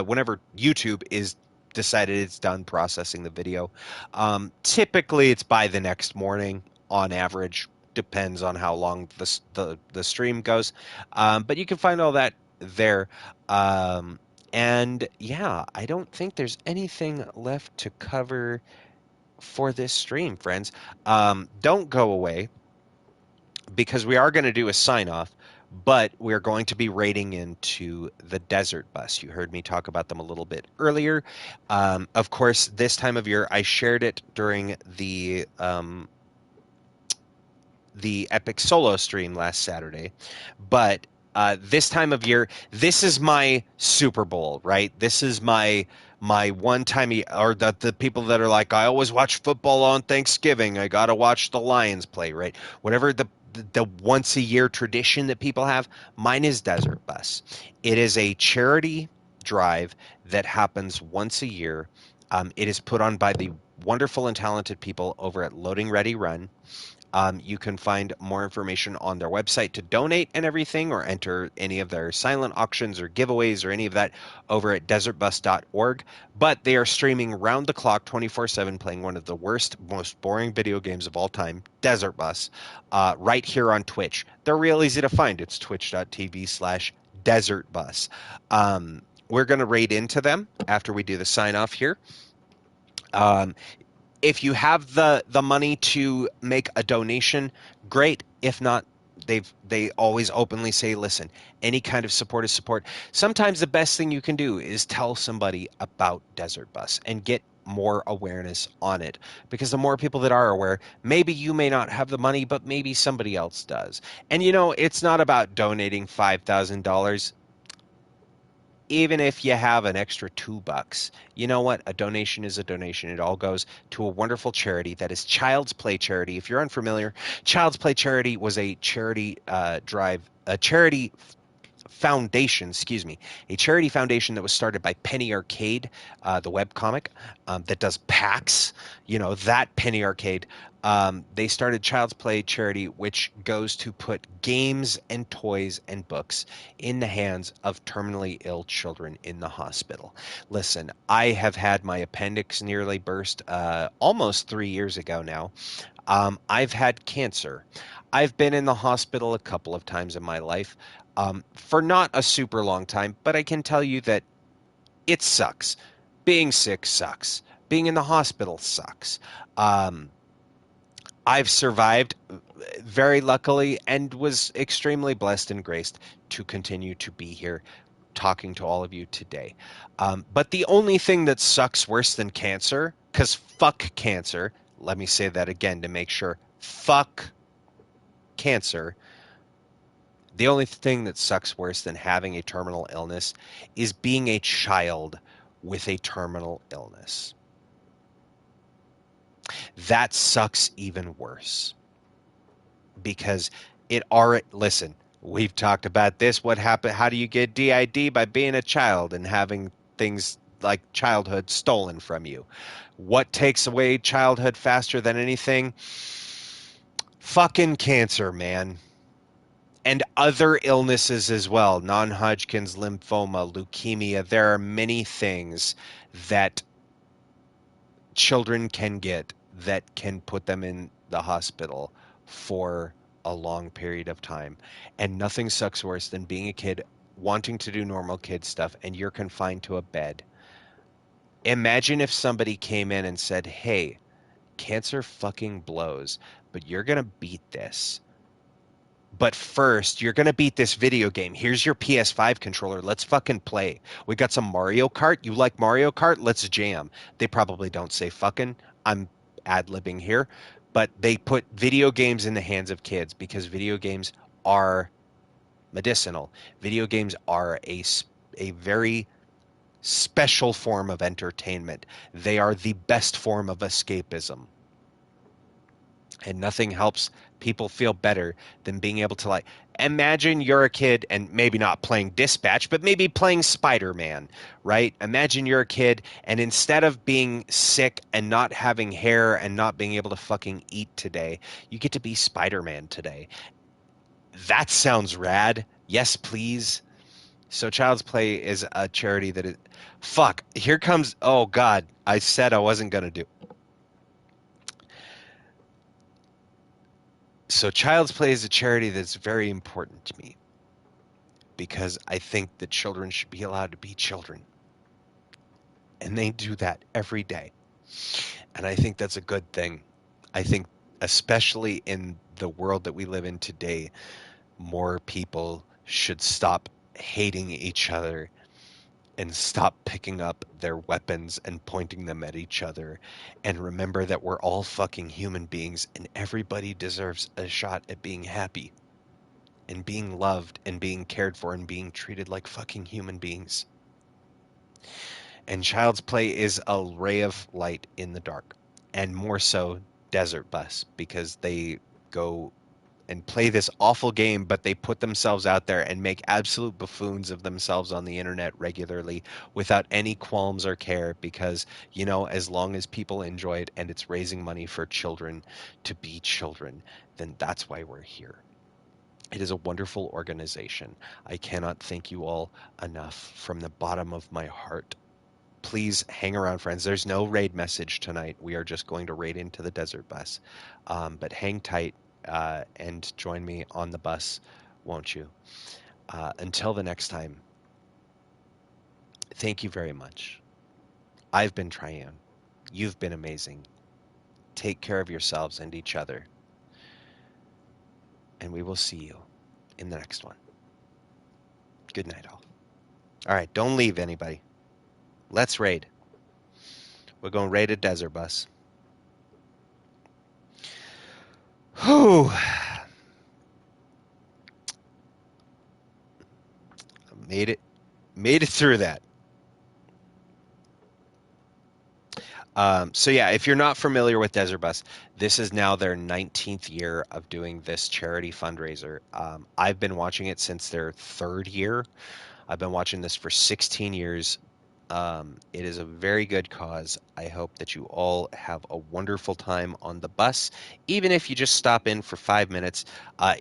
whenever YouTube is decided it's done processing the video. Typically, it's by the next morning on average. Depends on how long the stream goes. But you can find all that there. And yeah, I don't think there's anything left to cover for this stream, friends. Don't go away because we are going to do a sign off, but we're going to be raiding into the desert bus. You heard me talk about them a little bit earlier. Of course, this time of year, I shared it during the Epic Solo stream last Saturday, but this time of year, this is my Super Bowl, right? This is my one time, or the people that are like, I always watch football on Thanksgiving. I got to watch the Lions play, right? Whatever the once a year tradition that people have, mine is Desert Bus. It is a charity drive that happens once a year. It is put on by the wonderful and talented people over at Loading Ready Run. You can find more information on their website to donate and everything, or enter any of their silent auctions or giveaways or any of that over at desertbus.org. But they are streaming round the clock 24/7, playing one of the worst, most boring video games of all time, Desert Bus, right here on Twitch. They're real easy to find. It's twitch.tv/desertbus. We're going to raid into them after we do the sign off here. If you have the money to make a donation, great. If not, they always openly say, listen, any kind of support is support. Sometimes the best thing you can do is tell somebody about Desert Bus and get more awareness on it, because the more people that are aware, maybe you may not have the money, but maybe somebody else does. And it's not about donating $5,000. Even if you have an extra $2, you know what? A donation is a donation. It all goes to a wonderful charity that is Child's Play Charity. If you're unfamiliar, Child's Play Charity was a charity foundation, a charity foundation that was started by Penny Arcade, the webcomic that does packs, that Penny Arcade. They started Child's Play Charity, which goes to put games and toys and books in the hands of terminally ill children in the hospital. Listen, I have had my appendix nearly burst almost 3 years ago now. I've had cancer. I've been in the hospital a couple of times in my life, for not a super long time, but I can tell you that it sucks. Being sick sucks. Being in the hospital sucks. I've survived very luckily and was extremely blessed and graced to continue to be here talking to all of you today. But the only thing that sucks worse than cancer, because fuck cancer, let me say that again to make sure, fuck cancer. The only thing that sucks worse than having a terminal illness is being a child with a terminal illness. That sucks even worse. Because listen, we've talked about this. What happened? How do you get DID? By being a child and having things like childhood stolen from you. What takes away childhood faster than anything? Fucking cancer, man. And other illnesses as well. Non-Hodgkin's lymphoma, leukemia. There are many things that children can get that can put them in the hospital for a long period of time. And nothing sucks worse than being a kid wanting to do normal kid stuff and you're confined to a bed. Imagine if somebody came in and said, hey, cancer fucking blows, but you're going to beat this. But first, you're going to beat this video game. Here's your PS5 controller. Let's fucking play. We got some Mario Kart. You like Mario Kart? Let's jam. They probably don't say fucking. I'm ad-libbing here. But they put video games in the hands of kids because video games are medicinal. Video games are a very special form of entertainment. They are the best form of escapism. And nothing helps people feel better than being able to imagine you're a kid and maybe not playing Dispatch, but maybe playing Spider-Man, right? Imagine you're a kid and instead of being sick and not having hair and not being able to fucking eat today, you get to be Spider-Man today. That sounds rad. Yes, please. So Child's Play is a charity that is... Fuck, here comes... Oh, God, I said I wasn't going to do... So Child's Play is a charity that's very important to me because I think that children should be allowed to be children. And they do that every day. And I think that's a good thing. I think especially in the world that we live in today, more people should stop hating each other and stop picking up their weapons and pointing them at each other and remember that we're all fucking human beings and everybody deserves a shot at being happy and being loved and being cared for and being treated like fucking human beings. And Child's Play is a ray of light in the dark, and more so Desert Bus, because they go and play this awful game, but they put themselves out there and make absolute buffoons of themselves on the internet regularly without any qualms or care because, as long as people enjoy it and it's raising money for children to be children, then that's why we're here. It is a wonderful organization. I cannot thank you all enough from the bottom of my heart. Please hang around, friends. There's no raid message tonight. We are just going to raid into the desert bus. But hang tight and join me on the bus, won't you? Until the next time, thank you very much. I've been Triune. You've been amazing. Take care of yourselves and each other. And we will see you in the next one. Good night, all. All right, don't leave, anybody. Let's raid. We're going to raid a desert bus. Whew. Made it through that. So yeah, if you're not familiar with Desert Bus, this is now their 19th year of doing this charity fundraiser. I've been watching it since their third year. I've been watching this for 16 years. It is a very good cause. I hope that you all have a wonderful time on the bus, even if you just stop in for 5 minutes.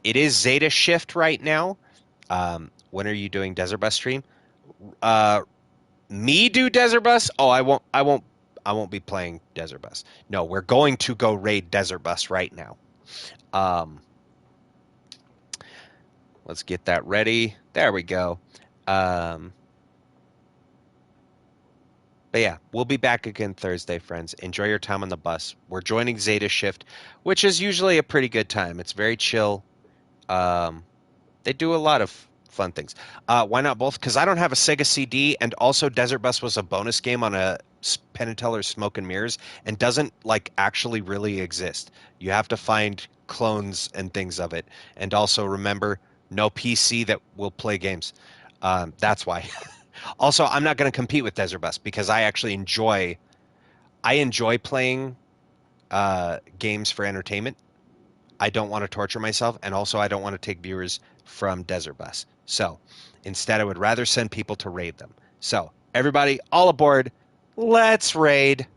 It is Zeta shift right now. When are you doing Desert Bus stream? Me do Desert Bus? Oh, I won't be playing Desert Bus. No, we're going to go raid Desert Bus right now. Let's get that ready. There we go. But yeah, we'll be back again Thursday, friends. Enjoy your time on the bus. We're joining Zeta Shift, which is usually a pretty good time. It's very chill. They do a lot of fun things. Why not both? Because I don't have a Sega CD, and also Desert Bus was a bonus game on a Penn and Teller Smoke and Mirrors, and doesn't actually really exist. You have to find clones and things of it, and also remember, no PC that will play games. That's why. Also, I'm not going to compete with Desert Bus because I actually enjoy playing games for entertainment. I don't want to torture myself, and also I don't want to take viewers from Desert Bus. So instead, I would rather send people to raid them. So everybody, all aboard. Let's raid.